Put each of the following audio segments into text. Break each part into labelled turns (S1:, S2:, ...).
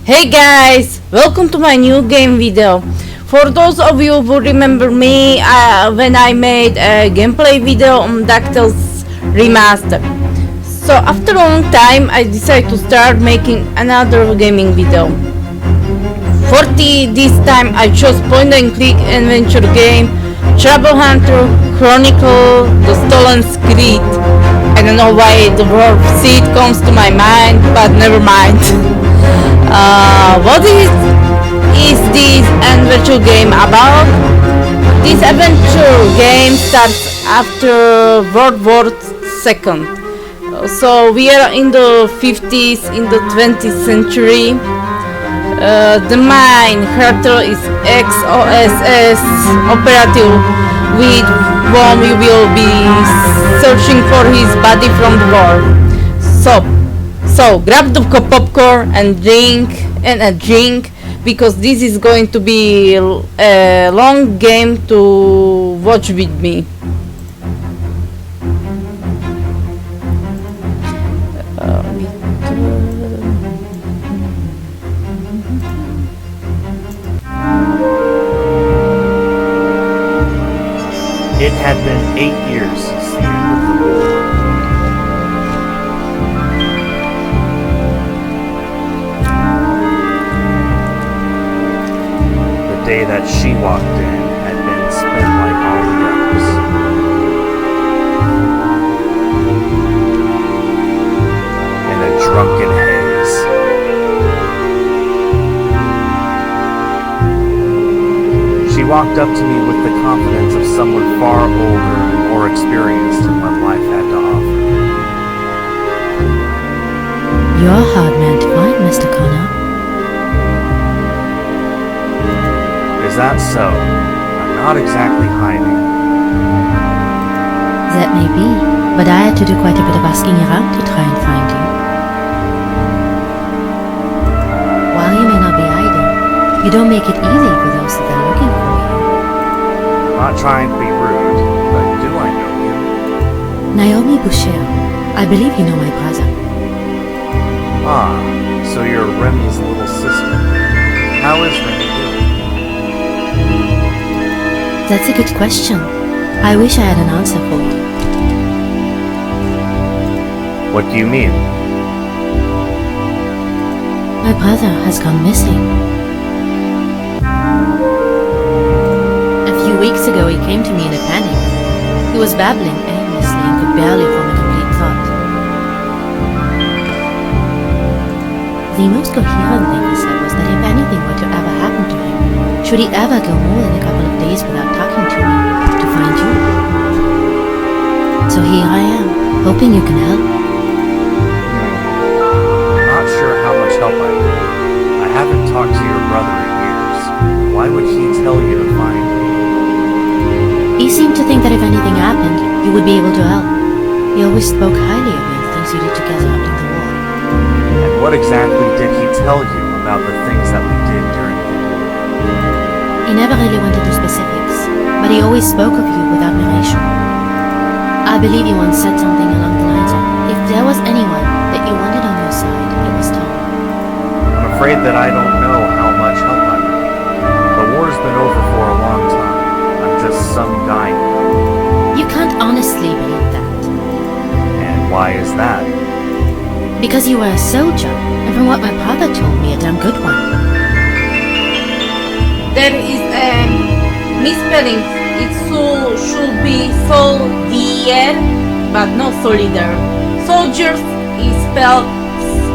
S1: Hey guys, welcome to my new game video. For those of you who remember me when I made a gameplay video on DuckTales Remaster. So after a long time I decided to start making another gaming video. For this time I chose point and click adventure game Hunter Chronicles The Stolen Secret. I don't know why the word seed comes to my mind, but never mind. What is this adventure game about? This adventure game starts after World War II. So we are in the 50s, in the 20th century. The main character is ex-OSS operative with whom you will be searching for his body from the war. So grab the popcorn and a drink because this is going to be a long game to watch with me.
S2: It had been 8 years since the end of the war. The day that she walked in had been spent like all the others. In a drunken haze. She walked up to me with the confidence of someone far older and more experienced in what life had to offer.
S3: You're a hard man to find, Mr. Connor.
S2: Is that so? I'm not exactly hiding.
S3: That may be, but I had to do quite a bit of asking around to try and find you. While you may not be hiding, you don't make it easy for those that are looking for you.
S2: I'm not trying to be rude, but do I know you?
S3: Naomi Boucher, I believe you know my brother.
S2: Ah, so you're Remy's little sister. How is Remy doing?
S3: That's a good question. I wish I had an answer for you.
S2: What do you mean?
S3: My brother has gone missing. A few weeks ago he came to me in a panic. He was babbling aimlessly and could barely form a complete thought. The most coherent thing he said was that if anything were to ever happen to him, should he ever go more than a couple of days without talking to me, to find you? So here I am, hoping you can help.
S2: I'm not sure how much help I need. I haven't talked to your brother in years. Why would he tell you to find me?
S3: He seemed to think that if anything happened, you would be able to help. He always spoke highly of you and things you did together in the war.
S2: And what exactly did he tell you about the things that we did during the war?
S3: He never really went into specifics, but he always spoke of you without narration. I believe he once said something along the lines of, if there was anyone that you wanted on your side, it was Tom.
S2: I'm afraid that I don't know how much help I need. The war's been over for a long time. I'm just some guy now.
S3: You can't honestly believe that.
S2: And why is that?
S3: Because you were a soldier, and from what my father told me, a damn good one.
S1: There is a misspelling. It should be soldier, but not soldier. Soldiers is spelled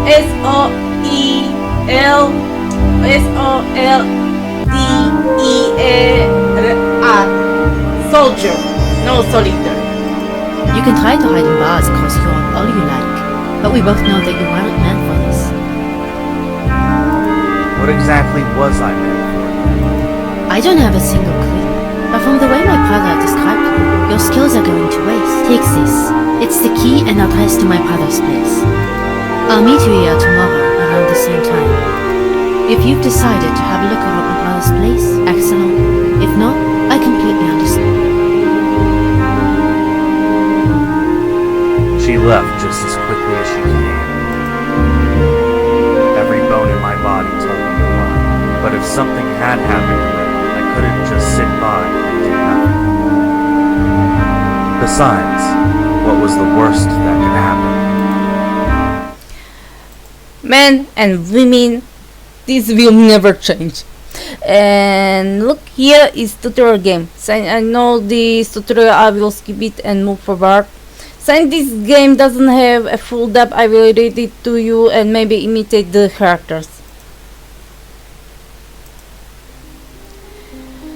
S1: S-O-L-D-E-R. Soldier, no soldier.
S3: You can try to hide in bars across Europe all you like, but we both know that you weren't meant for this.
S2: What exactly was I meant for?
S3: I don't have a single clue, but from the way my brother described you, your skills are going to waste. Take this. It's the key and address to my brother's place. I'll meet you here tomorrow around the same time. If you've decided to have a look around my brother's place, excellent. If not, I completely understand.
S2: She left just as quickly as she came. Every bone in my body told But if something had happened to him, I couldn't just sit by and do nothing. Besides, what was the worst that could happen?
S1: Men and women, this will never change. And look, here is tutorial game. Since I know this tutorial, I will skip it and move forward. Since this game doesn't have a full dub, I will read it to you and maybe imitate the characters.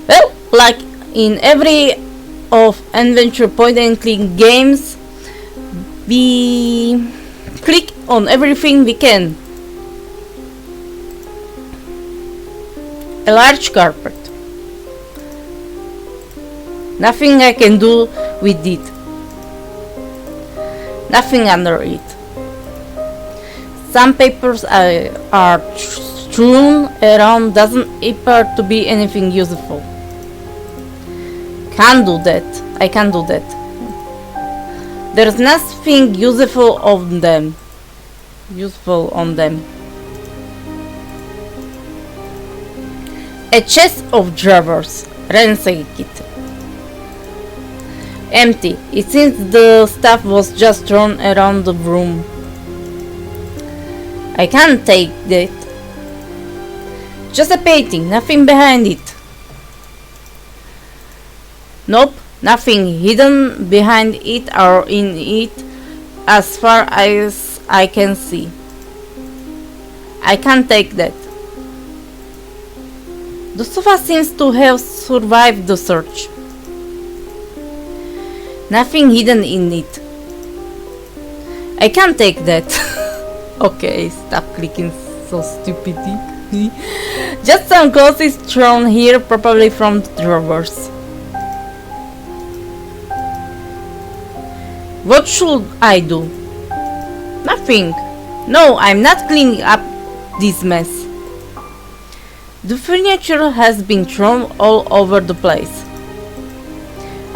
S1: Well, like in every of adventure point and click games, we click on everything we can. A large carpet. Nothing I can do with it. Nothing under it. Some papers are strewn around, doesn't appear to be anything useful. Can't do that. I can't do that. There's nothing useful on them. A chest of drawers. Ransack it. Empty. It seems the stuff was just thrown around the room. I can't take that. Just a painting, nothing behind it. Nope, nothing hidden behind it or in it as far as I can see. I can't take that. The sofa seems to have survived the search. Nothing hidden in it. I can't take that. Okay, stop clicking so stupidly. Just some clothes is thrown here, probably from the drawers. What should I do? Nothing. No, I'm not cleaning up this mess. The furniture has been thrown all over the place.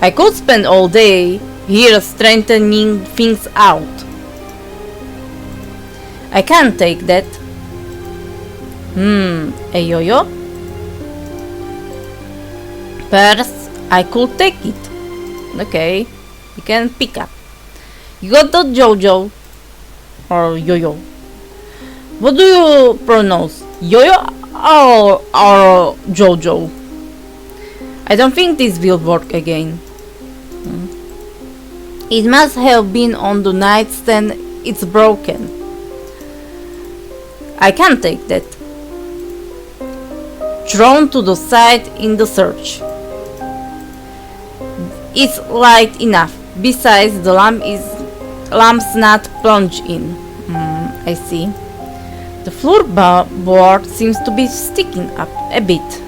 S1: I could spend all day here straightening things out. I can't take that. A yo-yo? Perhaps I could take it. Okay, you can pick up. You got the Jojo or yo-yo. What do you pronounce? Yo-yo or Jojo? I don't think this will work again. It must have been on the nightstand. It's broken. I can't take that. Thrown to the side in the search. It's light enough. Besides, the lamp's not plunged in. I see. The floorboard seems to be sticking up a bit.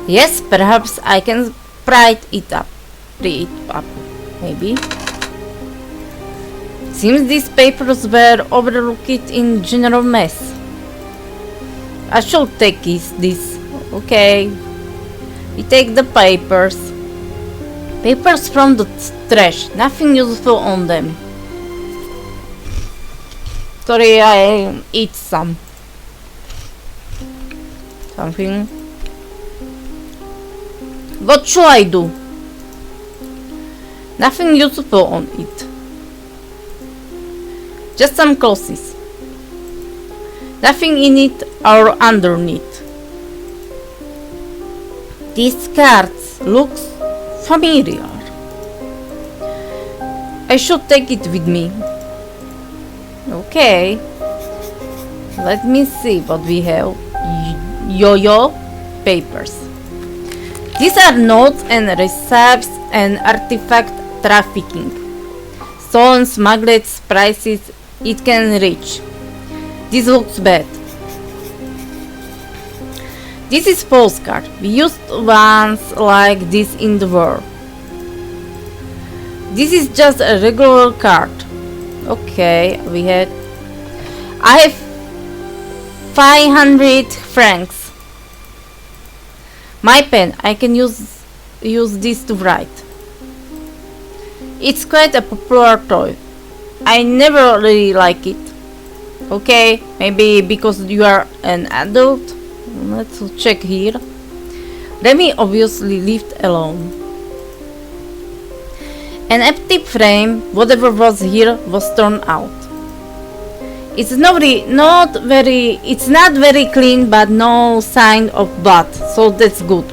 S1: Yes, perhaps I can pry it up, maybe. Seems these papers were overlooked in general mess. I should take this. Okay. We take the papers. Papers from the trash. Nothing useful on them. Sorry, I eat something. What should I do? Nothing useful on it. Just some clothes. Nothing in it or underneath. These cards looks familiar. I should take it with me. Okay. Let me see what we have. Yo-yo papers. These are notes and recipes and artifact trafficking. Stolen smuggled prices it can reach. This looks bad. This is postcard. We used ones like this in the war. This is just a regular card. Okay, I have 500 francs. My pen, I can use this to write. It's quite a popular toy. I never really like it. Okay, maybe because you are an adult. Let's check here. Remy obviously lived alone. An empty frame, whatever was here, was torn out. It's not very clean, but no sign of blood, so that's good.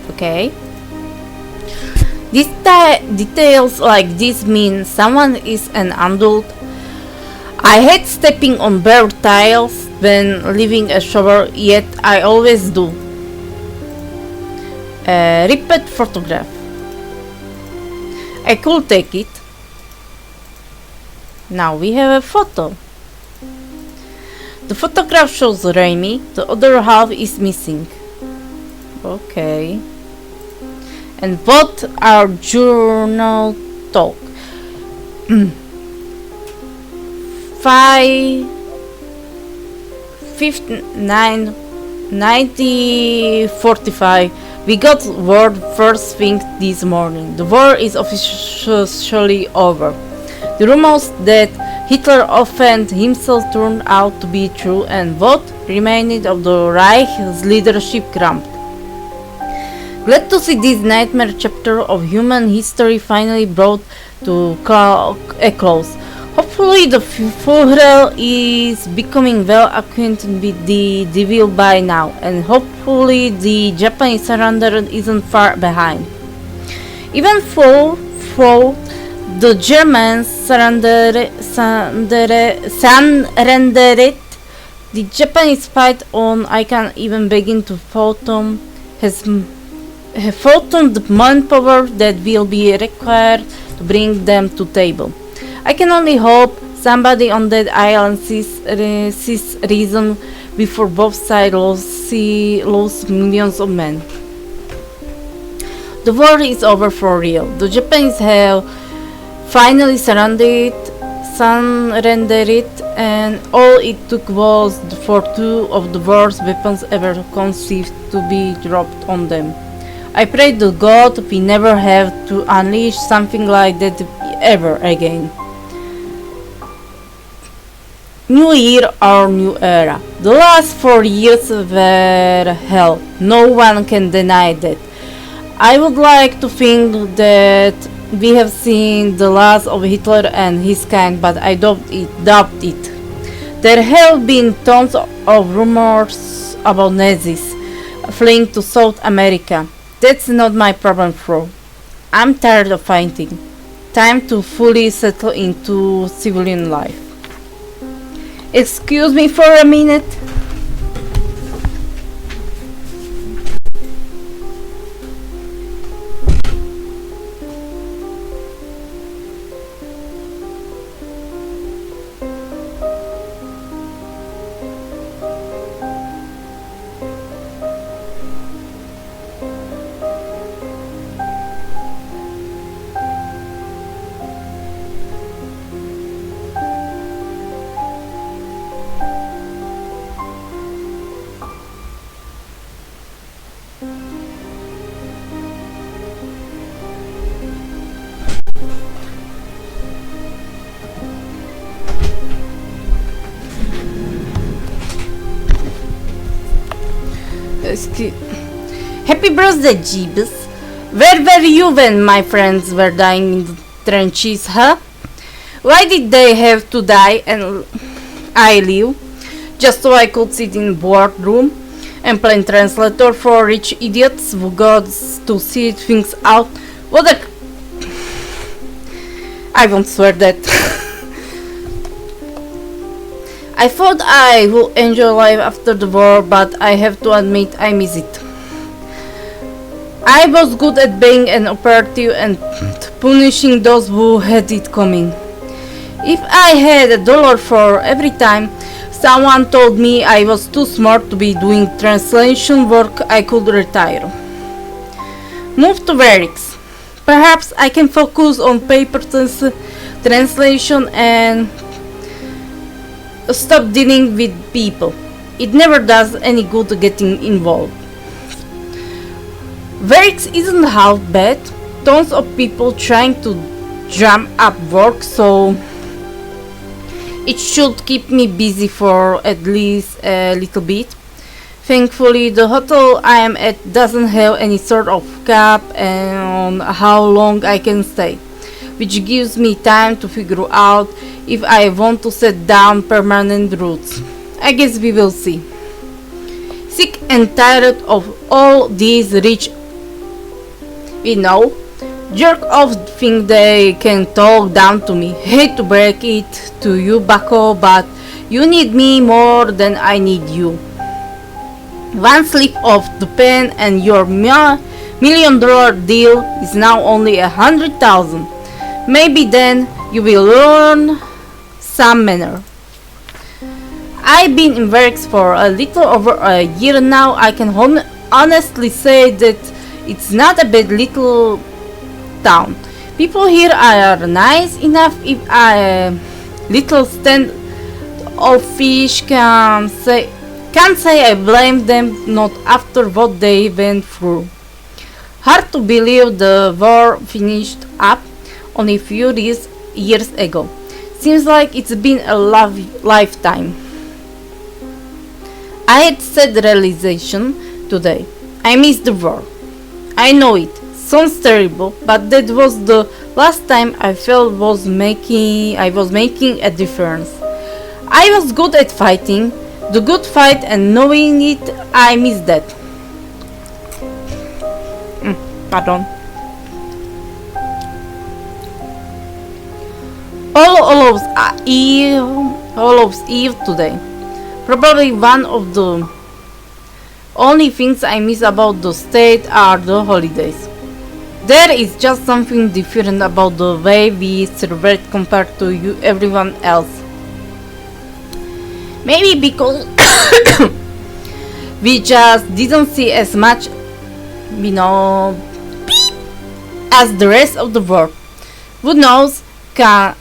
S1: Okay. Details like this mean someone is an adult. I hate stepping on bare tiles when leaving a shower, yet I always do. A ripped photograph. I could take it. Now we have a photo. The photograph shows Remy, the other half is missing. Okay. And what our journal talk? 45. We got word first thing this morning. The war is officially over. The rumors that Hitler offended himself turned out to be true, and what remained of the Reich's leadership crumbled. Glad to see this nightmare chapter of human history finally brought to a close. Hopefully the Führer is becoming well acquainted with the devil by now, and hopefully the Japanese surrender isn't far behind. Even though the Germans surrendered, the Japanese fight on. I can't even begin to fathom the manpower that will be required to bring them to table. I can only hope somebody on that island sees reason before both sides lose millions of men. The war is over for real. The Japanese have finally surrendered, and all it took was for two of the worst weapons ever conceived to be dropped on them. I pray to God we never have to unleash something like that ever again. New year or new era. The last 4 years were hell. No one can deny that. I would like to think that we have seen the last of Hitler and his kind, but I doubt it. There have been tons of rumors about Nazis fleeing to South America. That's not my problem, bro. I'm tired of fighting. Time to fully settle into civilian life. Excuse me for a minute. Happy birthday, Jeebus. Where were you when my friends were dying in the trenches, huh? Why did they have to die and I live? Just so I could sit in boardroom and play translator for rich idiots who got to see things out. What a... I won't swear that. I thought I would enjoy life after the war, but I have to admit I miss it. I was good at being an operative and punishing those who had it coming. If I had $1 for every time someone told me I was too smart to be doing translation work, I could retire. Move to Varix. Perhaps I can focus on paper translation and stop dealing with people. It never does any good getting involved. Verix isn't half bad. Tons of people trying to drum up work, so it should keep me busy for at least a little bit. Thankfully, the hotel I am at doesn't have any sort of cap on how long I can stay, which gives me time to figure out if I want to set down permanent roots. I guess we will see. Sick and tired of all these rich, jerk-offs think they can talk down to me. Hate to break it to you, Bucko, but you need me more than I need you. One slip of the pen and your $1,000,000 deal is now only 100,000. Maybe then you will learn some manner. I've been in Verix for a little over a year now. I can honestly say that it's not a bad little town. People here are nice enough. If a little standoffish can't say I blame them, not after what they went through. Hard to believe the war finished up only a few years ago. Seems like it's been a lifetime. I had sad realization today. I miss the war. I know it sounds terrible, but that was the last time I felt I was making a difference. I was good at fighting, the good fight, and knowing it, I miss that. Pardon. All of Eve today. Probably one of the only things I miss about the state are the holidays. There is just something different about the way we celebrate compared to everyone else. Maybe because we just didn't see as much, as the rest of the world. Who knows? Can't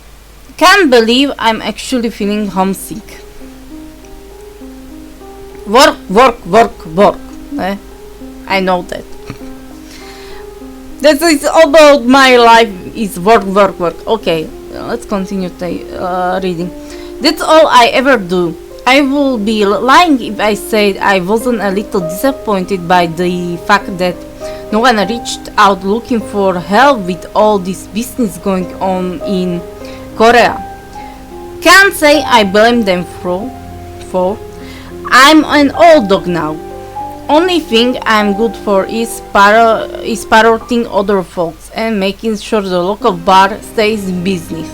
S1: believe I'm actually feeling homesick. Work. I know that. That is about my life is work. Okay, let's continue reading. That's all I ever do. I will be lying if I said I wasn't a little disappointed by the fact that no one reached out looking for help with all this business going on in Korea. Can't say I blame them for. I'm an old dog now. Only thing I'm good for is parroting other folks and making sure the local bar stays in business.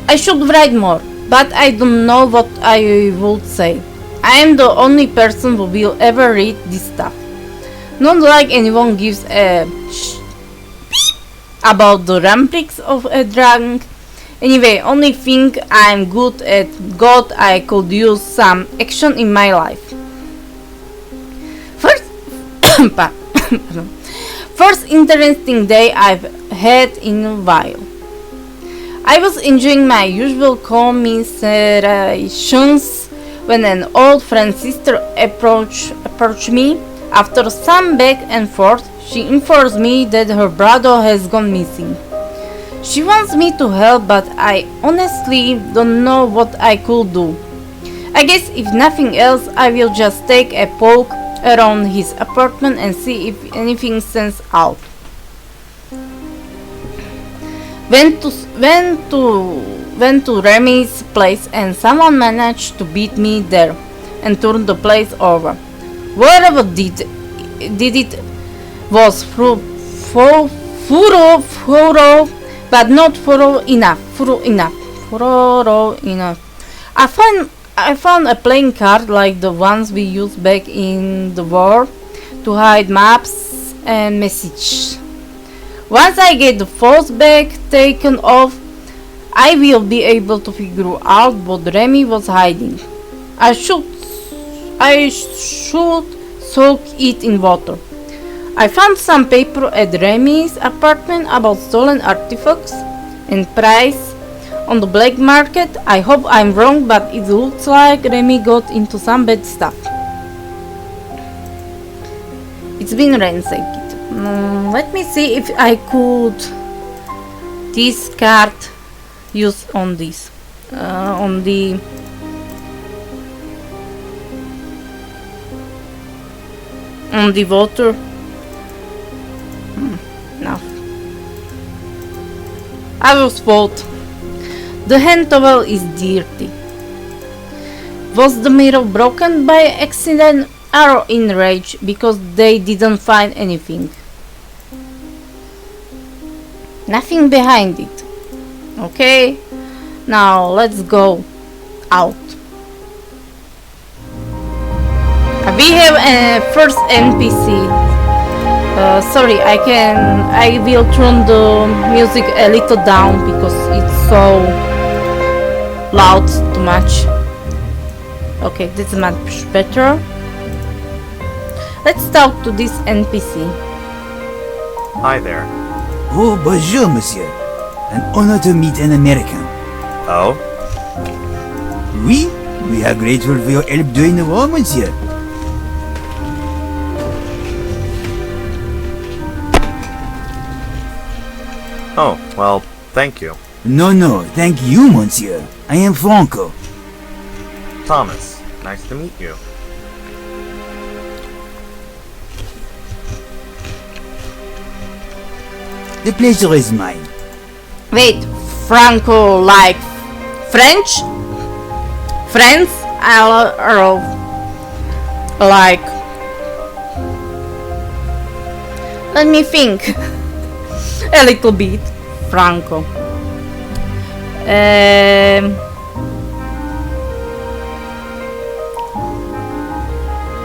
S1: I should write more, but I don't know what I would say. I am the only person who will ever read this stuff. Not like anyone gives a about the ramblings of a drunk. Anyway, only thing I'm good at, God, I could use some action in my life. First interesting day I've had in a while. I was enjoying my usual commiserations when an old friend's sister approached me. After some back and forth, she informs me that her brother has gone missing. She wants me to help, but I honestly don't know what I could do. I guess if nothing else, I will just take a poke around his apartment and see if anything stands out. Went to Remy's place and someone managed to beat me there and turn the place over. Whoever did it was thorough, but not thorough enough. I found a playing card like the ones we used back in the war to hide maps and messages. Once I get the false bag taken off, I will be able to figure out what Remy was hiding. I should soak it in water. I found some paper at Remy's apartment about stolen artifacts in price on the black market. I hope I'm wrong, but it looks like Remy got into some bad stuff. It's been ransacked. Let me see if I could this card use on this on the water. No, I was fault. The hand towel is dirty. Was the mirror broken by accident or in rage because they didn't find anything? Nothing behind it. Okay, now let's go out. We have a first NPC. Sorry, I will turn the music a little down because it's so loud, too much. Okay, this is much better. Let's talk to this NPC.
S2: Hi there.
S4: Oh, bonjour, monsieur. An honor to meet an American.
S2: Oh?
S4: Oui, we are grateful for your help during the war, monsieur.
S2: Oh, well, thank you.
S4: No, thank you, monsieur. I am Franco.
S2: Thomas, nice to meet you.
S4: The pleasure is mine.
S1: Wait, Franco like French? France? Or like... Let me think. A little bit. Franco.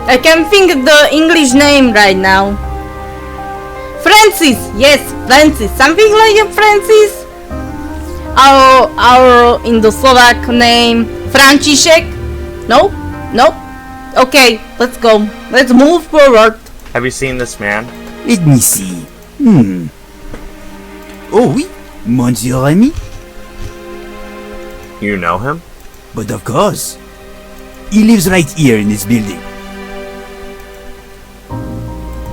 S1: I can think the English name right now. Francis! Yes, Francis. Something like a Francis. Our in the Slovak name Franciszek? No? No? Okay, let's go. Let's move forward.
S2: Have you seen this man?
S4: Let me see. Oh, oui, Monsieur Remy.
S2: You know him?
S4: But of course. He lives right here in this building.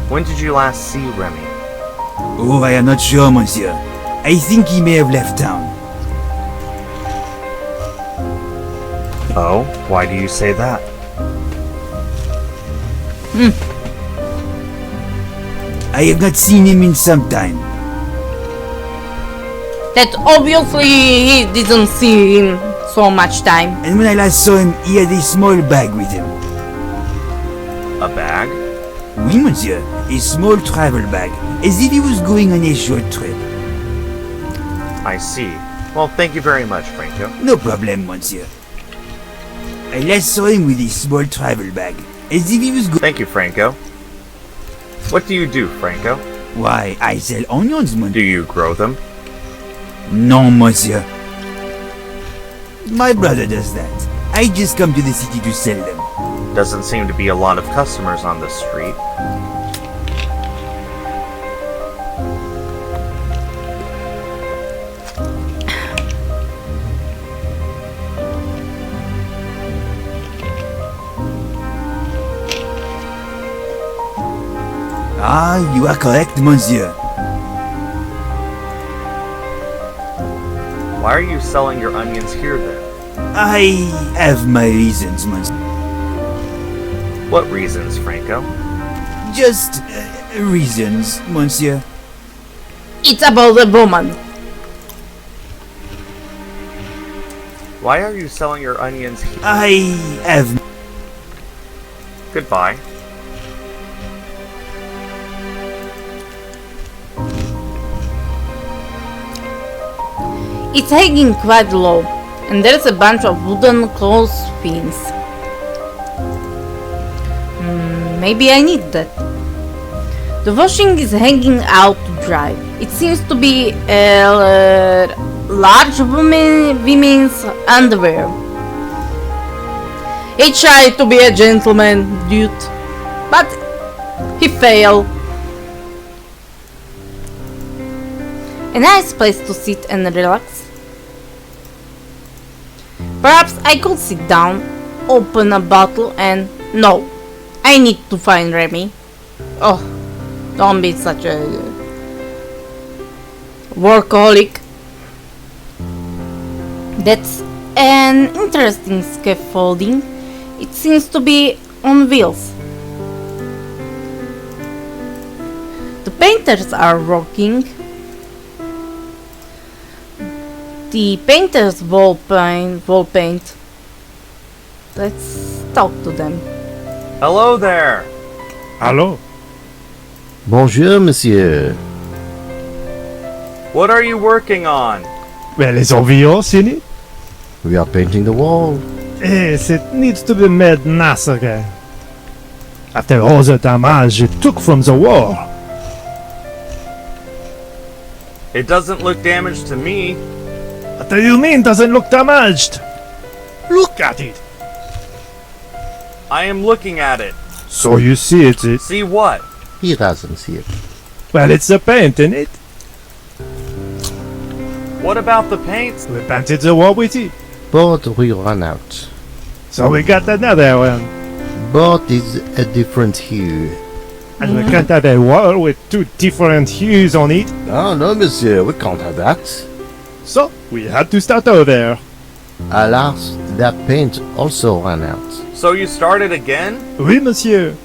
S2: When did you last see Remy?
S4: Oh, I am not sure, monsieur. I think he may have left town.
S2: Oh, why do you say that?
S4: I have not seen him in some time.
S1: That obviously he didn't see him so much time.
S4: And when I last saw him, he had a small bag with him.
S2: A bag?
S4: Oui, monsieur. A small travel bag, as if he was going on a short trip.
S2: I see. Well, thank you very much, Franco.
S4: No problem, monsieur. I last saw him with a small travel bag, as if he was going...
S2: Thank you, Franco. What do you do, Franco?
S4: Why, I sell onions,
S2: Do
S4: monsieur.
S2: you grow them?
S4: No, monsieur. My brother does that. I just come to the city to sell them.
S2: Doesn't seem to be a lot of customers on this street.
S4: Ah, you are correct, monsieur.
S2: Why are you selling your onions here then?
S4: I have my reasons, monsieur.
S2: What reasons, Franco?
S4: Just reasons, monsieur.
S1: It's about the woman.
S2: Why are you selling your onions here?
S4: I have...
S2: Goodbye.
S1: It's hanging quite low, and there's a bunch of wooden clothespins. Maybe I need that. The washing is hanging out to dry. It seems to be a large women's underwear. He tried to be a gentleman, dude, but he failed. A nice place to sit and relax. Perhaps I could sit down, open a bottle and... No, I need to find Remy. Oh, don't be such a workaholic. That's an interesting scaffolding. It seems to be on wheels. The painters are working. The painters wall paint. Let's talk to them.
S2: Hello there.
S5: Hello?
S6: Bonjour, monsieur.
S2: What are you working on?
S5: Well, it's obvious, isn't it?
S6: We are painting the wall.
S5: Yes, it needs to be made nice again. After all the damage it took from the war.
S2: It doesn't look damaged to me.
S5: What do you mean doesn't look damaged? Look at it.
S2: I am looking at it.
S5: So you see it.
S2: See what?
S6: He doesn't see it.
S5: Well, it's the paint, isn't it?
S2: What about the paint?
S5: We painted the wall with it.
S6: But we run out.
S5: So we got another one.
S6: But is a different hue.
S5: And we can't have a wall with two different hues on it.
S6: Oh no, monsieur, we can't have that.
S5: So we had to start over.
S6: Alas, that paint also ran out.
S2: So you started again?
S5: Oui, monsieur.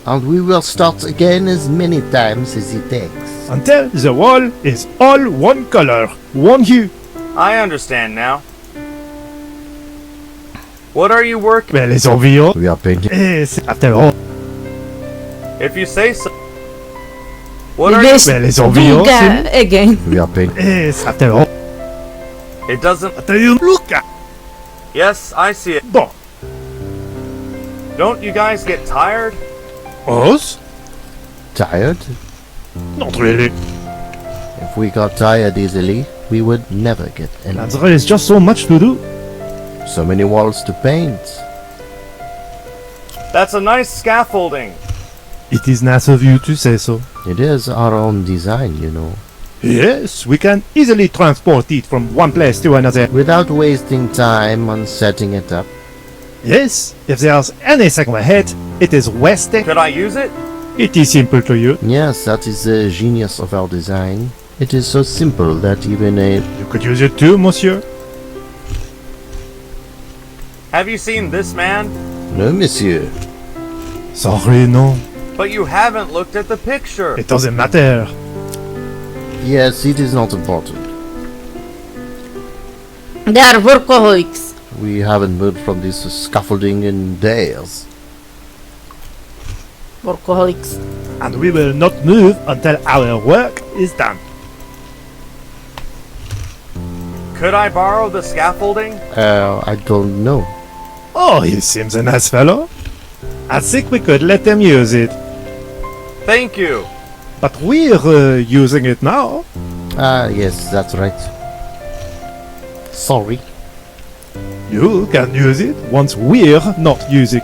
S6: And we will start again as many times as it takes.
S5: Until the wall is all one color, one hue.
S2: I understand now. What are you working?
S5: Well, it's obvious.
S6: We are painting.
S5: Yes, after all.
S2: If you say so. What are you?
S1: Let's
S5: Well, it's
S1: do
S5: obvious,
S1: ga- again.
S6: We are painting.
S5: Yes, after all.
S2: It doesn't.
S5: What do you look at?
S2: Yes, I see it.
S5: Bon.
S2: Don't you guys get tired?
S5: Us?
S6: Tired?
S5: Not really.
S6: If we got tired easily, we would never get any.
S5: There is just so much to do.
S6: So many walls to paint.
S2: That's a nice scaffolding.
S5: It is nice of you to say so.
S6: It is our own design, you know.
S5: Yes, we can easily transport it from one place to another.
S6: Without wasting time on setting it up.
S5: Yes, if there's anything we hate, it is wasting.
S2: Could I use it?
S5: It is simple to use.
S6: Yes, that is the genius of our design. It is so simple that even a...
S5: You could use it too, monsieur.
S2: Have you seen this man?
S6: No, monsieur.
S5: Sorry, no.
S2: But you haven't looked at the picture.
S5: It doesn't matter.
S6: Yes, it is not important.
S1: They are workaholics.
S6: We haven't moved from this scaffolding in days.
S1: Workaholics.
S5: And we will not move until our work is done.
S2: Could I borrow the scaffolding?
S6: I don't know.
S5: Oh, he seems a nice fellow. I think we could let them use it.
S2: Thank you.
S5: But we're using it now.
S6: Ah, yes, that's right. Sorry.
S5: You can use it once we're not using.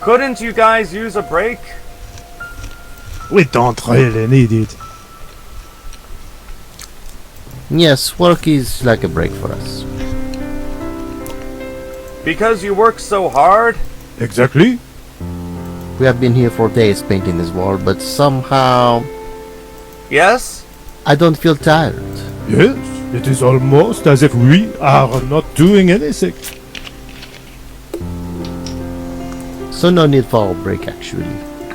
S2: Couldn't you guys use a break?
S5: We don't really need it.
S6: Yes, work is like a break for us.
S2: Because you work so hard?
S5: Exactly.
S6: We have been here for days painting this wall, but somehow
S2: Yes?
S6: I don't feel tired.
S5: Yes, it is almost as if we are not doing anything.
S6: So no need for a break actually.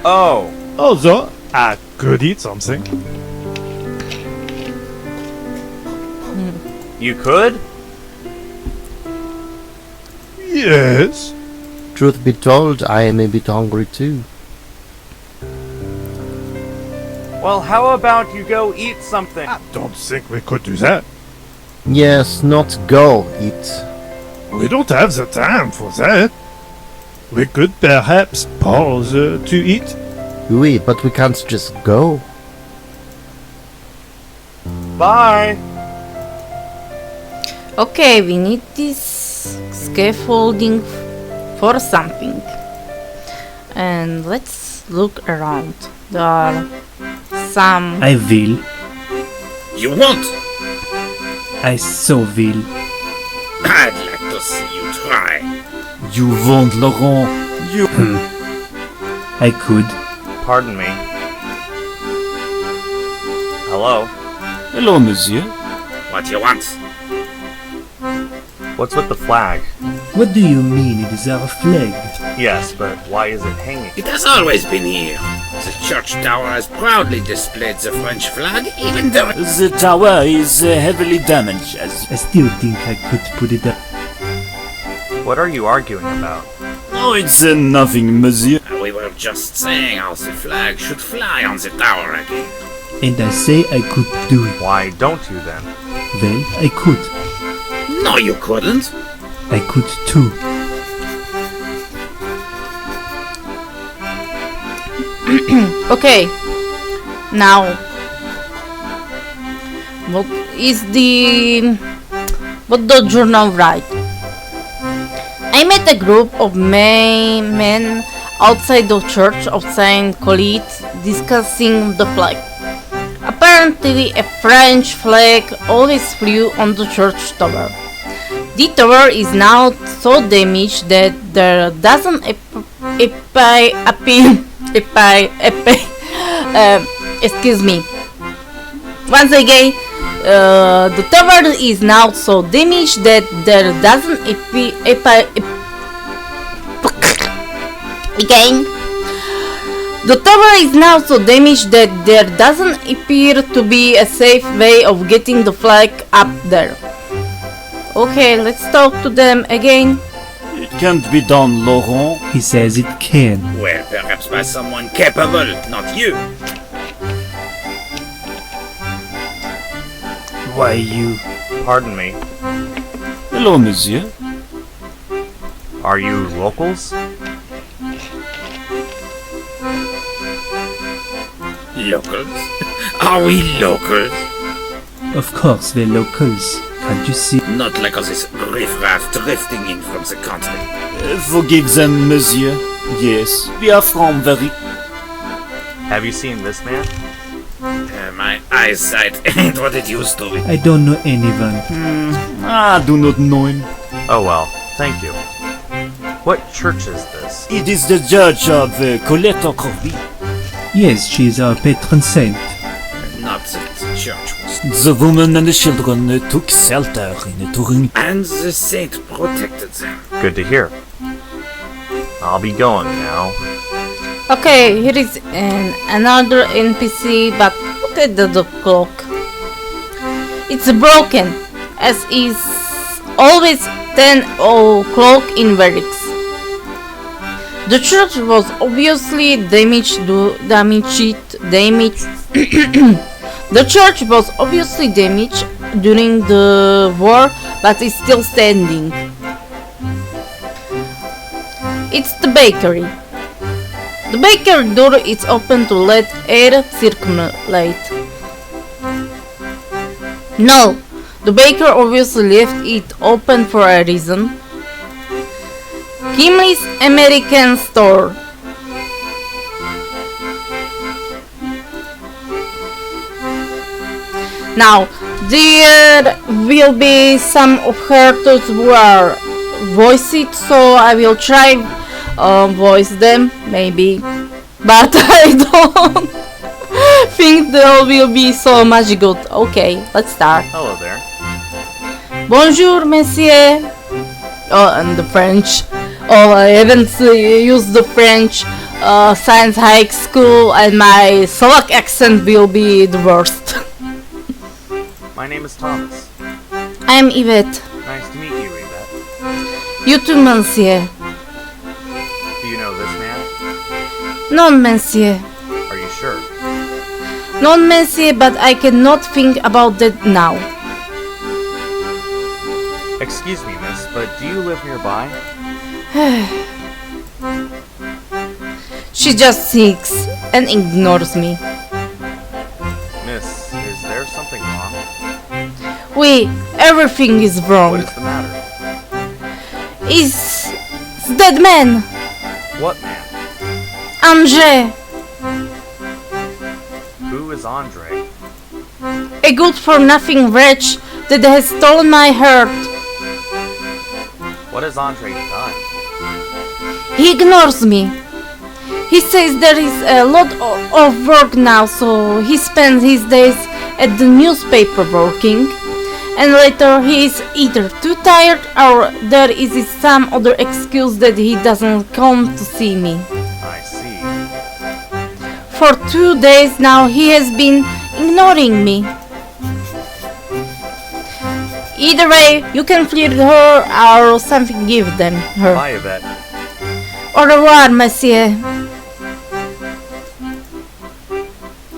S2: Oh.
S5: Although, I could eat something.
S2: You could?
S5: Yes.
S6: Truth be told, I am a bit hungry too.
S2: Well, how about you go eat something?
S5: I don't think we could do that.
S6: Yes, not go eat.
S5: We don't have the time for that. We could perhaps pause to eat.
S6: Oui, but we can't just go.
S2: Bye.
S1: Okay, we need this scaffolding for something. And let's look around. There are some
S4: I will
S7: You won't.
S5: I so will.
S7: I'd like to see you try.
S4: You won't, Laurent. You.
S5: I could.
S2: Pardon me. Hello?
S4: Hello, monsieur.
S7: What you want?
S2: What's with the flag?
S5: What do you mean it is our flag?
S2: Yes, but why is it hanging?
S7: It has always been here. The church tower has proudly displayed the French flag, even though
S4: The tower is heavily damaged.
S5: I still think I could put it up.
S2: What are you arguing about?
S4: Oh, it's nothing, monsieur.
S7: we were just saying how the flag should fly on the tower again.
S5: And I say I could do it.
S2: Why don't you then?
S5: Well, I could.
S7: No, you couldn't.
S5: I could too.
S1: Okay. Now, what is what the journal write? I met a group of men outside the church of Saint Colette discussing the flag. Apparently, a French flag always flew on the church tower. The tower is now so damaged that there doesn't excuse me. Once again, the tower is now so damaged that there doesn't again. The tower is now so damaged that there doesn't appear to be a safe way of getting the flag up there. Okay, let's talk to them again.
S4: It can't be done, Laurent.
S5: He says it can.
S7: Well, perhaps by someone capable, not you.
S5: Why you?
S2: Pardon me.
S4: Hello, monsieur.
S2: Are you locals?
S7: Locals? Are we locals?
S5: Of course we're locals. Can't you see?
S7: Not like all this riffraff drifting in from the country.
S4: Forgive them, monsieur. Yes, we are from very...
S2: Have you seen this man?
S7: My eyesight ain't what it used to be.
S5: I don't know anyone.
S4: I do not know him.
S2: Oh well, thank you. What church is this?
S4: It is the judge of Colette Corby.
S5: Yes, she is our patron saint.
S7: Not that the church was.
S4: The woman and the children took shelter in a Turin.
S7: And the saint protected them.
S2: Good to hear. I'll be going now.
S1: Okay, here is another NPC, but look at the clock. It's broken, as is always 10 o'clock in Verix. The church was obviously damaged. The church was obviously damaged during the war, but is still standing. It's the bakery. The bakery door is open to let air circulate. No, the baker obviously left it open for a reason. Kimley's American store. Now, there will be some of characters who are voiced, so I will try voice them, maybe, but I don't think there will be so much good. Okay, let's start.
S2: Hello there.
S1: Bonjour, monsieur. Oh, and the French. Oh, I haven't used the French science high school, and my Slovak accent will be the worst.
S2: My name is Thomas.
S1: I'm Yvette.
S2: Nice to meet you, Yvette.
S1: You too, monsieur.
S2: Do you know this man?
S1: Non, monsieur.
S2: Are you sure?
S1: Non, monsieur, but I cannot think about that now.
S2: Excuse me, miss, but do you live nearby?
S1: She just sings and ignores me.
S2: Miss, is there something wrong?
S1: Oui, everything is
S2: What
S1: wrong.
S2: is the matter?
S1: Is dead man,
S2: What man?
S1: Andre.
S2: Who is Andre?
S1: A good-for-nothing wretch that has stolen my heart.
S2: What has Andre done?
S1: He ignores me. He says there is a lot of work now, so he spends his days at the newspaper working, and later he is either too tired or there is some other excuse that he doesn't come to see me.
S2: I see.
S1: For 2 days now he has been ignoring me. Either way, you can flirt her or something give them her.
S2: Bye, Yvette.
S1: Au revoir, monsieur.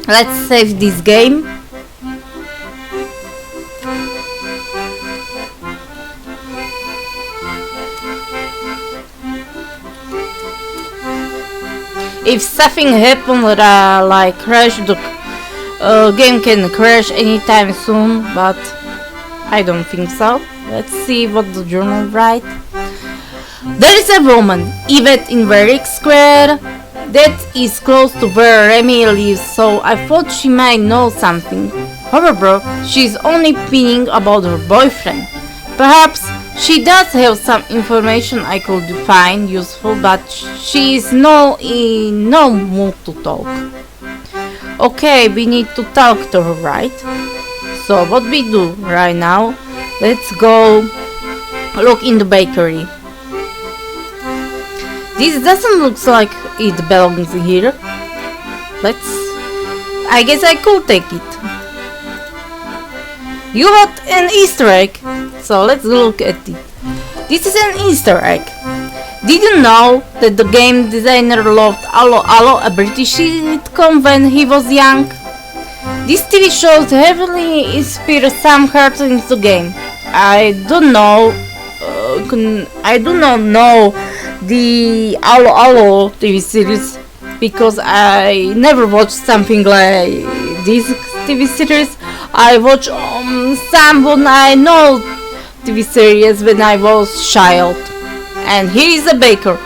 S1: Let's save this game. If something happens like crash, the game can crash anytime soon, but I don't think so. Let's see what the journal writes. There is a woman, Yvette in Warwick Square, that is close to where Remy lives, so I thought she might know something. However, she is only pinning about her boyfriend. Perhaps she does have some information I could find useful, but she is in no mood to talk. Okay, we need to talk to her, right? So what we do right now, let's go look in the bakery. This doesn't look like it belongs here. I guess I could take it. You got an Easter egg, so let's look at it. This is an Easter egg. Did you know that the game designer loved Allo Allo, a British sitcom, when he was young? This TV show heavily inspired some cartoons in the game. I do not know the Allo Allo TV series because I never watched something like this TV series. I watched someone I know TV series when I was child. And here is a baker.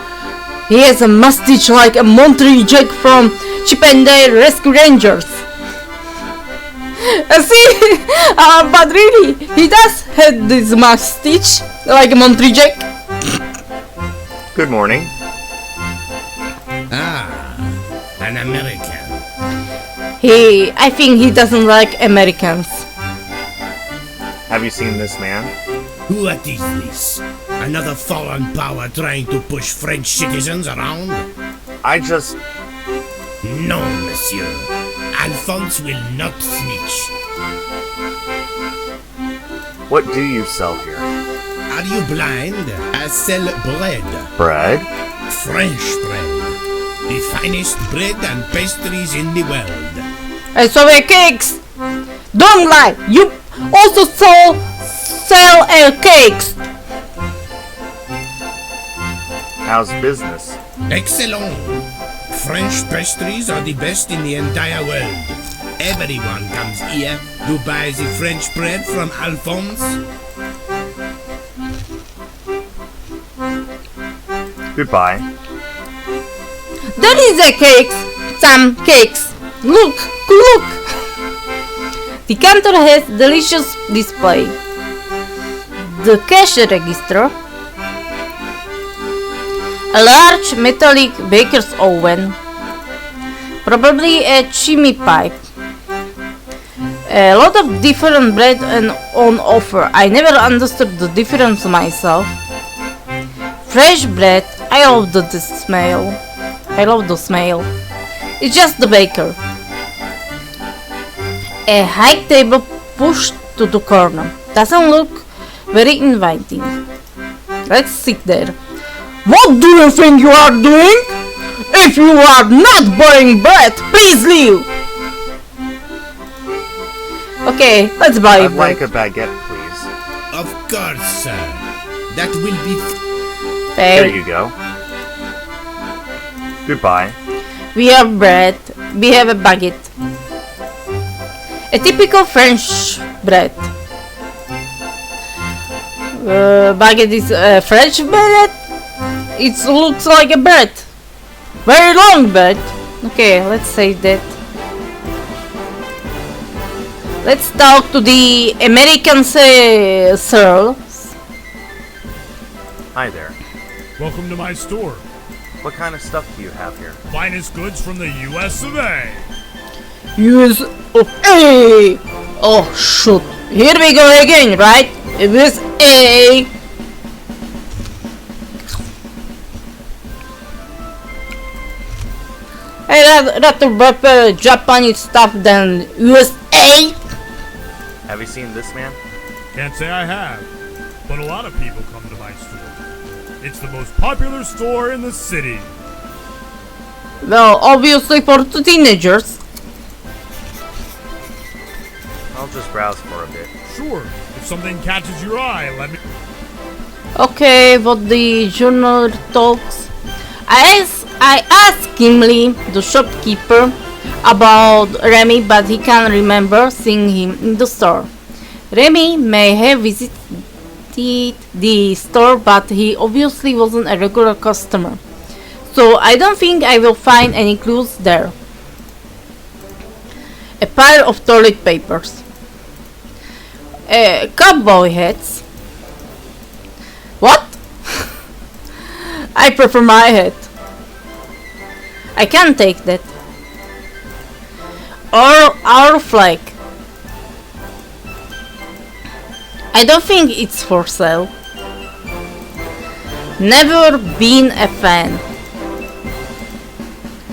S1: He has a mustache like a Monterey Jack from Chip and Dale Rescue Rangers. See, but really, he does have this mustache like a Monterey Jack.
S2: Good morning.
S7: Ah, an American.
S1: I think he doesn't like Americans.
S2: Have you seen this man?
S7: What is this? Another foreign power trying to push French citizens around?
S2: I just...
S7: No, monsieur. Alphonse will not snitch.
S2: What do you sell here?
S7: Are you blind? I sell bread.
S2: Bread?
S7: French bread. The finest bread and pastries in the world.
S1: I saw cakes. Don't lie. You also sell cakes.
S7: How's business? Excellent. French pastries are the best in the entire world. Everyone comes here to buy the French bread from Alphonse.
S2: Goodbye.
S1: There is a cakes. Some cakes. Look. The counter has delicious display. The cash register. A large metallic baker's oven. Probably a chimney pipe. A lot of different bread and on offer. I never understood the difference myself. Fresh bread. I love the smell. It's just the baker. A high table pushed to the corner. Doesn't look very inviting. Let's sit there. What do you think you are doing? If you are not buying bread, please leave. Okay, let's buy
S2: I'd
S1: bread.
S2: like a baguette, please.
S7: Of course, sir. That will be...
S2: There you go. Goodbye.
S1: We have bread. We have a baguette. A typical French bread. Baguette is French bread. It looks like a bread. Very long bread. Okay, let's say that. Let's talk to the American sir.
S2: Hi there.
S8: Welcome to my store.
S2: What kind of stuff do you have here?
S8: Finest goods from the US of A.
S1: US of A. Oh shoot. Here we go again, right? US A. I rather prefer Japanese stuff than USA.
S2: Have you seen this man?
S8: Can't say I have, but a lot of people come to my store. It's the most popular store in the city.
S1: Well, obviously for the teenagers.
S2: I'll just browse for a bit.
S8: Sure, if something catches your eye, let me...
S1: Okay, what the journal talks. I asked Gimli, the shopkeeper, about Remy, but he can't remember seeing him in the store. Remy may have visited the store, but he obviously wasn't a regular customer. So I don't think I will find any clues there. A pile of toilet papers. Cowboy hats. What? I prefer my hat. I can't take that. Or our flag. I don't think it's for sale. Never been a fan.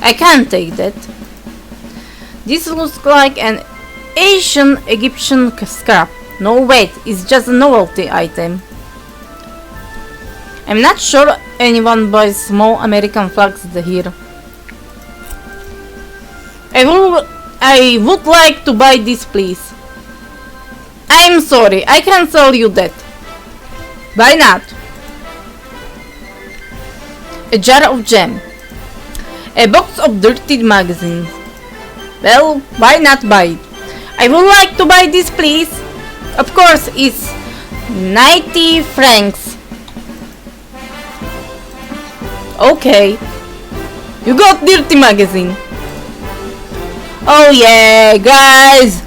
S1: I can't take that. This looks like an ancient Egyptian scrap. No wait, it's just a novelty item. I'm not sure anyone buys small American flags here. I would like to buy this, please. I'm sorry, I can't sell you that. Why not? A jar of jam. A box of dirty magazines. Well, why not buy it? I would like to buy this, please. Of course, it's 90 francs. Okay. You got dirty magazine. Oh yeah, guys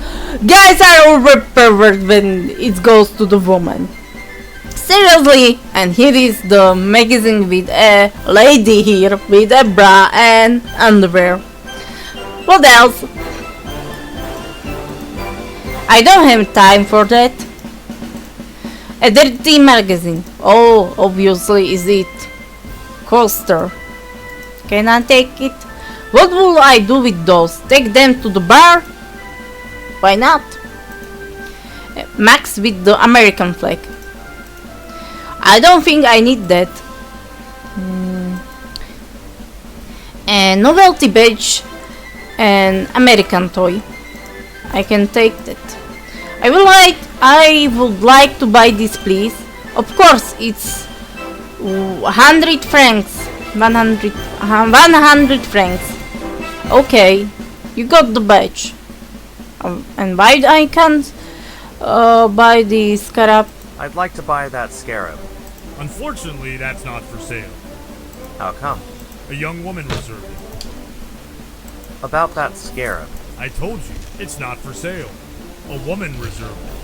S1: are over pervert when it goes to the woman. Seriously, and here is the magazine with a lady here with a bra and underwear. What else? I don't have time for that. A dirty magazine. Oh, obviously is it coaster. Can I take it? What will I do with those? Take them to the bar? Why not? Max with the American flag. I don't think I need that. A novelty badge. An American toy. I can take that. I would like to buy this, please. Of course, it's 100 francs. 100 francs. Okay, you got the badge. And why I can't buy the scarab?
S2: I'd like to buy that scarab.
S8: Unfortunately, that's not for sale.
S2: How come?
S8: A young woman reserved it.
S2: About that scarab.
S8: I told you, it's not for sale. A woman reserved it.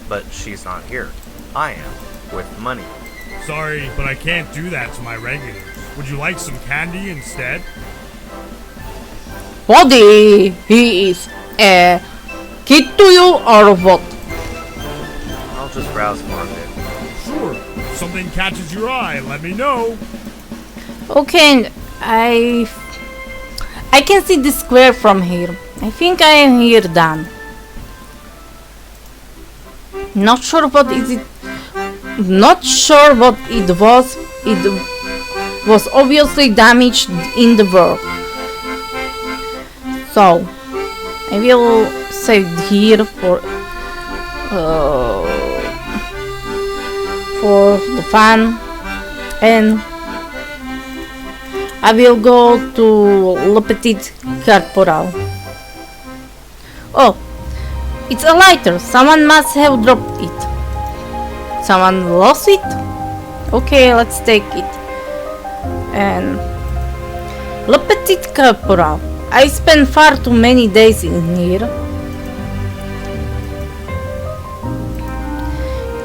S2: But she's not here. I am, with money.
S8: Sorry, but I can't do that to my regulars. Would you like some candy instead?
S1: What he is a kid to you or what?
S2: I'll just browse for a bit.
S8: Sure. If something catches your eye, let me know.
S1: Okay, I can see the square from here. I think I am here done. Not sure what is it. Not sure what it was. It was obviously damaged in the war. So I will save here for the fun, and I will go to Le Petit Corporal. Oh, it's a lighter. Someone must have dropped it. Someone lost it? Okay, let's take it. And Le Petit Corporal. I spent far too many days in here.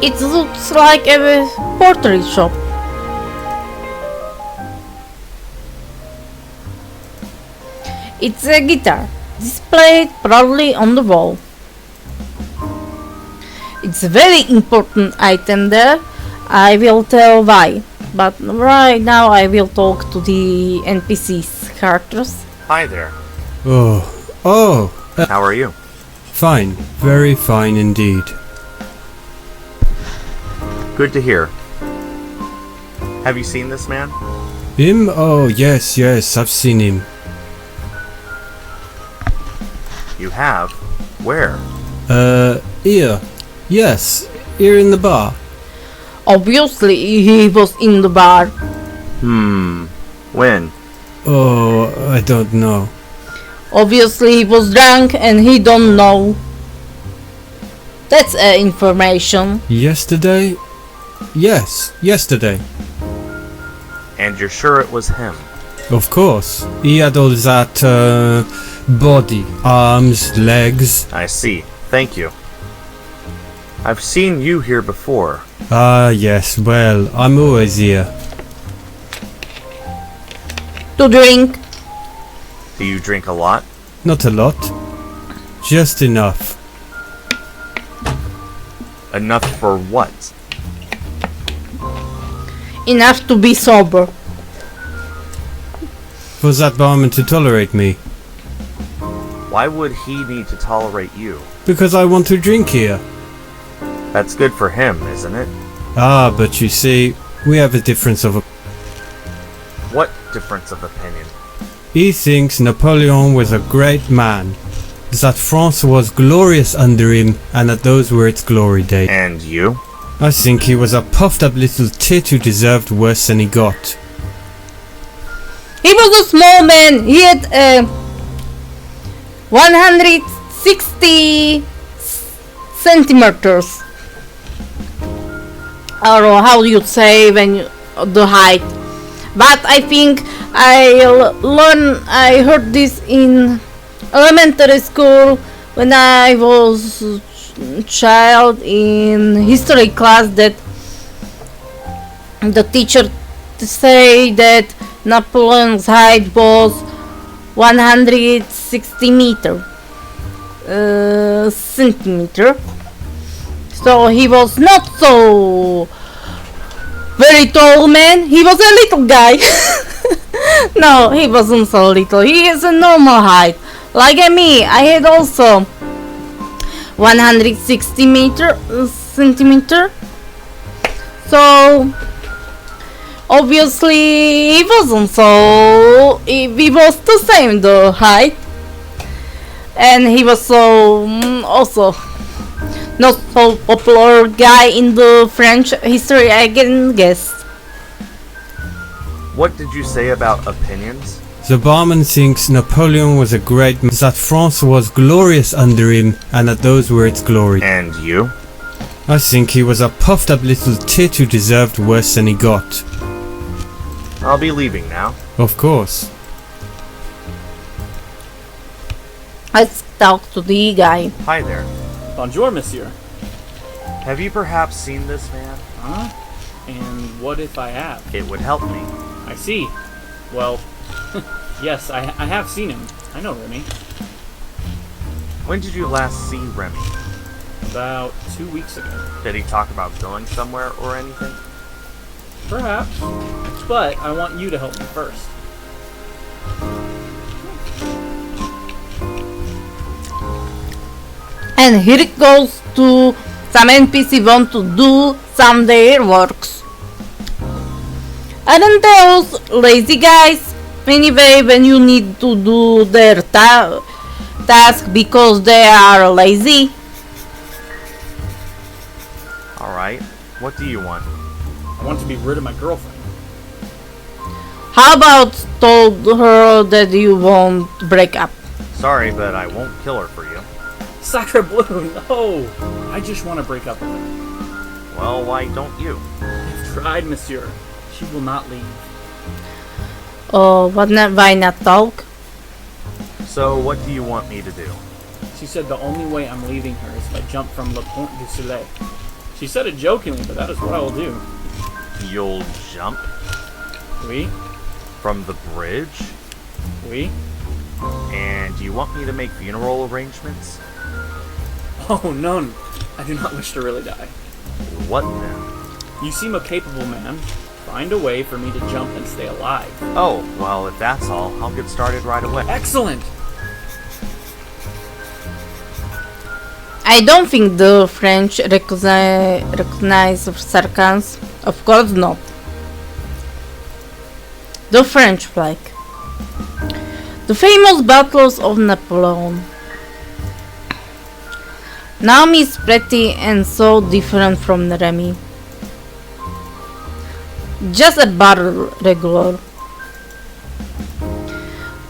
S1: It looks like a pottery shop. It's a guitar, displayed proudly on the wall. It's a very important item there. I will tell why. But right now I will talk to the NPCs characters.
S2: Hi there.
S9: Oh,
S2: How are you?
S9: fine, very fine indeed.
S2: Good to hear. Have you seen this man?
S9: Him? Oh, yes, I've seen him.
S2: You have? Where?
S9: Here. Yes, here in the bar.
S1: Obviously he was in the bar.
S2: When?
S9: Oh, I don't know.
S1: Obviously he was drunk and he don't know. That's information.
S9: Yesterday? Yes, yesterday.
S2: And you're sure it was him?
S9: Of course. He had all that, body, arms, legs.
S2: I see. Thank you. I've seen you here before.
S9: Ah, yes, well, I'm always here.
S1: To drink.
S2: Do you drink a lot?
S9: Not a lot. Just enough.
S2: Enough for what?
S1: Enough to be sober.
S9: For that barman to tolerate me.
S2: Why would he need to tolerate you?
S9: Because I want to drink here.
S2: That's good for him, isn't it?
S9: Ah, but you see, we have a difference of
S2: What difference of opinion?
S9: He thinks Napoleon was a great man, that France was glorious under him, and that those were its glory days.
S2: And you?
S9: I think he was a puffed up little tit who deserved worse than he got.
S1: He was a small man. He had 160 centimeters. Or how you say when you, the height. But I think I heard this in elementary school when I was child in history class, that the teacher say that Napoleon's height was 160 centimeter. So he was not so very tall man. He was a little guy. No, he wasn't so little. He is a normal height. Like me, I had also 160 centimeter. So obviously he wasn't so. We was the same the height, and he was so also not so popular guy in the French history, I can guess.
S2: What did you say about opinions?
S9: The barman thinks Napoleon was a great man, that France was glorious under him, and that those were its glory.
S2: And you?
S9: I think he was a puffed up little tit who deserved worse than he got.
S2: I'll be leaving now.
S9: Of course.
S1: Let's talk to the guy.
S2: Hi there.
S10: Bonjour, monsieur.
S2: Have you perhaps seen this man?
S10: Huh? And what if I have?
S2: It would help me.
S10: I see. Well, yes, I have seen him. I know Remy.
S2: When did you last see Remy?
S10: About 2 weeks ago.
S2: Did he talk about going somewhere or anything?
S10: Perhaps. But I want you to help me first.
S1: And here it goes to some NPC want to do some their works. Aren't those lazy guys? Anyway, when you need to do their task because they are lazy.
S2: Alright. What do you want?
S10: I want to be rid of my girlfriend.
S1: How about told her that you won't break up?
S2: Sorry, but I won't kill her for you.
S10: Sacre bleu, no! I just want to break up with her.
S2: Well, why don't you?
S10: I've tried, monsieur. She will not leave.
S1: Oh, why not talk?
S2: So, what do you want me to do?
S10: She said the only way I'm leaving her is if I jump from Le Pont du Soleil. She said it jokingly, but that is what I will do.
S2: You'll jump
S10: Oui?
S2: from the bridge?
S10: Oui?
S2: And you want me to make funeral arrangements?
S10: Oh, no. I do not wish to really die.
S2: What then?
S10: You seem a capable man. Find a way for me to jump and stay alive.
S2: Oh, well, if that's all, I'll get started right away.
S10: Excellent!
S1: I don't think the French recognize sarcasm. Of course not. The French flag. The famous battles of Napoleon. Naomi is pretty and so different from Remy. Just a bar regular.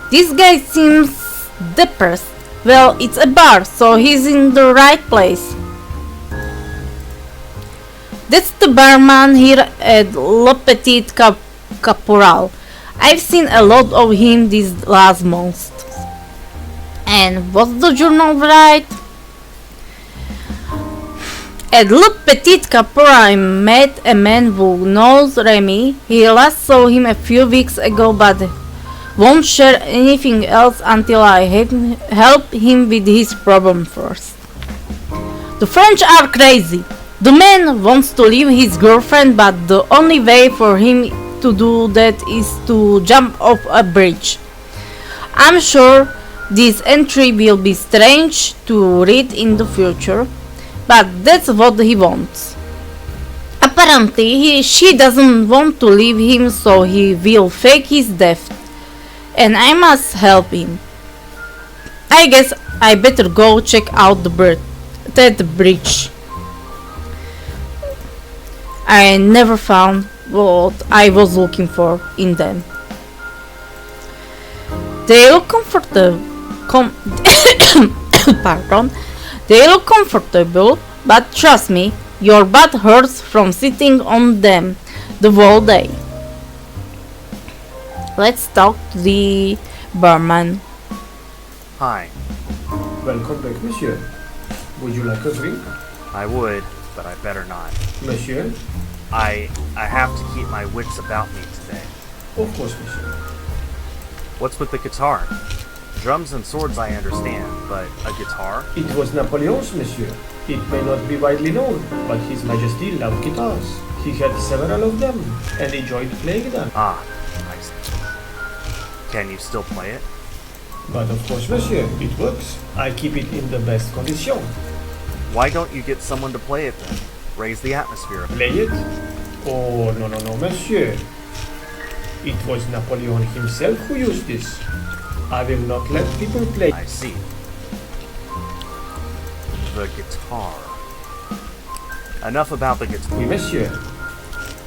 S1: This guy seems depressed. Well, it's a bar, so he's in the right place. That's the barman here at Le Petit Caporal. I've seen a lot of him these last months. And what's the journal right? At Le Petit Caporal I met a man who knows Remy. He last saw him a few weeks ago but won't share anything else until I help him with his problem first. The French are crazy. The man wants to leave his girlfriend, but the only way for him to do that is to jump off a bridge. I'm sure this entry will be strange to read in the future, but that's what he wants. Apparently, she doesn't want to leave him, so he will fake his death. And I must help him. I guess I better go check out that bridge. I never found what I was looking for in them. They look comfortable. Pardon. They look comfortable, but trust me, your butt hurts from sitting on them the whole day. Let's talk to the barman.
S2: Hi.
S11: Welcome back, monsieur. Would you like a drink?
S2: I would, but I better not.
S11: Monsieur?
S2: I have to keep my wits about me today.
S11: Of course, monsieur.
S2: What's with the guitar? Drums and swords I understand, but a guitar?
S11: It was Napoleon's, monsieur. It may not be widely known, but His Majesty loved guitars. He had several of them, and enjoyed playing them.
S2: Ah, I see. Can you still play it?
S11: But of course, monsieur, it works. I keep it in the best condition.
S2: Why don't you get someone to play it then? Raise the atmosphere.
S11: Play it? Oh, no, monsieur. It was Napoleon himself who used this. I will not let people play.
S2: I see. The guitar. Enough about the guitar.
S11: Oui, monsieur.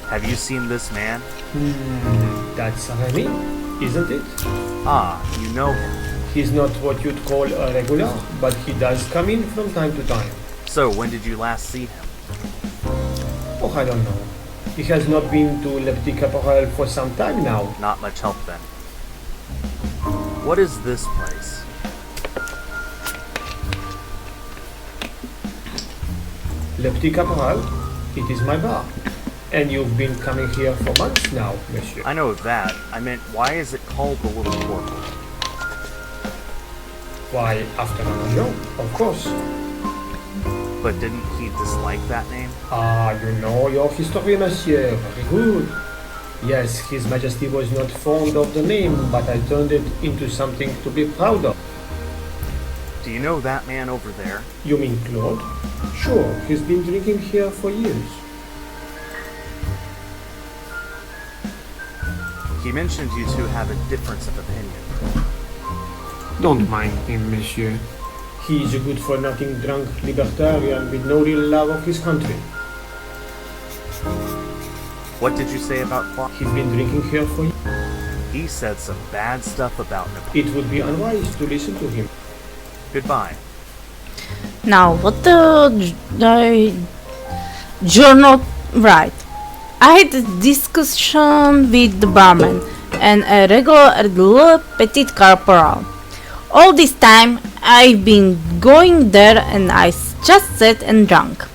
S2: Have you seen this man?
S11: That's Remy, isn't it?
S2: Ah, you know him.
S11: He's not what you'd call a regular, but he does come in from time to time.
S2: So, when did you last see him?
S11: Oh, I don't know. He has not been to Le Petit Caporal for some time now.
S2: Not much help then. What is this place?
S11: Le Petit Caporal? It is my bar. And you've been coming here for months now, monsieur.
S2: I know that. I meant, why is it called the Little Corporal?
S11: Why, after Napoleon, of course.
S2: But didn't he dislike that name?
S11: Ah, you know your history, monsieur. Very good. Yes, His Majesty was not fond of the name, but I turned it into something to be proud of.
S2: Do you know that man over there?
S11: You mean Claude? Sure, he's been drinking here for years.
S2: He mentioned you two have a difference of opinion.
S11: Don't mind him, monsieur. He is a good-for-nothing drunk libertarian with no real love of his country.
S2: What did you say about Clark?
S11: He's been drinking here for years.
S2: He said some bad stuff about Napoleon.
S11: It would be unwise to listen to him.
S2: Goodbye.
S1: Now, what the journal right? I had a discussion with the barman and a regular at Le Petit Caporal. All this time, I've been going there and I just sat and drank.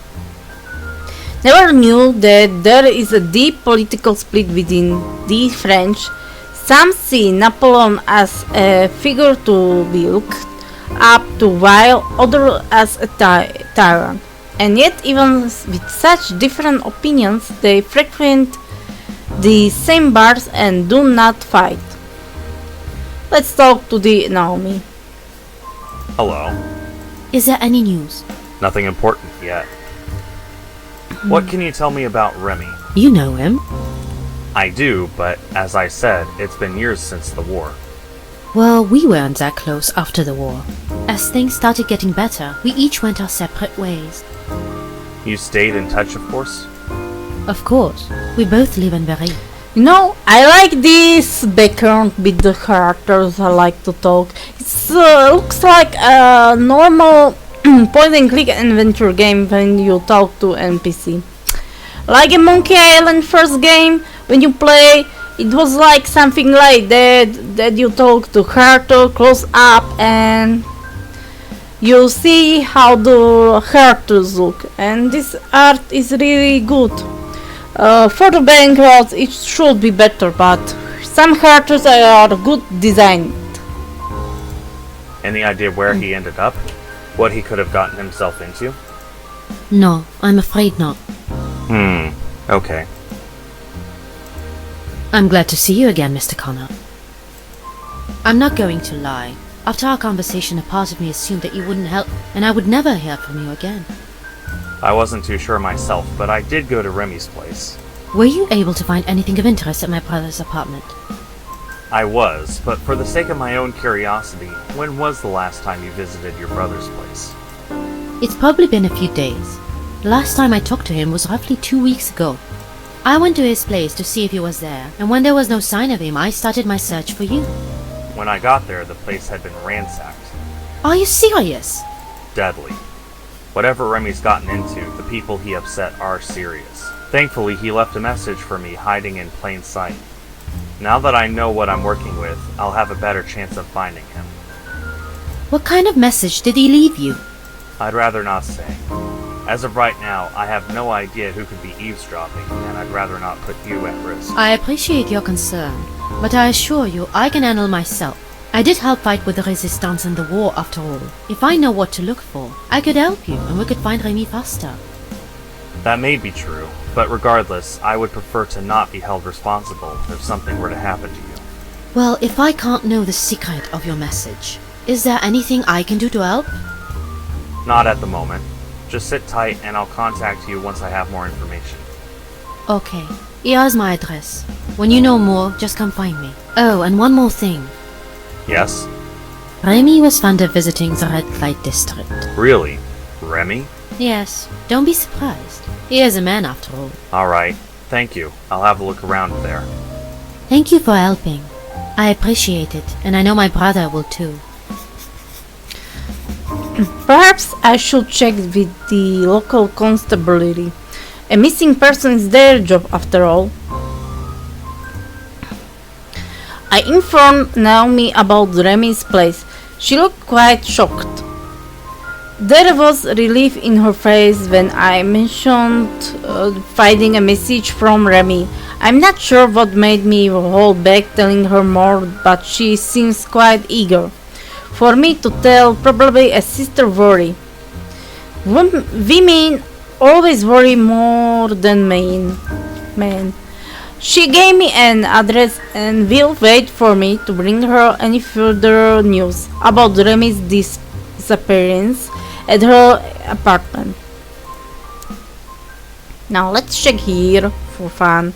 S1: Never knew that there is a deep political split within the French. Some see Napoleon as a figure to be looked up to, while others as a tyrant. And yet, even with such different opinions, they frequent the same bars and do not fight. Let's talk to the Naomi.
S2: Hello.
S3: Is there any news?
S2: Nothing important yet. What can you tell me about Remy?
S3: You know him.
S2: I do, but as I said, it's been years since the war.
S3: Well, we weren't that close after the war. As things started getting better, we each went our separate ways.
S2: You stayed in touch, of course?
S3: Of course. We both live in Berry.
S1: You know, I like this background with the characters. I like to talk. It looks like a normal point and click adventure game when you talk to NPC. Like a Monkey Island first game, when you play, it was like something like that you talk to character close up and you see how the characters look, and this art is really good. For the backgrounds it should be better, but some characters are good designed.
S2: Any idea where he ended up? What he could have gotten himself into?
S3: No, I'm afraid not.
S2: Okay.
S3: I'm glad to see you again, Mr. Connor. I'm not going to lie. After our conversation, a part of me assumed that you wouldn't help, and I would never hear from you again.
S2: I wasn't too sure myself, but I did go to Remy's place.
S3: Were you able to find anything of interest at my brother's apartment?
S2: I was, but for the sake of my own curiosity, when was the last time you visited your brother's place?
S3: It's probably been a few days. The last time I talked to him was roughly 2 weeks ago. I went to his place to see if he was there, and when there was no sign of him, I started my search for you.
S2: When I got there, the place had been ransacked.
S3: Are you serious?
S2: Deadly. Whatever Remy's gotten into, the people he upset are serious. Thankfully, he left a message for me hiding in plain sight. Now that I know what I'm working with, I'll have a better chance of finding him.
S3: What kind of message did he leave you?
S2: I'd rather not say. As of right now, I have no idea who could be eavesdropping, and I'd rather not put you at risk.
S3: I appreciate your concern, but I assure you I can handle myself. I did help fight with the resistance in the war after all. If I know what to look for, I could help you and we could find Remy faster.
S2: That may be true, but regardless, I would prefer to not be held responsible if something were to happen to you.
S3: Well, if I can't know the secret of your message, is there anything I can do to help?
S2: Not at the moment. Just sit tight and I'll contact you once I have more information.
S3: Okay, here's my address. When you know more, just come find me. Oh, and one more thing.
S2: Yes?
S3: Remy was fond of visiting the red light district.
S2: Really? Remy?
S3: Yes, don't be surprised. He is a man after all.
S2: Alright, thank you. I'll have a look around there.
S3: Thank you for helping. I appreciate it, and I know my brother will too.
S1: Perhaps I should check with the local constabulary. A missing person is their job after all. I informed Naomi about Remy's place. She looked quite shocked. There was relief in her face when I mentioned finding a message from Remy. I'm not sure what made me hold back telling her more, but she seems quite eager for me to tell. Probably a sister worry. Women always worry more than men. She gave me an address and will wait for me to bring her any further news about Remy's disappearance at her apartment. Now let's check here for fun.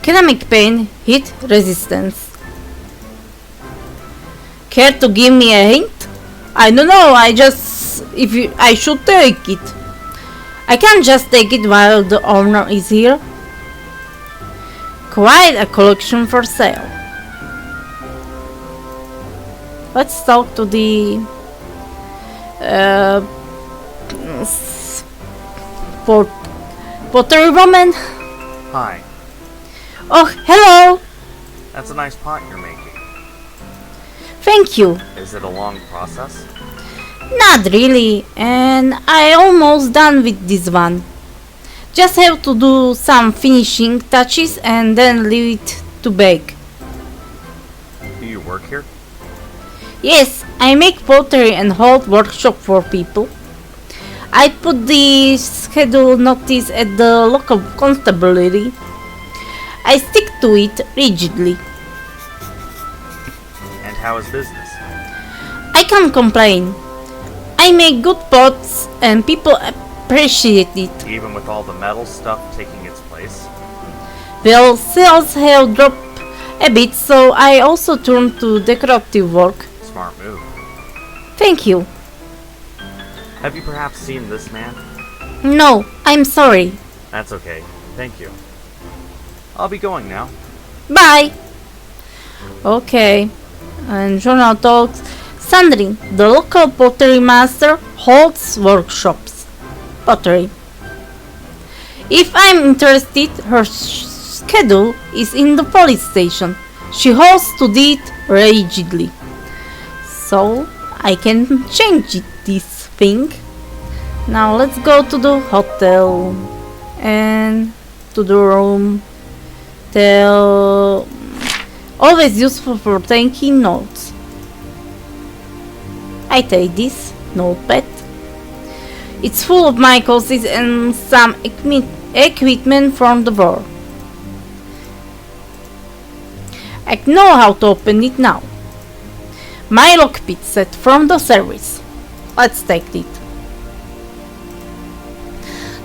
S1: Economic pain, heat resistance. Care to give me a hint? I don't know, I should take it. I can't just take it while the owner is here. Quite a collection for sale. Let's talk to the pottery woman.
S2: Hi.
S1: Oh, hello.
S2: That's a nice pot you're making.
S1: Thank you.
S2: Is it a long process?
S1: Not really, and I almost done with this one. Just have to do some finishing touches and then leave it to bake.
S2: Do you work here?
S1: Yes, I make pottery and hold workshop for people. I put the schedule notice at the local constabulary. I stick to it rigidly.
S2: And how is business?
S1: I can't complain. I make good pots and people appreciate it.
S2: Even with all the metal stuff taking its place?
S1: Well, sales have dropped a bit, so I also turned to decorative work.
S2: Smart move.
S1: Thank you.
S2: Have you perhaps seen this man?
S1: No, I'm sorry.
S2: That's okay. Thank you. I'll be going now.
S1: Bye. Okay. And journal talks. Sandrine, the local pottery master, holds workshops. Pottery. If I'm interested, her schedule is in the police station. She holds to it rigidly. So I can change this thing. Now let's go to the hotel and to the room. Always useful for taking notes. I take this notepad. It's full of my courses and some equipment from the war. I know how to open it now. My lockpick set from the service. Let's take it.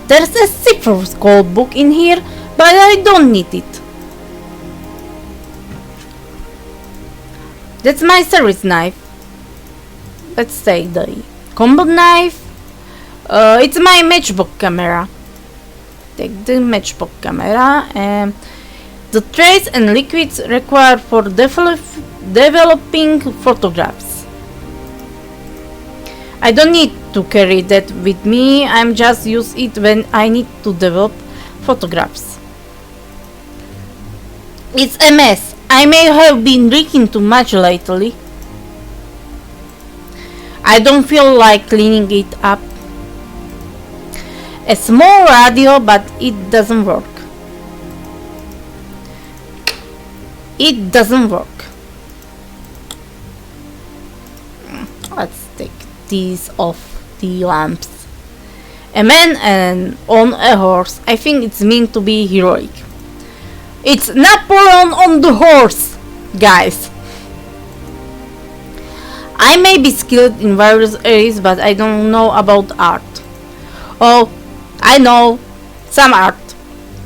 S1: There's a cipher code book in here, but I don't need it. That's my service knife. Let's take the combat knife. It's my matchbook camera. Take the matchbook camera and the trays and liquids required for developing photographs. I don't need to carry that with me. I'm just use it when I need to develop photographs. It's a mess. I may have been drinking too much lately. I don't feel like cleaning it up. A small radio, but it doesn't work. It doesn't work. Let's take these off the lamps. A man and on a horse. I think it's meant to be heroic. It's Napoleon on the horse, guys. I may be skilled in various areas, but I don't know about art. Oh, I know some art.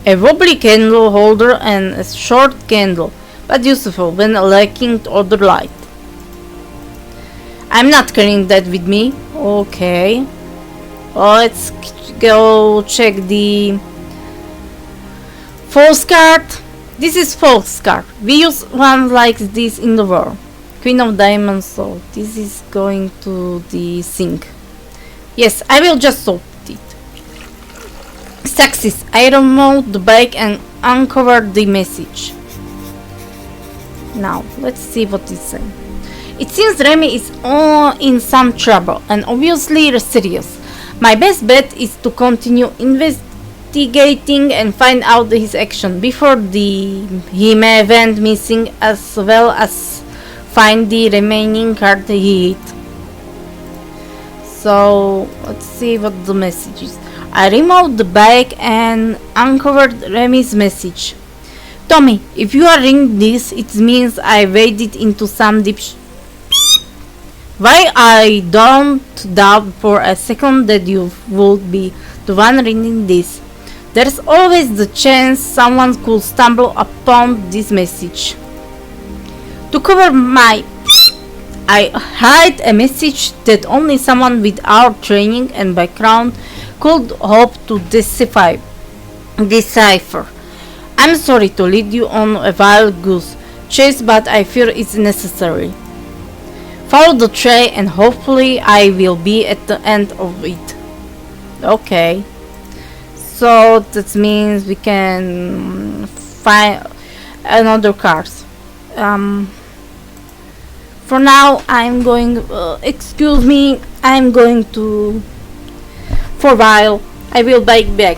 S1: A wobbly candle holder and a short candle, but useful when lacking other light. I'm not carrying that with me. Okay. Let's go check the false card. This is false card. We use one like this in the war. Queen of Diamonds, so this is going to the sink. Yes, I will just sort it. Success. I removed the bag and uncovered the message. Now, let's see what it says. It seems Remy is in some trouble and obviously serious. My best bet is to continue investigating and find out his action before he may went missing, as well as find the remaining card he hit. So let's see what the message is. I removed the bag and uncovered Remy's message. Tommy, if you are reading this, it means I waded into some deep Why I don't doubt for a second that you would be the one reading this. There's always the chance someone could stumble upon this message. To cover I hide a message that only someone with our training and background could hope to decipher. I'm sorry to lead you on a wild goose chase, but I fear it's necessary. Follow the trail and hopefully I will be at the end of it. Okay. So that means we can find another card. For now I'm going, excuse me, I'm going to, for a while, I will be back.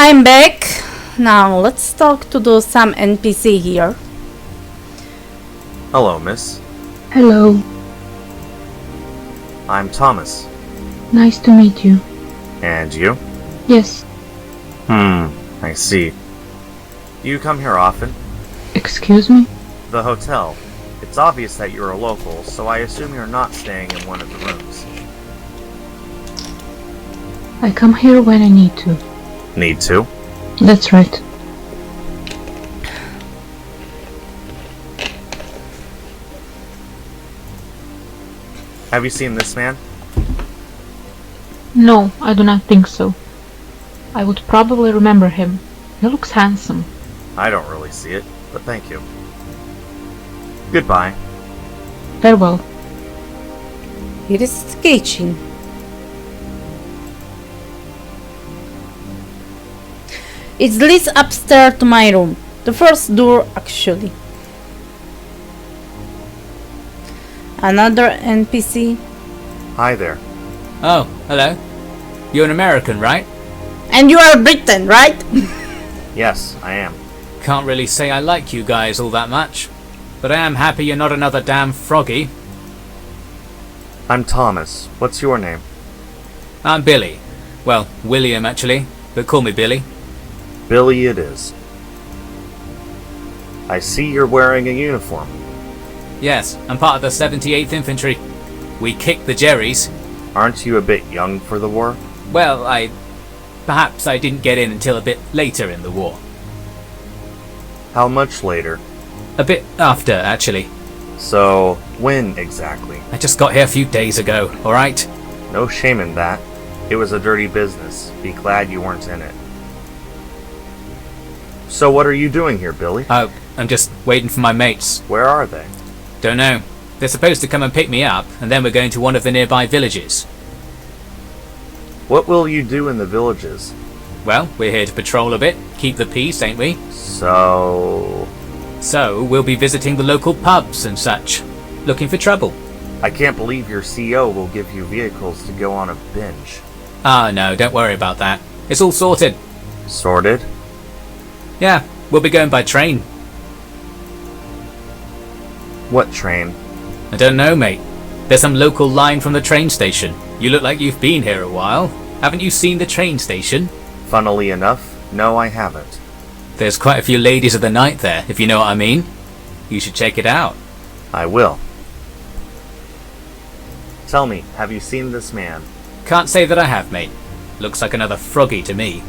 S1: I'm back. Now let's talk to some NPC here.
S2: Hello, miss.
S12: Hello.
S2: I'm Thomas.
S12: Nice to meet you.
S2: And you?
S12: Yes.
S2: I see. Do you come here often?
S12: Excuse me?
S2: The hotel. It's obvious that you're a local, so I assume you're not staying in one of the rooms.
S12: I come here when I need to.
S2: Need to?
S12: That's right.
S2: Have you seen this man?
S12: No, I do not think so. I would probably remember him. He looks handsome.
S2: I don't really see it, but thank you. Goodbye.
S12: Farewell.
S1: Here is the kitchen. It leads upstairs to my room. The first door, actually. Another NPC.
S2: Hi there.
S13: Oh, hello. You're an American, right?
S1: And you are Britain, right?
S2: Yes, I am.
S13: Can't really say I like you guys all that much. But I am happy you're not another damn froggy.
S2: I'm Thomas. What's your name?
S13: I'm Billy. Well, William actually, but call me Billy.
S2: Billy it is. I see you're wearing a uniform.
S13: Yes, I'm part of the 78th Infantry. We kick the Jerrys.
S2: Aren't you a bit young for the war?
S13: Well, perhaps I didn't get in until a bit later in the war.
S2: How much later?
S13: A bit after, actually.
S2: So, when exactly?
S13: I just got here a few days ago, alright?
S2: No shame in that. It was a dirty business. Be glad you weren't in it. So what are you doing here, Billy?
S13: Oh, I'm just waiting for my mates.
S2: Where are they?
S13: Don't know. They're supposed to come and pick me up, and then we're going to one of the nearby villages.
S2: What will you do in the villages?
S13: Well, we're here to patrol a bit, keep the peace, ain't we?
S2: So,
S13: we'll be visiting the local pubs and such, looking for trouble.
S2: I can't believe your CEO will give you vehicles to go on a binge.
S13: Ah, no, don't worry about that. It's all sorted.
S2: Sorted?
S13: Yeah, we'll be going by train.
S2: What train?
S13: I don't know, mate. There's some local line from the train station. You look like you've been here a while. Haven't you seen the train station?
S2: Funnily enough, no I haven't.
S13: There's quite a few ladies of the night there, if you know what I mean. You should check it out.
S2: I will. Tell me, have you seen this man?
S13: Can't say that I have, mate. Looks like another froggy to me.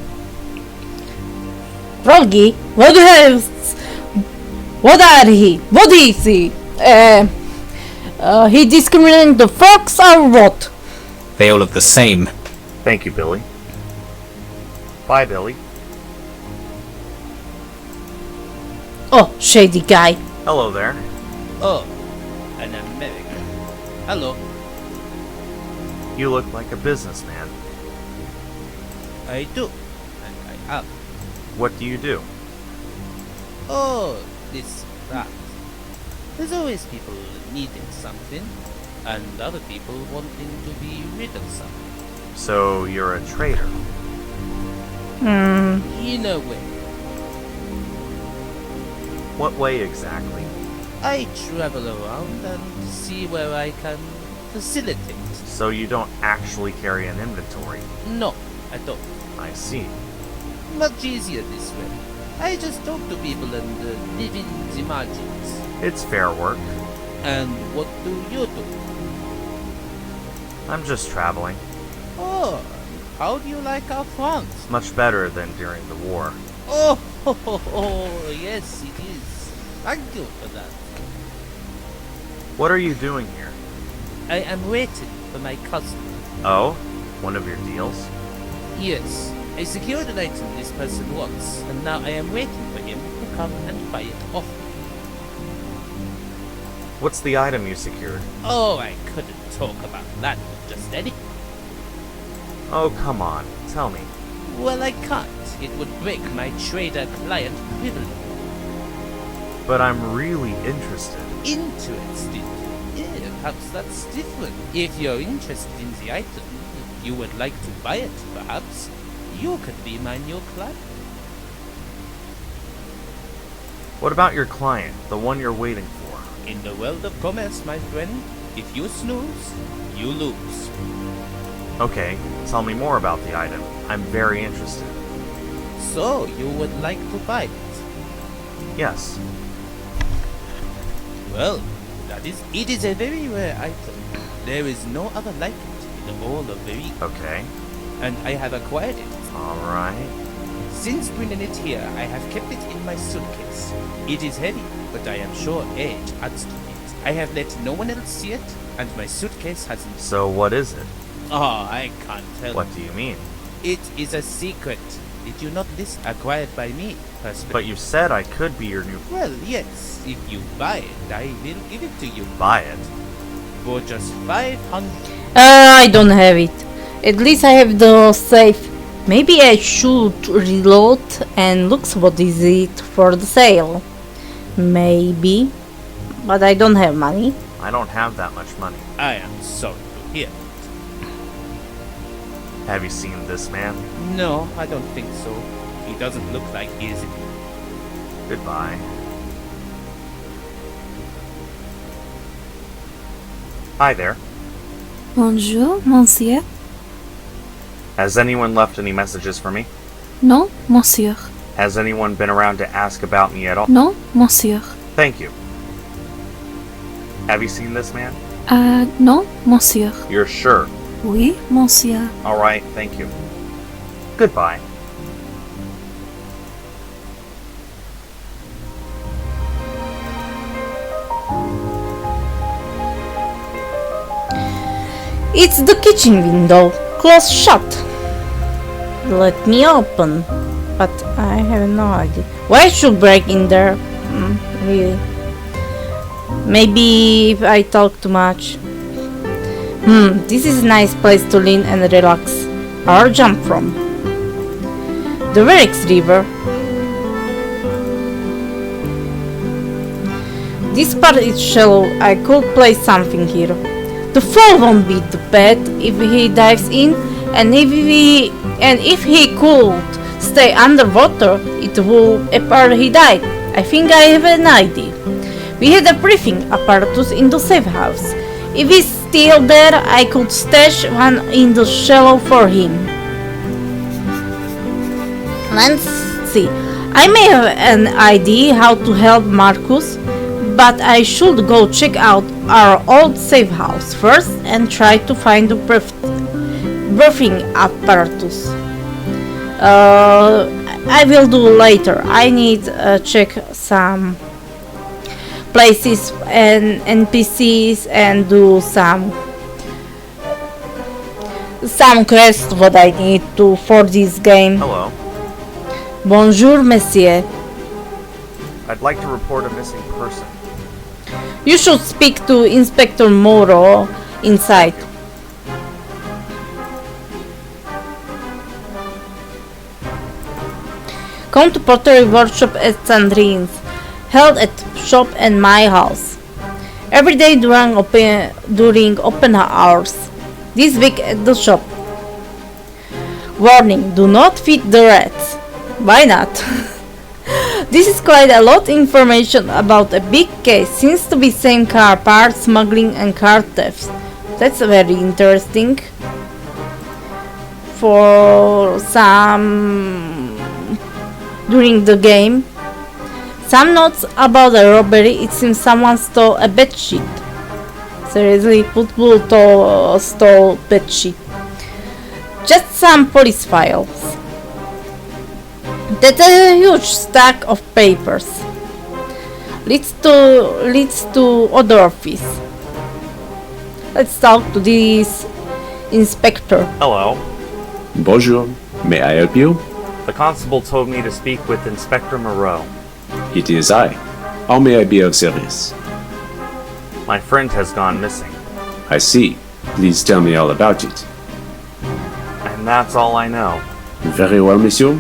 S1: Froggy? What are he? What is he? He discriminating the frogs or what?
S13: They all look the same.
S2: Thank you, Billy. Bye, Billy.
S1: Oh, shady guy.
S2: Hello there.
S14: Oh, an American. Hello.
S2: You look like a businessman.
S14: I do, and I am.
S2: What do you do?
S14: Oh, that. There's always people needing something, and other people wanting to be rid of something.
S2: So you're a trader?
S14: In a way.
S2: What way exactly?
S14: I travel around and see where I can facilitate.
S2: So you don't actually carry an inventory?
S14: No, I don't.
S2: I see.
S14: Much easier this way. I just talk to people and live in the margins.
S2: It's fair work.
S14: And what do you do?
S2: I'm just traveling.
S14: Oh, how do you like our France?
S2: Much better than during the war.
S14: Oh, yes, it is. Thank you for that.
S2: What are you doing here?
S14: I am waiting for my cousin.
S2: Oh? One of your deals?
S14: Yes. I secured an item this person wants, and now I am waiting for him to come and buy it off me.
S2: What's the item you secured?
S14: Oh, I couldn't talk about that with just anything.
S2: Oh, come on. Tell me.
S14: Well, I can't. It would break my trader-client privilege.
S2: But I'm really interested.
S14: Interested? Yeah, perhaps that's different. If you're interested in the item, if you would like to buy it, perhaps, You could be my new client.
S2: What about your client, the one you're waiting for?
S14: In the world of commerce, my friend, if you snooze, you lose.
S2: Okay, tell me more about the item. I'm very interested.
S14: So, you would like to buy it?
S2: Yes.
S14: Well, it is a very rare item. There is no other like it in all of the region.
S2: Okay.
S14: And I have acquired it.
S2: Alright.
S14: Since bringing it here, I have kept it in my suitcase. It is heavy, but I am sure age adds to it. I have let no one else see it, and my suitcase hasn't.
S2: So what is it?
S14: Oh, I can't tell.
S2: What do you mean?
S14: It is a secret. Did you not list acquired by me?
S2: But you said I could be your new...
S14: Well, yes. If you buy it, I will give it to you.
S2: Buy it?
S14: For just 500.
S1: I don't have it. At least I have the safe. Maybe I should reload and look what is it for the sale. Maybe. But I don't have money.
S2: I don't have that much money.
S14: I am sorry to hear.
S2: Have you seen this man?
S14: No, I don't think so. He doesn't look like he is.
S2: Goodbye. Hi there.
S15: Bonjour, monsieur.
S2: Has anyone left any messages for me?
S15: Non, monsieur.
S2: Has anyone been around to ask about me at all?
S15: Non, monsieur.
S2: Thank you. Have you seen this man?
S15: Non, monsieur.
S2: You're sure?
S15: Oui, monsieur.
S2: Alright, thank you. Goodbye.
S1: It's the kitchen window, closed shut. Let me open. But I have no idea. Why I should break in there? Really? Maybe if I talk too much. This is a nice place to lean and relax. Or jump from. The Verix River. This part is shallow. I could place something here. The fall won't be that bad if he dives in, and if he could stay underwater, it will appear he died. I think I have an idea. We had a briefing apparatus in the safe house. If he's still there, I could stash one in the shallow for him. Let's see. I may have an idea how to help Marcus, but I should go check out our old safe house first and try to find the briefing apparatus. I will do later. I need check some places and NPCs and do some quests what I need to for this game.
S2: Hello.
S1: Bonjour, monsieur.
S2: I'd like to report a missing person.
S1: You should speak to Inspector Moro inside. Come to pottery workshop at Sandrine's, held at shop and my house. Every day during open hours. This week at the shop. Warning, do not feed the rats. Why not? This is quite a lot of information about a big case. Seems to be same car parts, smuggling and car thefts. That's very interesting. For some during the game. Some notes about a robbery. It seems someone stole a bedsheet. Seriously, people stole bedsheet. Just some police files. That's a huge stack of papers. Leads to other office. Let's talk to this inspector.
S2: Hello.
S16: Bonjour. May I help you?
S2: The constable told me to speak with Inspector Moreau.
S16: It is I. How may I be of service?
S2: My friend has gone missing.
S16: I see. Please tell me all about it.
S2: And that's all I know.
S16: Very well, monsieur.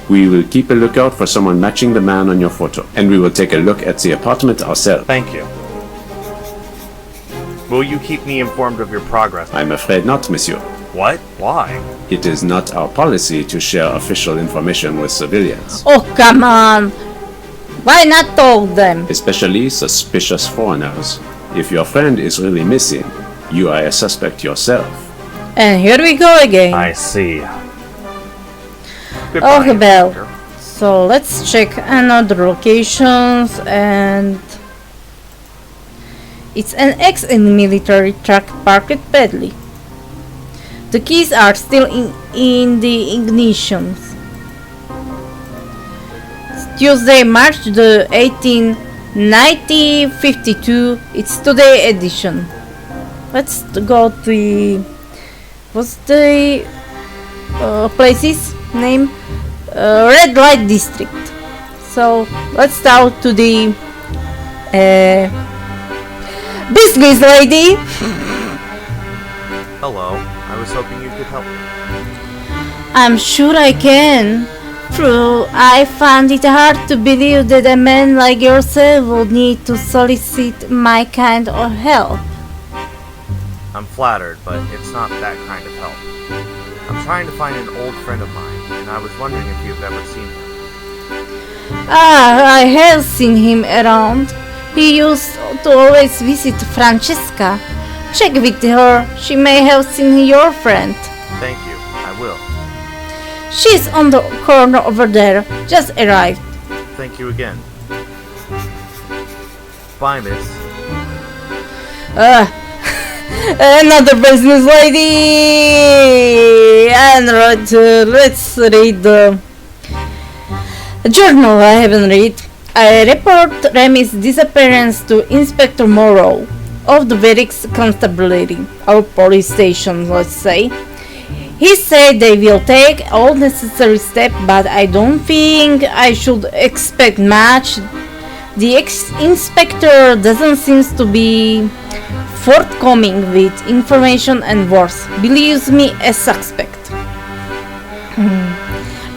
S16: We will keep a lookout for someone matching the man on your photo, and we will take a look at the apartment ourselves.
S2: Thank you. Will you keep me informed of your progress?
S16: I'm afraid not, monsieur.
S2: What? Why?
S16: It is not our policy to share official information with civilians,
S1: Oh, come on! Why not told them?
S16: especially suspicious foreigners. If your friend is really missing, you are a suspect yourself.
S1: And here we go again.
S2: I see.
S1: Okay, Bell. So let's check another locations, and it's an ex-military truck parked badly. The keys are still in the ignition. Tuesday, March the 18th, 1952. It's today edition. Let's go to the... What's the place's name? Red Light District. So let's start to the business lady.
S2: Hello. I was hoping you could help me.
S1: I'm sure I can. True, I found it hard to believe that a man like yourself would need to solicit my kind of help.
S2: I'm flattered, but it's not that kind of help. I'm trying to find an old friend of mine, and I was wondering if you've ever seen him.
S1: Ah, I have seen him around. He used to always visit Francesca. Check with her, she may have seen your friend.
S2: Thank you, I will.
S1: She's on the corner over there, just arrived.
S2: Thank you again. Bye, miss.
S1: Another business lady! And let's read the journal I haven't read. I report Remy's disappearance to Inspector Morrow of the Verix Constabulary, our police station, let's say. He said they will take all necessary steps, but I don't think I should expect much. The ex-inspector doesn't seem to be forthcoming with information and worse, believes me a suspect.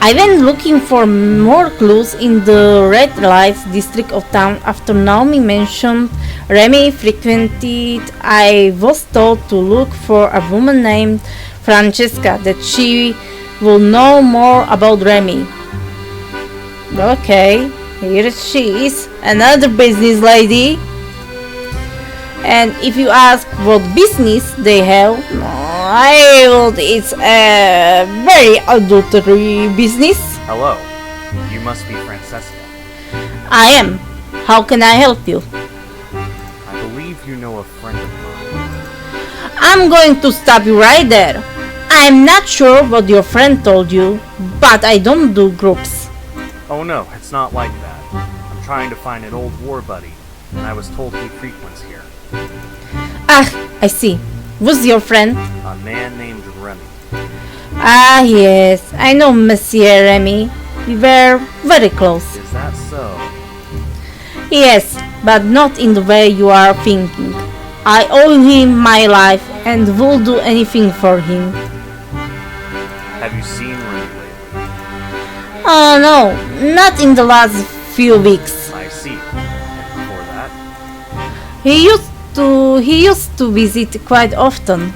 S1: I went looking for more clues in the red lights district of town after Naomi mentioned Remy frequented. I was told to look for a woman named Francesca, that she will know more about Remy. Okay, here she is, another business lady. And if you ask what business they have, it's a very adultery business.
S2: Hello. You must be Francesca.
S1: I am. How can I help you?
S2: I believe you know a friend of mine.
S1: I'm going to stop you right there. I'm not sure what your friend told you, but I don't do groups.
S2: Oh no, it's not like that. I'm trying to find an old war buddy, and I was told he frequents here.
S1: Ah, I see. Who's your friend?
S2: A man named Remy.
S1: Ah, yes. I know Monsieur Remy. We were very close.
S2: Is that so?
S1: Yes, but not in the way you are thinking. I owe him my life and will do anything for him.
S2: Have you seen Remy lately?
S1: Oh no, not in the last few weeks.
S2: I see. And before that?
S1: He used to visit quite often.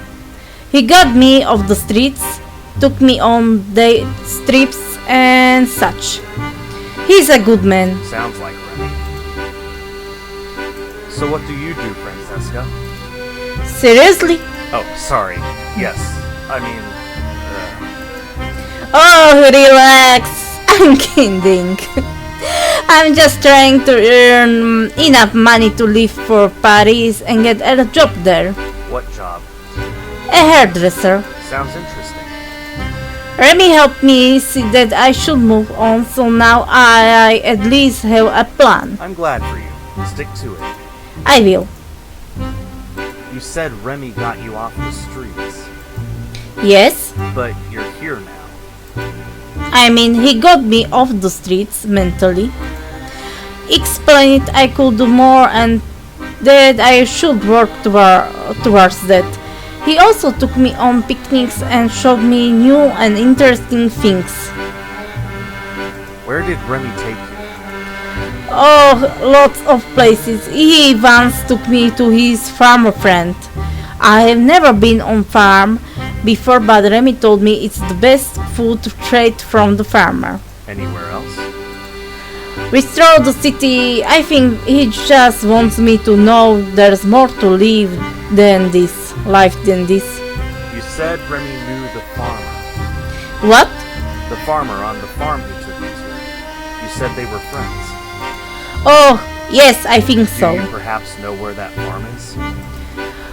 S1: He got me off the streets, took me on day trips and such. He's a good man.
S2: Sounds like Remy. So what do you do, Francesca?
S1: Seriously?
S2: Oh, sorry. Yes. I mean...
S1: Oh, relax. I'm kidding. I'm just trying to earn enough money to leave for Paris and get a job there.
S2: What job?
S1: A hairdresser.
S2: Sounds interesting.
S1: Remy helped me see that I should move on, so now I at least have a plan.
S2: I'm glad for you. Stick to it.
S1: I will.
S2: You said Remy got you off the streets.
S1: Yes?
S2: But you're here now.
S1: I mean, he got me off the streets mentally. Explained I could do more and that I should work towards that. He also took me on picnics and showed me new and interesting things.
S2: Where did Remy take you?
S1: Oh, lots of places. He once took me to his farmer friend. I have never been on farm, before, but Remy told me it's the best food straight from the farmer.
S2: Anywhere else?
S1: We strolled the city. I think he just wants me to know there's more to life than this.
S2: You said Remy knew the farmer.
S1: What?
S2: The farmer on the farm he took you to. You said they were friends.
S1: Oh, yes, I think so.
S2: Do you perhaps know where that farm is?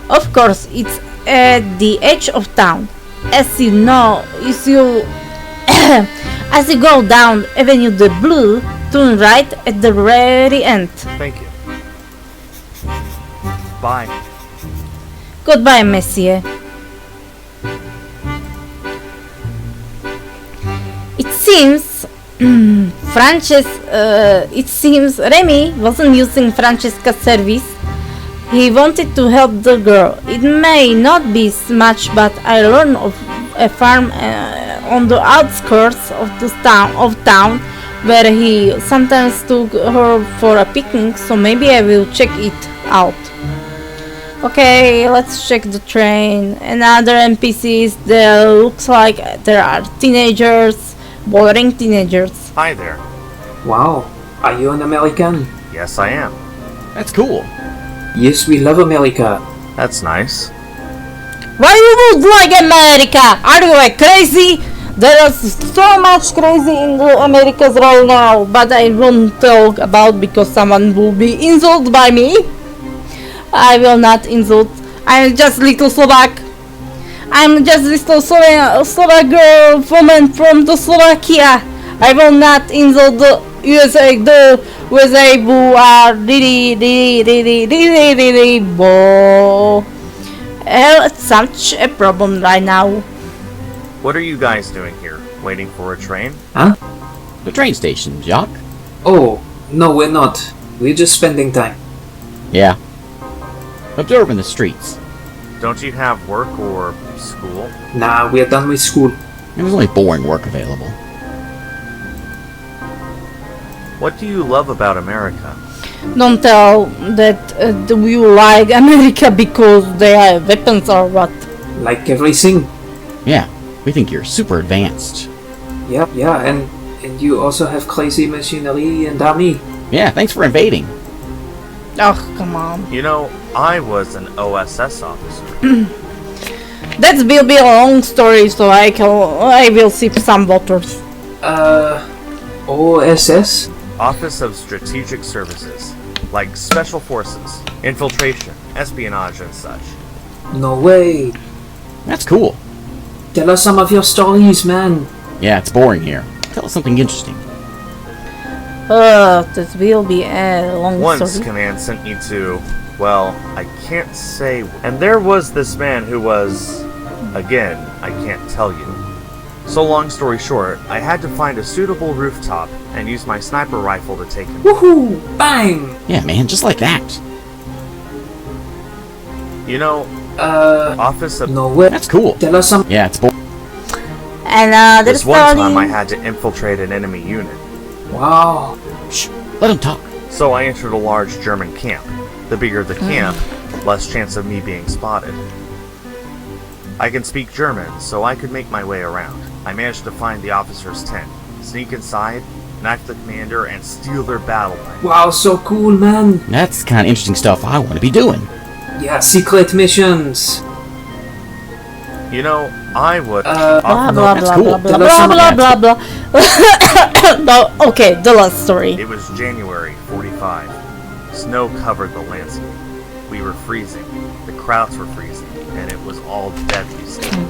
S1: Of course, it's at the edge of town. As you know, as you go down Avenue de Blue, turn right at the very end.
S2: Thank you. Bye.
S1: Goodbye, Monsieur. It seems Remy wasn't using Francesca's service. He wanted to help the girl. It may not be much, but I learned of a farm on the outskirts of town where he sometimes took her for a picnic, so maybe I will check it out. Okay, let's check the train. Another NPCs. There looks like there are teenagers, boring teenagers.
S2: Hi there.
S17: Wow, are you an American?
S2: Yes, I am.
S17: That's cool. Yes, we love America.
S2: That's nice.
S1: Why you would like America? Are you crazy? There is so much crazy in the Americas right now, but I won't talk about because someone will be insulted by me. I will not insult. I'm just little Slovak. I'm just little Slovak girl, woman from the Slovakia. I will not insult the USA who are really it's such a problem right now.
S2: What are you guys doing here? Waiting for a train?
S17: Huh?
S18: The train station, Jacques.
S17: Oh, no, we're not. We're just spending time.
S18: Yeah. Observing the streets.
S2: Don't you have work or school?
S17: Nah, we're done with school.
S18: There's only boring work available.
S2: What do you love about America?
S1: Don't tell that you like America because they have weapons or what.
S17: Like everything.
S18: Yeah, we think you're super advanced.
S17: Yeah, and you also have crazy machinery and army.
S18: Yeah, thanks for invading.
S1: Oh, come on.
S2: You know, I was an OSS officer.
S1: That will be a long story, so I will sip some waters.
S17: OSS?
S2: Office of Strategic Services. Like Special Forces, Infiltration, Espionage and such.
S17: No way.
S18: That's cool.
S17: Tell us some of your stories, man.
S18: Yeah, it's boring here. Tell us something interesting.
S1: This will be a long story.
S2: Once Command sent me to, well, I can't say. And there was this man who was, again, I can't tell you. So long story short, I had to find a suitable rooftop and use my sniper rifle to take him.
S17: Woohoo! Bang!
S18: Yeah, man, just like that.
S2: You know, Office of...
S17: No way.
S18: That's cool.
S17: Tell us some...
S18: Yeah, it's boring.
S1: And
S2: this one time I had to infiltrate an enemy unit.
S17: Wow.
S18: Shh, let him talk.
S2: So I entered a large German camp. The bigger the camp, less chance of me being spotted. I can speak German, so I could make my way around. I managed to find the officer's tent, sneak inside, knife the commander, and steal their battle plan.
S17: Wow, so cool, man.
S18: That's the kind of interesting stuff I want to be doing.
S17: Yeah, secret missions.
S2: You know, I would...
S1: blah blah blah
S18: That's
S1: blah
S18: cool.
S1: blah blah blah blah blah. No, okay, the last story.
S2: It was January 45. Snow covered the landscape. We were freezing. The crowds were freezing. And it was all deadly still.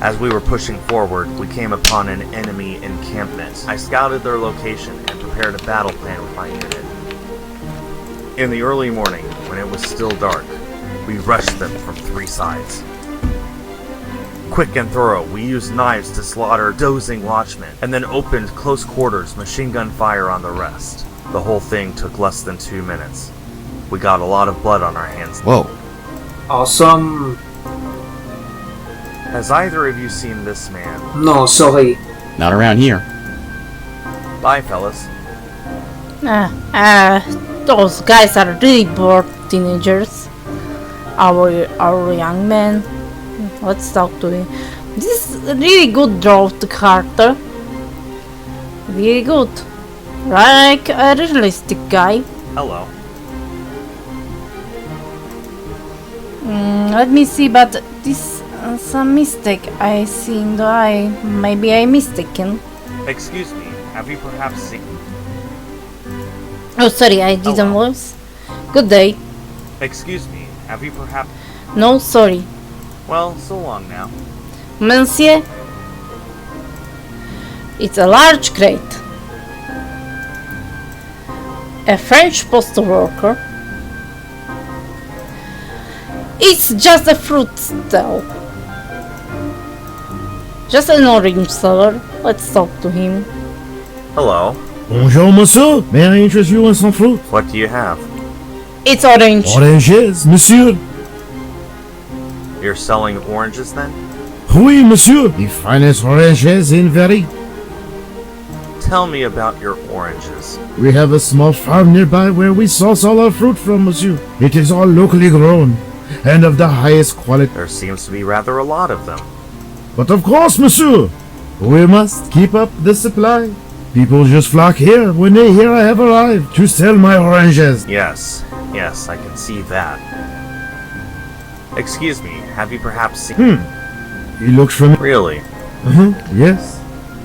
S2: As we were pushing forward, we came upon an enemy encampment. I scouted their location and prepared a battle plan with my unit. In the early morning, when it was still dark, we rushed them from 3 sides. Quick and thorough, we used knives to slaughter dozing watchmen, and then opened close quarters machine gun fire on the rest. The whole thing took less than 2 minutes. We got a lot of blood on our hands.
S18: Whoa.
S17: Awesome.
S2: Has either of you seen this man?
S17: No, sorry.
S18: Not around here.
S2: Bye, fellas.
S1: Those guys are really bored teenagers. our young man. Let's talk to him. This is a really good draw of the character. Really good. Like a realistic guy.
S2: Hello.
S1: Let me see, but this some mistake I see in the eye. Maybe I mistaken.
S2: Excuse me, have you perhaps seen...
S1: Oh, sorry, I didn't was. Good day.
S2: Excuse me, have you perhaps...
S1: No, sorry.
S2: Well, so long now.
S1: Monsieur? It's a large crate. A French postal worker. It's just a fruit stall. Just an orange seller. Let's talk to him.
S2: Hello.
S5: Bonjour, monsieur. May I interest you in some fruit?
S2: What do you have?
S1: It's orange.
S5: Oranges, monsieur.
S2: You're selling oranges then?
S5: Oui, monsieur. The finest oranges in Very.
S2: Tell me about your oranges.
S5: We have a small farm nearby where we source all our fruit from, monsieur. It is all locally grown and of the highest quality.
S2: There seems to be rather a lot of them.
S5: But of course, monsieur, we must keep up the supply. People just flock here when they hear I have arrived to sell my oranges.
S2: Yes, I can see that. Excuse me, have you perhaps seen...
S5: He looks familiar.
S2: Really?
S5: Yes.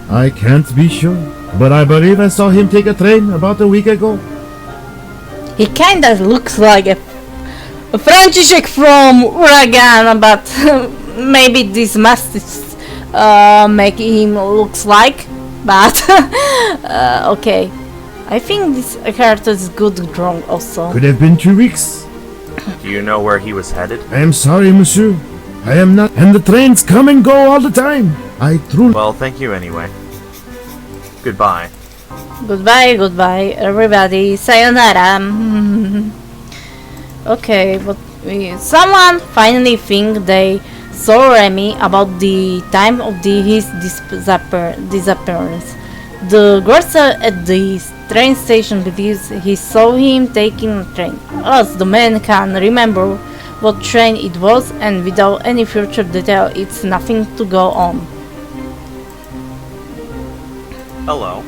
S5: I can't be sure, but I believe I saw him take a train about a week ago.
S1: He kinda looks like a František from Uragan, but maybe this mustache make him looks like. But okay, I think this character is good drawn also.
S5: Could have been 2 weeks.
S2: Do you know where he was headed?
S5: I am sorry, monsieur. I am not. And the trains come and go all the time. I truly.
S2: Well, thank you anyway. Goodbye.
S1: Goodbye, everybody. Sayonara. Okay, but someone finally think they saw Remy about the time of his disappearance. The guards at the train station believes he saw him taking a train. As the man can remember what train it was, and without any future detail, it's nothing to go on.
S2: Hello.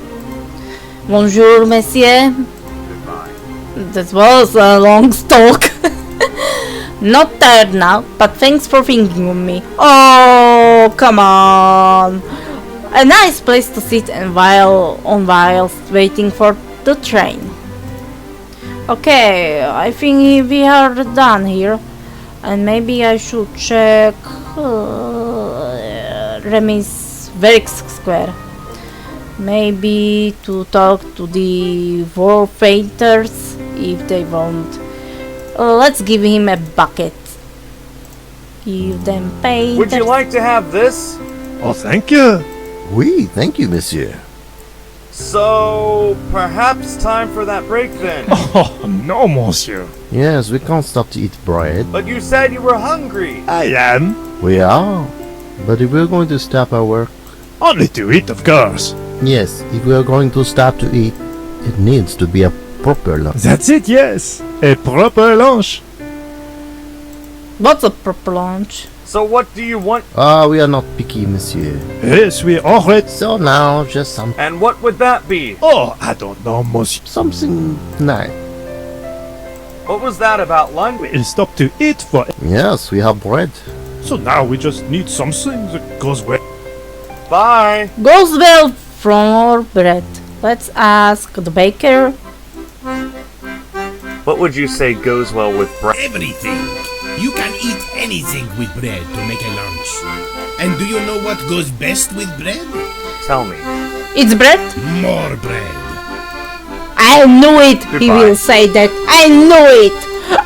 S1: Bonjour, monsieur.
S2: Goodbye.
S1: That was a long talk. Not tired now, but thanks for thinking of me. Oh, come on. A nice place to sit and whilst waiting for the train. Okay, I think we are done here. And maybe I should check Remy's Very Square. Maybe to talk to the war painters if they want. Let's give him a bucket. Give them paint.
S2: Would you like to have this?
S5: Oh, thank you.
S6: Oui, thank you, monsieur.
S2: So, perhaps time for that break then.
S5: Oh, no, monsieur.
S6: Yes, we can't stop to eat bread.
S2: But you said you were hungry.
S5: I am.
S6: We are. But if we're going to stop our work...
S5: Only to eat, of course.
S6: Yes, if we're going to stop to eat, it needs to be a proper lunch.
S5: That's it, yes. A proper lunch.
S1: What's a proper lunch?
S2: So what do you want?
S6: We are not picky, monsieur.
S5: Yes, we already...
S6: So now, just some...
S2: And what would that be?
S5: Oh, I don't know, monsieur.
S6: Something nice.
S2: What was that about lunch?
S5: We'll stop to eat for...
S6: Yes, we have bread.
S5: So now we just need something that goes well.
S2: Bye.
S1: Goes well from our bread. Let's ask the baker.
S2: What would you say goes well with bread?
S7: Everything. You can eat anything with bread to make a lunch. And do you know what goes best with bread?
S2: Tell me.
S1: It's bread?
S7: More bread.
S1: I knew it.
S2: Goodbye.
S1: He will say that. I knew it.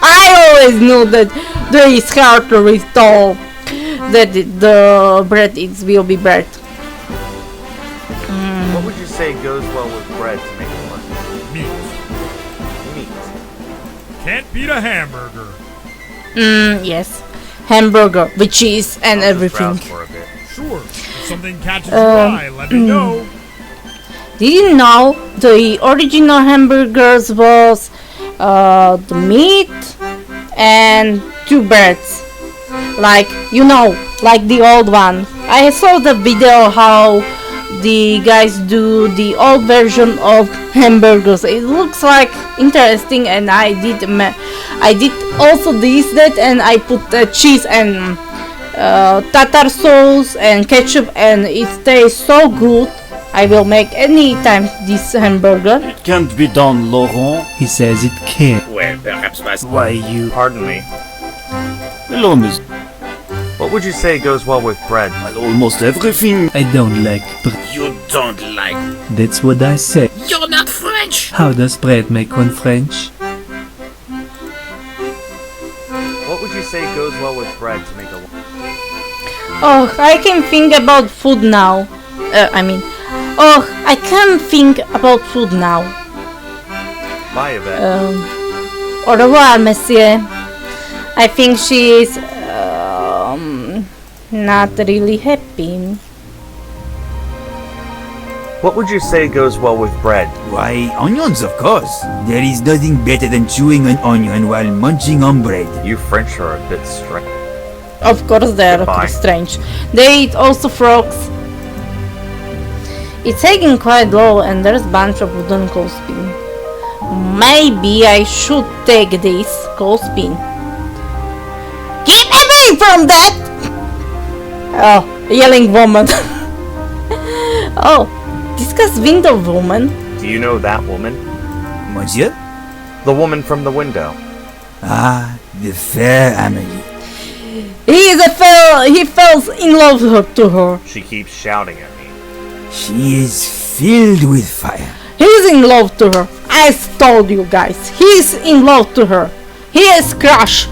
S1: I always knew that this character is told that the bread will be bread.
S2: What would you say goes well with bread to make a lunch?
S8: Meat. Can't beat a hamburger.
S1: Yes. Hamburger with cheese and everything.
S2: For a bit.
S8: Sure. If something catches your eye, let me know.
S1: Did you know the original hamburgers was the meat and two birds. Like, you know, like the old one. I saw the video how the guys do the old version of hamburgers. It looks like interesting, and I did also that, and I put cheese and tartar sauce and ketchup, and it tastes so good. I will make any time this hamburger.
S4: It can't be done, Laurent. He says it can't.
S2: Well, perhaps my...
S4: Why you...
S2: Pardon me.
S4: Hello, miss.
S2: What would you say goes well with bread?
S4: Almost everything. I don't like bread.
S7: You don't like.
S4: That's what I say.
S7: You're not French.
S4: How does bread make one French?
S2: What would you say goes well with bread to make a...
S1: Oh, I can think about food now. I can't think about food now.
S2: Bye, Yvette.
S1: Au revoir, monsieur. I think she is not really happy.
S2: What would you say goes well with bread?
S4: Why, onions, of course. There is nothing better than chewing an onion while munching on bread.
S2: You French are a bit strange.
S1: Of course they are strange. They eat also frogs. It's taking quite low, and there's a bunch of wooden clothespin. Maybe I should take this clothespin. Get away from that! Oh, yelling woman. Oh, discuss window woman.
S2: Do you know that woman?
S4: Monsieur?
S2: The woman from the window.
S4: Ah, the fair Amelie.
S1: He fell in love to her.
S2: She keeps shouting at me.
S4: She is filled with fire.
S1: He's in love to her. I told you guys. He's in love to her. He is crushed.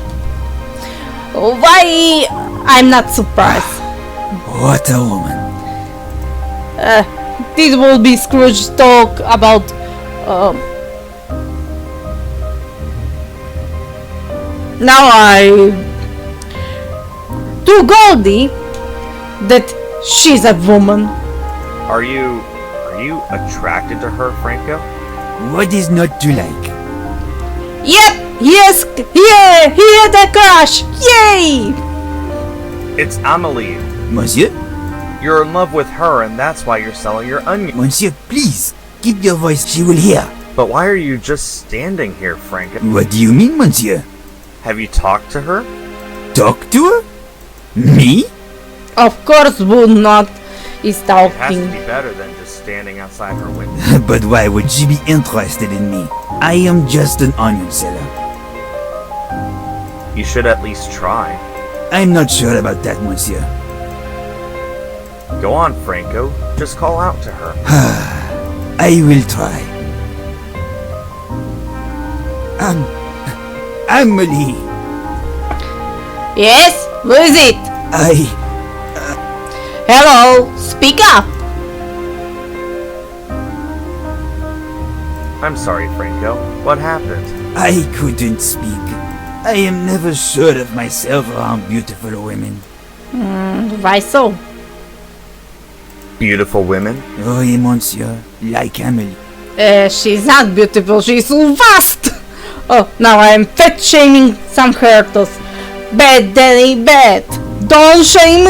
S1: Why? I'm not surprised.
S4: What a woman.
S1: This will be Scrooge talk about now to Goldie that she's a woman.
S2: Are you attracted to her, Franco?
S4: What is not to like?
S1: Yep, yes, yeah, he had a crush. Yay!
S2: It's Amelie.
S4: Monsieur?
S2: You're in love with her, and that's why you're selling your onion.
S4: Monsieur, please, keep your voice, she will hear.
S2: But why are you just standing here, Franco?
S4: What do you mean, monsieur?
S2: Have you talked to her?
S4: Talk to her? Me?
S1: Of course would not is
S2: It has to
S1: talking.
S2: be better than just standing outside her window.
S4: But why would she be interested in me? I am just an onion seller.
S2: You should at least try.
S4: I'm not sure about that, monsieur.
S2: Go on, Franco. Just call out to her.
S4: I will try. Amelie.
S1: Yes, who is it? Hello, speak up.
S2: I'm sorry, Franco. What happened?
S4: I couldn't speak. I am never sure of myself around beautiful women.
S1: Why so?
S2: Beautiful women?
S4: Oui, monsieur, like Amelie.
S1: She's not beautiful, she's vast. Oh, now I'm fat shaming some hurters. Bad, Danny, bad. Don't shame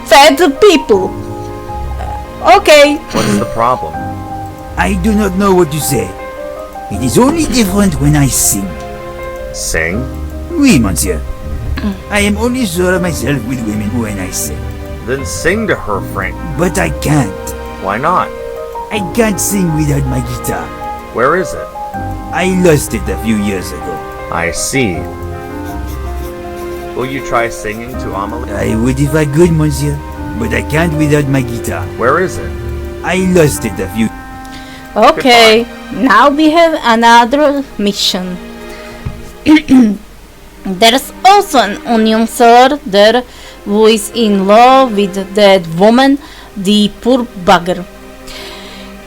S1: fat people. Okay.
S2: What's the problem?
S4: I do not know what to say. It is only different when I sing.
S2: Sing?
S4: Oui, monsieur. I am only sure of myself with women when I sing.
S2: Then sing to her, Frank.
S4: But I can't.
S2: Why not?
S4: I can't sing without my guitar.
S2: Where is it?
S4: I lost it a few years ago.
S2: I see. Will you try singing to Amelie?
S4: I would if I could, monsieur, but I can't without my guitar.
S2: Where is it?
S4: I lost it a few...
S1: Okay, now we have another mission. There's also an onion seller there who is in love with that woman, the poor bugger.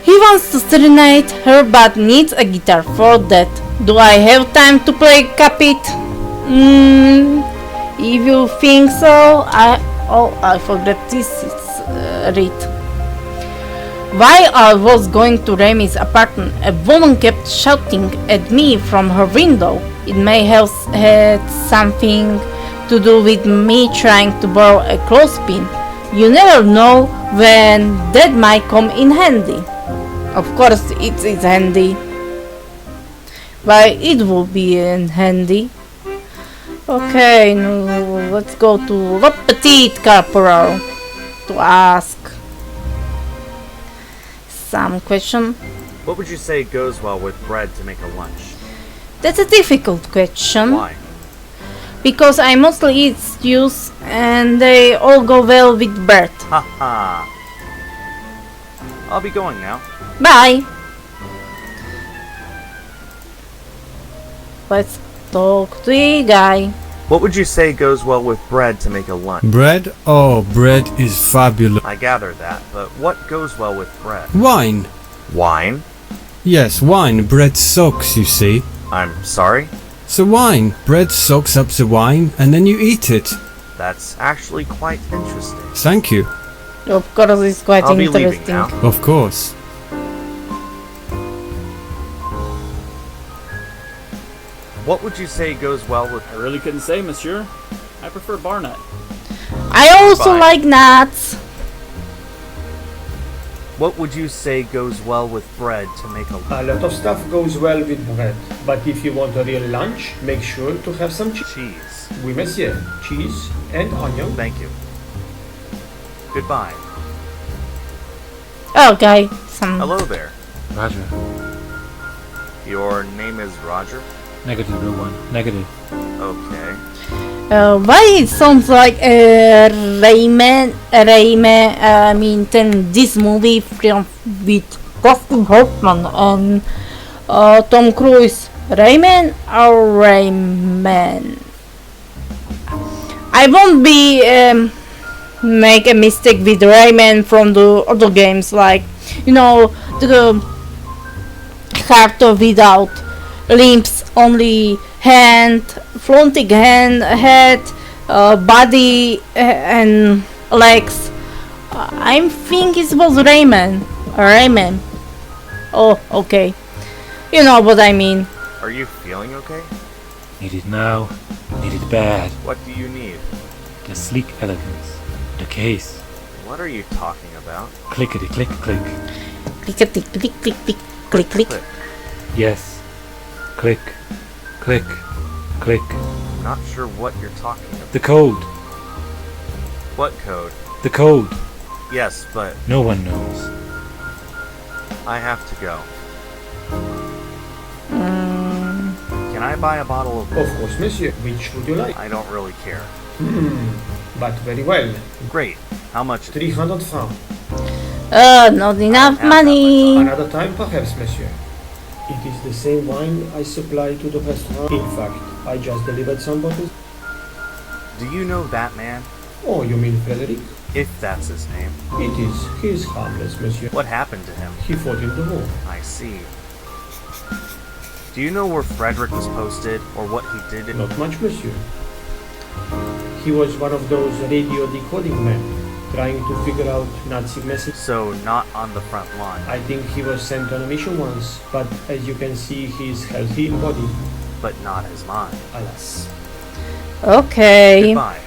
S1: He wants to serenade her but needs a guitar for that. Do I have time to play Capit? If you think so, I forgot this is read. While I was going to Remy's apartment, a woman kept shouting at me from her window. It may have had something to do with me trying to borrow a clothespin. You never know when that might come in handy. Of course it is handy. Why, it will be in handy. Okay, now let's go to Le Petit Corporal to ask some question.
S2: What would you say goes well with bread to make a lunch?
S1: That's a difficult question.
S2: Why?
S1: Because I mostly eat stews and they all go well with bread.
S2: Haha. I'll be going now.
S1: Bye. Let's talk to the guy.
S2: What would you say goes well with bread to make a lunch?
S9: Bread? Oh, bread is fabulous.
S2: I gather that, but what goes well with bread?
S9: Wine.
S2: Wine?
S9: Yes, wine. Bread soaks, you see.
S2: I'm sorry?
S9: So wine. Bread soaks up the wine and then you eat it.
S2: That's actually quite interesting.
S9: Thank you.
S1: Of course, it's quite
S2: I'll be
S1: interesting.
S2: leaving now.
S9: Of course.
S2: What would you say goes well with...
S10: I really couldn't say, monsieur. I prefer barnut.
S1: I also
S2: Bye.
S1: like nuts.
S2: What would you say goes well with bread to make a
S11: A lot of stuff goes well with bread, but if you want a real lunch, make sure to have some
S2: cheese?
S11: Oui, monsieur. Cheese and onion.
S2: Thank you. Goodbye.
S1: Okay, some.
S2: Hello there.
S19: Roger.
S2: Your name is Roger?
S19: Negative, no one. Negative.
S2: Okay.
S1: Why it sounds like Rayman, I mean, this movie from with Dustin Hoffman and Tom Cruise. Rayman or Rayman? I won't be make a mistake with Rayman from the other games, like, you know, the heart without limbs, only hand, floating hand, head, body, and legs. I think it was Rayman. Rayman. Oh, okay. You know what I mean.
S2: Are you feeling okay?
S19: Need it now. Need it bad.
S2: What do you need?
S19: The sleek elegance. The case.
S2: What are you talking about?
S19: Clickety click click.
S1: Clickety click click click click click.
S19: Yes. Click. Click. Click.
S2: I'm not sure what you're talking about.
S19: The code.
S2: What code?
S19: The code.
S2: Yes, but...
S19: No one knows.
S2: I have to go. Can I buy a bottle of...
S11: Of course, monsieur. Which would you like?
S2: I don't really care.
S11: But very well.
S2: Great. How much?
S11: 300 francs.
S1: Not enough money.
S11: Another time, perhaps, monsieur. It is the same wine I supply to the restaurant. In fact, I just delivered some bottles.
S2: Do you know that man?
S11: Oh, you mean Frederick?
S2: If that's his name.
S11: It is. He is harmless, monsieur.
S2: What happened to him?
S11: He fought in the war.
S2: I see. Do you know where Frederick was posted, or what he did in...
S11: Not much, monsieur. He was one of those radio decoding men, trying to figure out Nazi messages.
S2: So, not on the front line.
S11: I think he was sent on a mission once, but as you can see, he is healthy in body.
S2: But not his mind.
S11: Alas.
S1: Okay.
S2: Goodbye.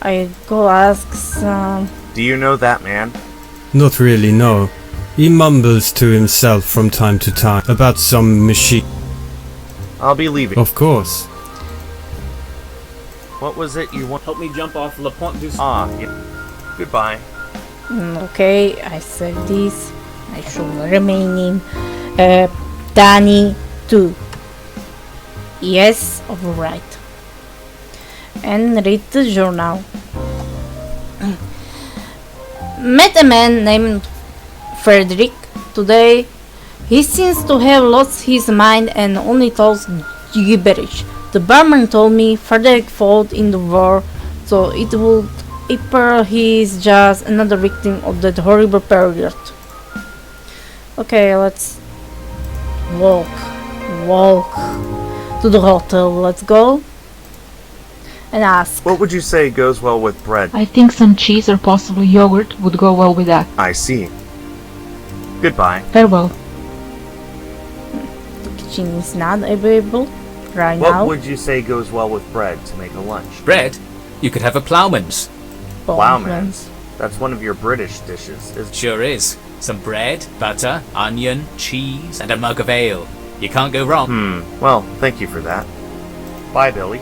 S1: I go ask some...
S2: Do you know that man?
S9: Not really, no. He mumbles to himself from time to time about some machine.
S2: I'll be leaving.
S9: Of course.
S2: What was it you want?
S10: Help me jump off La Pointe du...
S2: Ah, yeah. Goodbye.
S1: Okay, I said this. I should remain in Danny 2. Yes, alright. And read the journal. Met a man named Frederick today. He seems to have lost his mind and only talks gibberish. The barman told me Frederick fought in the war, so it would appear he is just another victim of that horrible period. Okay, let's walk to the hotel. Let's go and ask.
S2: What would you say goes well with bread?
S12: I think some cheese or possibly yogurt would go well with that.
S2: I see. Goodbye.
S12: Farewell.
S1: The kitchen is not available right
S2: What
S1: now.
S2: would you say goes well with bread to make a lunch?
S13: Bread? You could have a ploughman's.
S2: Ploughman's? That's one of your British dishes, is
S13: Sure is. Some bread, butter, onion, cheese, and a mug of ale. You can't go wrong.
S2: Well, thank you for that. Bye, Billy.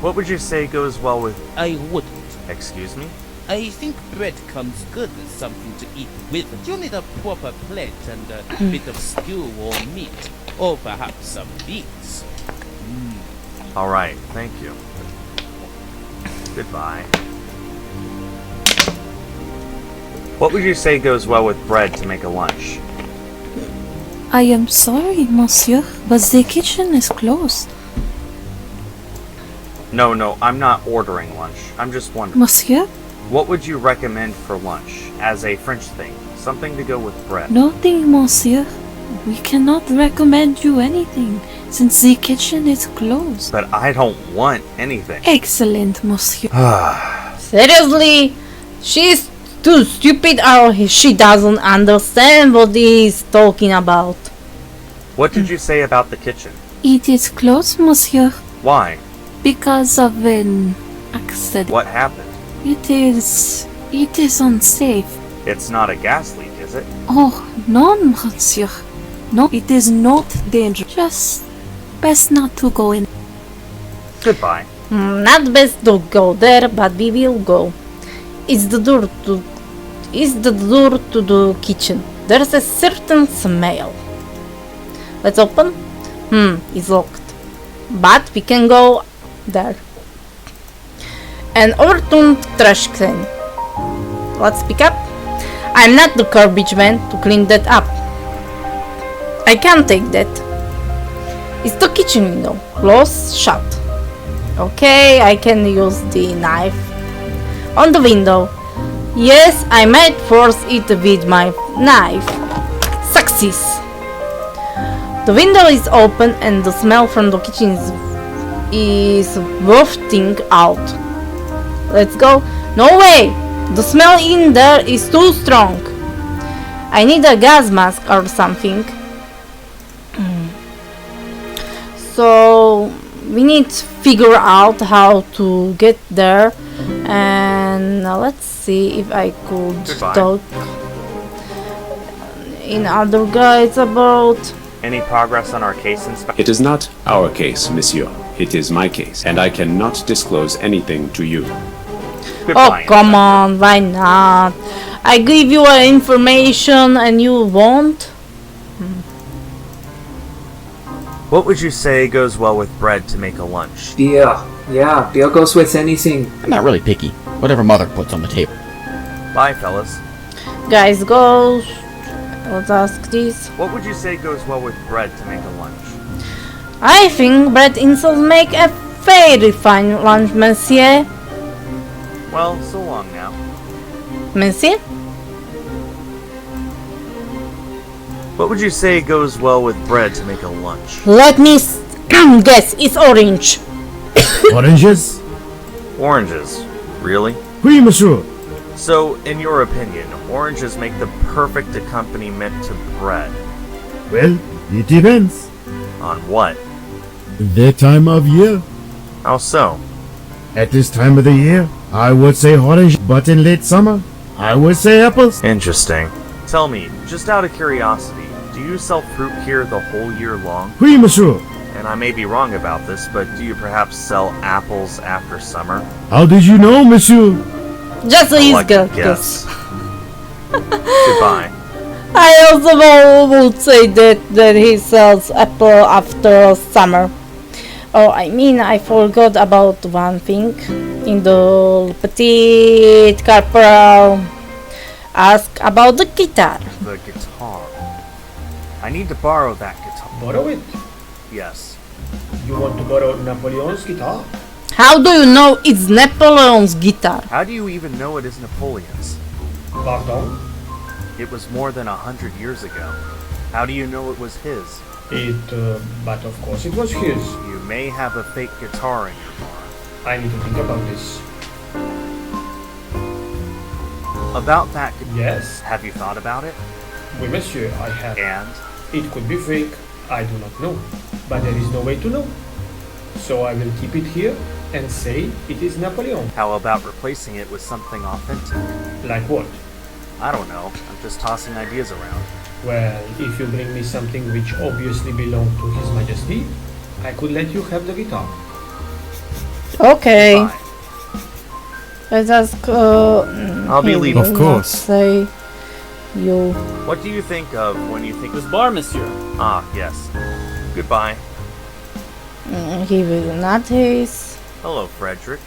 S2: What would you say goes well with...
S14: I wouldn't.
S2: Excuse me?
S14: I think bread comes good as something to eat with. You need a proper plate and a bit of stew or meat. Or perhaps some beets.
S2: Alright, thank you. Goodbye. What would you say goes well with bread to make a lunch?
S15: I am sorry, monsieur, but the kitchen is closed.
S2: No, I'm not ordering lunch. I'm just wondering.
S15: Monsieur?
S2: What would you recommend for lunch, as a French thing? Something to go with bread.
S15: Nothing, monsieur. We cannot recommend you anything, since the kitchen is closed.
S2: But I don't want anything.
S15: Excellent, monsieur.
S1: Seriously? She's too stupid or she doesn't understand what he's talking about.
S2: What did you say about the kitchen?
S15: It is closed, monsieur,
S2: Why?
S15: because of an accident.
S2: What happened?
S15: It is unsafe.
S2: It's not a gas leak, is it?
S15: Oh, no, monsieur. No, it is not dangerous. Just best not to go in.
S2: Goodbye.
S1: Not best to go there, but we will go. It's the door to the kitchen. There's a certain smell. Let's open. It's locked. But we can go there. An overturned trash can. Let's pick up. I'm not the garbage man to clean that up. I can't take that. It's the kitchen window. Closed, shut. Okay, I can use the knife on the window. Yes, I might force it with my knife. Success. The window is open and the smell from the kitchen is wafting out. Let's go. No way! The smell in there is too strong. I need a gas mask or something. So we need to figure out how to get there, and let's see if I could talk in other guides about.
S2: Any progress on our case, Inspector?
S16: It is not our case, monsieur. It is my case, and I cannot disclose anything to you.
S1: Oh, come on, why not? I give you information and you won't?
S2: What would you say goes well with bread to make a lunch?
S17: Beer. Yeah, beer goes with anything.
S18: I'm not really picky. Whatever mother puts on the table.
S2: Bye, fellas.
S1: Guys, go. Let's ask this.
S2: What would you say goes well with bread to make a lunch?
S1: I think bread insoles make a very fine lunch, monsieur.
S2: Well, so long now.
S1: Monsieur?
S2: What would you say goes well with bread to make a lunch?
S1: Let me guess, it's orange.
S5: Oranges?
S2: Oranges. Really?
S5: Oui, monsieur.
S2: So, in your opinion, oranges make the perfect accompaniment to bread.
S5: Well, it depends.
S2: On what?
S5: The time of year.
S2: How so?
S5: At this time of the year, I would say orange, but in late summer, I would say apples.
S2: Interesting. Tell me, just out of curiosity, do you sell fruit here the whole year long?
S5: Oui, monsieur.
S2: And I may be wrong about this, but do you perhaps sell apples after summer?
S5: How did you know, monsieur?
S1: Just a
S2: Like a guess. Goodbye.
S1: I also would say that he sells apple after summer. Oh, I mean, I forgot about one thing. In the petite corporal ask about the guitar.
S2: The guitar. I need to borrow that guitar.
S11: Borrow it?
S2: Yes.
S11: You want to borrow Napoleon's guitar?
S1: How do you know it's Napoleon's guitar?
S2: How do you even know it is Napoleon's?
S11: Pardon?
S2: It was more than 100 years ago. How do you know it was his?
S11: But of course it was his.
S2: You may have a fake guitar in your barn.
S11: I need to think about this.
S2: About that.
S11: Yes.
S2: Have you thought about it?
S11: Oui, monsieur, I have.
S2: And?
S11: It could be fake. I do not know. But there is no way to know. So I will keep it here and say it is Napoleon.
S2: How about replacing it with something authentic?
S11: Like what?
S2: I don't know. I'm just tossing ideas around.
S11: Well, if you bring me something which obviously belonged to His Majesty, I could let you have the guitar.
S1: Okay. Let us go.
S2: I'll be leaving.
S9: Of course.
S1: Say you.
S2: What do you think of when you think
S10: This bar, monsieur.
S2: Ah, yes. Goodbye.
S1: He will not taste.
S2: Hello, Frederick.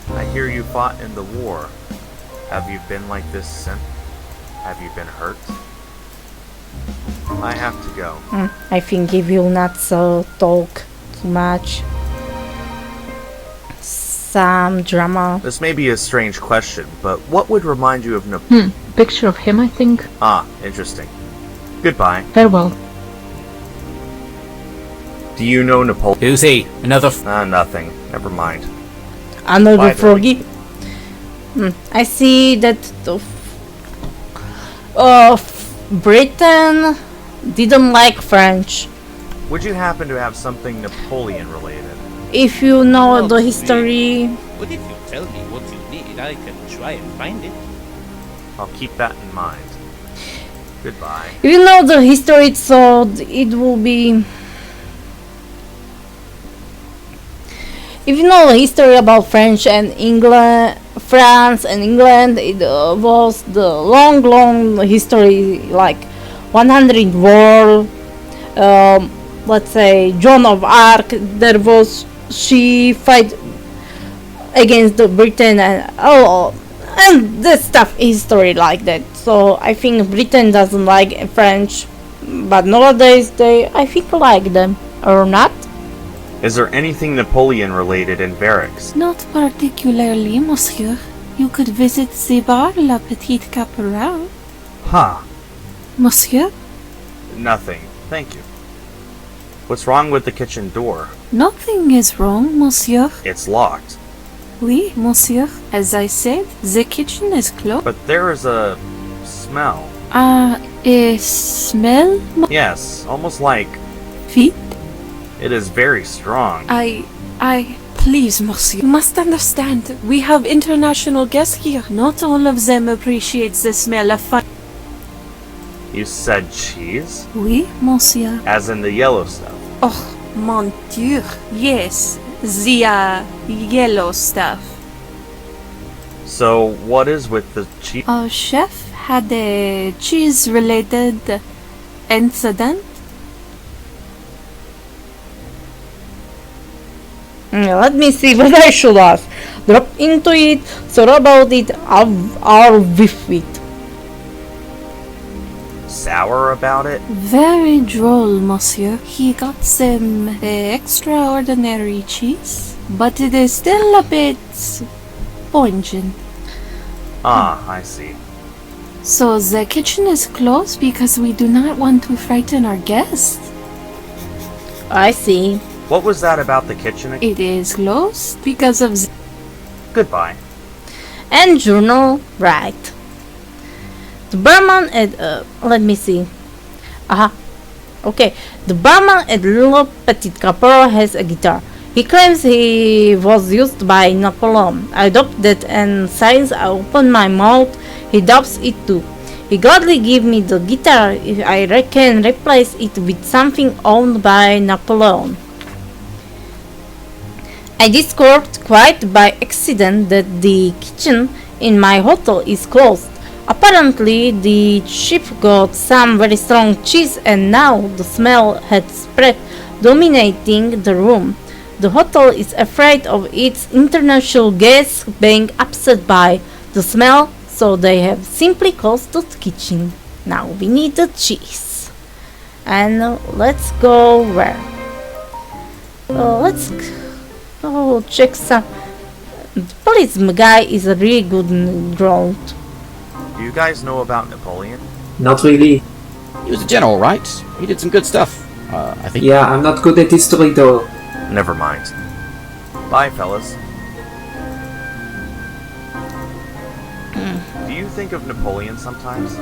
S2: I hear you fought in the war. Have you been like this since? Have you been hurt? I have to go.
S1: I think he will not talk too much. Some drama.
S2: This may be a strange question, but what would remind you of
S12: Picture of him, I think.
S2: Ah, interesting. Goodbye.
S12: Farewell.
S2: Do you know Napoleon?
S13: Who's he? Another
S2: nothing. Never mind.
S1: Another
S2: Bye,
S1: froggy. I see that Britain didn't like French.
S2: Would you happen to have something Napoleon related?
S1: If you know the history.
S14: But if you tell me what you need, I can try and find it.
S2: I'll keep that in mind. Goodbye.
S1: If you know the history, so it will be. If you know the history about French and England, France and England, it was the long history, like 100 war. Let's say Joan of Arc. There was she fight against the Britain and this stuff history like that. So I think Britain doesn't like French, but nowadays I think like them or not.
S2: Is there anything Napoleon related in barracks?
S15: Not particularly, monsieur. You could visit the bar La Petite Caporal.
S2: Huh.
S15: Monsieur?
S2: Nothing. Thank you. What's wrong with the kitchen door?
S15: Nothing is wrong, monsieur.
S2: It's locked.
S15: Oui, monsieur. As I said, the kitchen is closed.
S2: But there is a smell.
S15: A smell?
S2: Yes, almost like
S15: Feet?
S2: it is very strong.
S15: Please, monsieur. You must understand, we have international guests here. Not all of them appreciate the smell of fire.
S2: You said cheese?
S15: Oui, monsieur.
S2: As in the yellow stuff.
S15: Oh, mon Dieu. Yes, the yellow stuff.
S2: So, what is with the cheese?
S15: Our chef had a cheese-related incident.
S1: Let me see what I should ask. Drop into it, thought about it, or with it.
S2: Sour about it?
S15: Very droll, monsieur. He got some extraordinary cheese, but it is still a bit pungent.
S2: Ah, I see.
S15: So the kitchen is closed because we do not want to frighten our guests.
S1: I see.
S2: What was that about the kitchen?
S15: It is closed because of
S2: Goodbye.
S1: And journal, right. The barman at let me see. Okay. The barman at Le Petit Caporal has a guitar. He claims he was used by Napoleon. I doubt that, and since I opened my mouth, he doubts it too. He gladly gave me the guitar if I can replace it with something owned by Napoleon. I discovered quite by accident that the kitchen in my hotel is closed. Apparently the chef got some very strong cheese and now the smell had spread, dominating the room. The hotel is afraid of its international guests being upset by the smell, so they have simply closed the kitchen. Now we need the cheese. And let's go where? Let's go check some. The police guy is a really good drone.
S2: Do you guys know about Napoleon?
S17: Not really.
S18: He was a general, right? He did some good stuff. I think.
S17: Yeah, I'm not good at history though.
S2: Never mind. Bye, fellas. Do you think of Napoleon sometimes?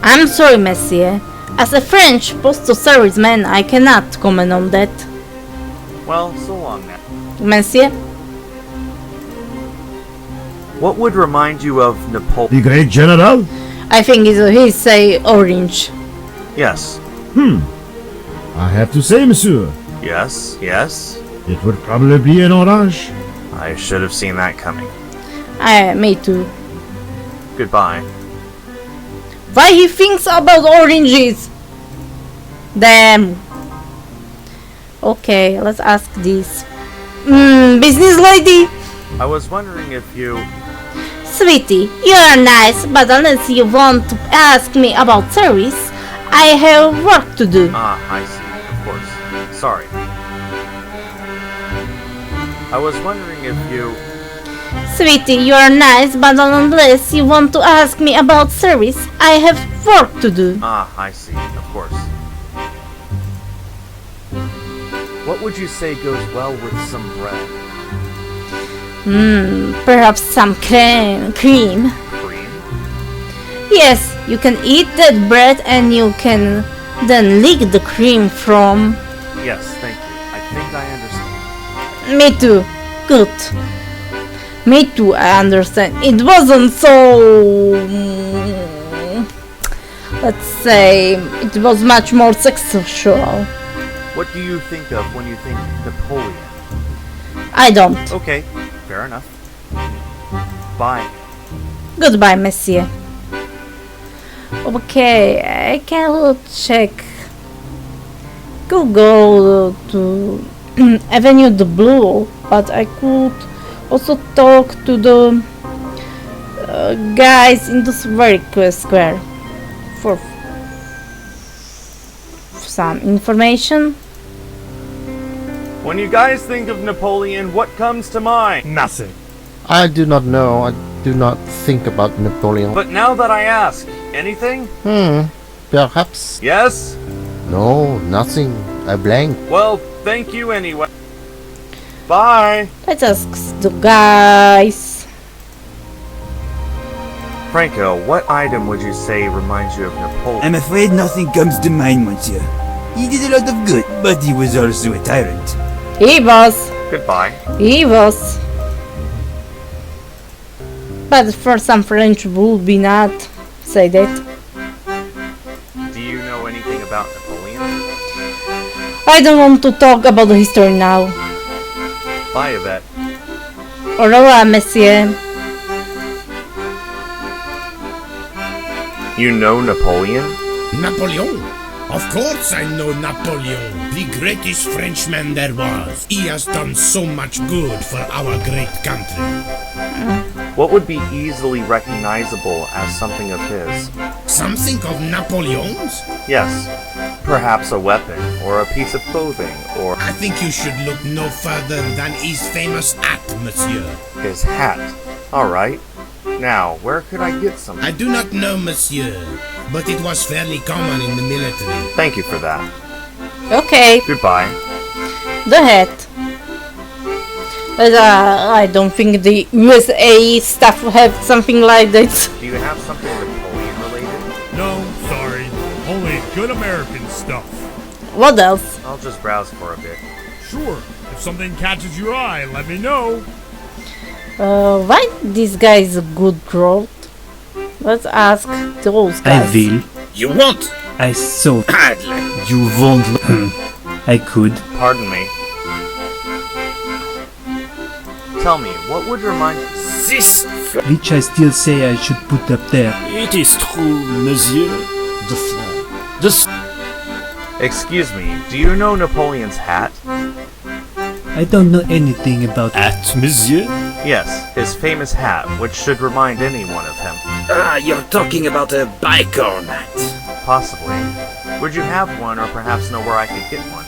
S1: I'm sorry, monsieur. As a French postal serviceman, I cannot comment on that.
S2: Well, so long now.
S1: Monsieur?
S2: What would remind you of Napoleon?
S5: The great general?
S1: I think he say orange.
S2: Yes.
S5: I have to say, monsieur,
S2: Yes, yes.
S5: it would probably be an orange.
S2: I should have seen that coming.
S1: Me too.
S2: Goodbye.
S1: Why he thinks about oranges? Damn. Okay, let's ask this. Business lady?
S2: I was wondering if you...
S1: Sweetie, you are nice, but unless you want to ask me about service, I have work to do.
S2: Ah, I see. Of course. Sorry. I was wondering if you...
S1: Sweetie, you are nice, but unless you want to ask me about service, I have work to do.
S2: Ah, I see. Of course. What would you say goes well with some bread?
S1: Perhaps some cream.
S2: Cream?
S1: Yes, you can eat that bread and you can then lick the cream from...
S2: Yes, thank you. I think I understand.
S1: Me too. Good. Me too, I understand. It wasn't so... let's say... it was much more sexual.
S2: What do you think of when you think Napoleon?
S1: I don't.
S2: Okay, fair enough. Bye.
S1: Goodbye, monsieur. Okay, I can check Google to Avenue de Blue, but I could also talk to the guys in this very square for some information.
S2: When you guys think of Napoleon, what comes to mind?
S8: Nothing.
S6: I do not know. I do not think about Napoleon.
S2: But now that I ask, anything?
S6: Perhaps.
S2: Yes?
S6: No, nothing. I blank.
S2: Well, thank you anyway. Bye.
S1: Let's ask the guys.
S2: Franco, what item would you say reminds you of Napoleon?
S4: I'm afraid nothing comes to mind, monsieur. He did a lot of good, but he was also a tyrant.
S1: He was.
S2: Goodbye.
S1: He was. But for some French would be not say that.
S2: Do you know anything about Napoleon?
S1: I don't want to talk about the history now.
S2: Bye, Yvette.
S1: Au revoir, monsieur.
S2: You know Napoleon?
S7: Napoleon? Of course I know Napoleon, the greatest Frenchman there was. He has done so much good for our great country.
S2: What would be easily recognizable as something of his?
S7: Something of Napoleon's?
S2: Yes. Perhaps a weapon, or a piece of clothing, or...
S7: I think you should look no further than his famous hat, monsieur.
S2: His hat. Alright. Now, where could I get some?
S7: I do not know, monsieur, but it was fairly common in the military.
S2: Thank you for that.
S1: Okay.
S2: Goodbye.
S1: The hat. But I don't think the USA stuff have something like that.
S2: Do you have something Napoleon related?
S8: No, sorry. Only good American stuff.
S1: What else?
S2: I'll just browse for a bit.
S8: Sure. If something catches your eye, let me know.
S1: Why this guy is a good growth? Let's ask those guys.
S20: I will.
S7: You won't?
S20: I saw.
S7: Hardly.
S20: You won't. I could.
S2: Pardon me. Tell me, what would remind
S7: this?
S20: Which I still say I should put up there.
S21: It is true, monsieur.
S2: Excuse me, do you know Napoleon's hat?
S20: I don't know anything about
S21: hat, monsieur?
S2: Yes, his famous hat, which should remind anyone of him.
S21: Ah, you're talking about a bicorn hat.
S2: Possibly. Would you have one, or perhaps know where I could get one?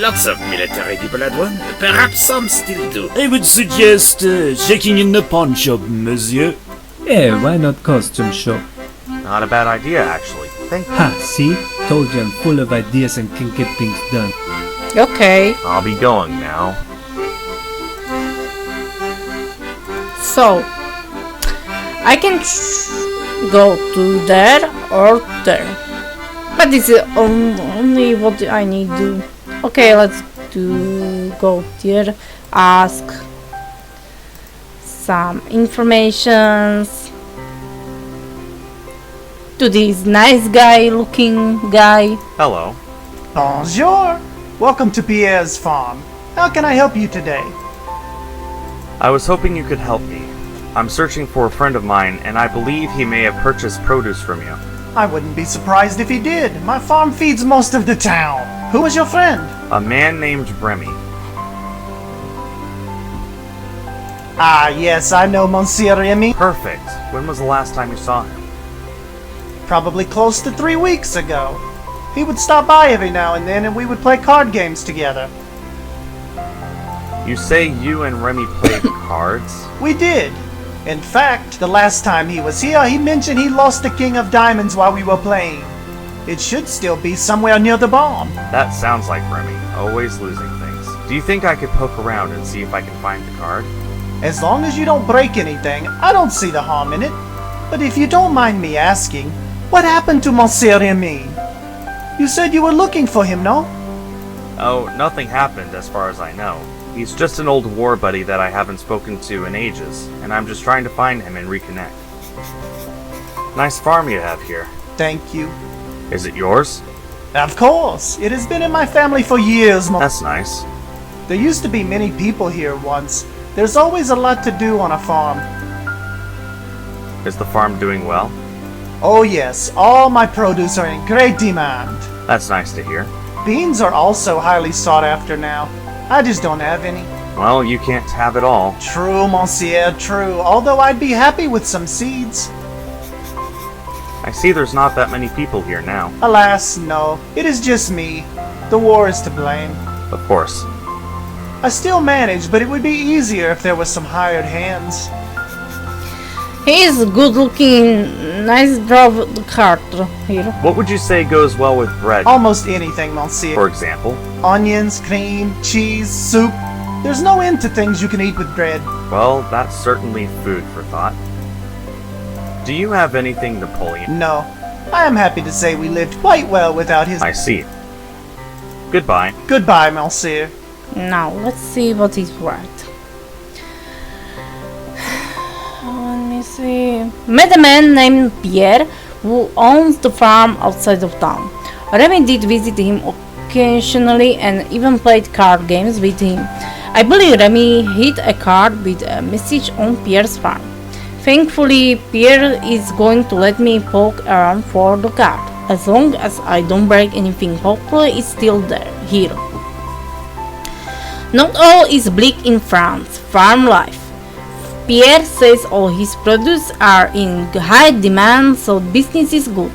S21: Lots of military people had one. Perhaps some still do. I would suggest checking in the pawn shop, monsieur.
S20: Yeah, why not costume shop?
S2: Not a bad idea, actually. Thank you.
S20: Ha, see? Told you I'm full of ideas and can get things done.
S1: Okay.
S2: I'll be going now.
S1: So, I can go to there or there. But this is only what I need to do. Okay, let's go there. Ask some informations to this nice guy looking guy.
S2: Hello.
S3: Bonjour! Welcome to Pierre's farm. How can I help you today?
S2: I was hoping you could help me. I'm searching for a friend of mine, and I believe he may have purchased produce from you.
S3: I wouldn't be surprised if he did. My farm feeds most of the town. Who is your friend?
S2: A man named Remy.
S3: Ah, yes, I know Monsieur Remy.
S2: Perfect. When was the last time you saw him?
S3: Probably close to 3 weeks ago. He would stop by every now and then and we would play card games together.
S2: You say you and Remy played cards?
S3: We did. In fact, the last time he was here, he mentioned he lost the King of Diamonds while we were playing. It should still be somewhere near the barn.
S2: That sounds like Remy, always losing things. Do you think I could poke around and see if I can find the card?
S3: As long as you don't break anything, I don't see the harm in it. But if you don't mind me asking, what happened to Monsieur Remy? You said you were looking for him, no?
S2: Oh, nothing happened as far as I know. He's just an old war buddy that I haven't spoken to in ages, and I'm just trying to find him and reconnect. Nice farm you have here.
S3: Thank you.
S2: Is it yours?
S3: Of course. It has been in my family for years.
S2: That's nice.
S3: There used to be many people here once. There's always a lot to do on a farm.
S2: Is the farm doing well?
S3: Oh yes, all my produce are in great demand.
S2: That's nice to hear.
S3: Beans are also highly sought after now. I just don't have any.
S2: Well, you can't have it all.
S3: True, Monsieur, true. Although I'd be happy with some seeds.
S2: I see there's not that many people here now.
S3: Alas, no. It is just me. The war is to blame.
S2: Of course.
S3: I still manage, but it would be easier if there was some hired hands.
S1: He's good looking, nice draw card here.
S2: What would you say goes well with bread?
S3: Almost anything, Monsieur.
S2: For example?
S3: Onions, cream, cheese, soup. There's no end to things you can eat with bread.
S2: Well, that's certainly food for thought. Do you have anything Napoleon?
S3: No. I am happy to say we lived quite well without his...
S2: I see. Goodbye.
S3: Goodbye, Monsieur.
S1: Now, let's see what he's worth. Let me see. Met a man named Pierre who owns the farm outside of town. Remy did visit him occasionally and even played card games with him. I believe Remy hid a card with a message on Pierre's farm. Thankfully, Pierre is going to let me poke around for the card, as long as I don't break anything. Hopefully it's still there, here. Not all is bleak in France, farm life. Pierre says all his produce are in high demand, so business is good.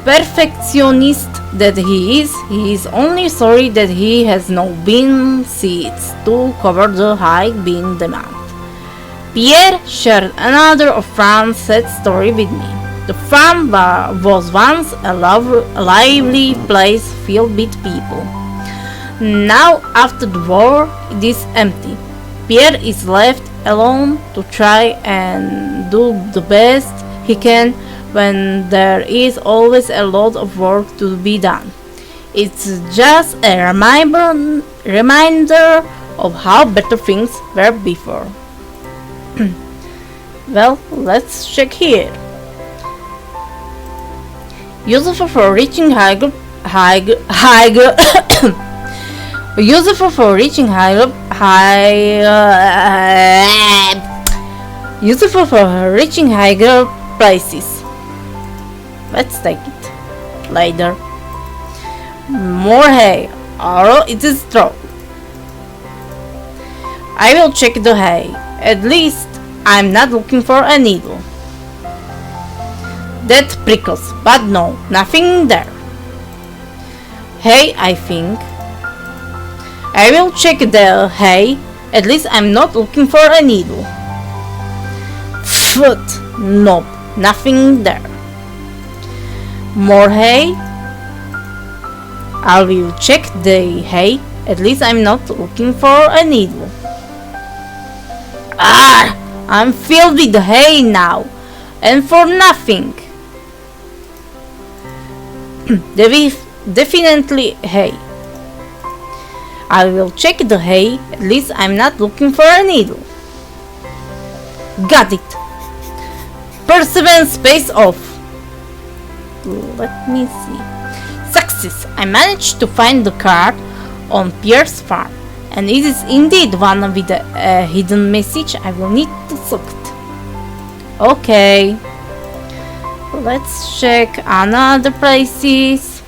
S1: Perfectionist that he is only sorry that he has no bean seeds to cover the high bean demand. Pierre shared another of France's sad story with me. The farm was once a lively place filled with people. Now, after the war, it is empty. Pierre is left alone to try and do the best he can when there is always a lot of work to be done. It's just a reminder of how better things were before. Well, let's check here. Useful for reaching useful for reaching higher places. Let's take it later. More hay. Oh, it is straw. I will check the hay. At least I'm not looking for a needle. That prickles, but no, nothing there. Hay, I think. I will check the hay. At least I'm not looking for a needle. Foot. Nope, nothing there. More hay. I will check the hay. At least I'm not looking for a needle. Ah! I'm filled with hay now. And for nothing. Definitely hay. I will check the hay, at least I'm not looking for a needle. Got it. Perseverance pays off. Let me see. Success! I managed to find the card on Pierre's farm. And it is indeed one with a hidden message I will need to select. Okay. Let's check another places.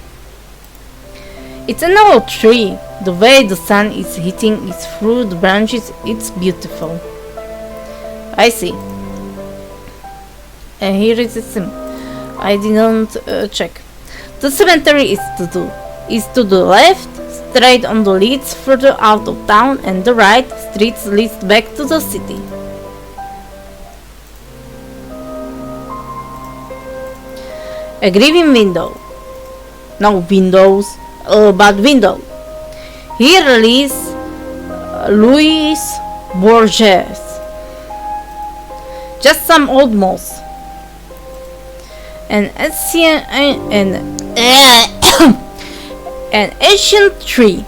S1: It's an old tree. The way the sun is hitting it through the branches, it's beautiful. I see. And here is a sim. I didn't check. The cemetery is to the left, straight on the leads further out of town, and the right streets leads back to the city. A grieving window. No windows, but window. Here lies Louis Bourges. Just some old moss. An ancient tree.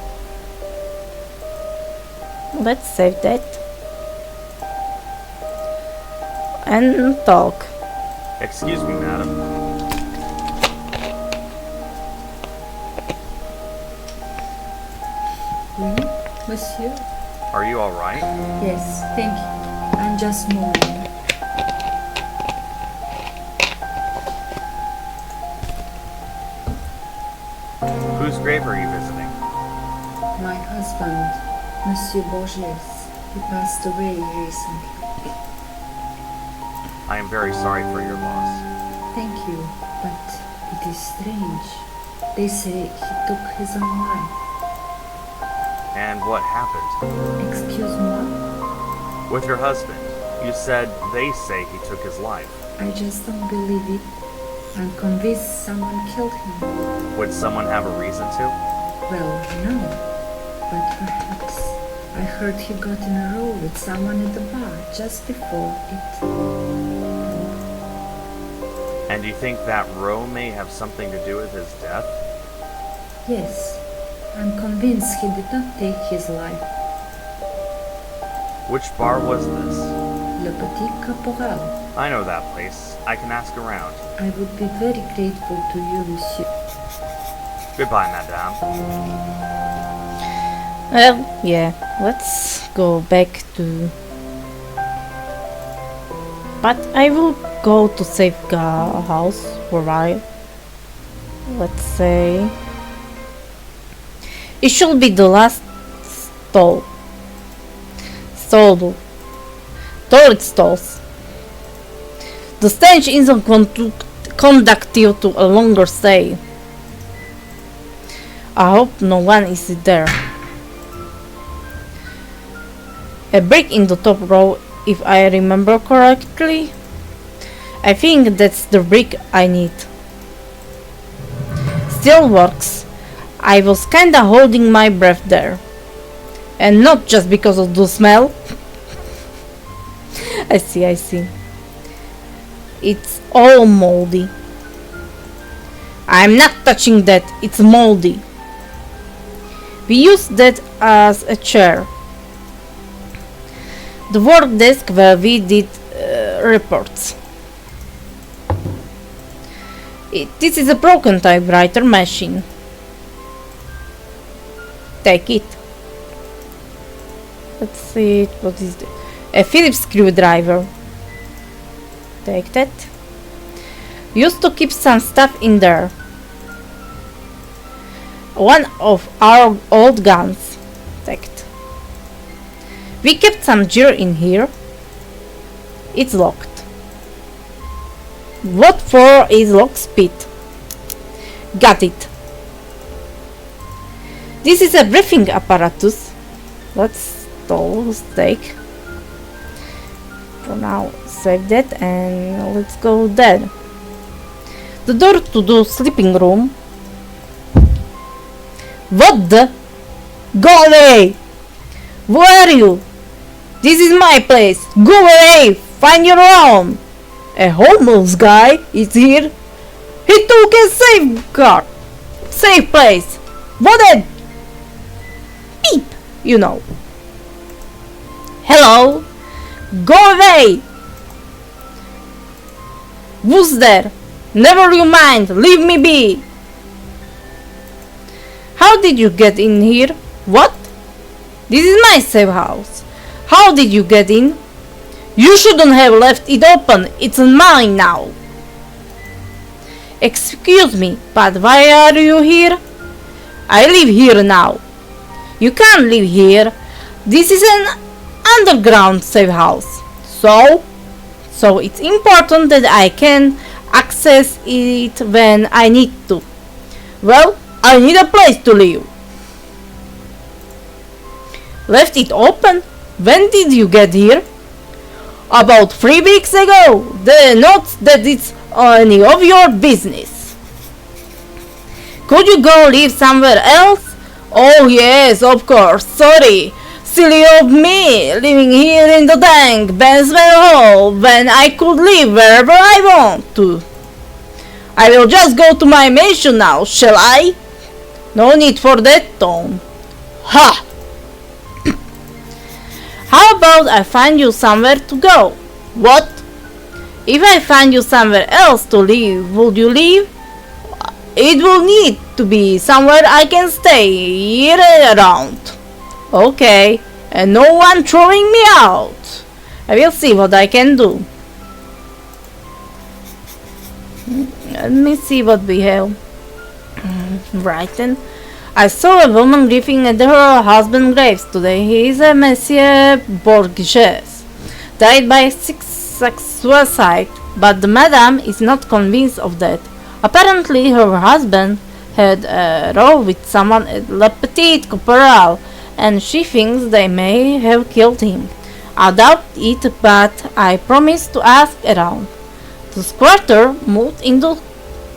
S1: Let's save that and talk.
S2: Excuse me, madam.
S19: Monsieur?
S2: Are you alright?
S19: Yes, thank you. I'm just moving.
S2: Whose grave are you visiting?
S19: My husband, Monsieur Bourges. He passed away recently.
S2: I am very sorry for your loss.
S19: Thank you, but it is strange. They say he took his own life.
S2: And what happened?
S19: Excuse me?
S2: With your husband, you said they say he took his life.
S19: I just don't believe it. I'm convinced someone killed him.
S2: Would someone have a reason to?
S19: Well, no. But perhaps. I heard he got in a row with someone at the bar just before it.
S2: And you think that row may have something to do with his death?
S19: Yes. I'm convinced he did not take his life.
S2: Which bar was this?
S19: Le Petit Caporal.
S2: I know that place. I can ask around.
S19: I would be very grateful to you, monsieur.
S2: Goodbye, madame.
S1: Well, yeah, let's go back to... But I will go to Safeguard House for a while. Let's say... It should be the last stall. Toilet stalls. The stench isn't conduct you to a longer stay. I hope no one is there. A brick in the top row, if I remember correctly. I think that's the brick I need. Still works. I was kinda holding my breath there. And not just because of the smell. I see. It's all moldy. I'm not touching that, it's moldy. We used that as a chair. The work desk where we did reports. This is a broken typewriter machine. Take it. Let's see, what is this? A Phillips screwdriver. Take that. Used to keep some stuff in there. One of our old guns. Take it. We kept some gear in here. It's locked. What for is locksmith? Got it. This is a breathing apparatus. Let's take. For now, save that and let's go there. The door to the sleeping room. What the? Go away! Who are you? This is my place. Go away! Find your own! A homeless guy is here. He took a safe place. What a beep, you know. Hello. Go away. Who's there? Never you mind. Leave me be. How did you get in here? What? This is my safe house. How did you get in? You shouldn't have left it open. It's mine now. Excuse me, but why are you here? I live here now. You can't live here. This is an underground safe house. So it's important that I can access it when I need to. Well, I need a place to live. Left it open? When did you get here? About 3 weeks ago. Not that it's any of your business. Could you go live somewhere else? Oh yes, of course. Sorry. Silly of me, living here in the dank basement hole when I could live wherever I want to. I will just go to my mansion now, shall I? No need for that tone. Ha! How about I find you somewhere to go? What? If I find you somewhere else to live, would you leave? It will need to be somewhere I can stay year around. Okay, and no one throwing me out. I will see what I can do. Let me see what we have. Right then. I saw a woman grieving at her husband's grave today. He is a Monsieur Bourgeois. Died by suicide, but the madam is not convinced of that. Apparently her husband had a row with someone at Le Petit Corporal, and she thinks they may have killed him. I doubt it, but I promised to ask around. The squatter moved into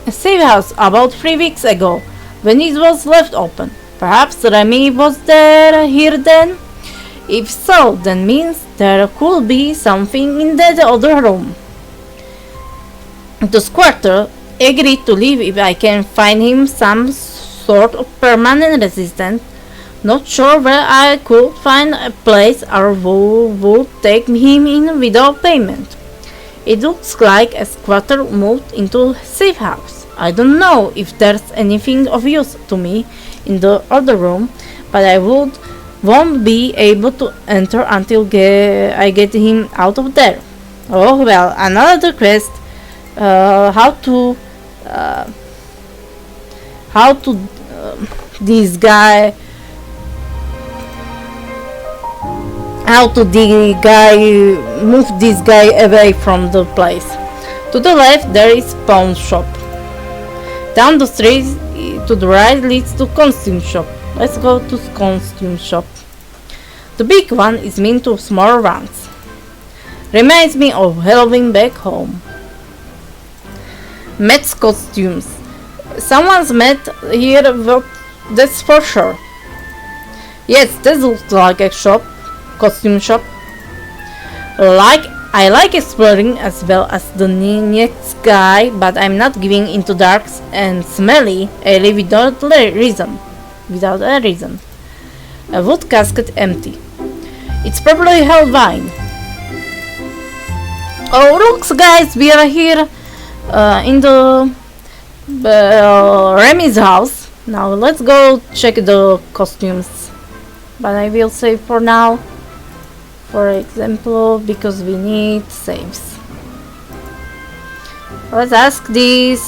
S1: a safe house about 3 weeks ago, when it was left open. Perhaps Remy was here then? If so, that means there could be something in that other room. The squatter agreed to leave if I can find him some sort of permanent residence. Not sure where I could find a place or who would take him in without payment. It looks like a squatter moved into a safe house. I don't know if there's anything of use to me in the other room, but I won't be able to enter until I get him out of there. Oh well, another quest. Move this guy away from the place. To the left there is pawn shop. Down the street to the right leads to costume shop. Let's go to costume shop. The big one is meant to small ones. Reminds me of Halloween back home. Matt's costumes. Someone's met here, that's for sure. Yes, this looks like a shop. Costume shop. I like exploring as well as the next guy, but I'm not giving into darks and smelly alley without a reason. A wood casket empty. It's probably held wine. Oh looks guys, we are here in the Remy's house. Now let's go check the costumes. But I will save for now. For example, because we need saves. Let's ask this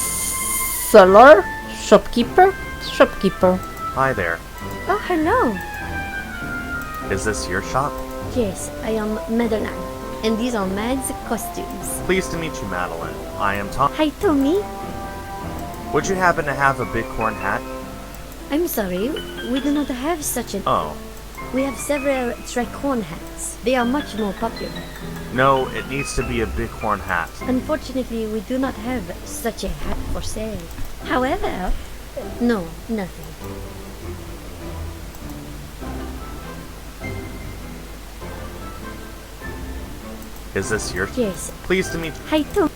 S1: shopkeeper.
S2: Hi there.
S16: Oh, hello.
S2: Is this your shop?
S16: Yes, I am Madeline, and these are Mad's costumes.
S2: Pleased to meet you, Madeline. I am Tom.
S16: Hi, Tommy.
S2: Would you happen to have a bighorn hat?
S16: I'm sorry, we do not have such an...
S2: Oh.
S16: We have several tricorn hats. They are much more popular.
S2: No, it needs to be a bighorn hat.
S16: Unfortunately, we do not have such a hat for sale. However, no, nothing.
S2: Is this your...
S16: Yes.
S2: Pleased to meet you.
S16: Hi, Tom.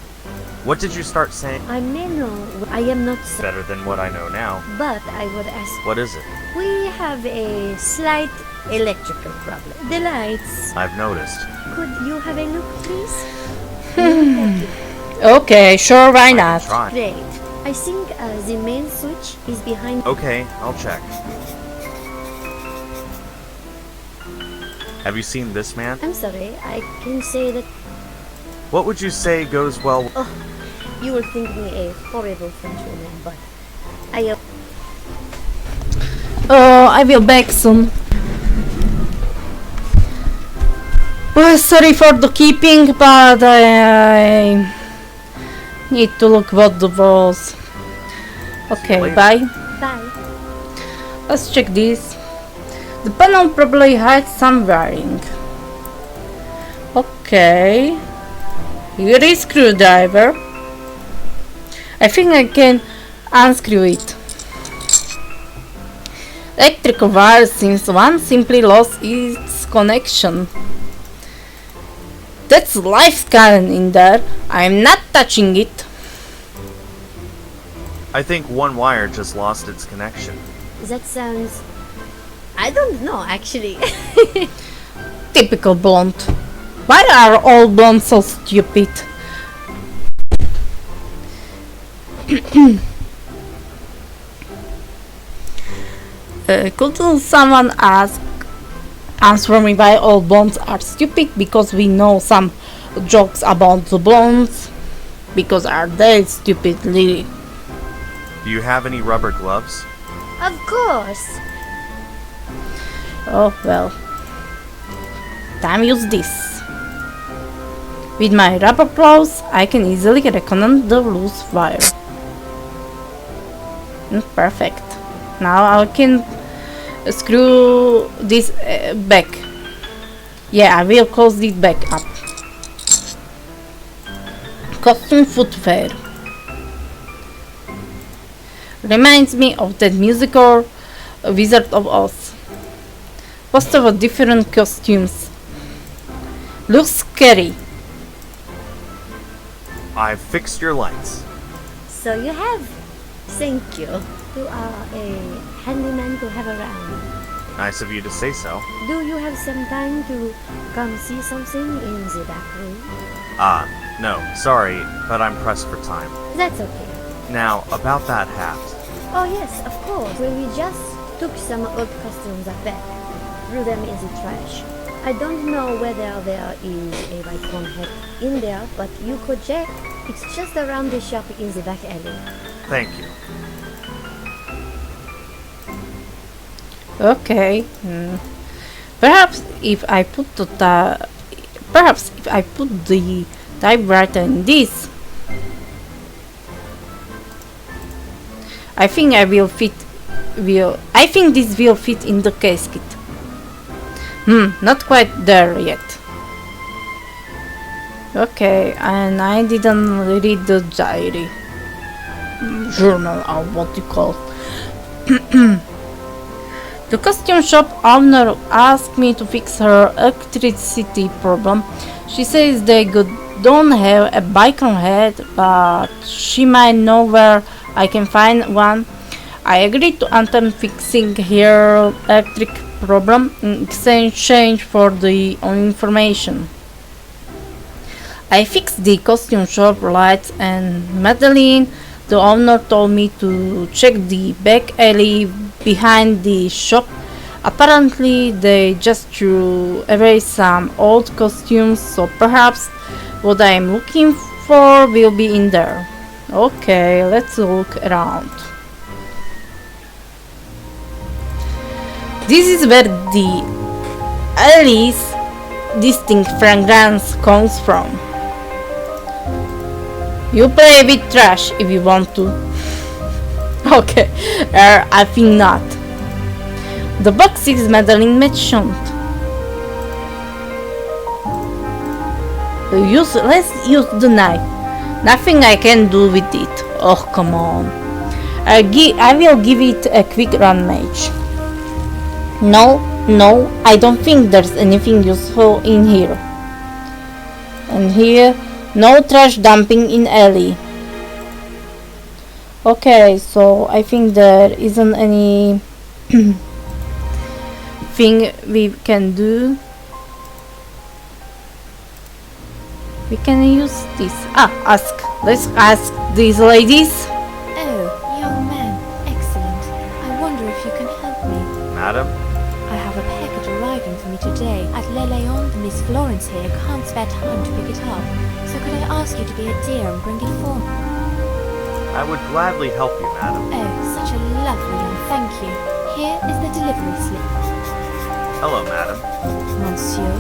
S2: What did you start saying?
S16: I may know I am not
S2: Better than what I know now.
S16: but I would ask.
S2: What is it?
S16: We have a slight electrical problem. The lights.
S2: I've noticed.
S16: Could you have a look, please?
S1: Okay, sure, why not?
S2: Try.
S16: Great. I think the main switch is behind.
S2: Okay, I'll check. Have you seen this man?
S16: I'm sorry, I can say that.
S2: What would you say goes well?
S16: Oh, you will think me a horrible Frenchwoman, but I.
S1: I will back soon. Well, sorry for the keeping, but I need to look what the was. Okay, bye.
S16: Bye.
S1: Let's check this. The panel probably hides some wiring. Okay. Here is screwdriver. I think I can unscrew it. Electrical wire seems one simply lost its connection. That's life current in there. I'm not touching it.
S2: I think one wire just lost its connection.
S16: That sounds. I don't know, actually.
S1: Typical blonde. Why are all blondes so stupid? Could someone answer me why all blondes are stupid? Because we know some jokes about the blondes. Because are they stupid, really?
S2: Do you have any rubber gloves?
S16: Of course.
S1: Oh well. Time use this. With my rubber gloves, I can easily recognize the loose wire. Perfect. Now I can screw this back. Yeah, I will close it back up. Costume footwear. Reminds me of that musical Wizard of Oz. Poster of different costumes. Looks scary.
S2: I've fixed your lights.
S16: So you have. Thank you. You are a handyman to have around.
S2: Nice of you to say so.
S16: Do you have some time to come see something in the back room?
S2: No, sorry, but I'm pressed for time.
S16: That's okay.
S2: Now, about that hat.
S16: Oh yes, of course. Well, we just took some old costumes up back. Threw them in the trash. I don't know whether there is a white one hat in there, but you could check. It's just around the shop in the back alley.
S2: Thank you.
S1: Okay. Perhaps if I put the typewriter in this, I think this will fit in the casket. Not quite there yet. Okay, and I didn't read the diary. Journal, or what you call. The costume shop owner asked me to fix her electricity problem. She says they don't have a bicon head, but she might know where I can find one. I agreed to Anthem fixing her electric problem in exchange for the information. I fixed the costume shop lights, and Madeline, the owner, told me to check the back alley behind the shop. Apparently they just threw away some old costumes, so perhaps what I'm looking for will be in there. Okay, let's look around. This is where the alley's distinct fragrance comes from. You play with trash if you want to. Okay, I think not. The box is Madeline mentioned. Let's use the knife. Nothing I can do with it. Oh, come on. I will give it a quick run, mage. No, I don't think there's anything useful in here. And here, No trash dumping in alley. Okay, so I think there isn't any thing we can do. We can use this. Ask. Let's ask these ladies.
S11: Oh, young man. Excellent. I wonder if you can help me.
S2: Madam?
S11: I have a package arriving for me today at Le Leon. Miss Florence here can't spare time to pick it up. So could I ask you to be a dear and bring it for me?
S2: I would gladly help you, madam.
S11: Oh, such a lovely young thank you. Here is the delivery slip.
S2: Hello, madam.
S11: Monsieur?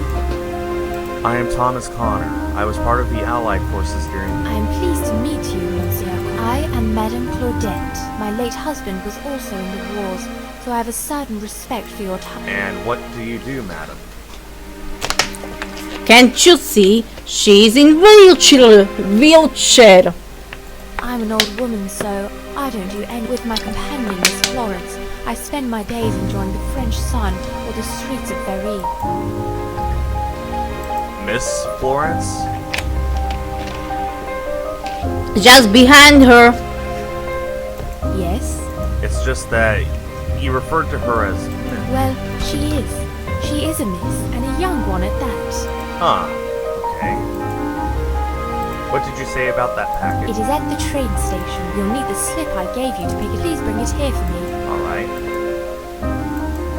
S2: I am Thomas Connor. I was part of the Allied forces during...
S11: I am pleased to meet you, Monsieur. I am Madame Claudette. My late husband was also in the wars, so I have a certain respect for your time.
S2: And what do you do, madam?
S1: Can't you see? She's in wheelchair.
S11: I'm an old woman, so I don't do any with my companion, Miss Florence. I spend my days enjoying the French sun or the streets of Paris.
S2: Miss Florence?
S1: Just behind her.
S11: Yes?
S2: It's just that you referred to her as...
S11: Well, she is. She is a miss, and a young one at that.
S2: Huh. Okay. What did you say about that package?
S11: It is at the train station. You'll need the slip I gave you to pick it. Please bring it here for me.
S2: Alright.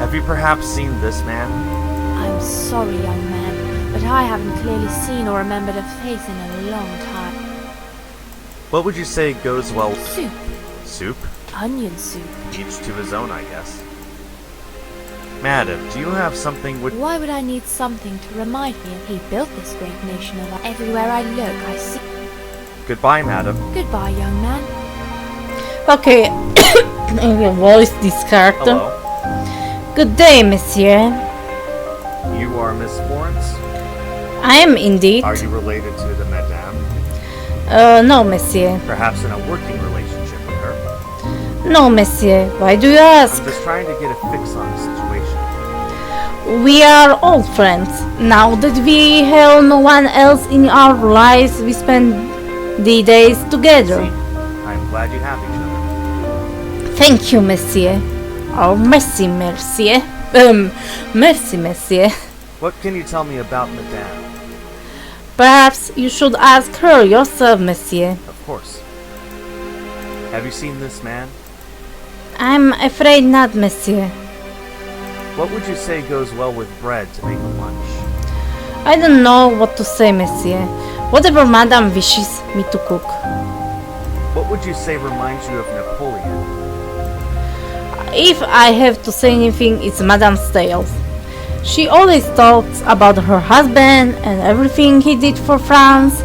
S2: Have you perhaps seen this man?
S11: I'm sorry, young man, but I haven't clearly seen or remembered a face in a long time.
S2: What would you say goes well with...
S11: Soup.
S2: Soup?
S11: Onion soup.
S2: Each to his own, I guess. Madam, do you have something with...
S11: Why would I need something to remind me of he built this great nation of ours? Everywhere I look, I see...
S2: Goodbye, madam.
S11: Goodbye, young man.
S1: Okay, your voice this character.
S2: Hello.
S1: Good day, monsieur.
S2: You are Miss Florence?
S1: I am indeed.
S2: Are you related to the madame?
S1: No, monsieur.
S2: Perhaps in a working relationship with her?
S1: No, monsieur. Why do you ask?
S2: I'm just trying to get a fix on the situation.
S1: We are old friends. Now that we have no one else in our lives, we spend the days together.
S2: See, I'm glad you have each other.
S1: Thank you, monsieur. Oh, merci, monsieur. Merci, monsieur.
S2: What can you tell me about madame?
S1: Perhaps you should ask her yourself, monsieur.
S2: Of course. Have you seen this man?
S1: I'm afraid not, monsieur.
S2: What would you say goes well with bread to make a lunch?
S1: I don't know what to say, monsieur. Whatever madame wishes me to cook.
S2: What would you say reminds you of Napoleon?
S1: If I have to say anything, it's Madame's tales. She always talks about her husband and everything he did for France,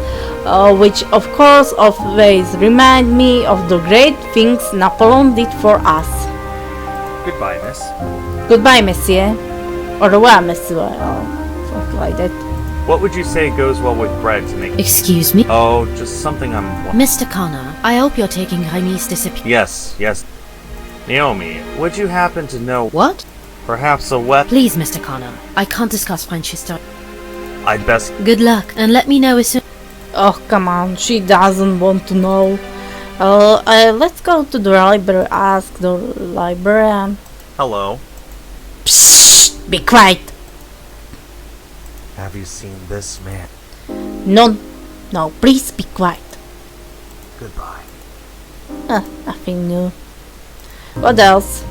S1: which of course always remind me of the great things Napoleon did for us.
S2: Goodbye, miss.
S1: Goodbye, monsieur. Au revoir, monsieur. Or something like that.
S2: What would you say goes well with bread to make...
S22: Excuse me?
S2: Oh, just something I'm...
S22: Mr. Connor, I hope you're taking Remy's disappearance.
S2: Yes. Naomi, would you happen to know...
S22: What?
S2: Perhaps a wet...
S22: Please, Mr. Connor, I can't discuss French history.
S2: I'd best...
S22: Good luck, and let me know as soon...
S1: Oh, come on, she doesn't want to know. Let's go to the library, ask the librarian.
S2: Hello.
S1: Psst, be quiet.
S2: Have you seen this man?
S1: No, please be quiet.
S2: Goodbye.
S1: Nothing new. What else?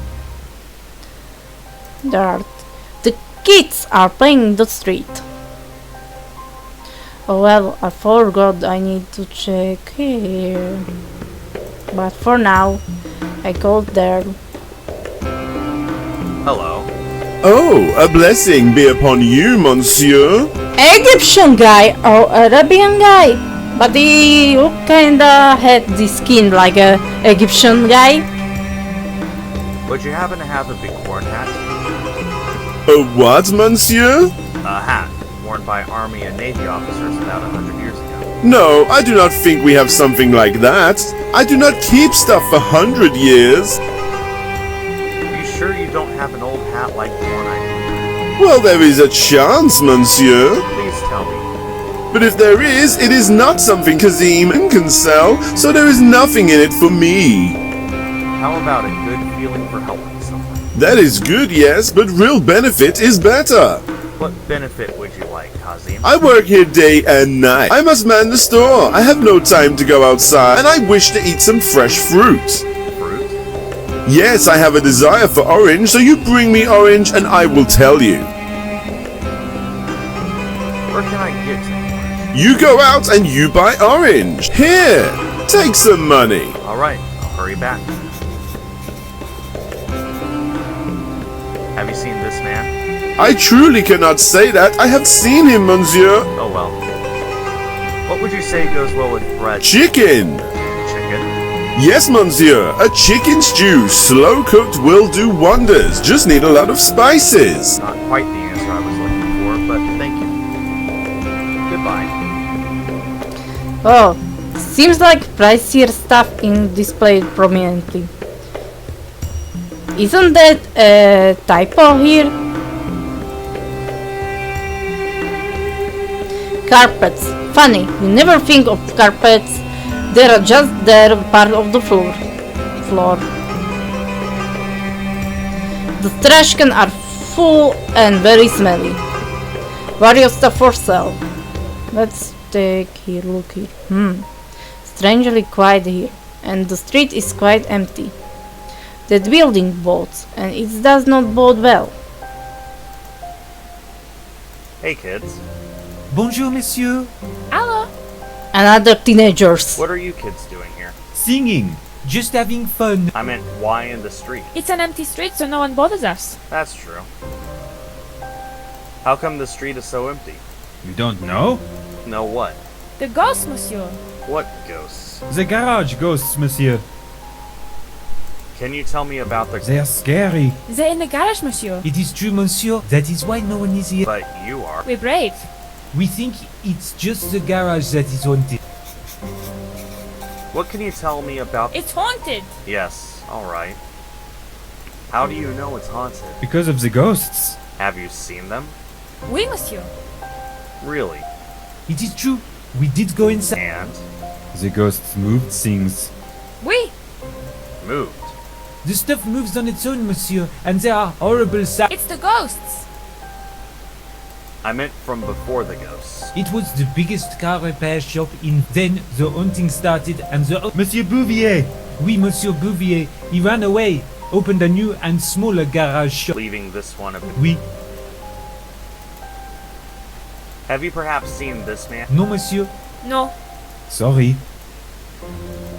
S1: The kids are playing in the street. Oh well, I forgot I need to check here. But for now, I go there.
S2: Hello.
S23: Oh, a blessing be upon you, monsieur.
S1: Egyptian guy or Arabian guy? But he kinda had the skin like a Egyptian guy.
S2: Would you happen to have a big horn hat?
S23: A what, monsieur?
S2: A hat worn by Army and Navy officers about 100 years ago.
S23: No, I do not think we have something like that. I do not keep stuff for 100 years.
S2: Are you sure you don't have an old hat like the one I do?
S23: Well, there is a chance, monsieur.
S2: Please tell me.
S23: But if there is, it is not something Kazim can sell, so there is nothing in it for me.
S2: How about a good feeling for helping someone?
S23: That is good, yes, but real benefit is better.
S2: What benefit would you like, Kazim?
S23: I work here day and night. I must man the store. I have no time to go outside, and I wish to eat some fresh fruit.
S2: Fruit?
S23: Yes, I have a desire for orange, so you bring me orange and I will tell you.
S2: Where can I get some?
S23: You go out and you buy orange. Here, take some money.
S2: Alright, I'll hurry back. Have you seen this man?
S23: I truly cannot say that. I have seen him, monsieur.
S2: Oh well. What would you say goes well with bread?
S23: Chicken.
S2: Chicken?
S23: Yes, monsieur. A chicken stew, slow cooked, will do wonders. Just need a lot of spices.
S2: Not quite the answer I was looking for, but thank you. Goodbye.
S1: Oh, seems like pricier stuff is displayed prominently. Isn't that a typo here? Carpets. Funny, you never think of carpets. They are just there, part of the floor. The trash cans are full and very smelly. Various stuff for sale. Let's take here, look here. Strangely quiet here, and the street is quite empty. That building boats, and it does not bode well.
S2: Hey kids.
S9: Bonjour, monsieur.
S11: Hello.
S1: Another teenagers.
S2: What are you kids doing here?
S9: Singing. Just having fun.
S2: I meant, why in the street?
S11: It's an empty street, so no one bothers us.
S2: That's true. How come the street is so empty?
S9: You don't know?
S2: Know what?
S11: The ghosts, monsieur.
S2: What ghosts?
S9: The garage ghosts, monsieur.
S2: Can you tell me about the...
S9: They're scary.
S11: They're in the garage, monsieur.
S9: It is true, monsieur. That is why no one is here.
S2: But you are.
S11: We're brave.
S9: We think it's just the garage that is haunted.
S2: What can you tell me about...
S11: It's haunted.
S2: Yes, alright. How do you know it's haunted?
S9: Because of the ghosts.
S2: Have you seen them?
S11: Oui, monsieur.
S2: Really?
S9: It is true. We did go inside.
S2: And?
S9: The ghosts moved things.
S11: Oui.
S2: Moved?
S9: The stuff moves on its own, monsieur, and there are horrible sounds.
S11: It's the ghosts.
S2: I meant from before the ghosts.
S9: It was the biggest car repair shop in. Then the haunting started, and the Monsieur Bouvier. Oui, Monsieur Bouvier. He ran away, opened a new and smaller garage shop.
S2: Leaving this one of...
S9: Oui.
S2: Have you perhaps seen this man?
S9: No, monsieur.
S11: No.
S9: Sorry.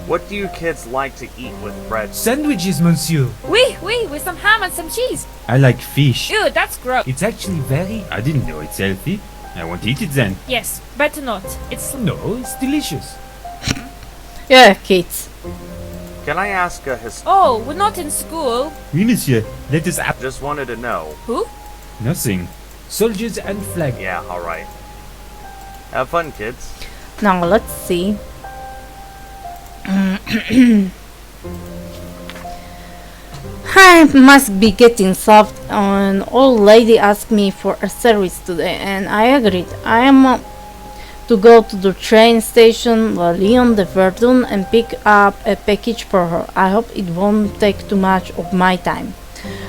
S2: What do you kids like to eat with bread?
S9: Sandwiches, monsieur.
S11: Oui, with some ham and some cheese.
S9: I like fish.
S11: Ew, that's gross.
S9: It's actually very... I didn't know it's healthy. I won't eat it then.
S11: Yes, better not. It's...
S9: No, it's delicious.
S1: Yeah, kids.
S2: Can I ask a
S11: Oh, we're not in school.
S9: Oui, monsieur. Let us...
S2: Just wanted to know.
S11: Who?
S9: Nothing. Soldiers and flag.
S2: Yeah, alright. Have fun, kids.
S1: Now let's see. I must be getting soft. An old lady asked me for a service today, and I agreed. I am to go to the train station, La Lyon de Verdun, and pick up a package for her. I hope it won't take too much of my time.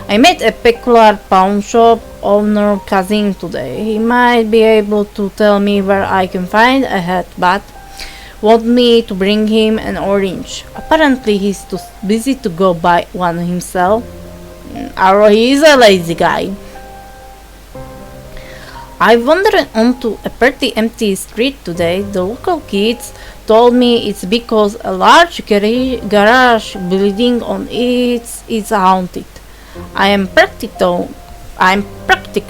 S1: I met a peculiar pawn shop owner cousin today. He might be able to tell me where I can find a hat, but want me to bring him an orange. Apparently he's too busy to go buy one himself. Or he's a lazy guy. I wandered onto a pretty empty street today. The local kids told me it's because a large garage building on it is haunted. I'm practical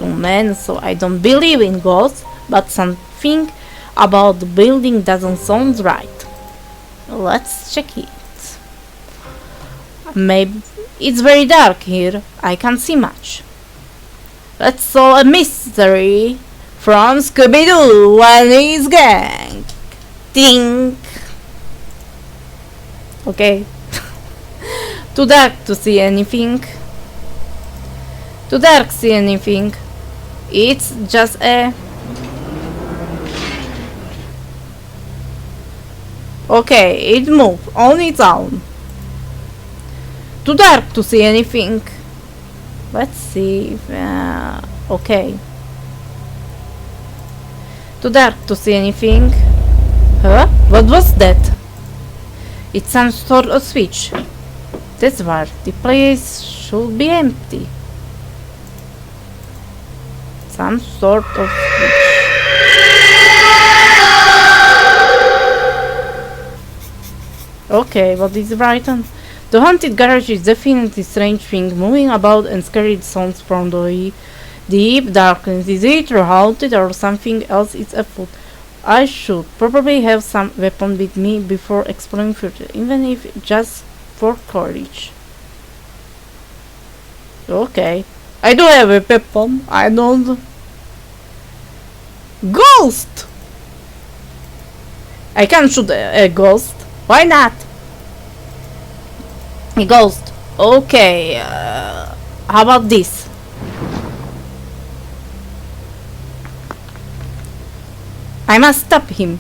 S1: man, so I don't believe in ghosts, but something about the building doesn't sound right. Let's check it. Maybe it's very dark here. I can't see much. Let's solve a mystery from Scooby-Doo and his gang. Think. Okay. Too dark to see anything. Too dark to see anything. It's just a Okay, it moved on its own. Too dark to see anything. Let's see if, okay. Too dark to see anything. Huh? What was that? It's some sort of switch. That's why the place should be empty. Some sort of switch. Okay, what is written? The haunted garage is definitely a strange thing, moving about and scary sounds from the deep darkness. Is it haunted or something else is afoot? I should probably have some weapon with me before exploring further, even if just for courage. Okay, I do have a weapon. I don't. Ghost! I can shoot a ghost. Why not? A ghost. Okay, how about this? I must stop him.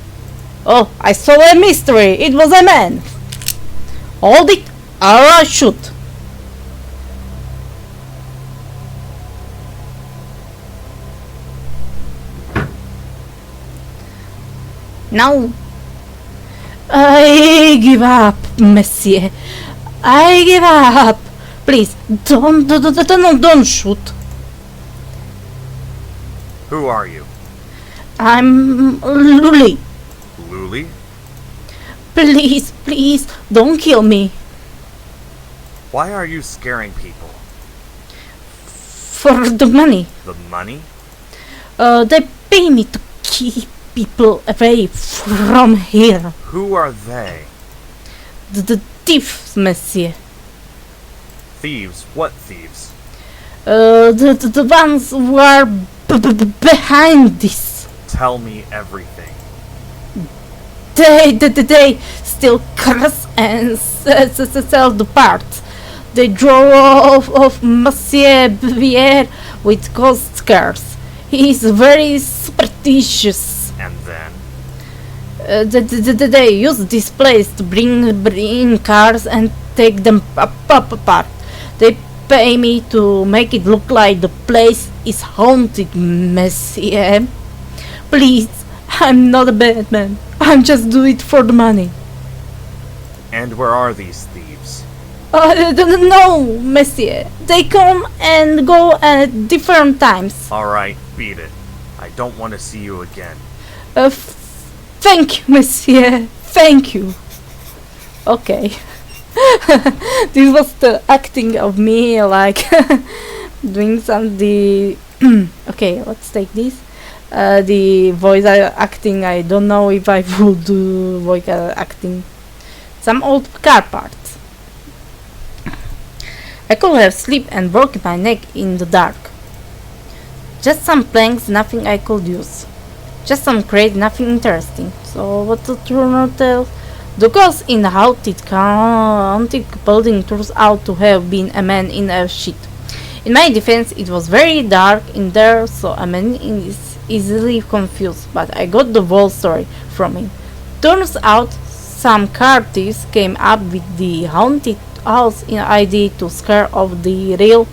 S1: Oh, I saw a mystery. It was a man. Hold it or I shoot. No. I give up, Monsieur. I give up. Please, don't shoot.
S2: Who are you?
S1: I'm Luli.
S2: Luli?
S1: Please, don't kill me.
S2: Why are you scaring people?
S1: For the money.
S2: The money?
S1: They pay me to keep people away from here.
S2: Who are they?
S1: The thieves, Monsieur.
S2: Thieves? What thieves?
S1: The ones who are behind this.
S2: Tell me everything.
S1: They steal cars and sell the parts. They drove off Monsieur Bouvier with ghost cars. He is very superstitious.
S2: And then?
S1: They use this place to bring cars and take them apart. They pay me to make it look like the place is haunted, Monsieur. Please, I'm not a bad man. I'm just do it for the money.
S2: And where are these thieves?
S1: No, Monsieur. They come and go at different times.
S2: Alright, beat it. I don't want to see you again.
S1: Thank you, Monsieur. Thank you. Okay. This was the acting of me, like doing something. Okay, let's take this. The voice acting, I don't know if I would do voice acting. Some old car parts. I could have slept and broken my neck in the dark. Just some planks, nothing I could use. Just some crates, nothing interesting. So what the turner tells? The ghost in the haunted building turns out to have been a man in a sheet. In my defense, it was very dark in there, so a man is easily confused, but I got the whole story from him. Turns out, some car thieves came up with the haunted house in idea to scare off the real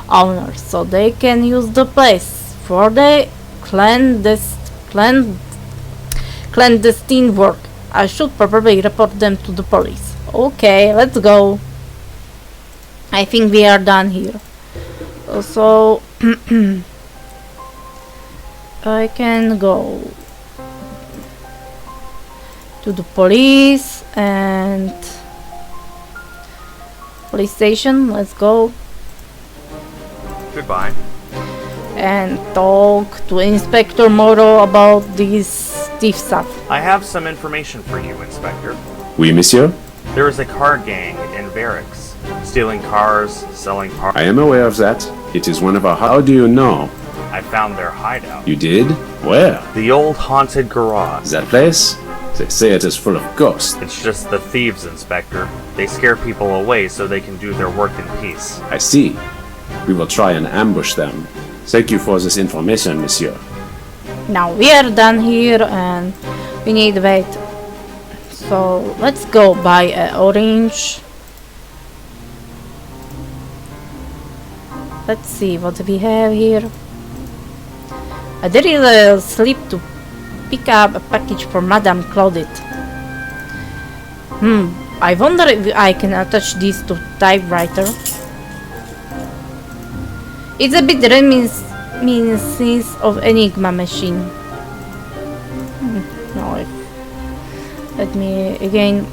S1: owners, so they can use the place for the clandestine work. I should probably report them to the police. Okay, let's go. I think we are done here. So I can go to the police and police station. Let's go.
S2: Goodbye.
S1: And talk to Inspector Moro about this thief stuff.
S2: I have some information for you, Inspector.
S10: Oui, monsieur?
S2: There is a car gang in barracks, stealing cars, selling parts.
S10: I am aware of that. It is one of our... How do you know?
S2: I found their hideout.
S10: You did? Where?
S2: The old haunted garage.
S10: That place? They say it is full of ghosts.
S2: It's just the thieves, Inspector. They scare people away so they can do their work in peace.
S10: I see. We will try and ambush them. Thank you for this information, monsieur.
S1: Now we are done here and we need to wait. So let's go buy an orange. Let's see what we have here. There is a slip to pick up a package for Madame Claudette. I wonder if I can attach this to typewriter. It's a bit reminiscent of Enigma machine. No, let me again.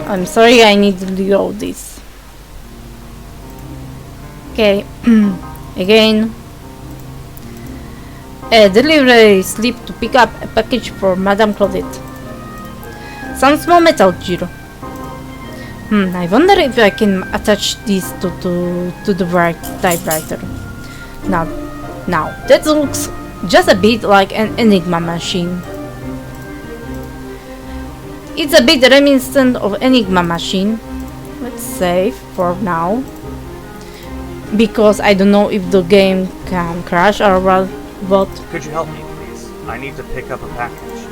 S1: I'm sorry, I need to reload this. Okay, again. A delivery slip to pick up a package for Madame Claudette. Some small metal giro. I wonder if I can attach this to the right typewriter. Now, that looks just a bit like an Enigma machine. It's a bit reminiscent of Enigma machine. Let's save for now. Because I don't know if the game can crash or what.
S2: Could you help me, please? I need to pick up a package.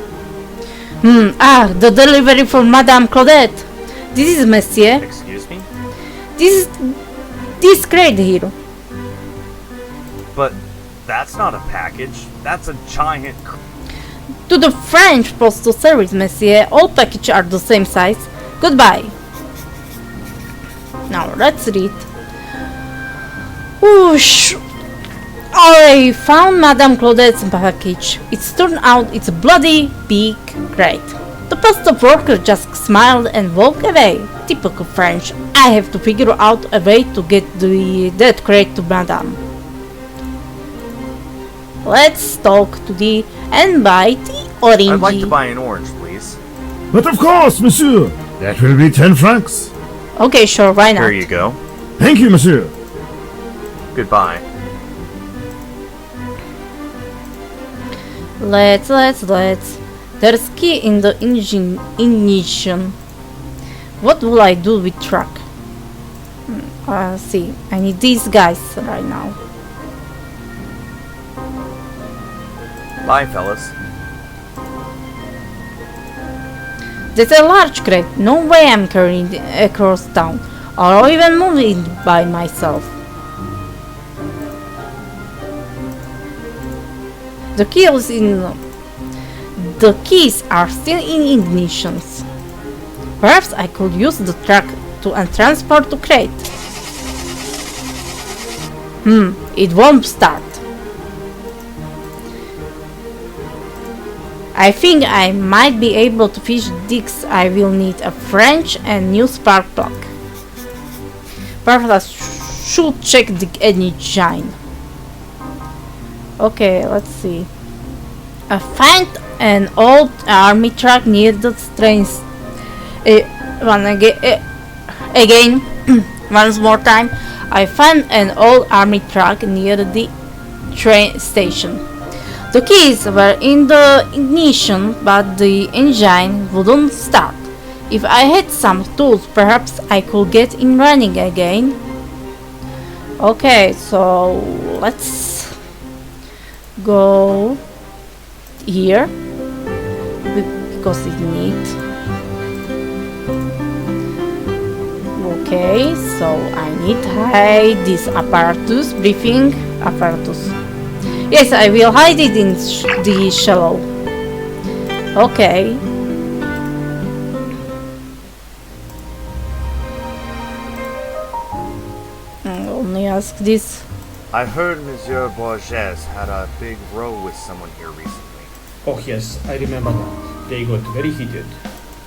S1: The delivery for Madame Claudette. This is Monsieur.
S2: Excuse me?
S1: This crate here.
S2: But that's not a package. That's a giant...
S1: To the French postal service, Monsieur. All packages are the same size. Goodbye. Now let's read. Whoosh! I found Madame Claudette's package. It's turned out it's a bloody big crate. The postal worker just smiled and walked away. Typical French. I have to figure out a way to get that crate to Madame. Let's talk to the and buy the orange.
S2: I'd like to buy an orange, please.
S5: But of course, monsieur. That will be 10 francs.
S1: Okay, sure, why not?
S2: Here you go.
S5: Thank you, monsieur.
S2: Goodbye.
S1: Let's. There's key in the ignition. What will I do with truck? See, I need these guys right now.
S2: Bye, fellas.
S1: That's a large crate. No way I'm carrying it across town, or even moving by myself. The keys are still in ignitions. Perhaps I could use the truck to transport the crate. It won't start. I think I might be able to fish this. I will need a French and new spark plug. Perhaps I should check the engine. Okay, let's see. I find an old army truck near the train. Again, once more time. I found an old army truck near the train station. The keys were in the ignition, but the engine wouldn't start. If I had some tools, perhaps I could get in running again. Okay, so let's go here because it needs. Okay, so I need to hide this apparatus, briefing apparatus. Yes, I will hide it in the shallow. Okay. I'll only ask this.
S2: I heard Monsieur Borges had a big row with someone here recently.
S12: Oh yes, I remember that. They got very heated.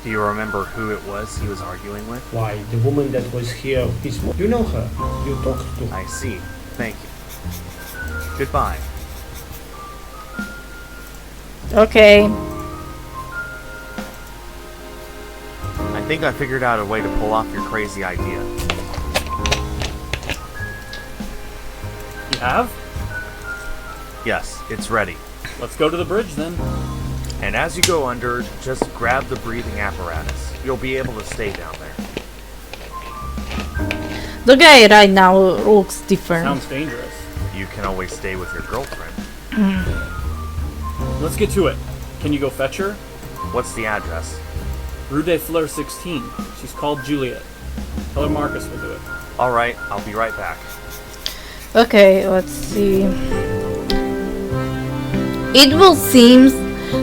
S2: Do you remember who it was he was arguing with?
S12: Why, the woman that was here is... You know her. You talked to her.
S2: I see. Thank you. Goodbye.
S1: Okay.
S2: I think I figured out a way to pull off your crazy idea.
S21: You have?
S2: Yes, it's ready.
S21: Let's go to the bridge then.
S2: And as you go under, just grab the breathing apparatus. You'll be able to stay down there.
S1: The guy right now looks different.
S21: Sounds dangerous.
S2: You can always stay with your girlfriend.
S13: Let's get to it. Can you go fetch her?
S2: What's the address?
S13: Rue des Fleurs 16. She's called Juliet. Tell her Marcus will do it.
S2: Alright, I'll be right back.
S1: Okay, let's see. It will seem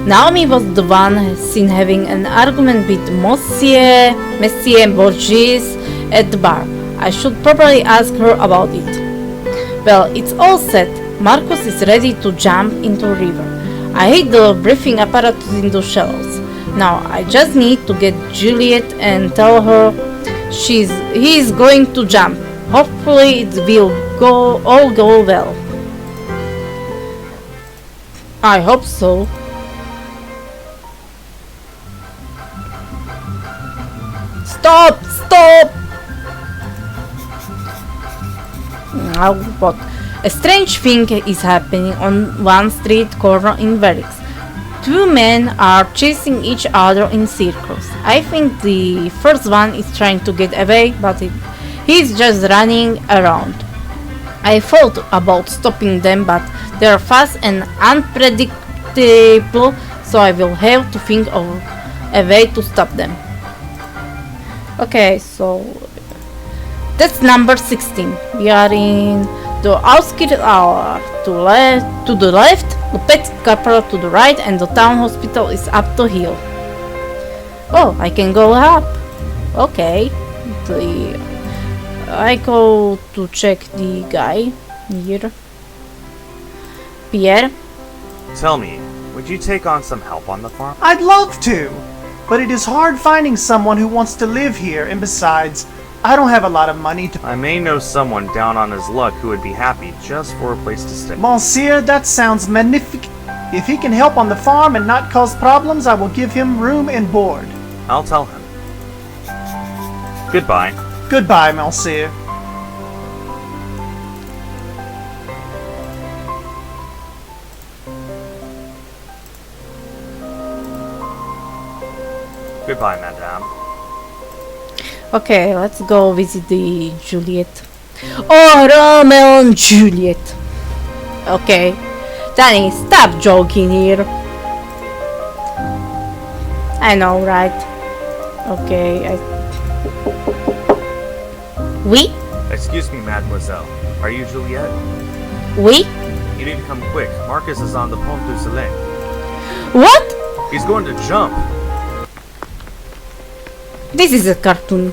S1: Naomi was the one seen having an argument with Monsieur Borges at the bar. I should probably ask her about it. Well, it's all set. Marcus is ready to jump into the river. I hate the breathing apparatus in the shallows. Now I just need to get Juliet and tell her he is going to jump. Hopefully it will all go well. I hope so. Stop! Now what? A strange thing is happening on one street corner in Verix. Two men are chasing each other in circles. I think the first one is trying to get away, but he's just running around. I thought about stopping them, but they're fast and unpredictable, so I will have to think of a way to stop them. Okay, so that's number 16. We are in the outskirts are to the left, the pet capra to the right, and the town hospital is up the hill. Oh, I can go up. Okay. I go to check the guy here. Pierre?
S2: Tell me, would you take on some help on the farm?
S3: I'd love to, but it is hard finding someone who wants to live here, and besides, I don't have a lot of money to...
S2: I may know someone down on his luck who would be happy just for a place to stay.
S3: Monsieur, that sounds magnificent. If he can help on the farm and not cause problems, I will give him room and board.
S2: I'll tell him. Goodbye.
S3: Goodbye, Monsieur.
S2: Goodbye, madame.
S1: Okay, let's go visit the Juliet. Oh, Romeo and Juliet. Okay. Danny, stop joking here. I know, right? Okay, Oui?
S2: Excuse me, mademoiselle. Are you Juliet?
S1: Oui?
S2: You need to come quick. Marcus is on the Pont du Soleil.
S1: What?
S2: He's going to jump.
S1: This is a cartoon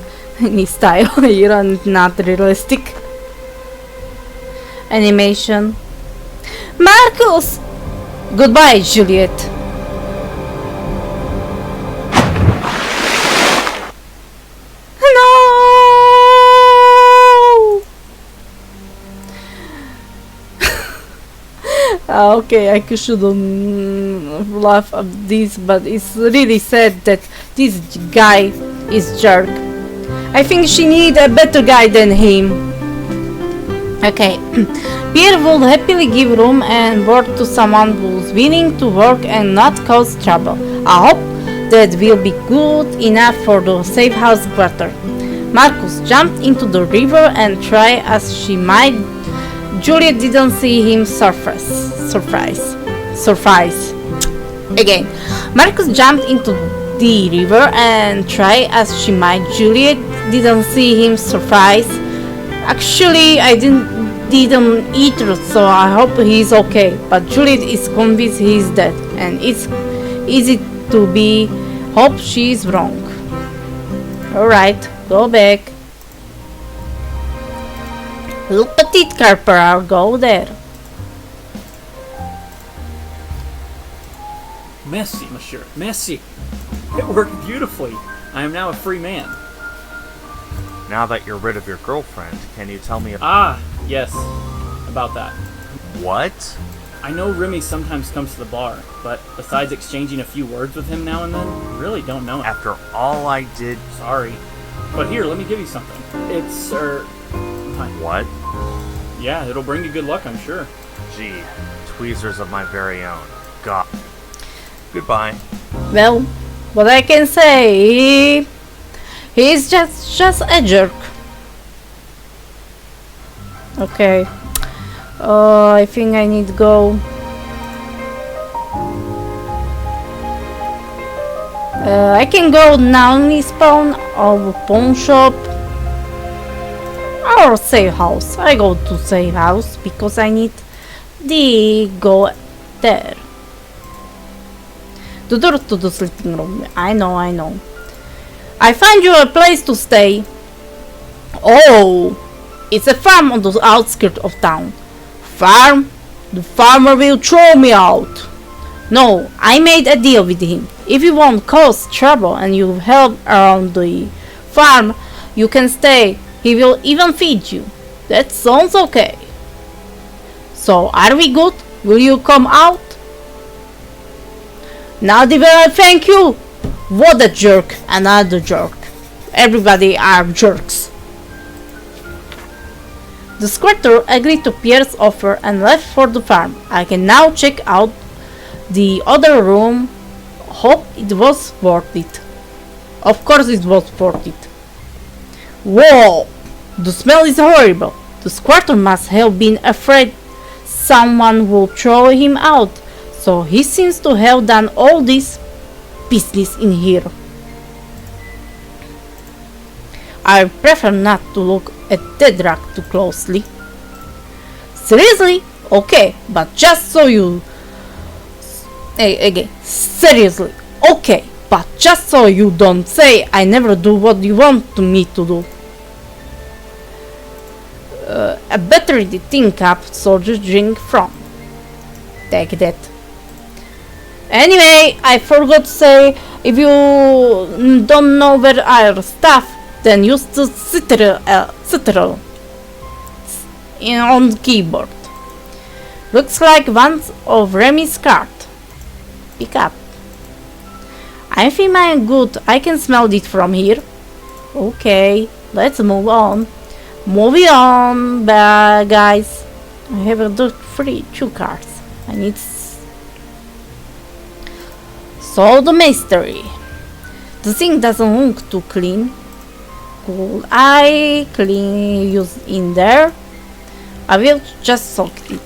S1: style here and not realistic. Animation. Marcus! Goodbye, Juliet. No! Okay, I shouldn't laugh at this, but it's really sad that this guy is jerk. I think she need a better guy than him. Okay. Pierre will happily give room and work to someone who's willing to work and not cause trouble. I hope that will be good enough for the safe house quarter. Marcus jumped into the river and try as she might, Juliet didn't see him surface. Again. Marcus jumped into the river and try as she might, Juliet didn't see him surprise. Actually, I didn't either, so I hope he's okay. But Juliet is convinced he's dead, and it's easy to be hope she's wrong. Alright, go back. Look, petite Carper, go there.
S13: Merci, monsieur. Merci. It worked beautifully. I am now a free man.
S2: Now that you're rid of your girlfriend, can you tell me...
S13: Yes. About that.
S2: What?
S13: I know Remy sometimes comes to the bar, but besides exchanging a few words with him now and then, I really don't know him.
S2: After all I did...
S13: Sorry. But here, let me give you something. It's,
S2: What?
S13: Yeah, it'll bring you good luck, I'm sure.
S2: Gee, tweezers of my very own. God. Goodbye.
S1: Well, what I can say, he's just a jerk. Okay. I think I need to go. I can go now spawn or pawn shop or save house. I go to save house because I need to go there. The door to the sleeping room. I know. I find you a place to stay. Oh, it's a farm on the outskirts of town. Farm? The farmer will throw me out. No, I made a deal with him. If you won't cause trouble and you help around the farm, you can stay. He will even feed you. That sounds okay. So, are we good? Will you come out? Now they will thank you. What a jerk. Another jerk. Everybody are jerks. The squatter agreed to Pierre's offer and left for the farm. I can now check out the other room. Hope it was worth it. Of course it was worth it. Whoa! The smell is horrible. The squatter must have been afraid someone would throw him out. So he seems to have done all this business in here. I prefer not to look at that rug too closely. Seriously? Okay, but just so you... Again, seriously. Okay, but just so you don't say I never do what you want me to do. A battery to think up soldier drink from. Take that. Anyway, I forgot to say, if you don't know where our stuff, then use the Ctrl on the keyboard. Looks like one of Remy's cards. Pick up. I think I'm good. I can smell it from here. Okay, let's move on. Moving on, guys. I have a two cards. I need. Solve the mystery. The thing doesn't look too clean. Could I use in there? I will just soak it.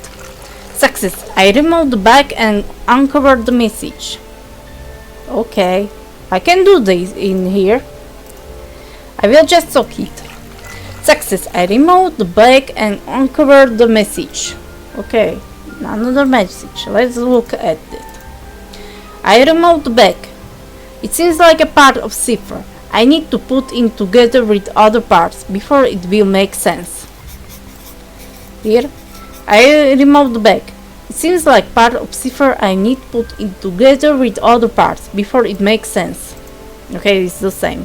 S1: Success. I removed the bag and uncovered the message. Okay, I can do this in here. I will just soak it. Success. I removed the bag and uncovered the message. Okay, another message. Let's look at it. I removed the bag. It seems like a part of cipher. I need to put it together with other parts before it will make sense. Here, I removed the bag. It seems like part of cipher. I need to put it together with other parts before it makes sense. Okay, it's the same.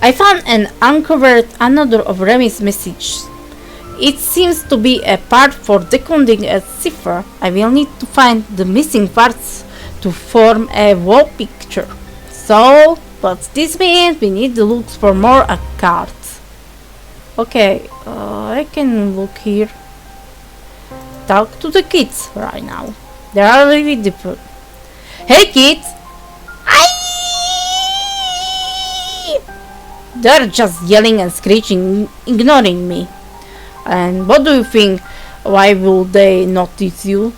S1: I found and uncovered another of Remy's messages. It seems to be a part for decoding a cipher. I will need to find the missing parts to form a wall picture. So, what this means, we need to look for more cards. Okay, I can look here. Talk to the kids right now. They are really different. Hey kids! They're just yelling and screeching, ignoring me. And what do you think? Why will they notice you?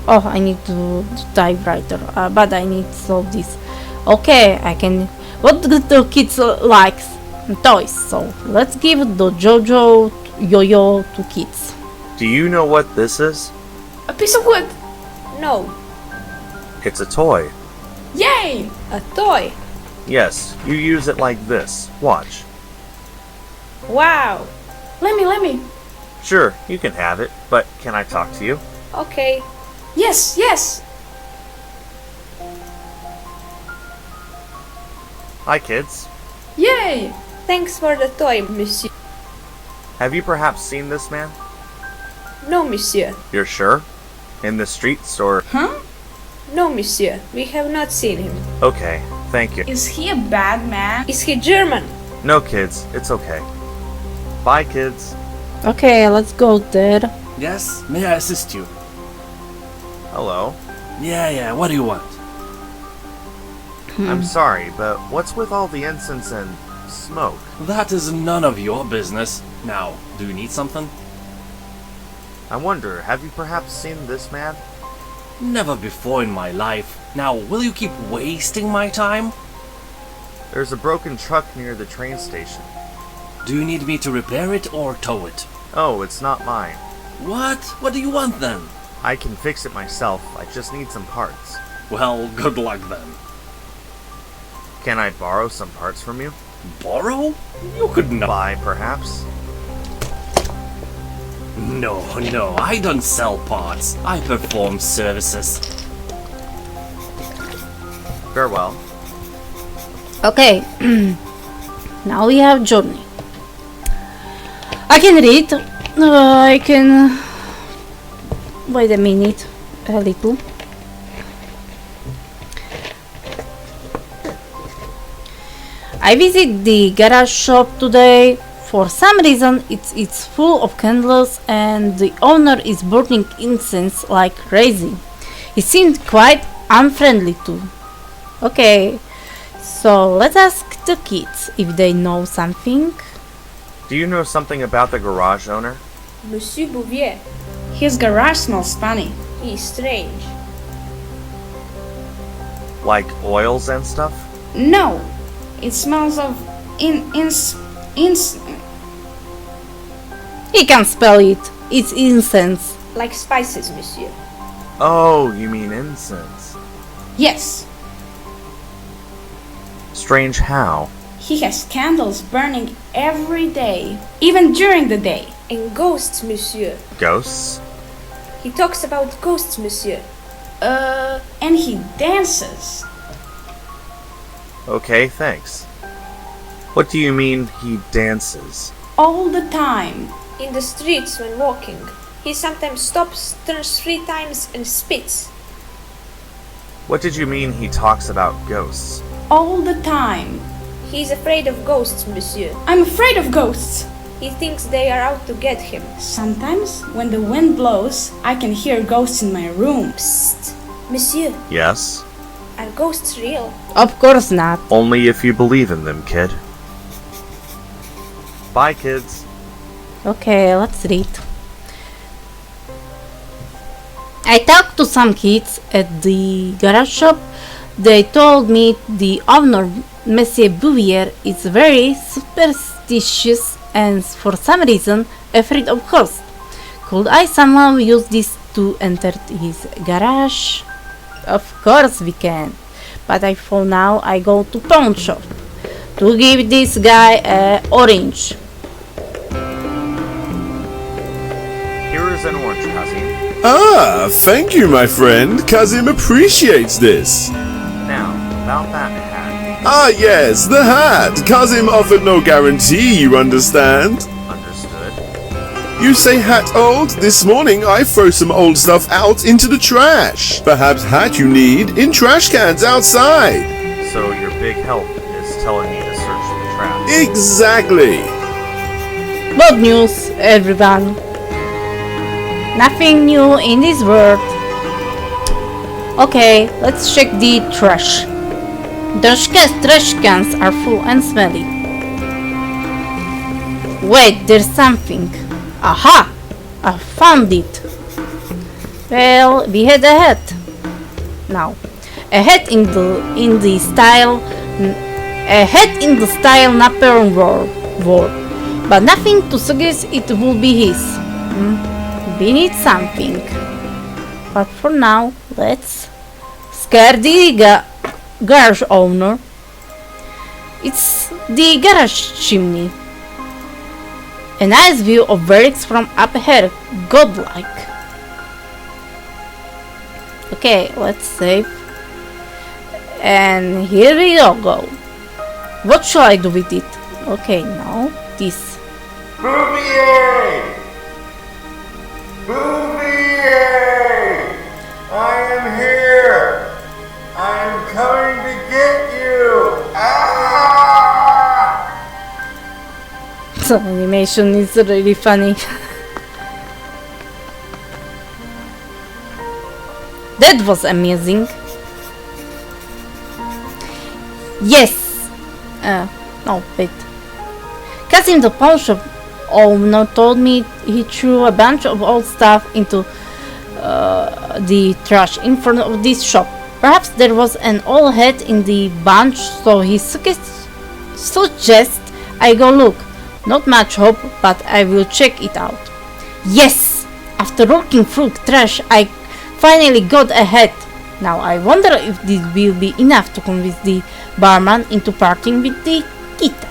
S1: Oh, I need to typewriter, but I need to solve this. Okay, I can. What do the kids like? Toys. So let's give the JoJo yo-yo to kids.
S2: Do you know what this is?
S14: A piece of wood. No.
S2: It's a toy.
S14: Yay! A toy.
S2: Yes, you use it like this. Watch.
S14: Wow. Let me.
S2: Sure, you can have it, but can I talk to you?
S14: Okay. Yes.
S2: Hi, kids.
S14: Yay! Thanks for the toy, monsieur.
S2: Have you perhaps seen this man?
S14: No, monsieur.
S2: You're sure? In the streets or...
S14: Huh? No, monsieur. We have not seen him.
S2: Okay, thank you.
S14: Is he a bad man? Is he German?
S2: No, kids, it's okay. Bye, kids.
S1: Okay, let's go, Dad.
S21: Yes, may I assist you?
S2: Hello.
S21: Yeah, what do you want?
S2: I'm sorry, but what's with all the incense and smoke?
S15: That is none of your business. Now, do you need something?
S2: I wonder, have you perhaps seen this man?
S15: Never before in my life. Now, will you keep wasting my time?
S2: There's a broken truck near the train station.
S15: Do you need me to repair it or tow it?
S2: Oh, it's not mine.
S15: What? What do you want then?
S2: I can fix it myself, I just need some parts.
S15: Well, good luck then.
S2: Can I borrow some parts from you?
S15: Borrow? You could not.
S2: Buy, perhaps?
S15: No, I don't sell parts. I perform services.
S2: Farewell.
S1: Okay. Now we have journey. I can read. I can... Wait a minute. A little. I visit the garage shop today. For some reason it's full of candles and the owner is burning incense like crazy. He seemed quite unfriendly too. Okay, so let's ask the kids if they know something.
S2: Do you know something about the garage owner?
S14: Monsieur Bouvier.
S17: His garage smells funny.
S14: He's strange.
S2: Like oils and stuff?
S17: No, it smells of
S1: He can spell it. It's incense.
S14: Like spices, monsieur.
S2: Oh, you mean incense.
S17: Yes.
S2: Strange how?
S17: He has candles burning every day, even during the day.
S14: And ghosts, monsieur.
S2: Ghosts?
S14: He talks about ghosts, monsieur.
S17: And he dances.
S2: Okay, thanks. What do you mean he dances?
S17: All the time.
S14: In the streets when walking. He sometimes stops, turns 3 times and spits.
S2: What did you mean he talks about ghosts?
S17: All the time.
S14: He's afraid of ghosts, monsieur.
S17: I'm afraid of ghosts.
S14: He thinks they are out to get him.
S17: Sometimes, when the wind blows, I can hear ghosts in my room.
S14: Psst. Monsieur.
S2: Yes?
S14: Are ghosts real?
S1: Of course not.
S2: Only if you believe in them, kid. Bye, kids.
S1: Okay, let's read. I talked to some kids at the garage shop. They told me the owner, Monsieur Bouvier, is very superstitious and for some reason afraid of ghosts. Could I somehow use this to enter his garage? Of course we can. But for now I go to pawn shop to give this guy an orange.
S2: Here is an orange, Kazim.
S23: Ah, thank you, my friend. Kazim appreciates this.
S2: Now, about that hat.
S23: Ah, yes, the hat. Kazim offered no guarantee, you understand?
S2: Understood.
S23: You say hat old? This morning I throw some old stuff out into the trash. Perhaps hat you need in trash cans outside.
S2: So your big help is telling me to search the trash.
S23: Exactly.
S1: Good news, everyone. Nothing new in this world. Okay, let's check the trash. The trash cans are full and smelly. Wait, there's something. Aha! I found it. Well, we had a hat. Now, a hat in the style Napoleon wore, but nothing to suggest it will be his. We need something. But for now, let's scare the garage owner. It's the garage chimney. A nice view of Verix from up here, godlike. Okay, let's save. And here we go. What shall I do with it? Okay, now this.
S23: Bouvier! Bouvier! I am here! I am coming to get you! Ah!
S1: The animation is really funny. That was amazing. Yes! No, wait. Casim the pawn shop owner told me he threw a bunch of old stuff into the trash in front of this shop. Perhaps there was an old hat in the bunch, so he suggests I go look. Not much hope, but I will check it out. Yes! After looking through trash, I finally got a hat. Now I wonder if this will be enough to convince the barman into parting with the guitar.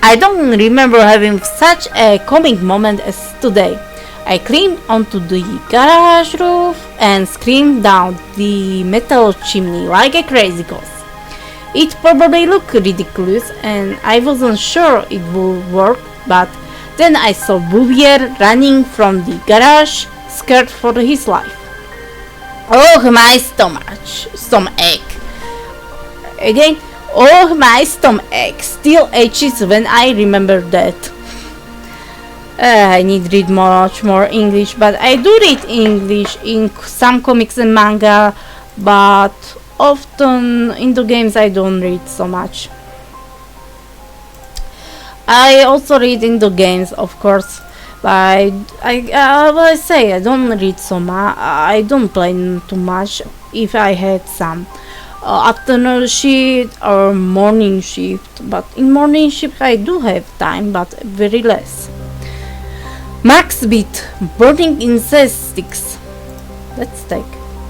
S1: I don't remember having such a comic moment as today. I climbed onto the garage roof and screamed down the metal chimney like a crazy ghost. It probably looked ridiculous and I wasn't sure it would work, but then I saw Bouvier running from the garage, scared for his life. Oh, my stomach. Again, oh, my stomach still aches when I remember that. I need read much more English, but I do read English in some comics and manga, but often in the games I don't read so much. I also read in the games, of course, but I don't read so much. I don't play too much if I had some afternoon shift or morning shift, but in morning shift I do have time, but very less. Max beat burning incense sticks. Let's take.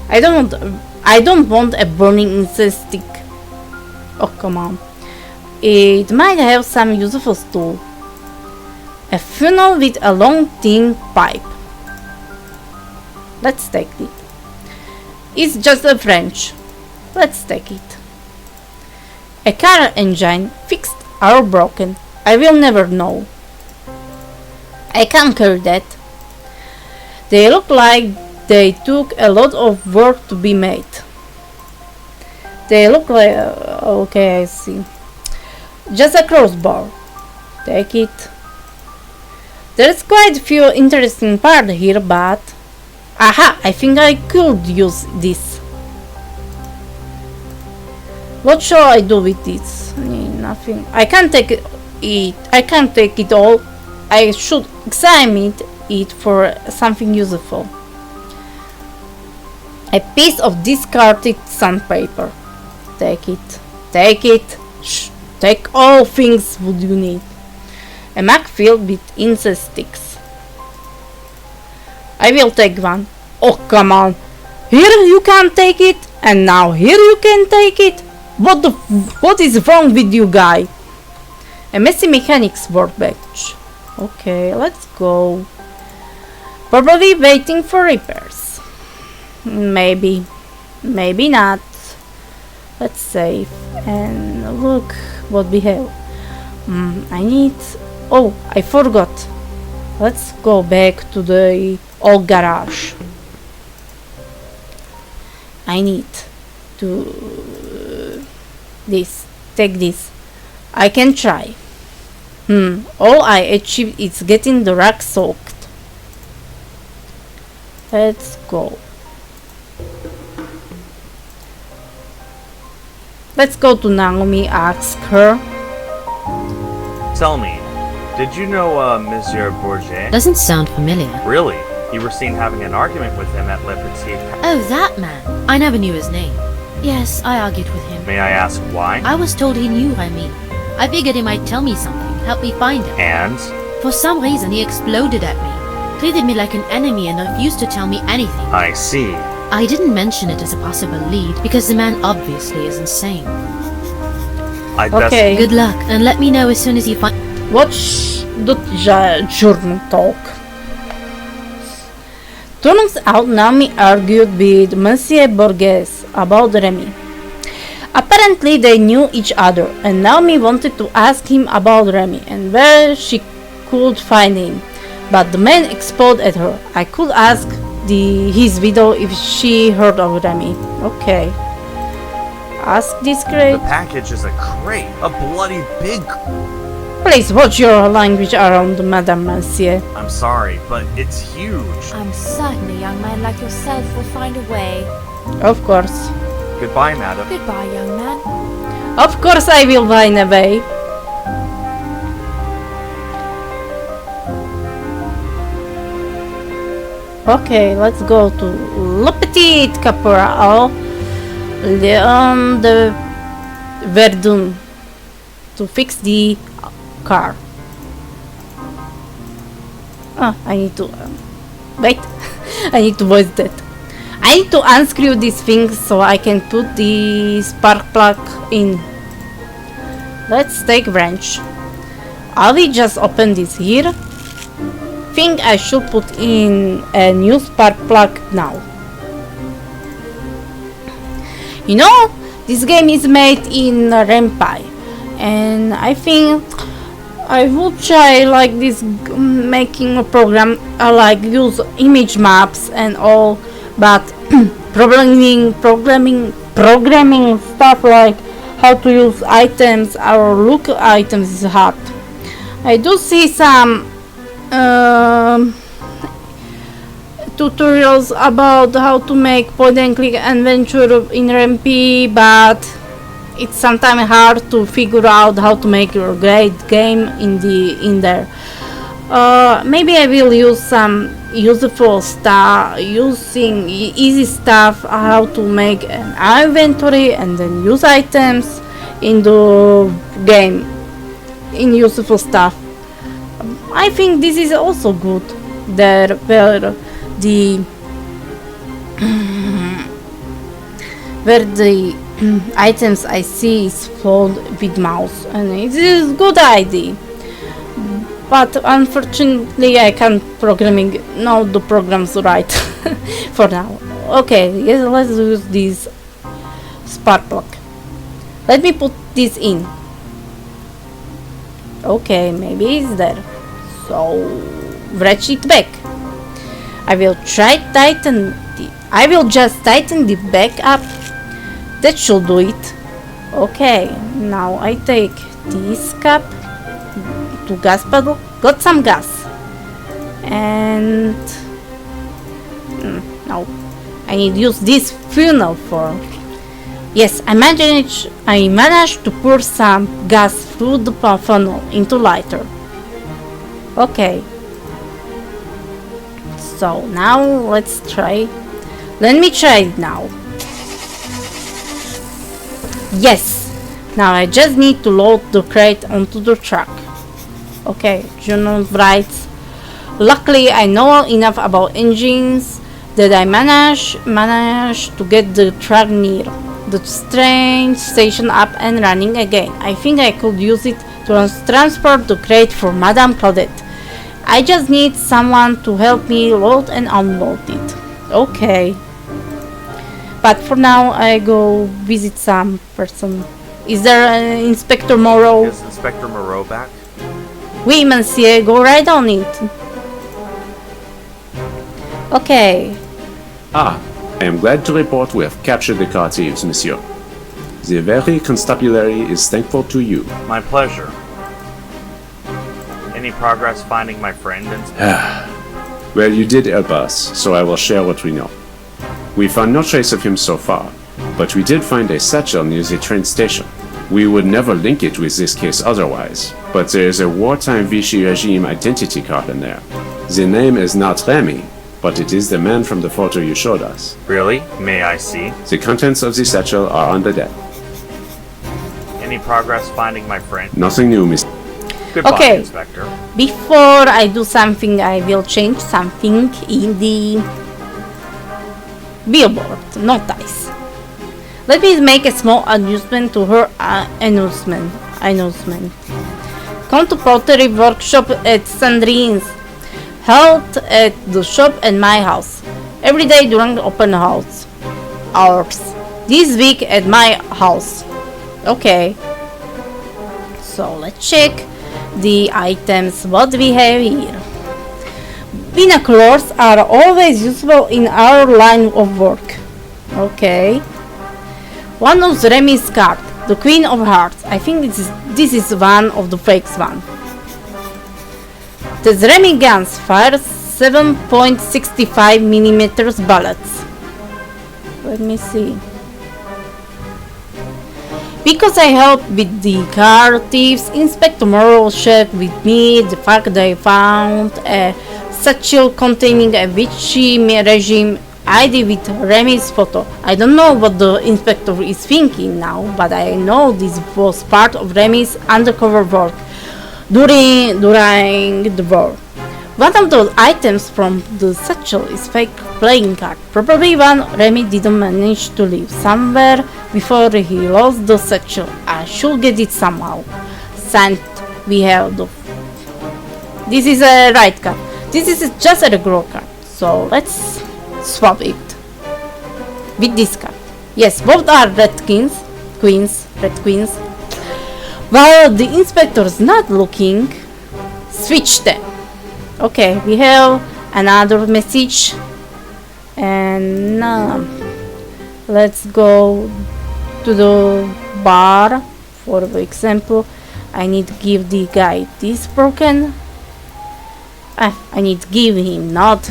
S1: I don't want a burning incense stick. Oh, come on. It might have some useful tool. A funnel with a long thin pipe. Let's take it. It's just a French. Let's take it. A car engine fixed or broken. I will never know. I can't carry that. They look like they took a lot of work to be made. They look like... okay, I see. Just a crossbar. Take it. There's quite a few interesting parts here, but... aha! I think I could use this. What shall I do with this? Nothing. I can't take it. I can't take it all. I should examine it for something useful. A piece of discarded sandpaper. Take it. Take it. Shh. Take all things would you need. A mug filled with incense sticks. I will take one. Oh, come on. Here you can't take it, and now here you can take it. What is wrong with you, guy? A messy mechanic's workbench. Okay, let's go. Probably waiting for repairs. Maybe. Maybe not. Let's save and look what we have. I need... oh, I forgot. Let's go back to the old garage. I need to... take this. I can try. All I achieved is getting the rack soaked. Let's go. Let's go to Naomi, ask her.
S2: Tell me, did you know Monsieur Bourget?
S22: Doesn't sound familiar.
S2: Really? You were seen having an argument with him at Le Petit.
S22: Oh, that man. I never knew his name. Yes, I argued with him.
S2: May I ask why?
S22: I was told he knew Remy. I figured he might tell me something, help me find him.
S2: And?
S22: For some reason, he exploded at me, treated me like an enemy and refused to tell me anything.
S2: I see.
S22: I didn't mention it as a possible lead because the man obviously is insane.
S1: Okay.
S22: Good luck, and let me know as soon as you find...
S1: Watch the journal talk. Turns out Naomi argued with Monsieur Borges about Remy. Apparently they knew each other, and Naomi wanted to ask him about Remy and where she could find him. But the man exploded at her. I could ask his widow if she heard of Remy. Okay. Ask discreet.
S2: The package is a crate. A bloody big...
S1: Please watch your language around, Madame Monsieur.
S2: I'm sorry, but it's huge.
S11: I'm certain a young man like yourself will find a way.
S1: Of course.
S2: Goodbye, madam.
S11: Goodbye, young man.
S1: Of course I will find a way. Okay, let's go to Le Petit Caporal Leon de Verdun to fix the car. Oh, I need to wait. I need to voice that. I need to unscrew these things so I can put the spark plug in. Let's take wrench. I will just open this here. Think I should put in a new spark plug now. You know, this game is made in Ren'Py, and I think I will try like this making a program like use image maps and all, but programming stuff like how to use items or look at items is hard. I do see some tutorials about how to make point and click adventure in Ren'Py, but it's sometimes hard to figure out how to make a great game in there. Maybe I will use some useful stuff, using easy stuff, how to make an inventory and then use items in the game in useful stuff. I think this is also good there where the items I see is flowed with mouse, and it is a good idea. But unfortunately I can't know the programs right for now. Okay, yes, let's use this spark plug. Let me put this in. Okay, maybe it's there. So wrench it back. I will just tighten the back up. That should do it. Okay, now I take this cap to gas pedal. Got some gas. And no, I need to use this funnel for. Yes, I managed to pour some gas through the funnel into lighter. Okay. So now let's try. Let me try it now. Yes. Now I just need to load the crate onto the truck. Okay, Journal writes. Luckily I know enough about engines that I managed to get the truck near the train station up and running again. I think I could use it to transport the crate for Madame Claudette. I just need someone to help me load and unload it. Okay. But for now I go visit some person. Is there Inspector Moreau?
S2: Is Inspector Moreau back?
S1: Oui, monsieur, go right on it. Okay.
S10: Ah, I am glad to report we have captured the car thieves, monsieur. The very constabulary is thankful to you.
S2: My pleasure. Any progress finding my friend, Inspector?
S10: Well, you did help us, so I will share what we know. We found no trace of him so far, but we did find a satchel near the train station. We would never link it with this case otherwise, but there is a wartime Vichy regime identity card in there. The name is not Remy, but it is the man from the photo you showed us.
S2: Really? May I see?
S10: The contents of the satchel are on the deck.
S2: Any progress finding my friend?
S10: Nothing new, miss.
S2: Goodbye,
S1: Okay.
S2: Inspector.
S1: Before I do something, I will change something in the billboard notice. Let me make a small adjustment to her announcement. Come to pottery workshop at Sandrine's. Held at the shop and my house. Every day during the open house hours. This week at my house. Okay. So let's check the items what we have here. Binoculars are always useful in our line of work. Okay. One of Remy's cards, the Queen of Hearts. I think this is one of the fakes one. The Remy guns fire 7.65mm bullets. Let me see. Because I helped with the car thieves, Inspector Morrow shared with me the fact that I found a satchel containing a Vichy regime ID with Remy's photo. I don't know what the inspector is thinking now, but I know this was part of Remy's undercover work during the war. One of those items from the satchel is fake playing card, probably one Remy didn't manage to leave somewhere before he lost the satchel. I should get it somehow. Signed, we have the... This is a right card. This is just a regular card, so let's swap it with this card. Yes, both are red queens. While the inspector's not looking, switch them. Okay, we have another message, and let's go to the bar. For example, I need to give the guy this broken. I need to give him, not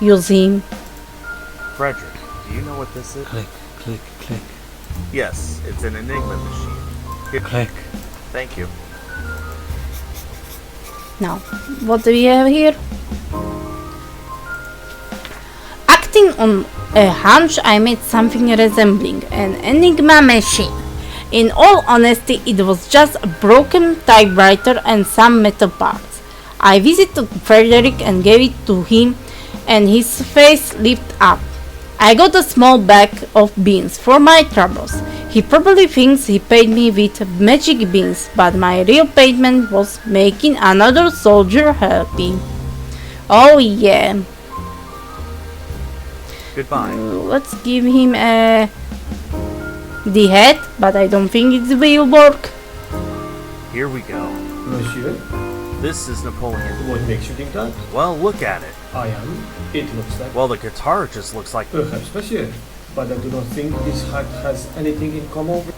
S1: use him.
S2: Frederick, do you know what this is?
S20: Click, click, click.
S2: Yes, it's an Enigma machine.
S20: Click.
S2: Thank you.
S1: Now, what do we have here? Acting on a hunch, I made something resembling an Enigma machine. In all honesty, it was just a broken typewriter and some metal parts. I visited Frederick and gave it to him, and his face lit up. I got a small bag of beans for my troubles. He probably thinks he paid me with magic beans, but my real payment was making another soldier happy. Oh yeah.
S2: Goodbye.
S1: Let's give him the head, but I don't think it will work.
S2: Here we go.
S12: Monsieur?
S2: This is Napoleon.
S12: What makes you think that?
S2: Well, look at it.
S12: I am. It looks like...
S2: Well, the guitar just looks like...
S12: Perhaps, monsieur. But I do not think this hat has anything in common with...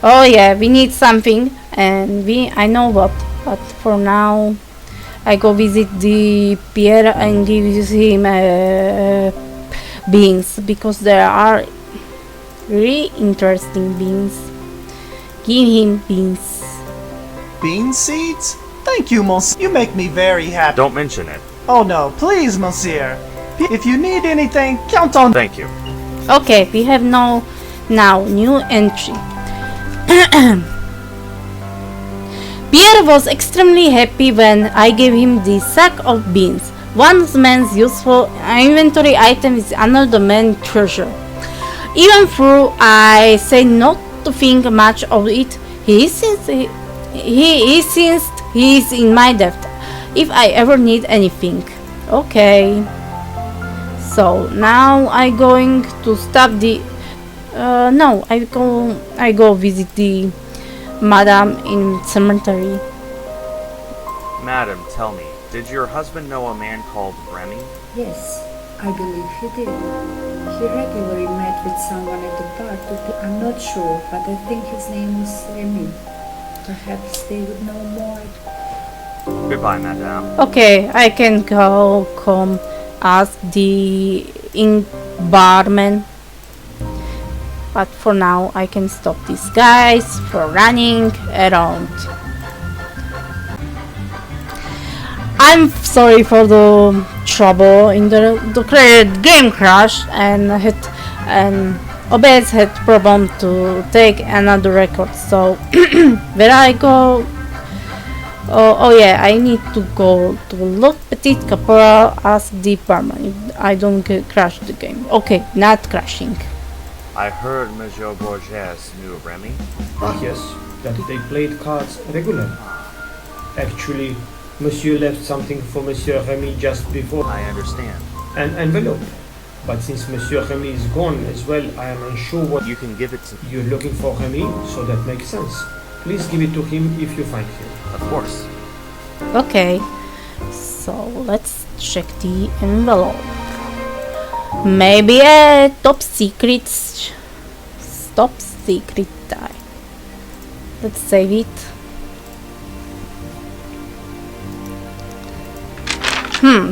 S1: Oh yeah, we need something, and I know what, but for now I go visit the Pierre and give him beans, because there are really interesting beans. Give him beans.
S3: Bean seeds? Thank you, monsieur. You make me very happy.
S2: Don't mention it.
S3: Oh no, please, monsieur. If you need anything, count on...
S2: Thank you.
S1: Okay, we have now new entry. Pierre was extremely happy when I gave him the sack of beans. One man's useful inventory item is another man's treasure. Even though I say not to think much of it, he insisted he is in my debt if I ever need anything. Okay. So now I'm going to stop the... no, I go visit the madam in cemetery.
S2: Madam, tell me, did your husband know a man called Remy?
S19: Yes, I believe he did. He regularly met with someone at the bar I'm not sure, but I think his name was Remy. Perhaps they would know more.
S2: Goodbye, madame.
S1: Okay, I can go come ask the barman, but for now I can stop these guys for running around. I'm sorry for the trouble in the game crashed, and Obez had problem to take another record, so where I go? Oh yeah, I need to go to look Petit Caporal, ask the barman if I don't crash the game. Okay, not crashing.
S2: I heard Monsieur Bourges knew Remy.
S12: Ah yes, that they played cards regularly. Actually, Monsieur left something for Monsieur Remy just before.
S2: I understand.
S12: An envelope. But since Monsieur Remy is gone as well, I am unsure what...
S2: You can give it to...
S12: You're looking for Remy, so that makes sense. Please give it to him if you find him.
S2: Of course.
S1: Okay, so let's check the envelope. Maybe a top secret die. Let's save it.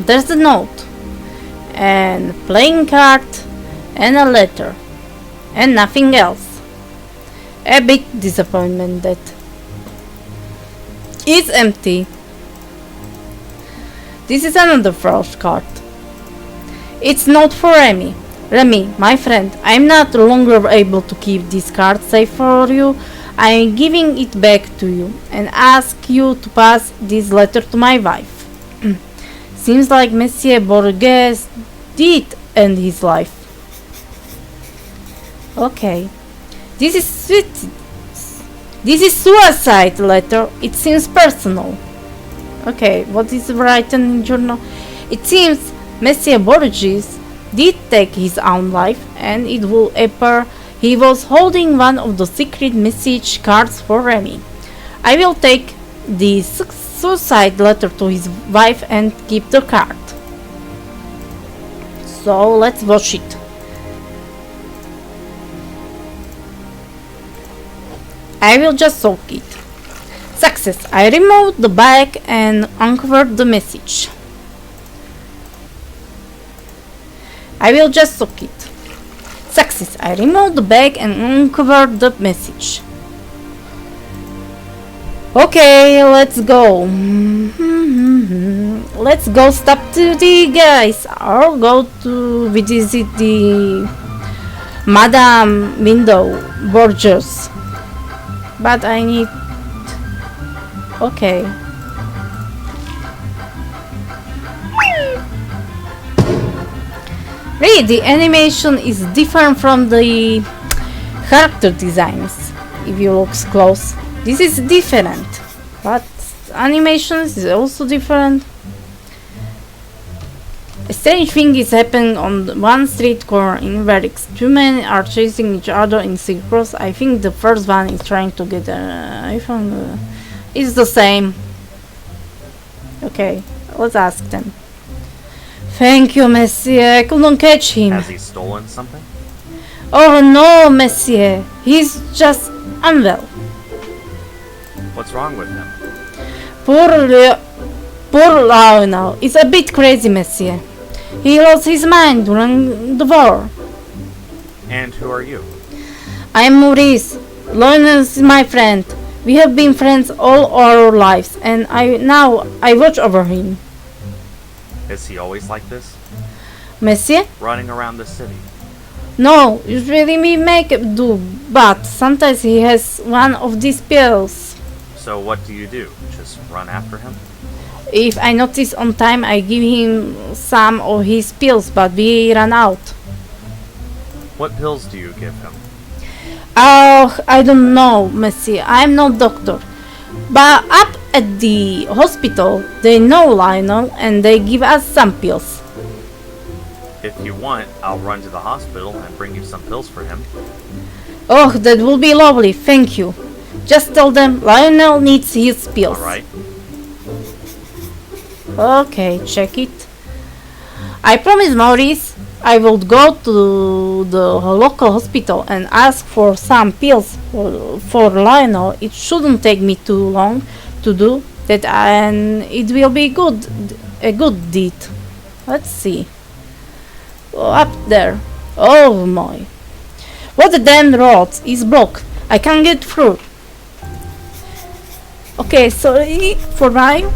S1: There's a note, and a playing card, and a letter, and nothing else. A big disappointment that it's empty. This is another fraud card. It's not for Remy. Remy, my friend, I'm not longer able to keep this card safe for you. I'm giving it back to you and ask you to pass this letter to my wife. Seems like Monsieur Borges did end his life. Okay. This is suicide letter. It seems personal. Okay, what is written in journal? It seems Monsieur Borges did take his own life, and it will appear he was holding one of the secret message cards for Remy. I will take the suicide letter to his wife and keep the card. So let's watch it. I will just soak it. Success! I removed the bag and uncovered the message. I will just soak it. Success! I removed the bag and uncovered the message. Okay, let's go. Let's go stop to the guys or go to visit the Madame Window Borges. But I need... Okay. Really, the animation is different from the character designs. If you look close, this is different, but animation is also different. A strange thing is happening on one street corner in Verix. Two men are chasing each other in circles. I think the first one is trying to get I found it's the same. Okay, let's ask them. Thank you, Monsieur. I couldn't catch him.
S2: Has he stolen something?
S1: Oh no, Monsieur. He's just unwell.
S2: What's wrong with him?
S1: Poor Lionel. It's a bit crazy, Monsieur. He lost his mind during the war.
S2: And who are you?
S1: I am Maurice. Lionel is my friend. We have been friends all our lives, and I watch over him.
S2: Is he always like this?
S1: Monsieur?
S2: Running around the city?
S1: No, usually we make it do, but sometimes he has one of these pills.
S2: So what do you do? Just run after him?
S1: If I notice on time, I give him some of his pills, but we run out.
S2: What pills do you give him?
S1: Oh, I don't know, Monsieur. I'm not doctor. But up at the hospital, they know Lionel and they give us some pills.
S2: If you want, I'll run to the hospital and bring you some pills for him.
S1: Oh, that will be lovely, thank you. Just tell them Lionel needs his pills.
S2: Alright.
S1: Okay, check it. I promise Maurice I will go to the local hospital and ask for some pills for Lionel. It shouldn't take me too long to do that, and it will be a good deed. Let's see. Up there. Oh my. What the damn road is blocked. I can't get through. Okay, sorry for now.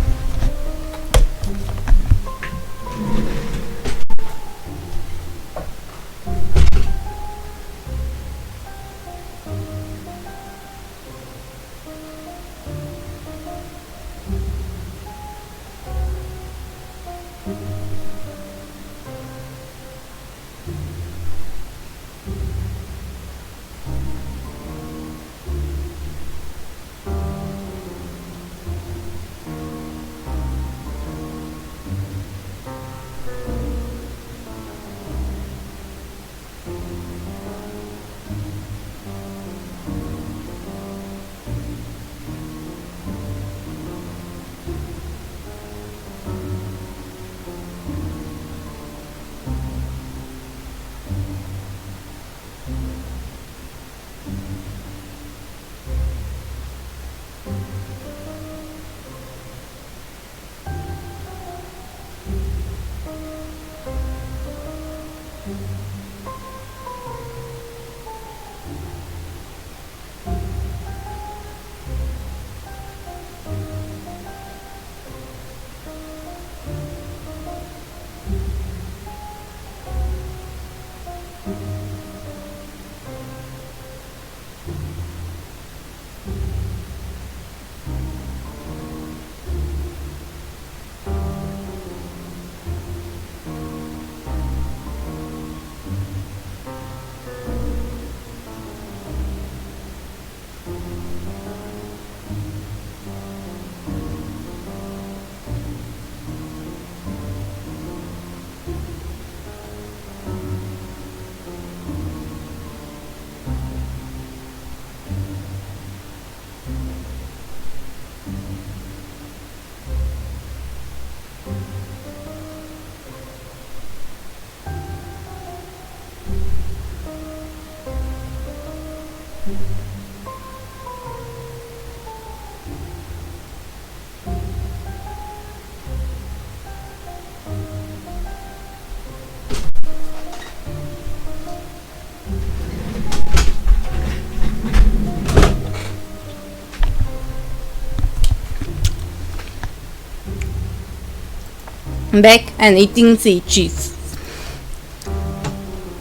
S1: back and eating the cheese.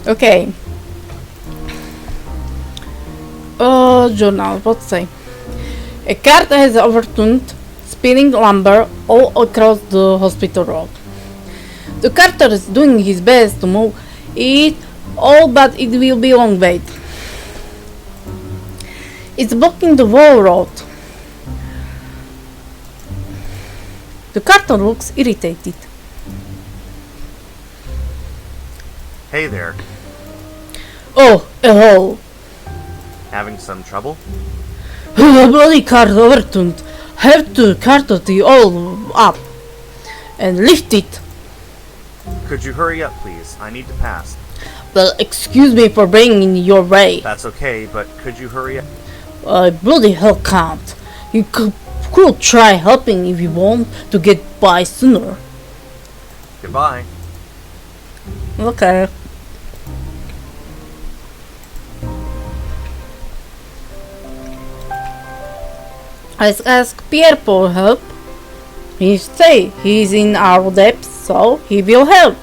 S1: Okay. Journal, what say? A cart has overturned, spilling lumber all across the hospital road. The carter is doing his best to move it all, but it will be a long wait. It's blocking the whole road. The carter looks irritated.
S2: Hey there.
S1: Oh, hello.
S2: Having some trouble?
S1: The bloody cart overturned. Have to carter the all up and lift it.
S2: Could you hurry up, please? I need to pass.
S1: Well, excuse me for bringing in your way.
S2: That's okay, but could you hurry up?
S1: I bloody hell can't. You could try helping if you want to get by sooner.
S2: Goodbye.
S1: Okay. Let's ask Pierre for help. He say he's in our depths, so he will help.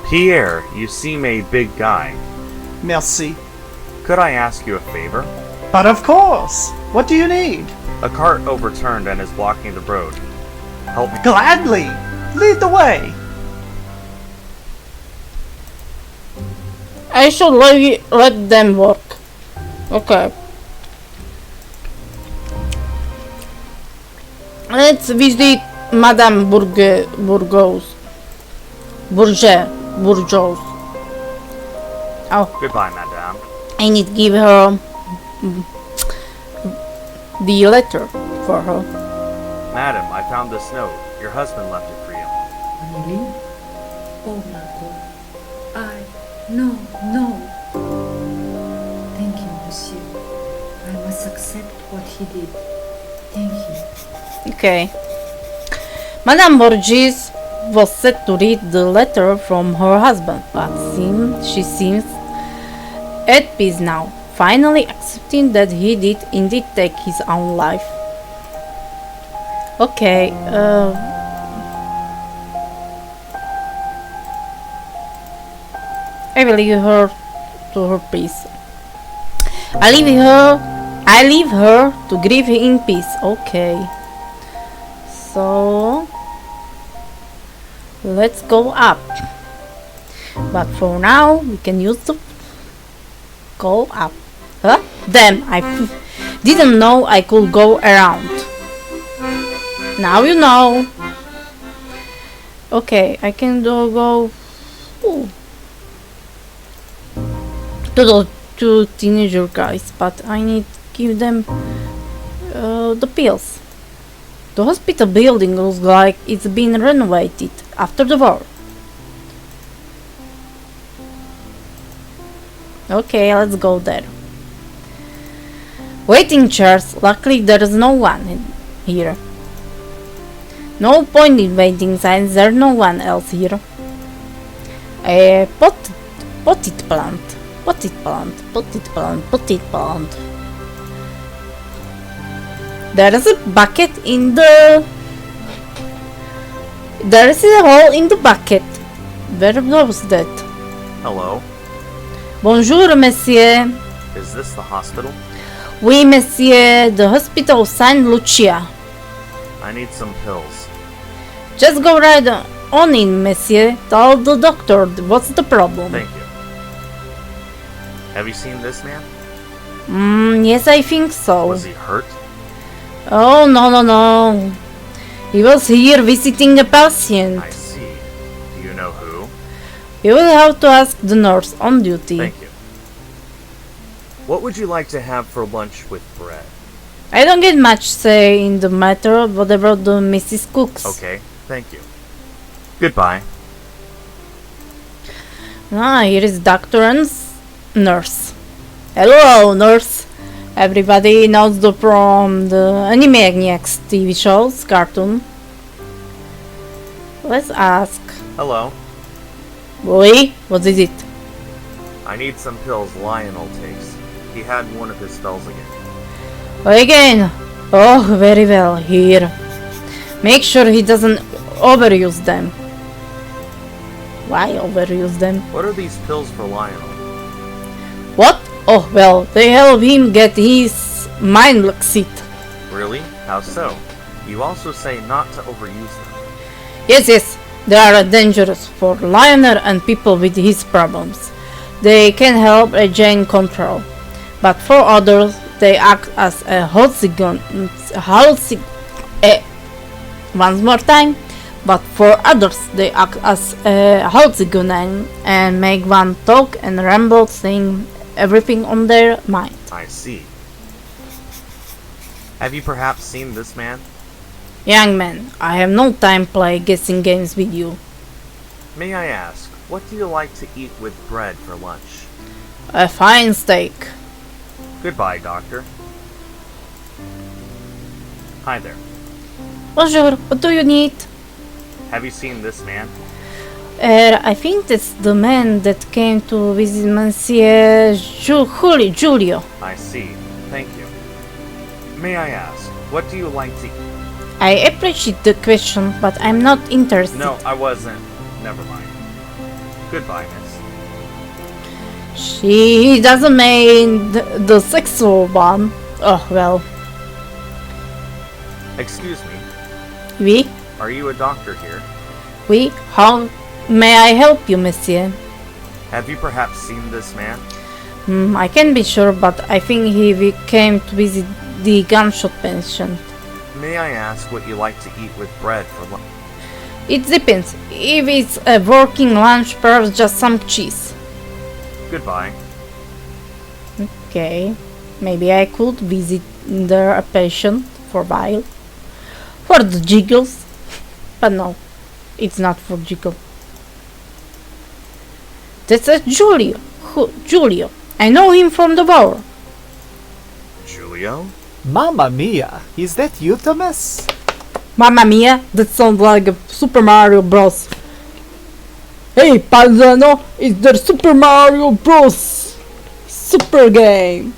S2: Pierre, you seem a big guy.
S3: Merci.
S2: Could I ask you a favor?
S3: But of course. What do you need?
S2: A cart overturned and is blocking the road. Help me.
S3: Gladly. Lead the way.
S1: I should let them work. Okay. Let's visit Madame Bourgeois. Oh.
S2: Goodbye, madame.
S1: I need to give her the letter for her.
S2: Madam, I found this note. Your husband left it for you.
S19: Really? Oh my God. No. Thank you, monsieur. I must accept what he did. Thank you.
S1: Okay. Madame Borges was set to read the letter from her husband, but she seems at peace now, finally accepting that he did indeed take his own life. Okay, I will leave her to her peace. I leave her to grieve in peace. Okay. So let's go up. But for now we can use the go up. Huh? Damn, I didn't know I could go around. Now you know. Okay, I can go to the two teenager guys, but I need to give them the pills. The hospital building looks like it's been renovated after the war. Okay, let's go there. Waiting chairs. Luckily there is no one here. No point in waiting since there's no one else here. A potted plant. There is a bucket in the... There is a hole in the bucket. Where was that?
S2: Hello?
S1: Bonjour, monsieur.
S2: Is this the hospital?
S1: Oui, monsieur. The hospital Saint Lucia.
S2: I need some pills.
S1: Just go right on in, monsieur. Tell the doctor what's the problem.
S2: Thank you. Have you seen this man?
S1: Yes, I think so.
S2: Was he hurt?
S1: Oh, no. He was here visiting a patient.
S2: I see. Do you know who?
S1: You will have to ask the nurse on duty.
S2: Thank you. What would you like to have for lunch with bread?
S1: I don't get much say in the matter, whatever the Mrs. cooks.
S2: Okay, thank you. Goodbye.
S1: Here is doctor and nurse. Hello, nurse. Everybody knows from the Animaniacs TV shows, cartoon. Let's ask.
S2: Hello.
S1: Oui, what is it?
S2: I need some pills Lionel takes. He had one of his spells again.
S1: Again. Oh, very well. Here. Make sure he doesn't overuse them. Why overuse them?
S2: What are these pills for Lionel?
S1: What? Oh, well, they help him get his mind succeed.
S2: Really? How so? You also say not to overuse them.
S1: Yes, they are dangerous for Lionel and people with his problems. They can help regain control, but for others, they act as a once more time. But for others, they act as a hallucination and make one talk and ramble, saying everything on their mind.
S2: I see. Have you perhaps seen this man?
S1: Young man, I have no time to play guessing games with you.
S2: May I ask, what do you like to eat with bread for lunch?
S1: A fine steak.
S2: Goodbye, Doctor. Hi there.
S1: Bonjour, what do you need?
S2: Have you seen this man?
S1: I think that's the man that came to visit Monsieur Julio.
S2: I see. Thank you. May I ask, what do you like to eat?
S1: I appreciate the question, but I'm not interested.
S2: No, I wasn't. Never mind. Goodbye, miss.
S1: She doesn't mean the sexual one. Oh, well.
S2: Excuse me.
S1: Oui?
S2: Are you a doctor here?
S1: Oui? How may I help you, monsieur?
S2: Have you perhaps seen this man?
S1: I can't be sure, but I think he came to visit the gunshot patient.
S2: May I ask what you like to eat with bread for lunch?
S1: It depends. If it's a working lunch, perhaps just some cheese.
S2: Goodbye.
S1: Okay. Maybe I could visit a patient for a while. For the jiggles. But no, it's not for jiggle. That's a Julio. Julio. I know him from the war.
S2: Julio?
S4: Mamma mia, is that you, Thomas?
S1: Mamma mia, that sounds like a Super Mario Bros. Hey, Paisano, it's the Super Mario Bros. Super game.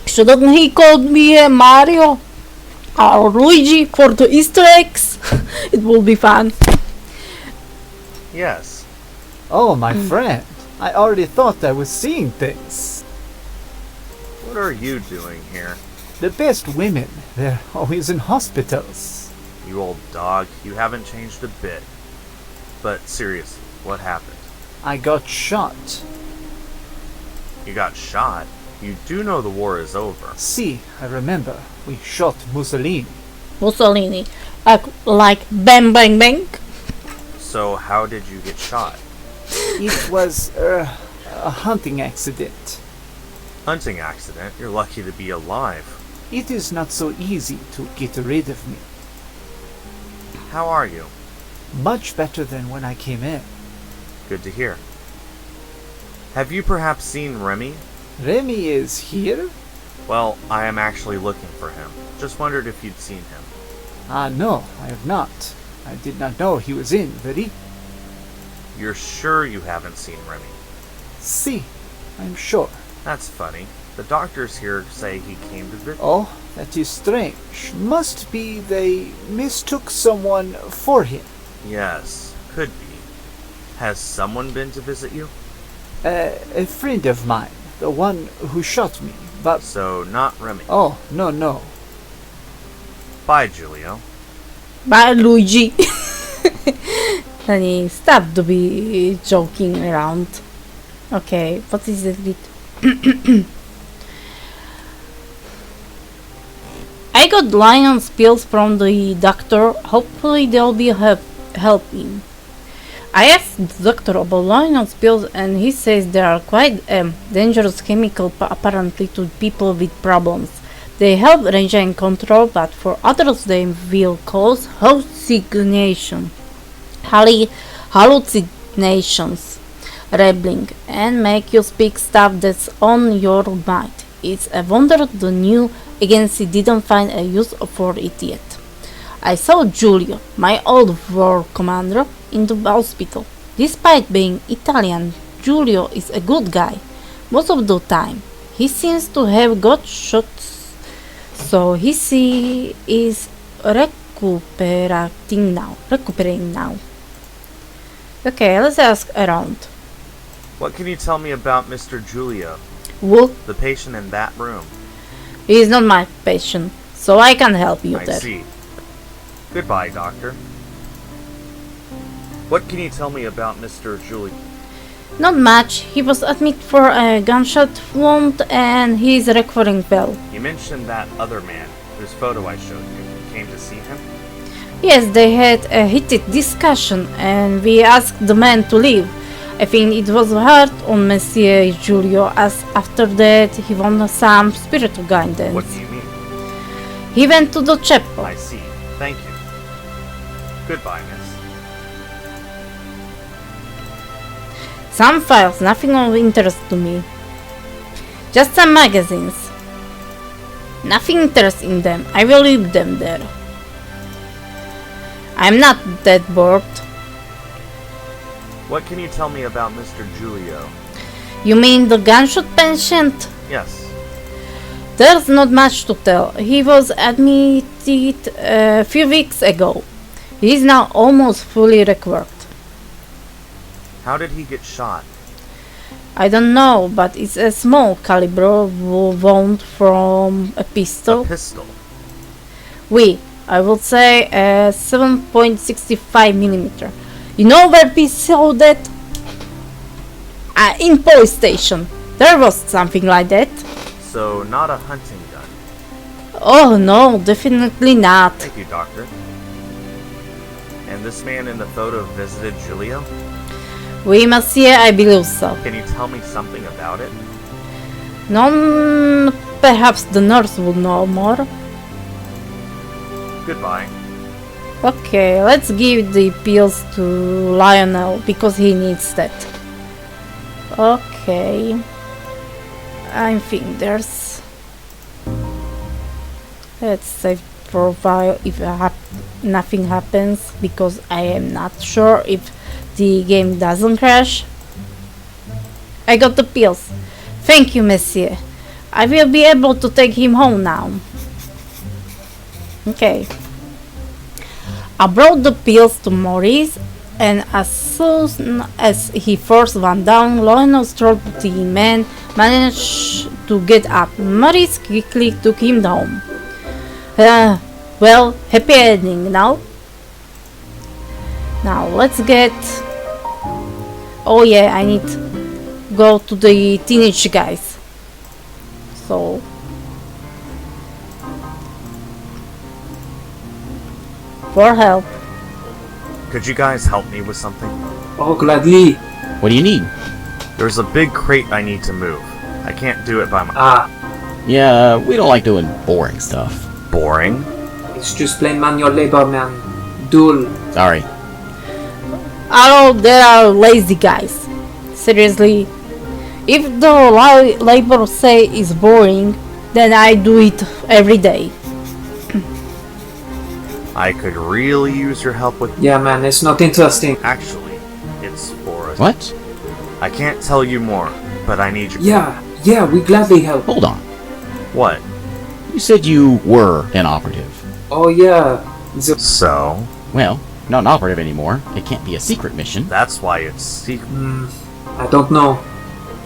S1: Shouldn't he call me Mario or Luigi for the Easter eggs? It will be fun.
S2: Yes.
S4: Oh, my friend. I already thought I was seeing things.
S2: What are you doing here?
S4: The best women, they're always in hospitals.
S2: You old dog, you haven't changed a bit. But seriously, what happened?
S4: I got shot.
S2: You got shot? You do know the war is over.
S4: See, I remember. We shot Mussolini.
S1: Mussolini? Like bang bang bang?
S2: So how did you get shot?
S4: It was a hunting accident.
S2: Hunting accident? You're lucky to be alive.
S4: It is not so easy to get rid of me.
S2: How are you?
S4: Much better than when I came in.
S2: Good to hear. Have you perhaps seen Remy?
S4: Remy is here?
S2: Well, I am actually looking for him. Just wondered if you'd seen him.
S4: No, I have not. I did not know he was in, Very.
S2: You're sure you haven't seen Remy?
S4: Si, I'm sure.
S2: That's funny. The doctors here say he came to visit.
S4: Oh, that is strange. Must be they mistook someone for him.
S2: Yes, could be. Has someone been to visit you?
S4: A friend of mine, the one who shot me, but...
S2: So, not Remy?
S4: Oh, no.
S2: Bye, Julio.
S1: Bye, Luigi. Honey, stop to be joking around. Okay, what is it? I got lion's pills from the doctor. Hopefully they'll be helping. I asked the doctor about lion's pills and he says they are quite dangerous chemical apparently to people with problems. They help regain control, but for others they will cause hallucinations, rambling, and make you speak stuff that's on your mind. It's a wonder the new agency didn't find a use for it yet. I saw Giulio, my old war commander, in the hospital. Despite being Italian, Giulio is a good guy most of the time. He seems to have got So he is recuperating now. Okay, let's ask around.
S2: What can you tell me about Mr. Giulio?
S1: Who?
S2: The patient in that room.
S1: He is not my patient, so I can help you
S2: I
S1: there.
S2: see. Goodbye, doctor. What can you tell me about Mr. Giulio?
S1: Not much. He was admitted for a gunshot wound and he is recovering well.
S2: You mentioned that other man whose photo I showed you. You came to see him?
S1: Yes, they had a heated discussion and we asked the man to leave. I think it was hard on Monsieur Giulio as after that he wanted some spiritual guidance.
S2: What do you mean?
S1: He went to the chapel.
S2: I see. Thank you. Goodbye, miss.
S1: Some files, nothing of interest to me. Just some magazines. Nothing interesting in them. I will leave them there. I'm not that bored.
S2: What can you tell me about Mr. Giulio?
S1: You mean the gunshot patient?
S2: Yes.
S1: There's not much to tell. He was admitted a few weeks ago. He is now almost fully recovered.
S2: How did he get shot?
S1: I don't know, but it's a small caliber wound from a pistol.
S2: A pistol?
S1: Oui, I would say a 7.65mm. You know where we saw that? In police station. There was something like that.
S2: So, not a hunting gun?
S1: Oh no, definitely not.
S2: Thank you, doctor. And this man in the photo visited Giulio?
S1: Oui, monsieur, I believe so.
S2: Can you tell me something about it?
S1: No, perhaps the nurse would know more.
S2: Goodbye.
S1: Okay, let's give the pills to Lionel because he needs that. Okay. I think there's... Let's save for a while if nothing happens because I am not sure if the game doesn't crash. I got the pills. Thank you, monsieur. I will be able to take him home now. Okay. I brought the pills to Maurice, and as soon as he forced one down, Lionel told the man managed to get up. Maurice quickly took him home. Well, happy ending now. Now let's get... Oh yeah, I need to go to the teenage guys. So... For help.
S2: Could you guys help me with something?
S12: Oh, gladly.
S2: What do you need? There's a big crate I need to move. I can't do it by myself.
S12: Ah.
S6: Yeah, we don't like doing boring stuff.
S2: Boring?
S12: It's just plain manual labor, man. Dull.
S6: Sorry.
S1: Oh, there are lazy guys. Seriously. If the labor say is boring, then I do it every day.
S2: I could really use your help with...
S12: Yeah, man, it's not interesting.
S2: Actually, it's for us.
S6: What?
S2: I can't tell you more, but I need your...
S12: Yeah, we gladly help.
S6: Hold on.
S2: What?
S6: You said you were an operative.
S12: Oh, yeah.
S2: So?
S6: Well, not an operative anymore. It can't be a secret mission.
S2: That's why it's secret.
S12: I don't know.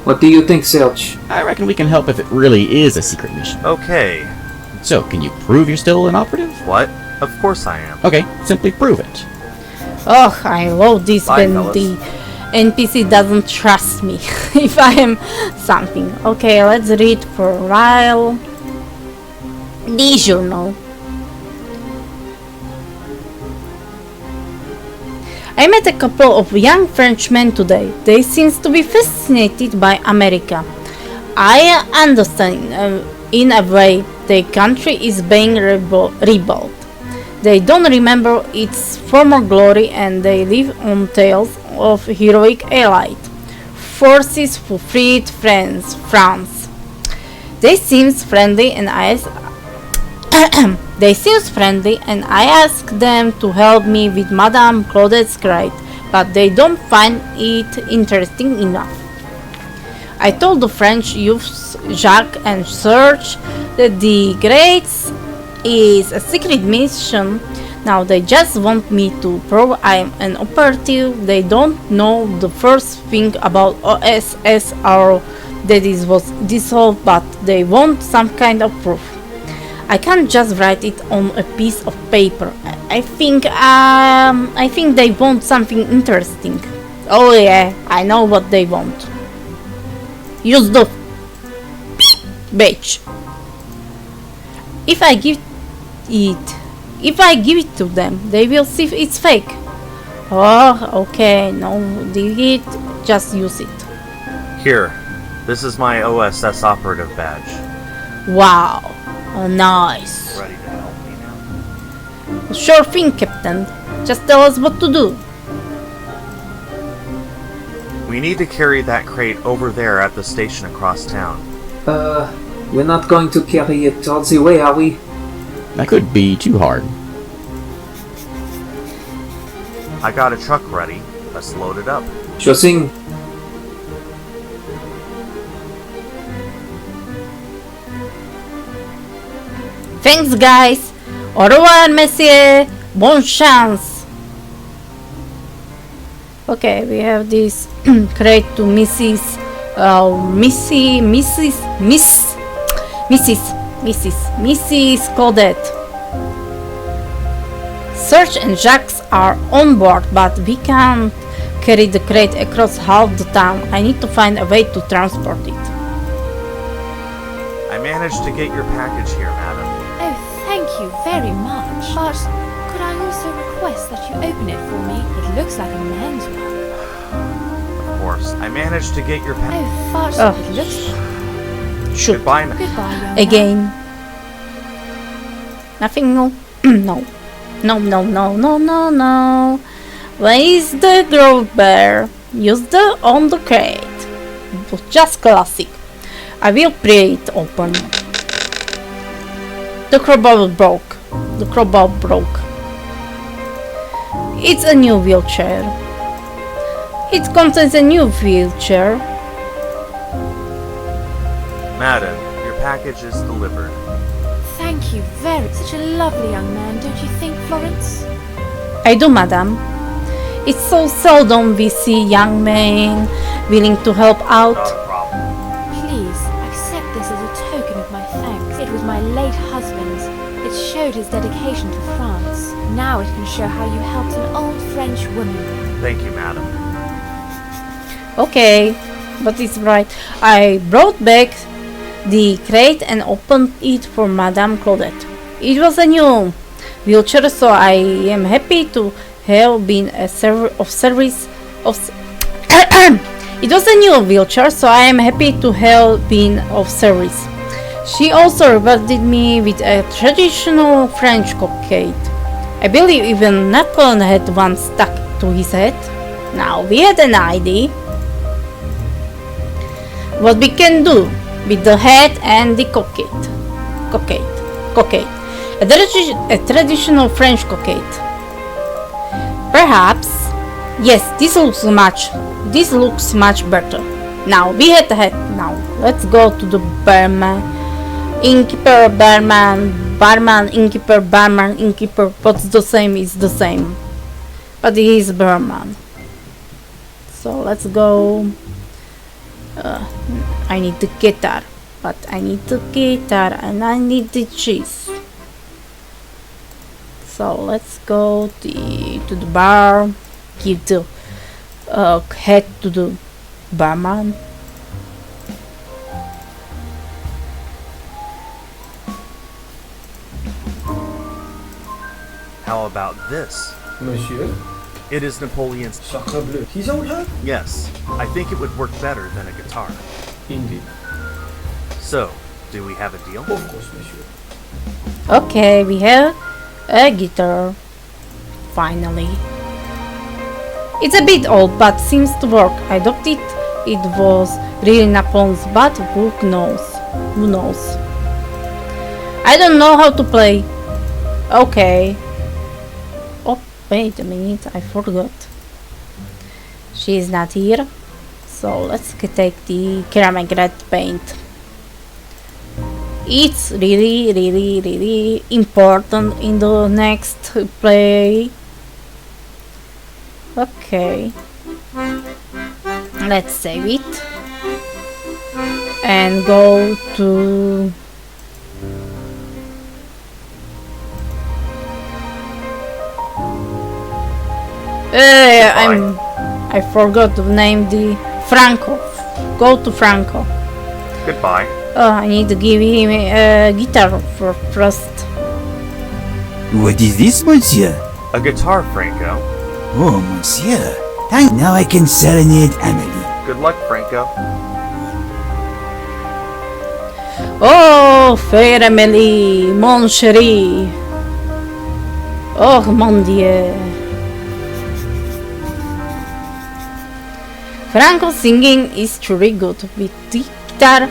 S12: What do you think, Serge?
S6: I reckon we can help if it really is a secret mission.
S2: Okay.
S6: So, can you prove you're still an operative?
S2: What? Of course I am.
S6: Okay, simply prove it.
S1: Oh, I love this when
S2: fellas.
S1: the NPC doesn't trust me if I am something. Okay, let's read for a while. The journal. I met a couple of young Frenchmen today. They seem to be fascinated by America. I understand in a way the country is being rebuilt. They don't remember its former glory and they live on tales of heroic allied forces who freed France. They seem friendly and I asked them to help me with Madame Claudette's crate, but they don't find it interesting enough. I told the French youths, Jacques and Serge, the grades is a secret mission. Now they just want me to prove I'm an operative. They don't know the first thing about OSS or that it was dissolved, but they want some kind of proof. I can't just write it on a piece of paper. I think they want something interesting. Oh yeah, I know what they want. Use the badge. If I give it to them, they will see it's fake. Oh, okay, no, dig it, just use it.
S2: Here, this is my OSS operative badge.
S1: Wow, nice.
S2: Ready to help me now?
S1: Sure thing, Captain. Just tell us what to do.
S2: We need to carry that crate over there at the station across town.
S7: We're not going to carry it all the way, are we?
S6: That could be too hard.
S2: I got a truck ready. Let's load it up.
S7: Sure thing.
S1: Thanks, guys. Au revoir, monsieur. Bonne chance. Okay, we have this crate to Mrs. Claudette. Serge and Jacques are on board, but we can't carry the crate across half the town. I need to find a way to transport it.
S2: I managed to get your package here, madam.
S11: Oh, thank you very much. But could I also request that you open it for me? It looks like a man's work.
S2: Of course. I managed to get your package.
S11: But it looks like...
S1: Shoot.
S2: Goodbye, now.
S11: Goodbye, young
S1: Again.
S11: man.
S1: Nothing, no. No. No. Where is the growth bear? Use the on the crate. Just classic. I will pry it open. The crowbar broke. It's a new wheelchair. It contains a new wheelchair.
S2: Madam, your package is delivered.
S11: Thank you very... Such a lovely young man, don't you think, Florence?
S1: I do, madam. It's so seldom we see young men willing to help out.
S2: Not a problem.
S11: Please, accept this as a token of my thanks. It was my late husband's. It showed his dedication to France. Now it can show how you helped an old French woman.
S2: Thank you, madam.
S1: Okay, but it's right. I brought back the crate and opened it for Madame Claudette. It was a new wheelchair, so I am happy to have been of service. It was a new wheelchair, so I am happy to have been of service. She also rewarded me with a traditional French cockade. I believe even Napoleon had one stuck to his head. Now we had an idea what we can do with the head and the cockade. A traditional French cockade. Perhaps. Yes, this looks much better. Now we had the head. Now let's go to the barman. Innkeeper, barman, innkeeper, barman, innkeeper. What's the same is the same. But he is barman. So let's go. I need the guitar, but I need the guitar and I need the cheese. So let's go to the bar, give the head to the barman.
S2: How about this?
S12: Monsieur?
S2: It is Napoleon's...
S12: Sacre bleu. His own hat?
S2: Yes, I think it would work better than a guitar.
S12: Indeed.
S2: So, do we have a deal?
S12: Of course, monsieur.
S1: Okay, we have a guitar. Finally. It's a bit old, but seems to work. I doubt it was really Napoleon's, but who knows? Who knows? I don't know how to play. Okay. Oh, wait a minute, I forgot. She is not here. So let's take the ceramic red paint. it's really important in the next play. Okay, let's save it and go to I forgot to name the Franco. Go to Franco.
S2: Goodbye.
S1: I need to give him a guitar for first.
S8: What is this, monsieur?
S2: A guitar, Franco.
S8: Oh, monsieur. Now I can serenade Amelie.
S2: Good luck, Franco.
S1: Oh, fair Amélie, mon chéri. Oh, mon Dieu. Franco's singing is truly good with the guitar.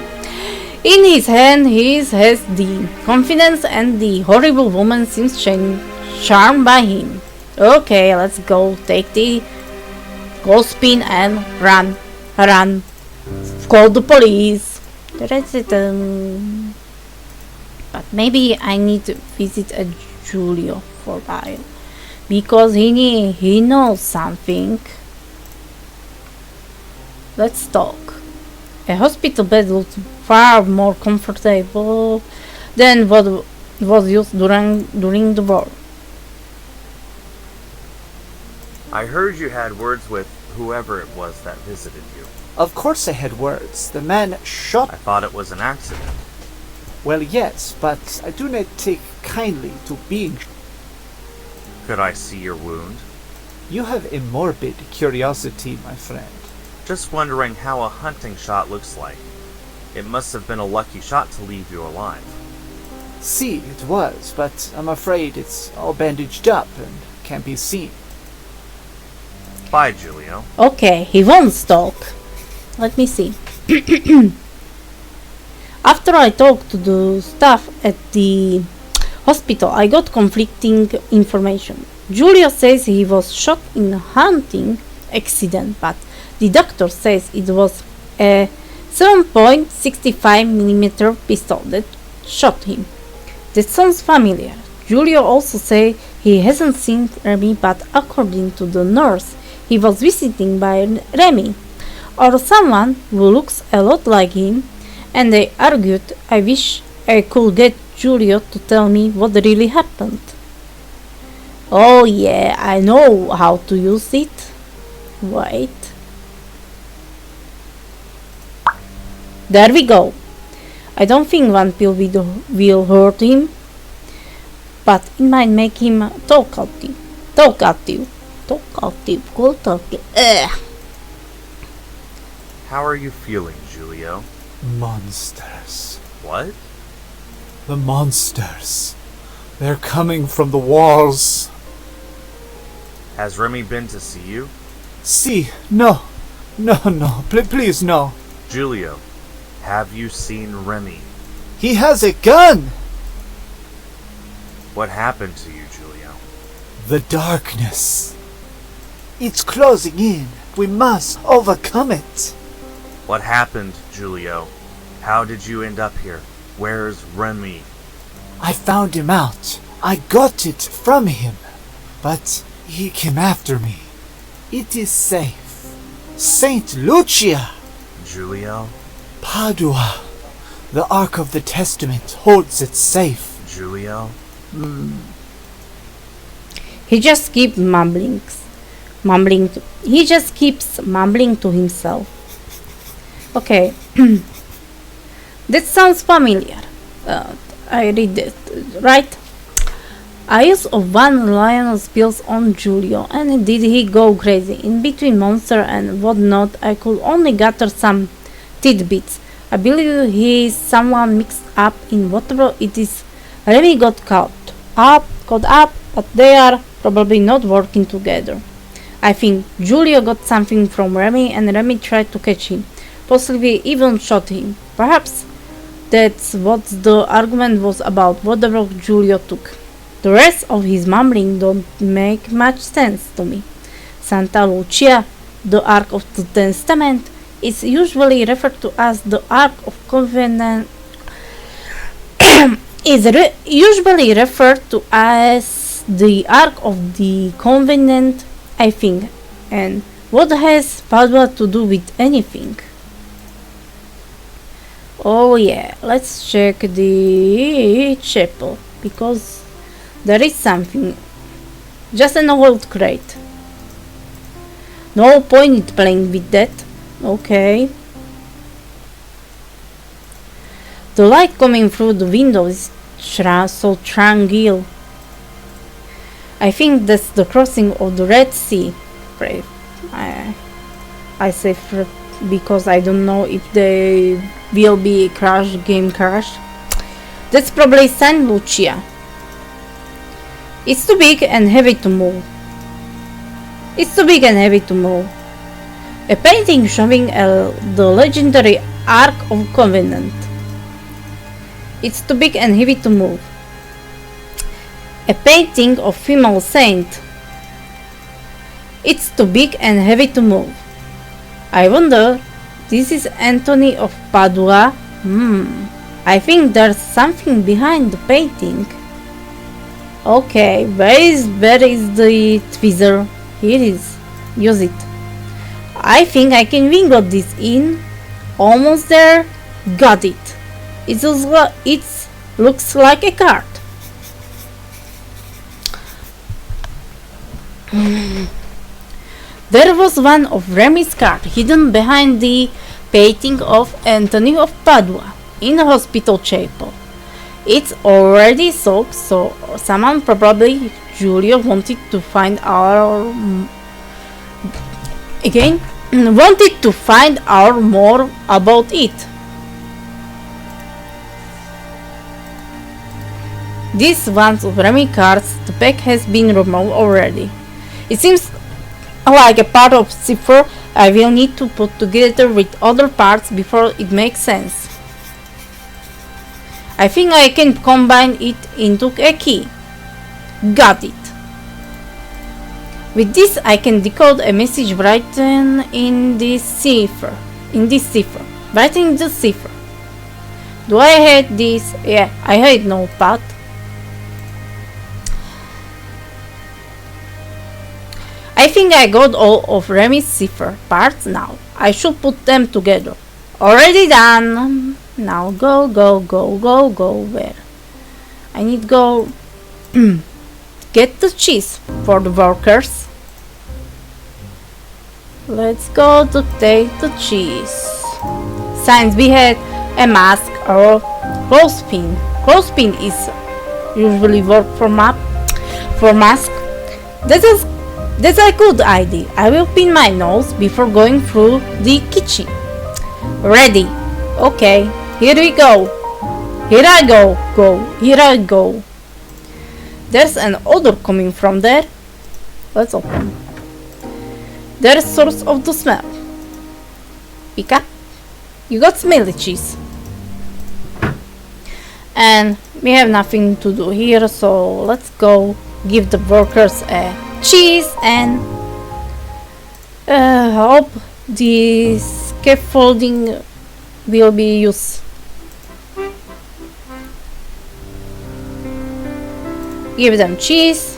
S1: In his hand, he has the confidence, and the horrible woman seems charmed by him. Okay, let's go. Take the go spin and run. Call the police. But maybe I need to visit a Julio for a while, because he knows something. Let's talk. A hospital bed looks far more comfortable than what was used during the war.
S2: I heard you had words with whoever it was that visited you.
S4: Of course I had words. The man shot...
S2: I thought it was an accident.
S4: Well, yes, but I do not take kindly to being...
S2: Could I see your wound?
S4: You have a morbid curiosity, my friend.
S2: Just wondering how a hunting shot looks like. It must have been a lucky shot to leave you alive.
S4: See, it was, but I'm afraid it's all bandaged up and can't be seen.
S2: Bye, Julio.
S1: Okay, he won't talk. Let me see. After I talked to the staff at the hospital, I got conflicting information. Julio says he was shot in a hunting accident, but the doctor says it was a 7.65mm pistol that shot him. That sounds familiar. Julio also says he hasn't seen Remy, but according to the nurse, he was visited by Remy, or someone who looks a lot like him, and they argued. I wish I could get Julio to tell me what really happened. Oh yeah, I know how to use it. Wait. There we go. I don't think one pill will hurt him, but it might make him talkative.
S2: How are you feeling, Julio?
S4: Monsters.
S2: What?
S4: The monsters. They're coming from the walls.
S2: Has Remy been to see you?
S4: See, no. Please, no.
S2: Julio, have you seen Remy?
S4: He has a gun!
S2: What happened to you, Julio?
S4: The darkness. It's closing in. We must overcome it.
S2: What happened, Julio? How did you end up here? Where's Remy?
S4: I found him out. I got it from him. But he came after me. It is safe. Saint Lucia!
S2: Julio?
S4: Padua. The Ark of the Testament holds it safe.
S2: Julio?
S1: He just keeps mumbling. He just keeps mumbling to himself. Okay. That sounds familiar. I read it, right? I used one lion's pills on Julio, and did he go crazy? In between monster and whatnot, I could only gather some tidbits. I believe he is someone mixed up in whatever it is. Remy got caught up, but they are probably not working together. I think Julio got something from Remy, and Remy tried to catch him, possibly even shot him. Perhaps that's what the argument was about, whatever Julio took. The rest of his mumbling don't make much sense to me. Santa Lucia, the Ark of the Testament, is usually referred to as the Ark of Covenant. is usually referred to as the Ark of the Covenant, I think. And what has Padua to do with anything? Oh yeah, let's check the chapel, because there is something. Just an old crate. No point in playing with that. Okay. The light coming through the window is so tranquil. I think that's the crossing of the Red Sea. I say because I don't know if they will be game crashed. That's probably San Lucia. It's too big and heavy to move. It's too big and heavy to move. A painting showing the legendary Ark of Covenant. It's too big and heavy to move. A painting of female saint. It's too big and heavy to move. I wonder, this is Anthony of Padua? I think there's something behind the painting. Okay, where is the tweezer? Here it is. Use it. I think I can wingle this in. Almost there. Got it. It looks like a card. There was one of Remy's cards hidden behind the painting of Anthony of Padua in the hospital chapel. It's already soaked, so someone, probably Julia, wanted to find out more about it. This one's of Remy cards, the pack has been removed already. It seems like a part of cipher I will need to put together with other parts before it makes sense. I think I can combine it into a key. Got it. With this I can decode a message written in this cipher. Written in the cipher. Do I hate this? Yeah, I hate Notepad. I think I got all of Remy's cipher parts now. I should put them together. Already done. Now go where? I need go get the cheese for the workers. Let's go to take the cheese. Signs behead, a mask or clothespin. Clothespin is usually work for mask. That's a good idea. I will pin my nose before going through the kitchen. Ready. Okay, here we go. Here I go. There's an odor coming from there. Let's open. There's source of the smell. Pika, you got smelly cheese. And we have nothing to do here, so let's go give the workers a cheese and hope the scaffolding will be used. Give them cheese.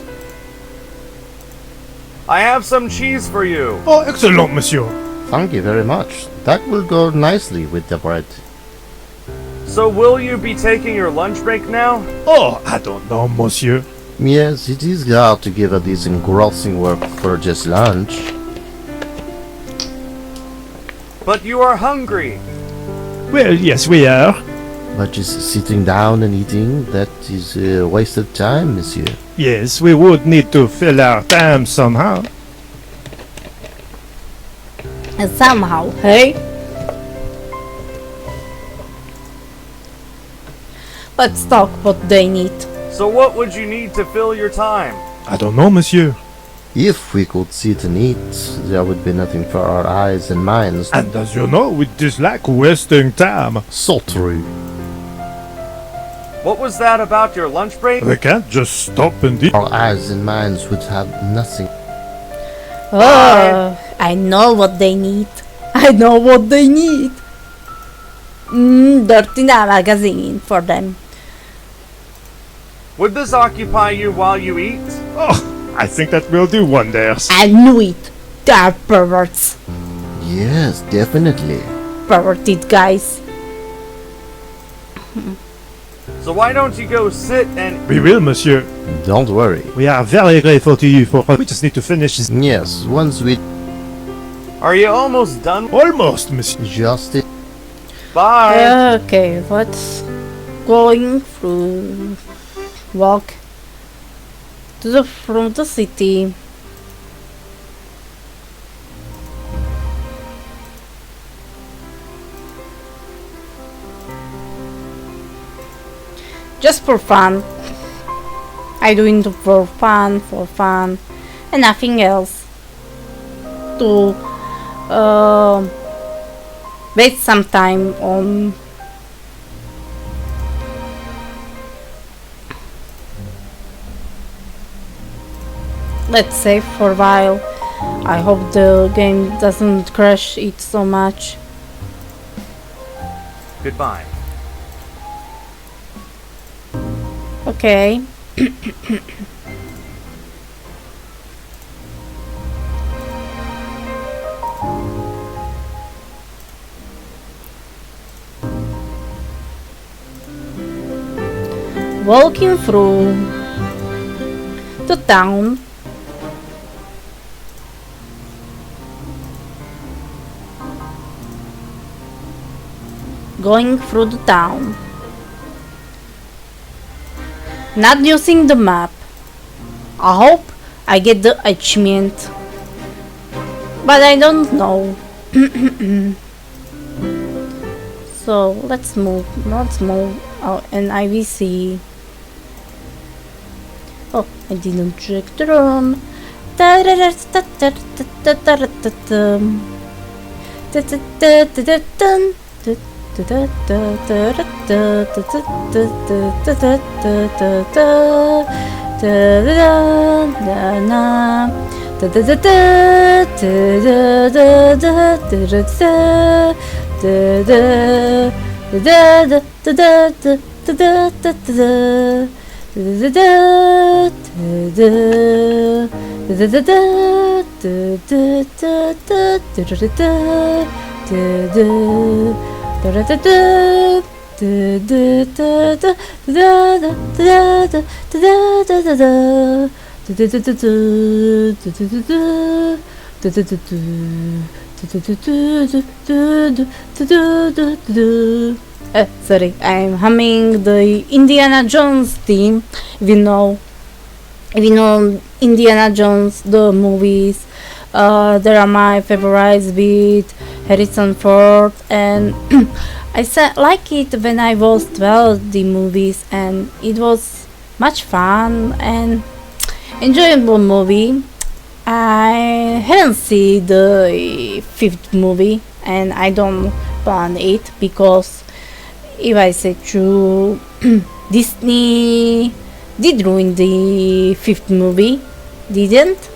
S2: I have some cheese for you.
S5: Oh, excellent, monsieur.
S9: Thank you very much. That will go nicely with the bread.
S2: So will you be taking your lunch break now?
S5: Oh, I don't know, monsieur.
S9: Yes, it is hard to give a this engrossing work for just lunch.
S2: But you are hungry.
S5: Well, yes, we are.
S9: But just sitting down and eating, that is a waste of time, monsieur.
S5: Yes, we would need to fill our time somehow.
S1: And somehow, hey? Let's talk what they need.
S2: So what would you need to fill your time?
S5: I don't know, monsieur.
S9: If we could sit and eat, there would be nothing for our eyes and minds.
S5: And as you know, we dislike wasting time.
S9: So true.
S2: What was that about your lunch break?
S5: We can't just stop and eat.
S9: Our eyes and minds would have nothing.
S1: Oh, I know what they need. Dirty magazine for them.
S2: Would this occupy you while you eat?
S13: Oh, I think that will do wonders.
S1: I knew it! They are perverts!
S9: Yes, definitely.
S1: Perverted guys.
S2: So why don't you go sit and...
S13: We will, monsieur.
S9: Don't worry.
S13: We are very grateful to you for... We just need to finish this.
S9: Yes, once we...
S2: Are you almost done?
S13: Almost, monsieur.
S9: Just it.
S2: Bye!
S1: Okay, let's going through... Walk to the front of the city. Just for fun. I do it for fun, and nothing else. To waste some time on let's save for a while. I hope the game doesn't crash it so much.
S2: Goodbye.
S1: Okay. Walking through the town. Going through the town. Not using the map. I hope I get the achievement. But I don't know. So let's move. Oh, and IVC. Oh, I didn't check the room. Sorry, I'm humming the Indiana Jones theme. If you know Indiana Jones, the movies, they are my favorites with Harrison Ford, and I like it when I was 12, the movies, and it was much fun and enjoyable movie. I haven't seen the fifth movie, and I don't plan it because if I say true, Disney did ruin the fifth movie, didn't?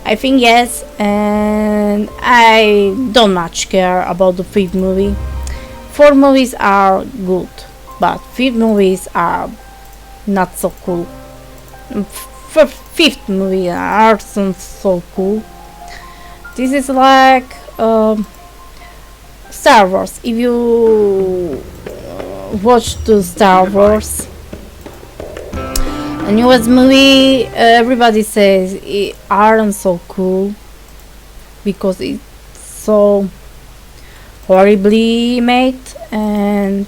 S1: I think yes, and I don't much care about the fifth movie. Four movies are good, but fifth movies are not so cool. Fifth movie are so cool. This is like Star Wars. If you watch the Star Wars, the newest movie, everybody says it aren't so cool because it's so horribly made, and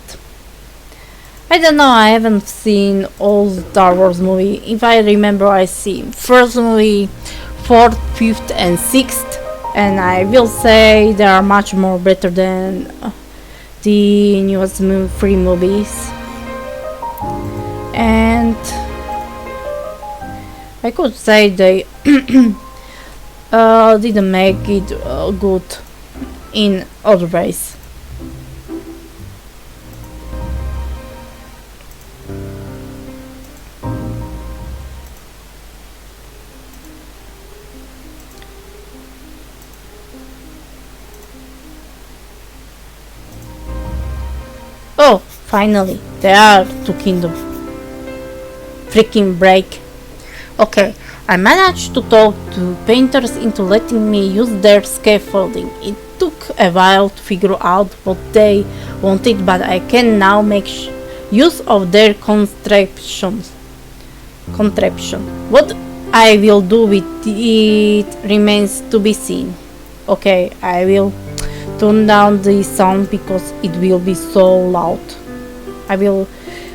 S1: I don't know, I haven't seen all Star Wars movie. If I remember, I see first movie, fourth, fifth and sixth, and I will say they are much more better than the newest three movies. And I could say they didn't make it good in other ways. Oh, finally, there are two kingdoms. freaking break. Okay, I managed to talk the painters into letting me use their scaffolding. It took a while to figure out what they wanted, but I can now make use of their contraption. What I will do with it remains to be seen. Okay, I will turn down the sound because it will be so loud. I will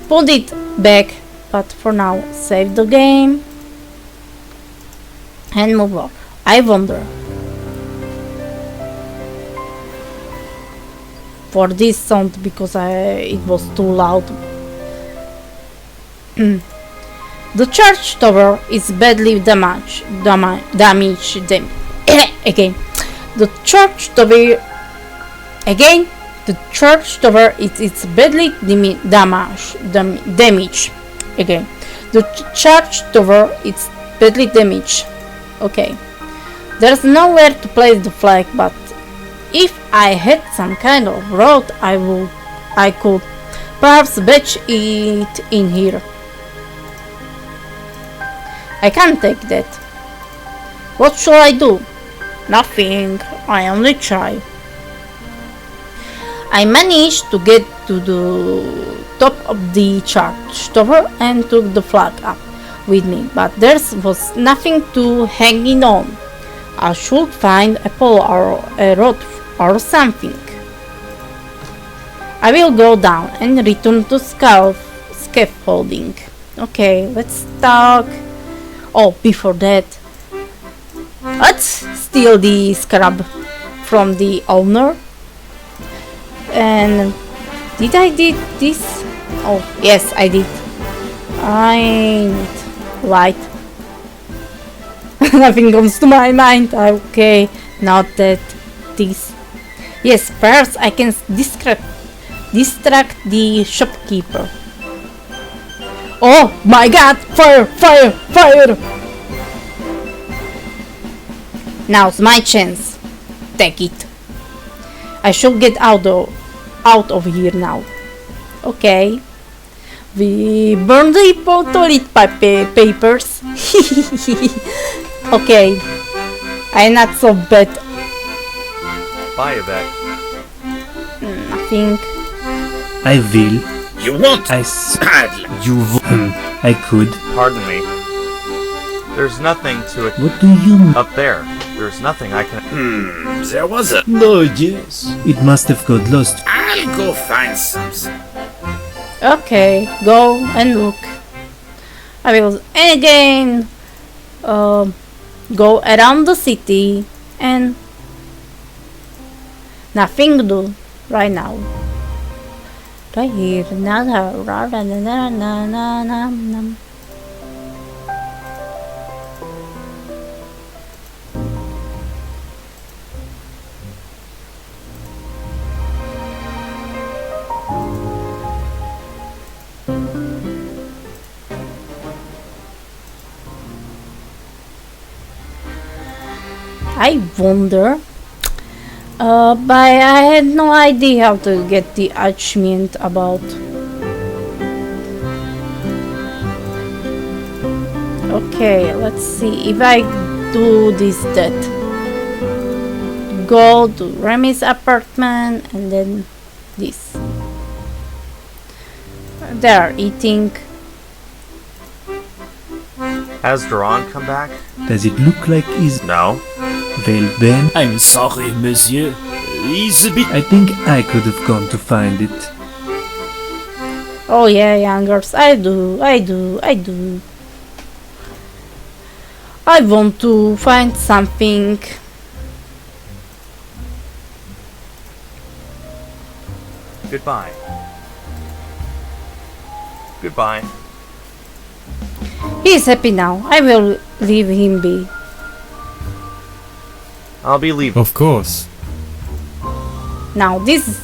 S1: put it back, but for now, save the game and move on. I wonder for this sound because it was too loud. The church tower is badly damaged. Again. The church tower. Again. The church tower is badly damaged. Again. The church tower is badly damaged. Okay. There's nowhere to place the flag, but if I had some kind of road, I could perhaps batch it in here. I can't take that. What shall I do? Nothing. I only try. I managed to get to the top of the church tower and took the flag up with me, but there was nothing to hang it on. I should find a pole or a rod or something. I will go down and return to scaffolding. Okay, let's talk. Oh, before that, let's steal the scarab from the owner. And did I did this? Oh, yes, I did. I need light. Nothing comes to my mind. Okay, not that this. Yes, first I can distract the shopkeeper. Oh my god! Fire! Fire! Fire! Now's my chance. Take it. I should get out of here now. Okay. We burn the toilet papers. Okay. I'm not so bad.
S2: Bye, Yvette.
S1: Nothing.
S20: I will.
S15: You won't.
S20: I could.
S2: Pardon me. There's nothing to it.
S20: What do you mean?
S2: Up there. There's nothing I can.
S15: There was a.
S20: No, yes. It must have got lost.
S15: I'll go find something.
S1: Okay, go and look. I will again go around the city and nothing to do right now. Right here, I wonder, but I had no idea how to get the achievement about. Okay, let's see if I do this that. Go to Remy's apartment and then this. They are eating.
S2: Has Duran come back?
S20: Does it look like he's...
S2: No.
S20: Well then...
S15: I'm sorry, monsieur. He's a bit...
S20: I think I could have gone to find it.
S1: Oh yeah, youngers, I do. I want to find something.
S2: Goodbye. Goodbye.
S1: He is happy now. I will leave him be.
S2: I'll be leaving.
S13: Of course.
S1: Now this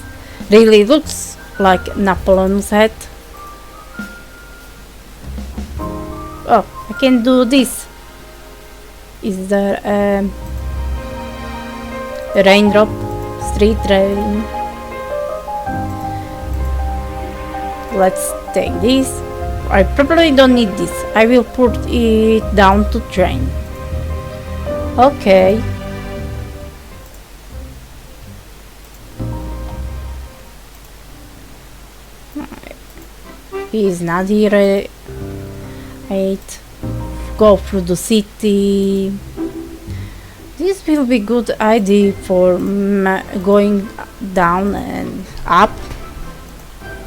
S1: really looks like Napoleon's hat. Oh, I can do this. Is there a raindrop? Street rain. Let's take this. I probably don't need this. I will put it down to train. Okay. He's not here. Wait. Go through the city. This will be good idea for going down and up.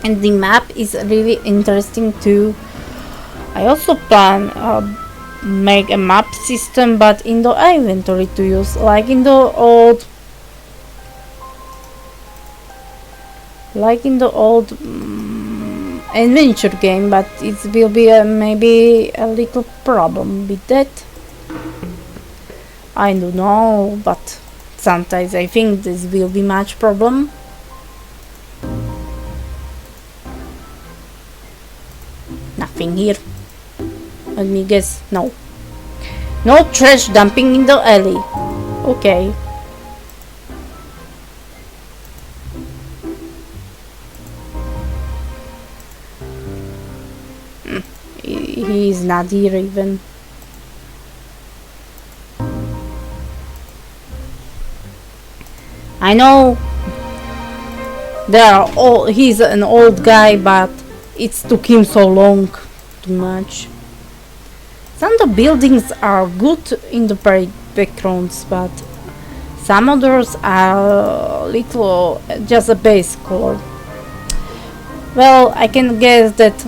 S1: And the map is really interesting too. I also plan make a map system, but in the inventory to use, like in the old adventure game, but it will be maybe a little problem with that. I don't know, but sometimes I think this will be much problem. Nothing here. Let me guess. No. No trash dumping in the alley. Okay. He is not here even. I know he's an old guy, but it took him so long. Too much. Some of the buildings are good in the backgrounds, but some others are little just a base color. Well, I can guess that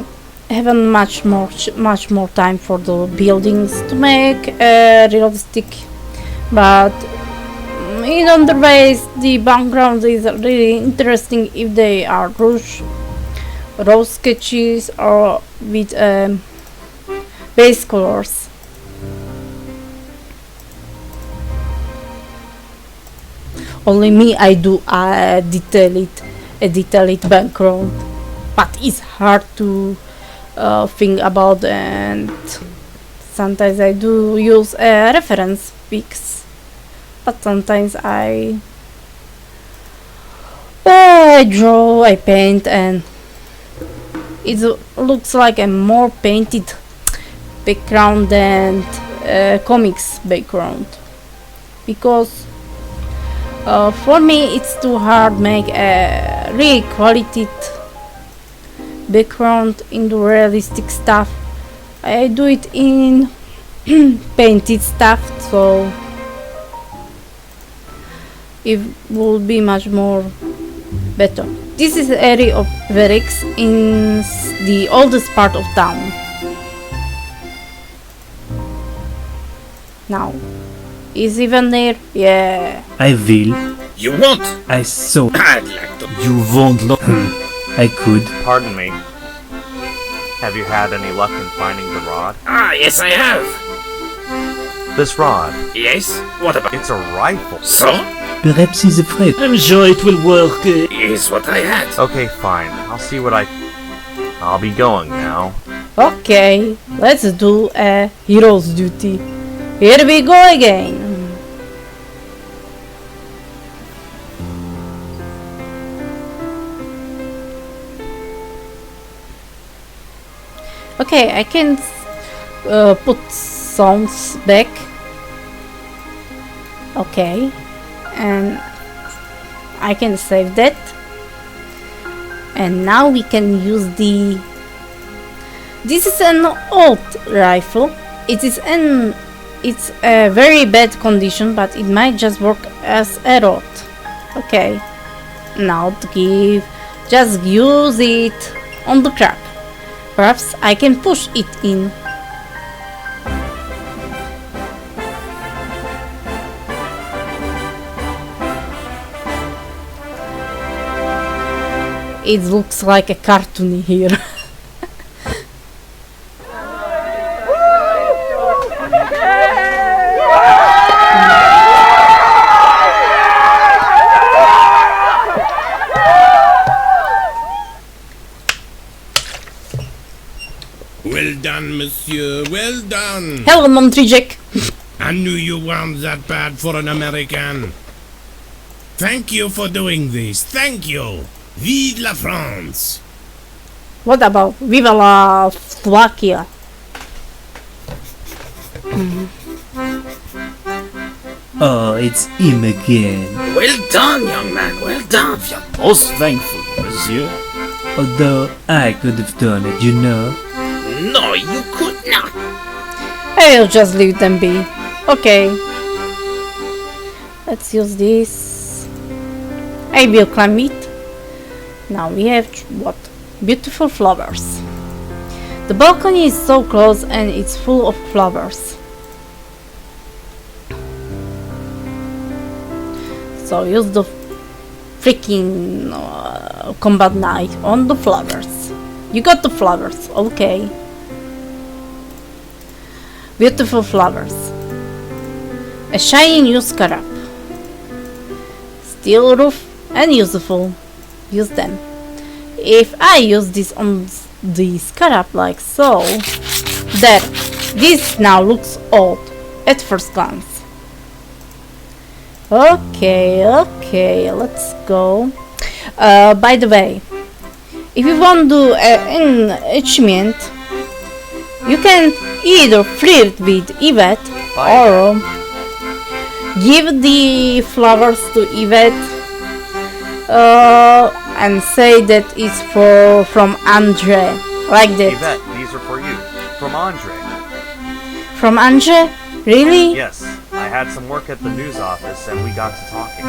S1: haven't much more time for the buildings to make realistic, but in other ways the background is really interesting if they are raw sketches or with base colors. Only me, I do a detailed background, but it's hard to think about, and sometimes I do use reference pics, but sometimes I draw, I paint, and it looks like a more painted background than comics background, because for me it's too hard make a really quality background in the realistic stuff. I do it in painted stuff, so it will be much more better. This is the area of Verix in the oldest part of town. Now, is even there? Yeah.
S20: I will.
S15: You won't?
S20: I saw.
S15: I'd like to.
S20: You won't look. I could.
S2: Pardon me. Have you had any luck in finding the rod?
S15: Ah, yes, I have.
S2: This rod?
S15: Yes? What about?
S2: It's a rifle.
S15: So?
S20: Perhaps he's afraid. I'm sure it will work.
S15: Is what I had.
S2: Okay, fine. I'll see what I'll be going now.
S1: Okay, let's do a hero's duty. Here we go again. Okay, I can put sounds back. Okay, and I can save that. And now we can use the. This is an old rifle. It's a very bad condition, but it might just work as a rod. Okay, now just use it on the crack. Perhaps I can push it in. It looks like a cartoon here.
S16: Well done, monsieur. Well done.
S1: Hello, Montrijek.
S16: I knew you weren't that bad for an American. Thank you for doing this. Thank you. Vive la France.
S1: What about Viva la Slovakia?
S20: Oh, it's him again.
S16: Well done, young man, well done.
S6: Most thankful, monsieur.
S20: Although I could have done it, you know.
S16: No, you could not.
S1: I'll just leave them be. Okay. Let's use this. I will climb it. Now we have what? Beautiful flowers. The balcony is so close and it's full of flowers. So use the freaking combat knight on the flowers. You got the flowers, okay. Beautiful flowers. A shiny new scarab. Steel roof and useful. Use them. If I use this on the scarab like so, there. This now looks old at first glance. Okay, let's go. By the way, if you want to do an achievement, you can either flirt with Yvette or give the flowers to Yvette and say that it's from Andre, like that.
S2: Yvette, these are for you. From Andre.
S1: From Andre? Really?
S2: Yes, I had some work at the news office and we got to talking.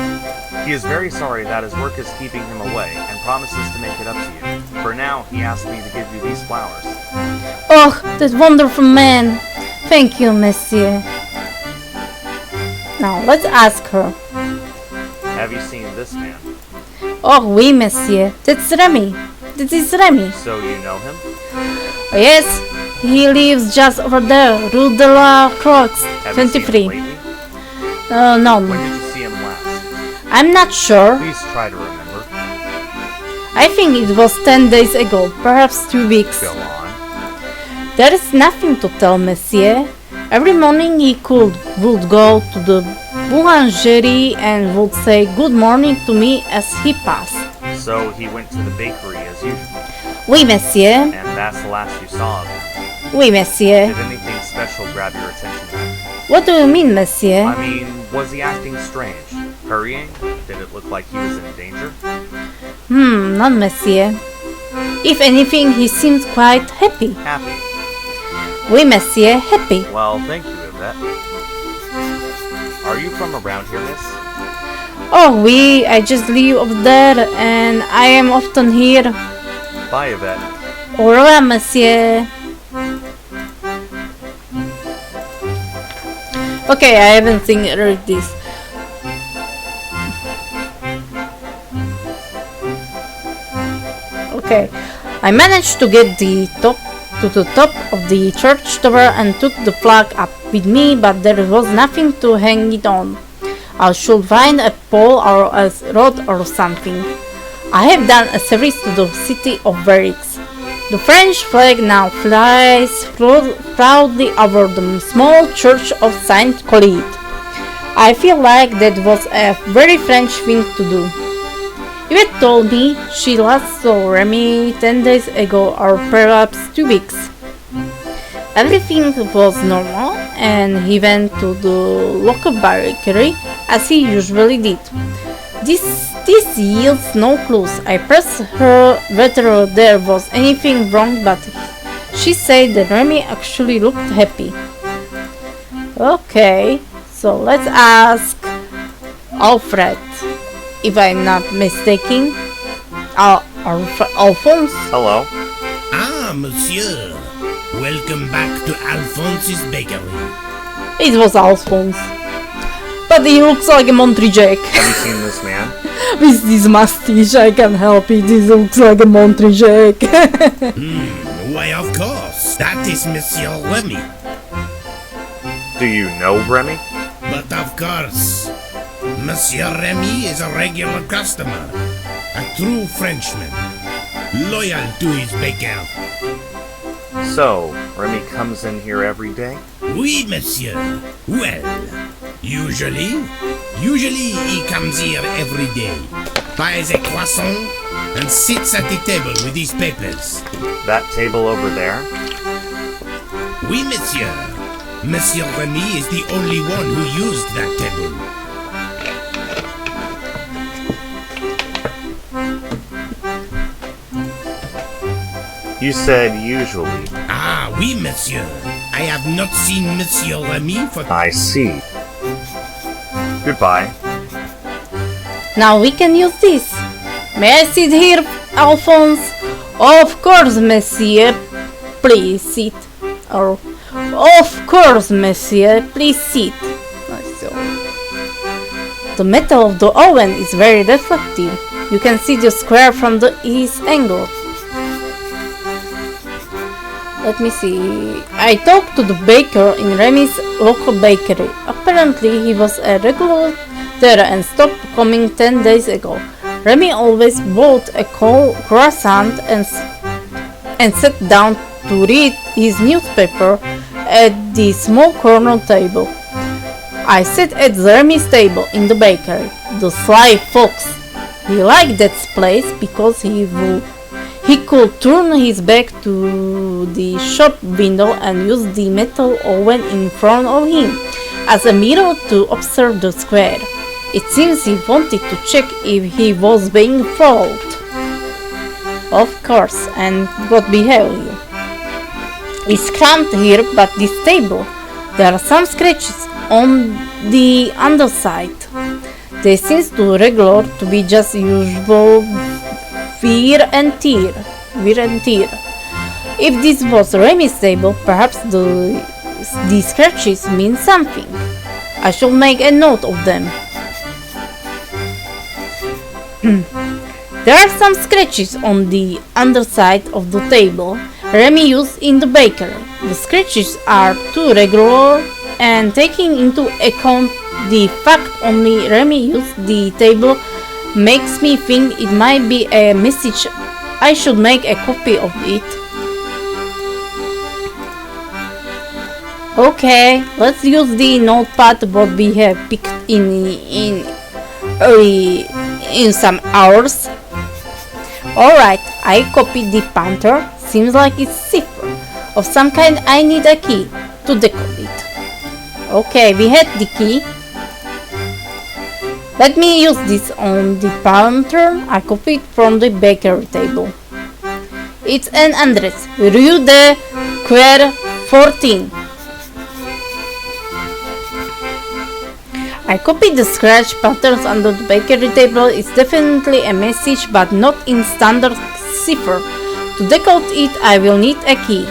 S2: He is very sorry that his work is keeping him away and promises to make it up to you. For now, he asked me to give you these flowers.
S1: Oh, that wonderful man. Thank you, monsieur. Now, let's ask her.
S2: Have you seen this man?
S1: Oh, oui, monsieur. That's Remy. That is Remy.
S2: So you know him?
S1: Oh, yes. He lives just over there, Rue de la Croix,
S2: Have you seen
S1: 23.
S2: him lately?
S1: No.
S2: When did you see him last?
S1: I'm not sure.
S2: Please try to remember.
S1: I think it was 10 days ago, perhaps 2 weeks.
S2: Go on.
S1: There is nothing to tell, monsieur. Every morning he would go to the boulangerie and would say good morning to me as he passed.
S2: So he went to the bakery as usual.
S1: Oui, monsieur.
S2: And that's the last you saw of him.
S1: Oui, monsieur.
S2: Did anything special grab your attention?
S1: What do you mean, monsieur?
S2: I mean, was he acting strange? Hurrying? Did it look like he was in danger?
S1: Not monsieur. If anything, he seemed quite happy.
S2: Happy?
S1: Oui, monsieur, happy.
S2: Well, thank you, Yvette. Are you from around here, miss?
S1: Oh, oui, I just live over there and I am often here.
S2: Bye, Yvette.
S1: Au revoir, monsieur. Okay, I haven't seen read this. Okay, I managed to get to the top of the church tower and took the flag up with me, but there was nothing to hang it on. I should find a pole or a rod or something. I have done a service to the city of Verix. The French flag now flies proudly over the small church of Saint Colette. I feel like that was a very French thing to do. Yvette told me she last saw Remy 10 days ago or perhaps 2 weeks. Everything was normal and he went to the local bakery as he usually did. This yields no clues. I pressed her whether there was anything wrong, but she said that Remy actually looked happy. Okay, so let's ask Alfred, if I'm not mistaken. Alphonse?
S2: Hello.
S16: Ah, monsieur. Welcome back to Alphonse's Bakery.
S1: It was Alphonse. But he looks like a Montrejec.
S2: Have you seen this man?
S1: With this mustache, I can't help it. He looks like a Montrejec.
S16: Why, of course. That is Monsieur Remy.
S2: Do you know Remy?
S16: But of course. Monsieur Remy is a regular customer. A true Frenchman. Loyal to his baker.
S2: So, Remy comes in here every day?
S16: Oui, monsieur. Well, usually he comes here every day. Buys a croissant, and sits at the table with his papers.
S2: That table over there?
S16: Oui, monsieur. Monsieur Remy is the only one who used that table.
S2: You said usually.
S16: Ah, oui, monsieur. I have not seen Monsieur Remy for...
S2: I see. Goodbye.
S1: Now we can use this. May I sit here, Alphonse? Of course, monsieur. Please sit. Or, of course, monsieur. Please sit. The metal of the oven is very reflective. You can see the square from its angle. Let me see. I talked to the baker in Remy's local bakery. Apparently, he was a regular there and stopped coming 10 days ago. Remy always bought a croissant and sat down to read his newspaper at the small corner table. I sat at Remy's table in the bakery. The sly fox. He liked that place because he could turn his back to the shop window and use the metal oven in front of him as a mirror to observe the square. It seems he wanted to check if he was being fooled. Of course, and what beheld you? It's cramped here, but this table, there are some scratches on the underside. They seem too regular to be just usual wear and tear. If this was Remy's table, perhaps the scratches mean something. I shall make a note of them. There are some scratches on the underside of the table Remy used in the bakery. The scratches are too regular, and taking into account the fact only Remy used the table makes me think it might be a message. I should make a copy of it. Okay, let's use the notepad what we have picked in some hours. Alright, I copied the panther. Seems like it's cipher of some kind. I need a key to decode it. Okay, we had the key. Let me use this on the panther I copied from the bakery table. It's an address, Rue de Quer 14. I copied the scratch patterns under the bakery table. It's definitely a message, but not in standard cipher. To decode it, I will need a key.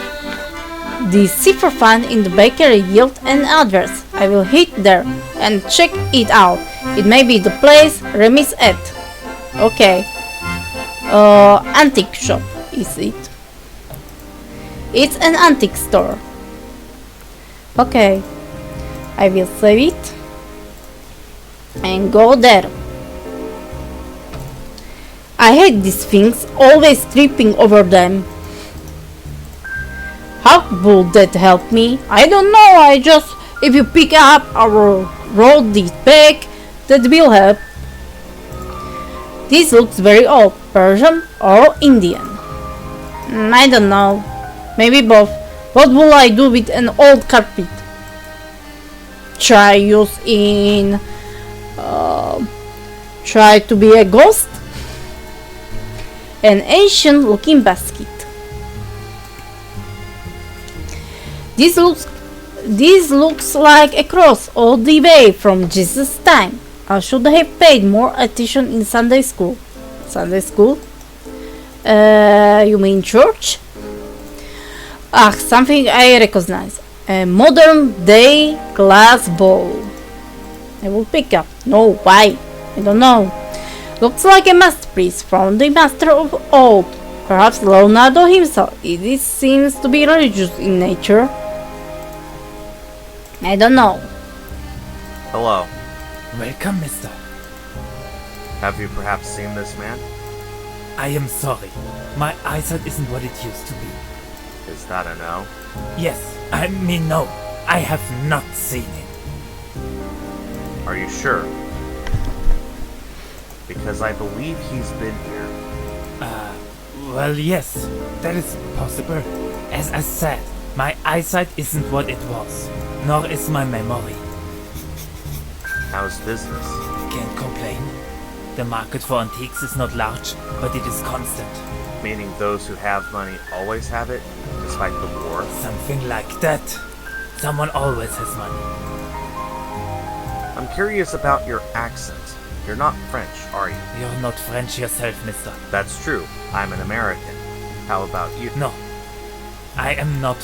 S1: The cipher found in the bakery yields an address. I will hit there and check it out. It may be the place Remy's at. Okay. Antique shop, is it? It's an antique store. Okay. I will save it and go there. I hate these things, always tripping over them. How would that help me? I don't know, if you pick up or roll this back, that will help. This looks very old, Persian or Indian. I don't know, maybe both. What will I do with an old carpet? Try to be a ghost? An ancient looking basket. This looks like a cross all the way from Jesus' time. I should have paid more attention in Sunday school. Sunday school? You mean church? Something I recognize. A modern day glass bowl. I will pick up. No, why? I don't know. Looks like a masterpiece from the master of old. Perhaps Leonardo himself. It seems to be religious in nature. I don't know.
S2: Hello.
S4: Welcome, mister.
S2: Have you perhaps seen this man?
S4: I am sorry. My eyesight isn't what it used to be.
S2: Is that a no?
S4: Yes, I mean no. I have not seen him.
S2: Are you sure? Because I believe he's been here.
S17: Well, yes, that is possible. As I said, my eyesight isn't what it was, nor is my memory.
S2: How's business?
S17: Can't complain. The market for antiques is not large, but it is constant.
S2: Meaning those who have money always have it, despite the war?
S17: Something like that. Someone always has money.
S2: I'm curious about your accent. You're not French, are you?
S17: You're not French yourself, mister.
S2: That's true. I'm an American. How about you?
S17: No. I am not.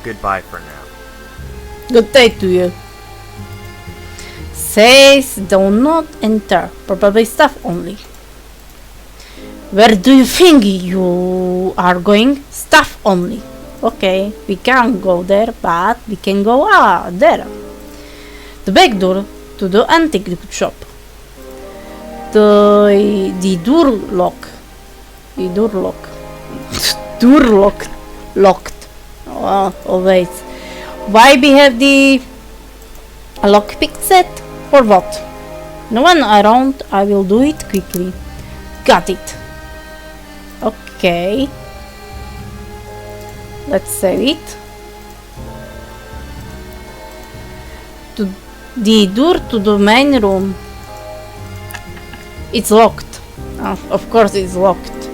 S2: Goodbye for now.
S1: Good day to you. Says do not enter. Probably staff only. Where do you think you are going? Staff only. Okay, we can't go there, but we can go there. The back door to the antique shop. The door lock. The door lock. Door lock. Locked. Oh, always. Why we have the lockpick set? For what? No one around. I will do it quickly. Got it. Okay. Let's save it. To the door to the main room. It's locked. Of course it's locked.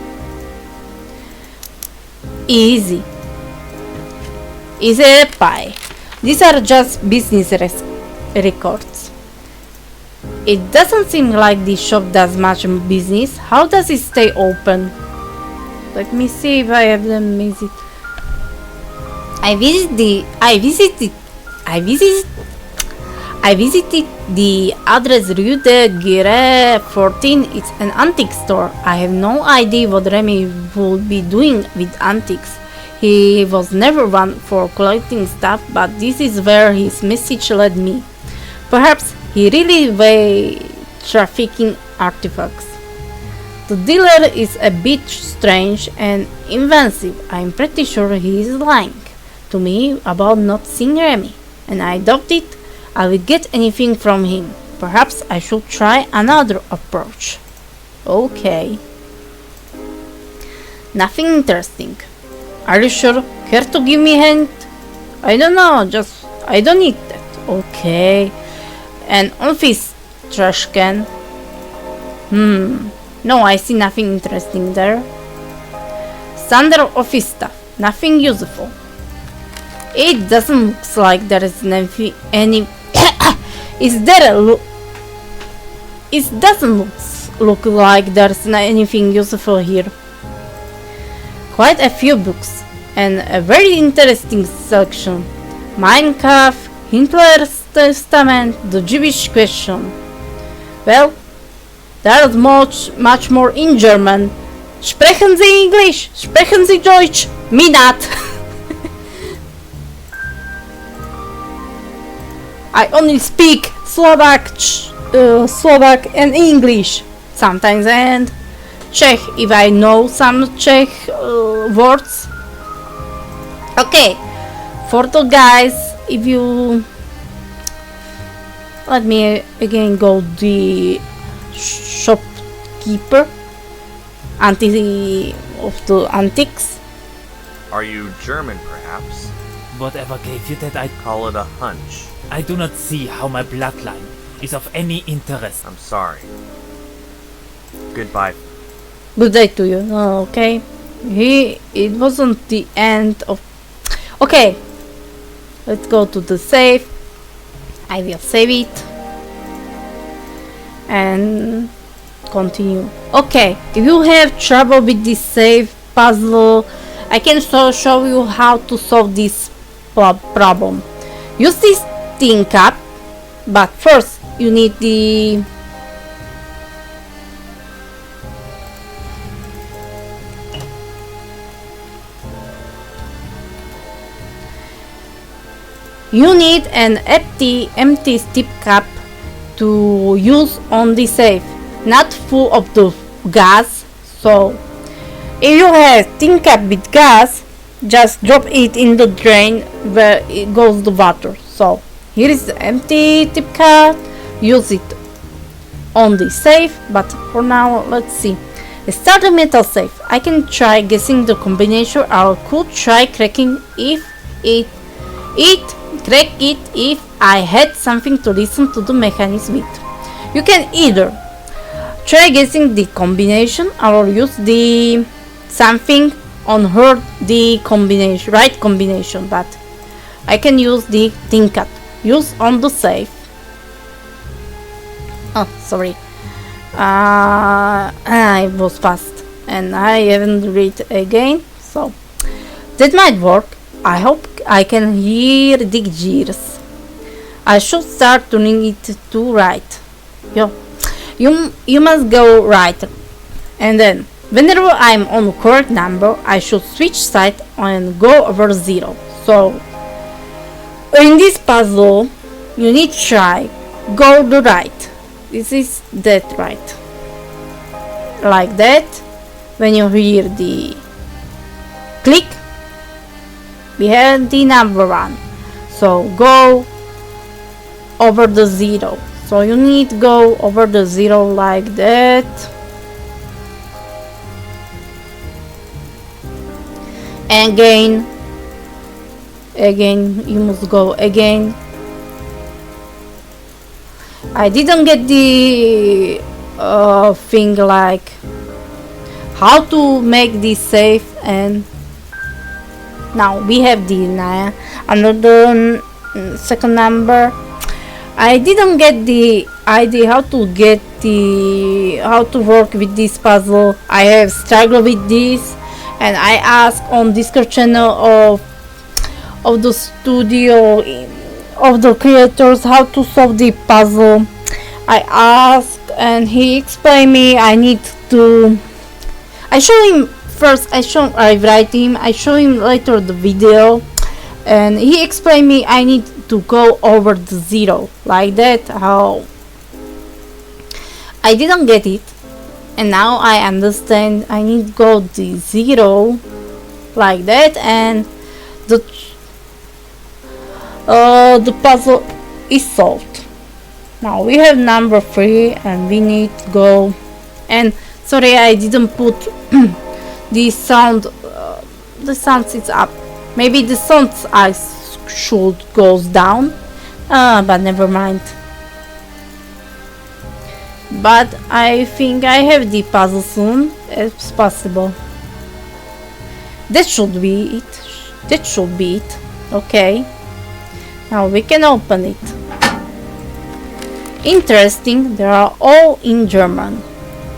S1: Easy. Easy pie. These are just business records. It doesn't seem like this shop does much business. How does it stay open? Let me see if I have them visit. I visited the address Rue de Guerre 14. It's an antique store. I have no idea what Remy would be doing with antiques. He was never one for collecting stuff, but this is where his message led me. Perhaps he really was trafficking artifacts. The dealer is a bit strange and invasive. I'm pretty sure he is lying to me about not seeing Remy, and I doubt it I will get anything from him. Perhaps I should try another approach. Okay. Nothing interesting. Are you sure? Care to give me a hint? I don't know, just I don't need that. Okay. An office trash can. No, I see nothing interesting there. Standard office stuff. Nothing useful. It doesn't look like there is any is there a it doesn't look like there's anything useful here. Quite a few books and a very interesting selection. Mein Kampf, Hitler's Testament, the Jewish Question. Well, there's much more in German. Sprechen Sie English? Sprechen Sie Deutsch? Me not. I only speak Slovak and English. Sometimes and Czech if I know some Czech words. Okay, for the guys, if you let me again go the shopkeeper of the antiques.
S2: Are you German, perhaps?
S17: Whatever gave you that, I
S2: call it a hunch.
S17: I do not see how my bloodline is of any interest.
S2: I'm sorry. Goodbye.
S1: Good day to you. Okay. It wasn't the end of... Okay. Let's go to the save. I will save it. And continue. Okay. If you have trouble with this save puzzle, I can show you how to solve this problem. Use this tin cup, but first you need the an empty tip cup to use on the safe, not full of the gas. So if you have tin cup with gas, just drop it in the drain where it goes the water. So here is the empty tip cup. Use it on the safe, but for now let's see. Start a metal safe. I can try guessing the combination, or could try cracking if crack it if I had something to listen to the mechanism with. You can either try guessing the combination or use the something on her the combination, right combination, but I can use the Tinkat. Use on the safe. Oh, sorry. I was fast and I haven't read again, so that might work. I hope I can hear the gears. I should start turning it to right. You must go right, and then whenever I'm on correct number, I should switch side and go over 0. So in this puzzle, you need to try go to right. This is that right, like that. When you hear the click, we have the number 1, so go over the 0. So you need to go over the 0 like that. Again you must go again. I didn't get the thing like how to make this safe, and now we have the another second number. I didn't get the idea how to work with this puzzle. I have struggled with this, and I asked on Discord channel of the studio of the creators how to solve the puzzle. I asked and he explained me I need to. I show him first. I write him. I show him later the video, and he explained me I need to go over the 0 like that. How I didn't get it, and now I understand. I need to go the 0 like that, and the puzzle is solved. Now we have number 3, and we need to go. And sorry, I didn't put the sound. The sound is up. Maybe the sound I should goes down. But never mind. But I think I have the puzzle soon as possible. That should be it. Okay. Now we can open it. Interesting, they are all in German.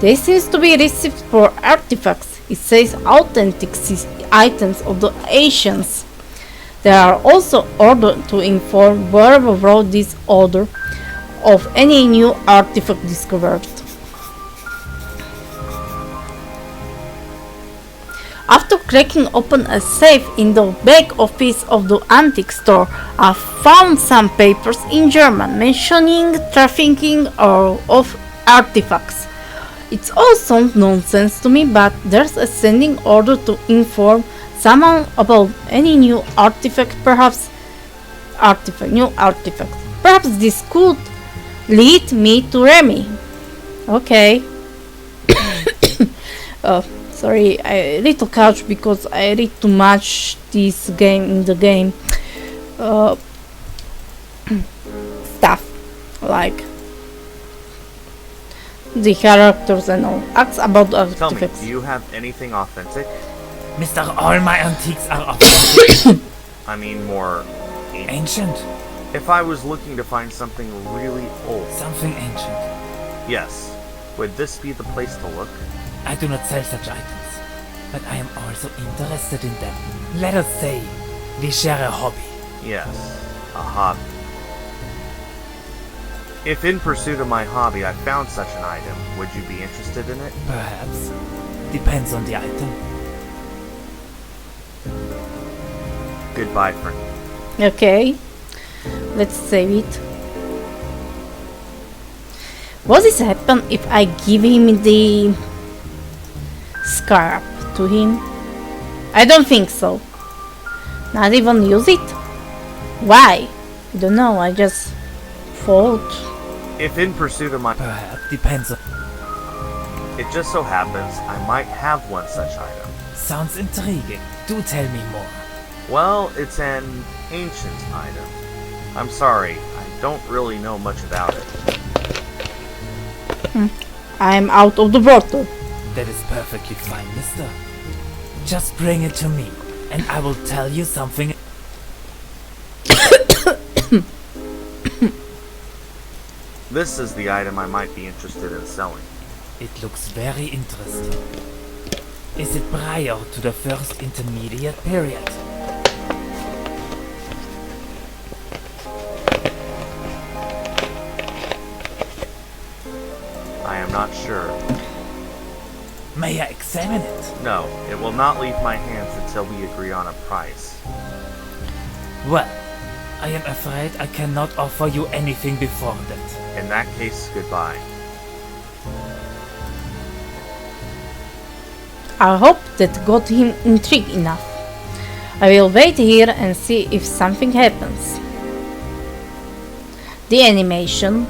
S1: They seems to be received for artifacts. It says authentic items of the Asians. They are also ordered to inform whoever wrote this order of any new artifact discovered. After cracking open a safe in the back office of the antique store, I found some papers in German mentioning trafficking of artifacts. It's all sounds nonsense to me, but there's a standing order to inform someone about any new artifact, new artifacts. Perhaps this could lead me to Remy. Okay. Sorry, I little couch because I read too much this game in the game. Stuff like the characters and all. Ask about the
S2: Tell me,
S1: artifacts.
S2: do you have anything authentic?
S17: Mr. All my antiques are authentic.
S2: I mean more
S17: Ancient?
S2: If I was looking to find something really old.
S17: Something ancient.
S2: Yes. Would this be the place to look?
S17: I do not sell such items, but I am also interested in them. Let us say, we share a hobby.
S2: Yes, a hobby. If in pursuit of my hobby I found such an item, would you be interested in it?
S17: Perhaps. Depends on the item.
S2: Goodbye, friend.
S1: Okay, let's save it. What is happen if I give him the scarab to him? I don't think so. Not even use it? Why? I don't know, I just thought.
S2: If in pursuit of my...
S17: Perhaps. Depends on...
S2: It just so happens I might have one such item.
S17: Sounds intriguing. Do tell me more.
S2: Well, it's an ancient item. I'm sorry, I don't really know much about it.
S1: I'm out of the water.
S17: That is perfectly fine, mister. Just bring it to me, and I will tell you something.
S2: This is the item I might be interested in selling.
S17: It looks very interesting. Is it prior to the first intermediate period?
S2: I am not sure.
S17: May I examine it?
S2: No, it will not leave my hands until we agree on a price.
S17: Well, I am afraid I cannot offer you anything before that.
S2: In that case, goodbye.
S1: I hope that got him intrigued enough. I will wait here and see if something happens. The animation.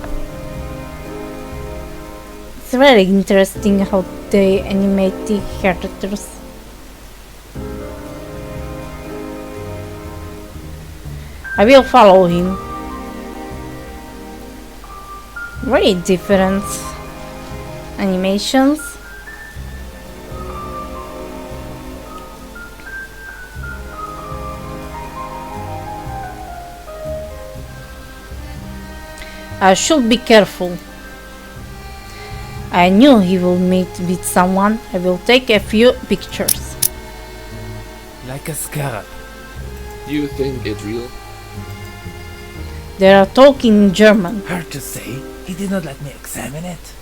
S1: It's very interesting how they animate the characters. I will follow him. Very different animations. I should be careful. I knew he will meet with someone. I will take a few pictures.
S17: Like a scarab.
S14: Do you think it's real?
S1: They are talking in German.
S17: Hard to say. He did not let me examine it.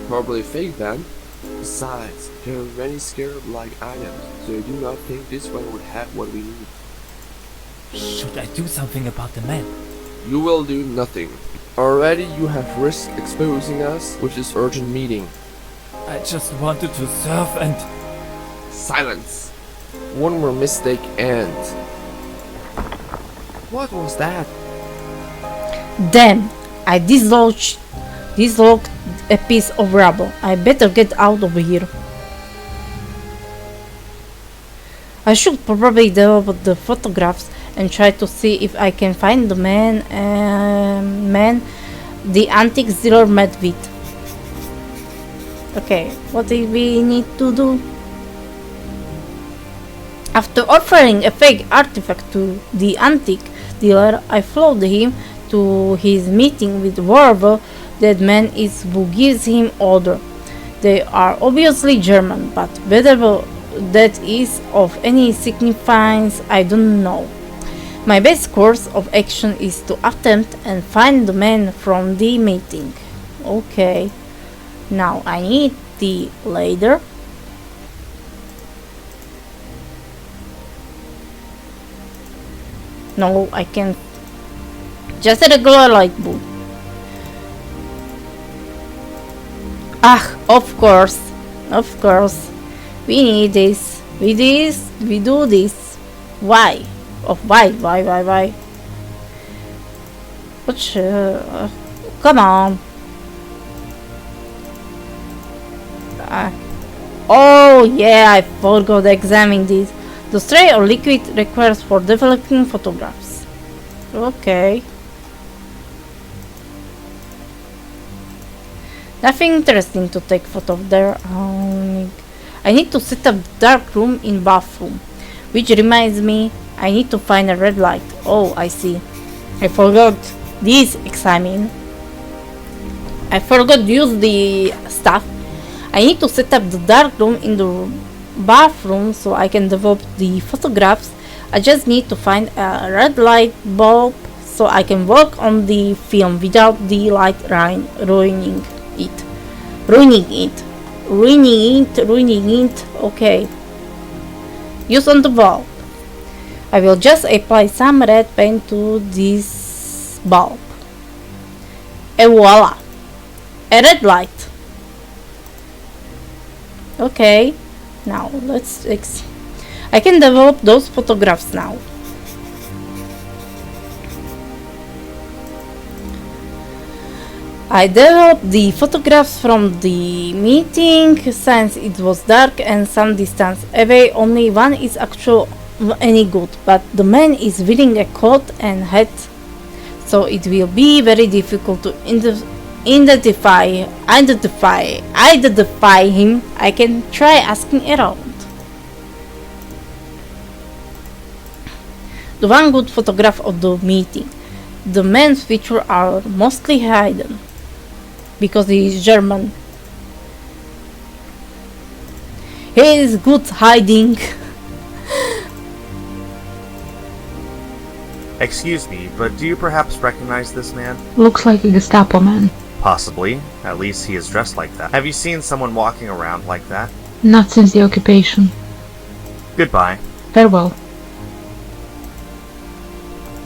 S14: Probably fake then. Besides, there are many scarab-like items, so I do not think this one would have what we need.
S17: Should I do something about the man?
S14: You will do nothing. Already you have risked exposing us with this urgent meeting.
S17: I just wanted to serve and...
S14: Silence! One more mistake and... What was that?
S1: Damn! I dislodged a piece of rubble. I better get out of here. I should probably develop the photographs and try to see if I can find the man the antique dealer met with. Okay, what do we need to do? After offering a fake artifact to the antique dealer, I followed him to his meeting with whoever that man is who gives him order. They are obviously German, but whether that is of any significance, I don't know. My best course of action is to attempt and find the man from the meeting. Okay. Now I need the ladder. No, I can't. Just a regular light bulb. Ah, of course. Of course. We need this. We do this. Why? Why? Which, come on. Oh yeah, I forgot to examine this. The spray or liquid requires for developing photographs. Okay. Nothing interesting to take photo of there. I need to set up dark room in bathroom. Which reminds me, I need to find a red light. Oh, I see. I forgot this examine. I forgot to use the stuff. I need to set up the dark room in the bathroom so I can develop the photographs. I just need to find a red light bulb so I can work on the film without the light ruining it. Okay. Use on the bulb. I will just apply some red paint to this bulb. And voila! A red light. Okay. Now let's I can develop those photographs now. I developed the photographs from the meeting since it was dark and some distance away. Only one is actually any good, but the man is wearing a coat and hat, so it will be very difficult to identify him. I can try asking around. The one good photograph of the meeting. The man's features are mostly hidden because he is German. He is good hiding.
S2: Excuse me, but do you perhaps recognize this man?
S18: Looks like a Gestapo man.
S2: Possibly. At least he is dressed like that. Have you seen someone walking around like that?
S18: Not since the occupation.
S2: Goodbye.
S18: Farewell.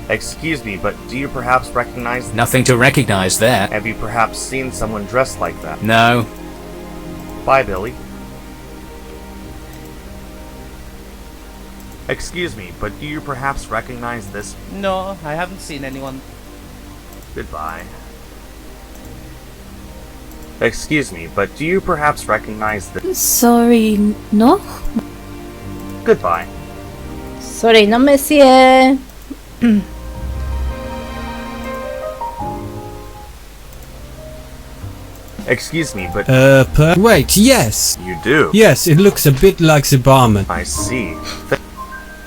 S2: Excuse me, but do you perhaps recognize...
S21: Nothing to recognize there.
S2: Have you perhaps seen someone dressed like that?
S21: No.
S2: Bye, Billy. Excuse me, but do you perhaps recognize this?
S23: No, I haven't seen anyone.
S2: Goodbye. Excuse me, but do you perhaps recognize this?
S22: Sorry, no?
S2: Goodbye.
S1: Sorry, no, monsieur.
S2: Excuse me, but...
S24: Wait, yes!
S2: You do?
S24: Yes, it looks a bit like the barman.
S2: I see.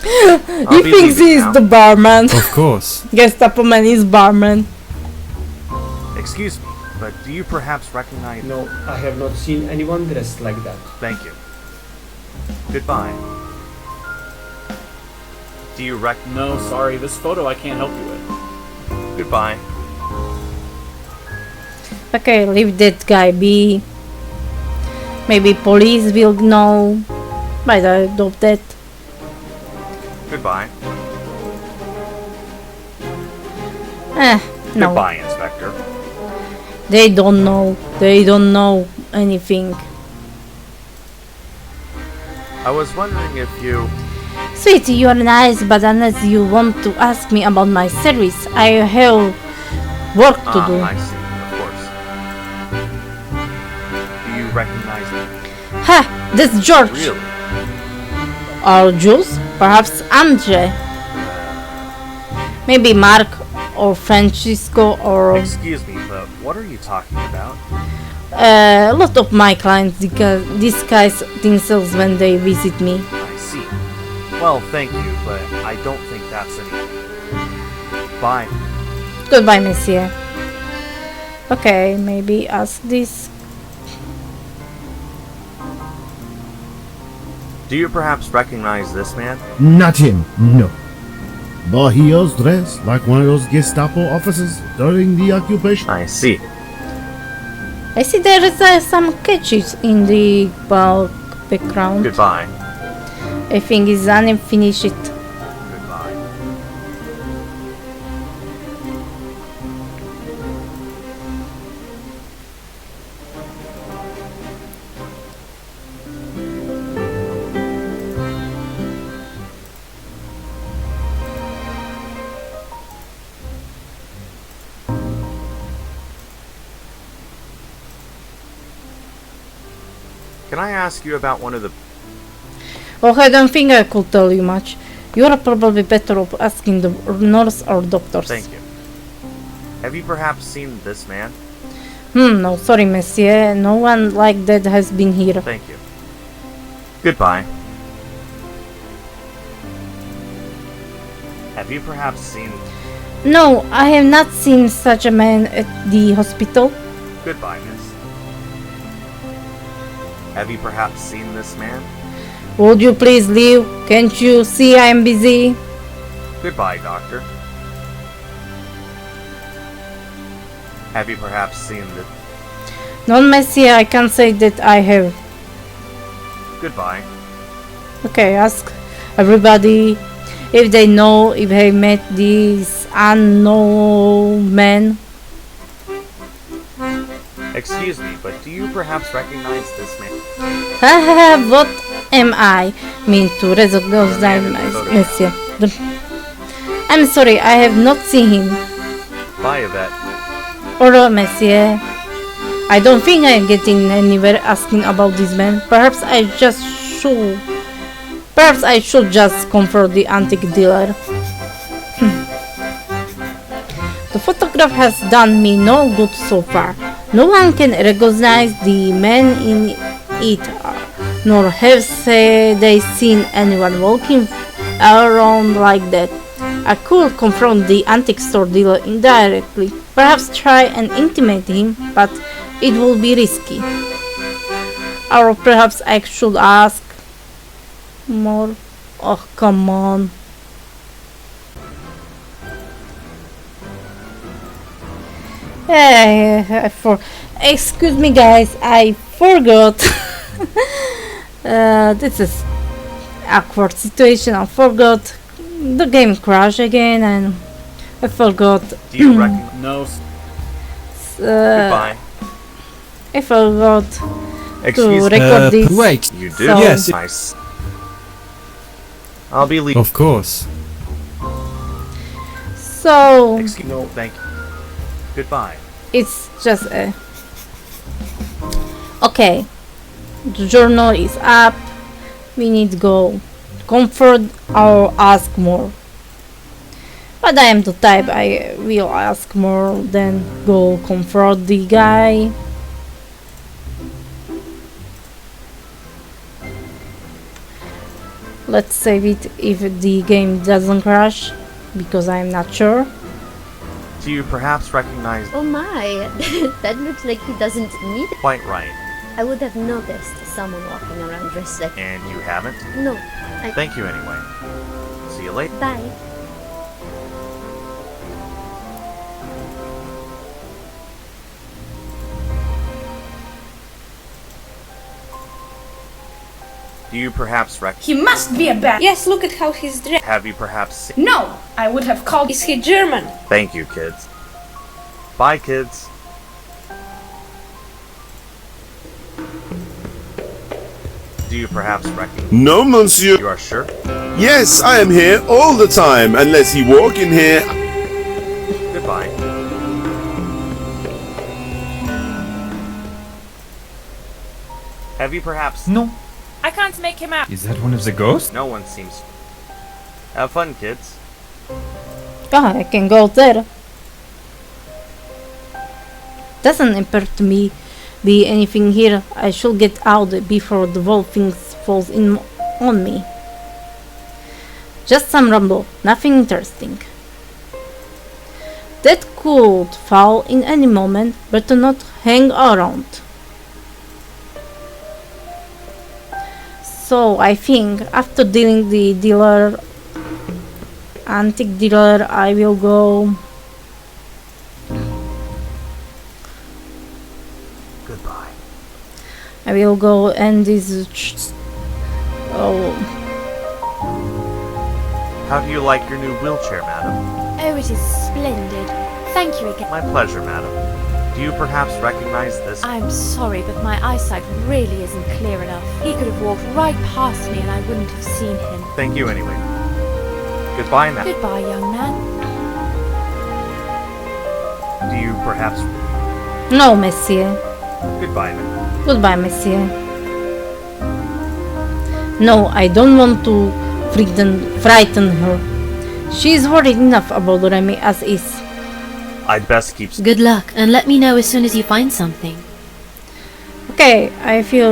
S1: He thinks he's the barman.
S24: Of course.
S1: Gestapo man is barman.
S2: Excuse me, but do you perhaps recognize...
S12: No, I have not seen anyone dressed like that.
S2: Thank you. Goodbye. Do you
S25: No, sorry, this photo I can't help you with.
S2: Goodbye.
S1: Okay, leave that guy be. Maybe police will know. But I doubt that.
S2: Goodbye.
S1: No.
S2: Goodbye, Inspector.
S1: They don't know. They don't know anything.
S2: I was wondering if you...
S1: Sweetie, you are nice, but unless you want to ask me about my service, I have work to do.
S2: I see, of course. Do you recognize me?
S1: Ha! That's George!
S2: Really?
S1: Or Jules? Perhaps Andre? Maybe Mark or Francisco or...
S2: Excuse me, but what are you talking about?
S1: A lot of my clients disguise themselves when they visit me.
S2: I see. Well, thank you, but I don't think that's anything. Bye.
S1: Goodbye, monsieur. Okay, maybe ask this.
S2: Do you perhaps recognize this man?
S5: Not him, no. But he was dressed like one of those Gestapo officers during the occupation.
S2: I see.
S1: I see there is some catches in the background.
S2: Goodbye.
S1: I think it's unfinished.
S2: Goodbye. Can I ask you about one of the...
S1: Oh, I don't think I could tell you much. You are probably better off asking the nurse or doctors.
S2: Thank you. Have you perhaps seen this man?
S1: No, sorry, monsieur. No one like that has been here.
S2: Thank you. Goodbye. Have you perhaps seen...
S1: No, I have not seen such a man at the hospital.
S2: Goodbye, miss. Have you perhaps seen this man?
S1: Would you please leave? Can't you see I am busy?
S2: Goodbye, doctor. Have you perhaps seen the...
S1: No, monsieur, I can't say that I have.
S2: Goodbye.
S1: Okay, ask everybody if they know if they met this unknown man.
S2: Excuse me, but do you perhaps recognize this man?
S1: Haha, what am I mean to recognize, monsieur? I'm sorry, I have not seen him.
S2: Bye, Yvette.
S1: Monsieur, I don't think I'm getting anywhere asking about this man. Perhaps I should just confront the antique dealer. The photograph has done me no good so far. No one can recognize the man in it, nor have they seen anyone walking around like that. I could confront the antique store dealer indirectly, perhaps try and intimidate him, but it will be risky. Or perhaps I should ask more. Oh, come on. Excuse me guys, I forgot. This is awkward situation. I forgot the game crashed again and I forgot.
S2: Do you recognize? No. Goodbye.
S1: I forgot
S2: Excuse
S1: to record this.
S24: Wait.
S2: You do?
S1: So
S24: Yes.
S2: Nice. I'll be leaving.
S24: Of course.
S1: So
S2: Excuse no, thank you. Goodbye.
S1: it's just a okay. The journal is up. We need to go comfort or ask more. But I am the type I will ask more than go comfort the guy. Let's save it if the game doesn't crash, because I'm not sure.
S2: Do you perhaps recognize?
S3: Oh my, that looks like he doesn't need it.
S2: Quite right.
S3: I would have noticed someone walking around dressed like...
S2: And you haven't?
S3: No,
S2: Thank you anyway. See you later.
S3: Bye.
S2: Do you perhaps
S7: He must be a bad. Yes, look at how he's dressed.
S2: Have you perhaps seen?
S7: No, I would have called. Is he German?
S2: Thank you, kids. Bye, kids. Do you perhaps recognize?
S10: No, monsieur.
S2: You are sure?
S10: Yes, I am here all the time, unless he walk in here.
S2: Goodbye. Have you perhaps?
S17: No.
S7: I can't make him out.
S17: Is that one of the ghosts?
S2: No one seems. Have fun, kids.
S1: I can go there. Doesn't appear to me be anything here. I should get out before the whole thing falls in on me. Just some rumble, nothing interesting. That could fall in any moment, better not hang around. So I think after dealing the dealer, antique dealer, I will go.
S2: Goodbye.
S1: I will go and this. Oh.
S2: How do you like your new wheelchair, madam?
S11: Oh, it is splendid. Thank you again.
S2: My pleasure, madam. Do you perhaps recognize this?
S11: I'm sorry, but my eyesight really isn't clear enough. He could have walked right past me and I wouldn't have seen him.
S2: Thank you anyway. Goodbye, madam.
S11: Goodbye, young man.
S2: Do you perhaps...
S1: No, monsieur.
S2: Goodbye, madam.
S1: Goodbye, monsieur. No, I don't want to frighten her. She is worried enough about Remy as is.
S2: I'd best keep...
S22: Good luck, and let me know as soon as you find something.
S1: Okay, I feel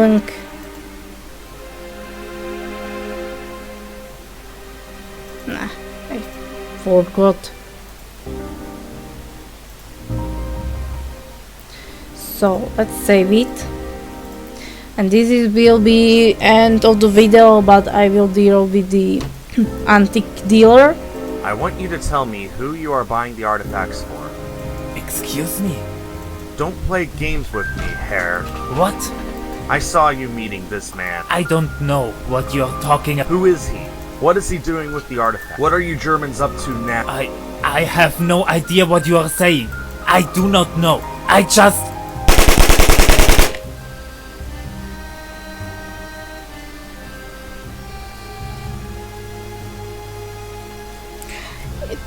S1: nah, I forgot. So let's save it. And will be end of the video, but I will deal with the antique dealer.
S2: I want you to tell me who you are buying the artifacts for.
S17: Excuse me?
S2: Don't play games with me, Herr.
S17: What?
S2: I saw you meeting this man.
S17: I don't know what you're talking about.
S2: Who is he? What is he doing with the artifact? What are you Germans up to now?
S17: I have no idea what you are saying. I do not know. I just...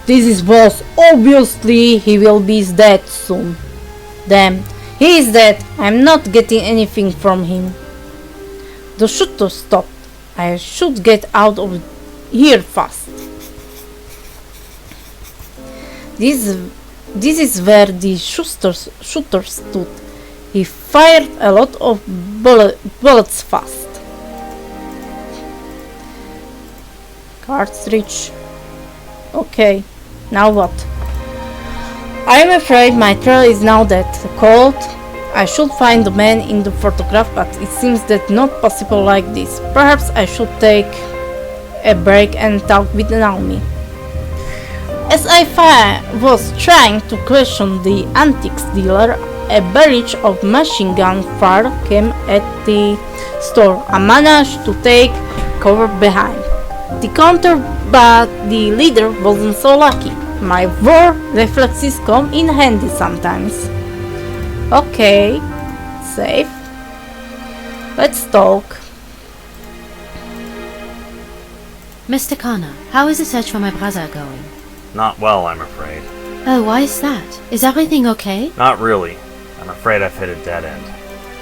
S1: This is boss. Obviously, he will be dead soon. Damn, he is dead. I'm not getting anything from him. The shooter stopped. I should get out of here fast. This is where the shooter stood. He fired a lot of bullets fast. Cartridge. Okay, now what? I am afraid my trail is now dead. Cold. I should find the man in the photograph, but it seems that not possible like this. Perhaps I should take a break and talk with Naomi. As I was trying to question the antiques dealer, a barrage of machine gun fire came at the store. I managed to take cover behind the counter, but the leader wasn't so lucky. My war reflexes come in handy sometimes. Okay, safe. Let's talk.
S22: Mr. Kana, how is the search for my brother going?
S2: Not well, I'm afraid.
S22: Oh, why is that? Is everything okay?
S2: Not really. I'm afraid I've hit a dead end.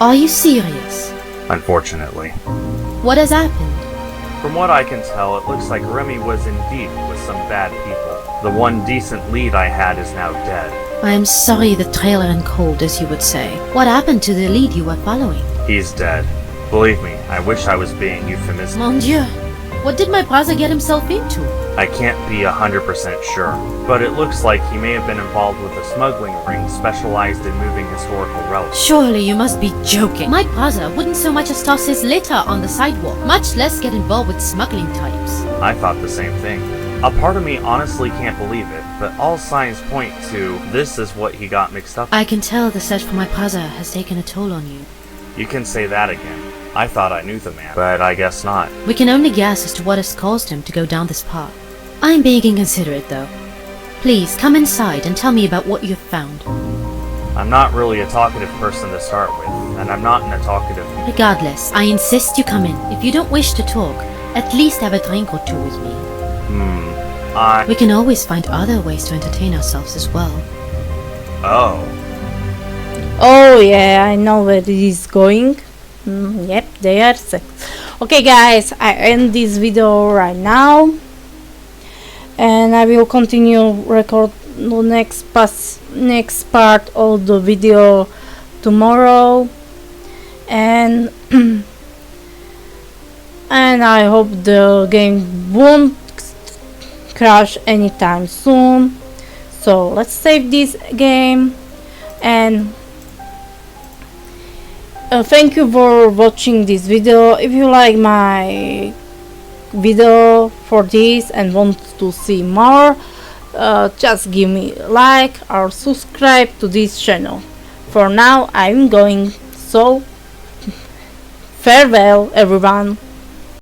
S22: Are you serious?
S2: Unfortunately.
S22: What has happened?
S2: From what I can tell, it looks like Remy was in deep with some bad people. The one decent lead I had is now dead.
S22: I am sorry the trail ran cold, as you would say. What happened to the lead you were following?
S2: He's dead. Believe me, I wish I was being euphemistic.
S22: Mon Dieu! What did my brother get himself into?
S2: I can't be 100% sure, but it looks like he may have been involved with a smuggling ring specialized in moving historical relics.
S22: Surely you must be joking. My brother wouldn't so much as toss his litter on the sidewalk, much less get involved with smuggling types.
S2: I thought the same thing. A part of me honestly can't believe it, but all signs point to this is what he got mixed up.
S22: I can tell the search for my brother has taken a toll on you.
S2: You can say that again. I thought I knew the man, but I guess not.
S22: We can only guess as to what has caused him to go down this path. I'm being inconsiderate, though. Please, come inside and tell me about what you've found.
S2: I'm not really a talkative person to start with, and I'm not in a talkative mood.
S22: Regardless, I insist you come in. If you don't wish to talk, at least have a drink or two with me. We can always find other ways to entertain ourselves as well.
S2: Oh.
S1: Oh yeah, I know where it is going. Yep, they are set. Okay guys, I end this video right now. And I will continue record the next part of the video tomorrow. And and I hope the game won't crash anytime soon. So let's save this game, and thank you for watching this video. If you like my video for this and want to see more, just give me a like or subscribe to this channel. For now I'm going, so farewell everyone.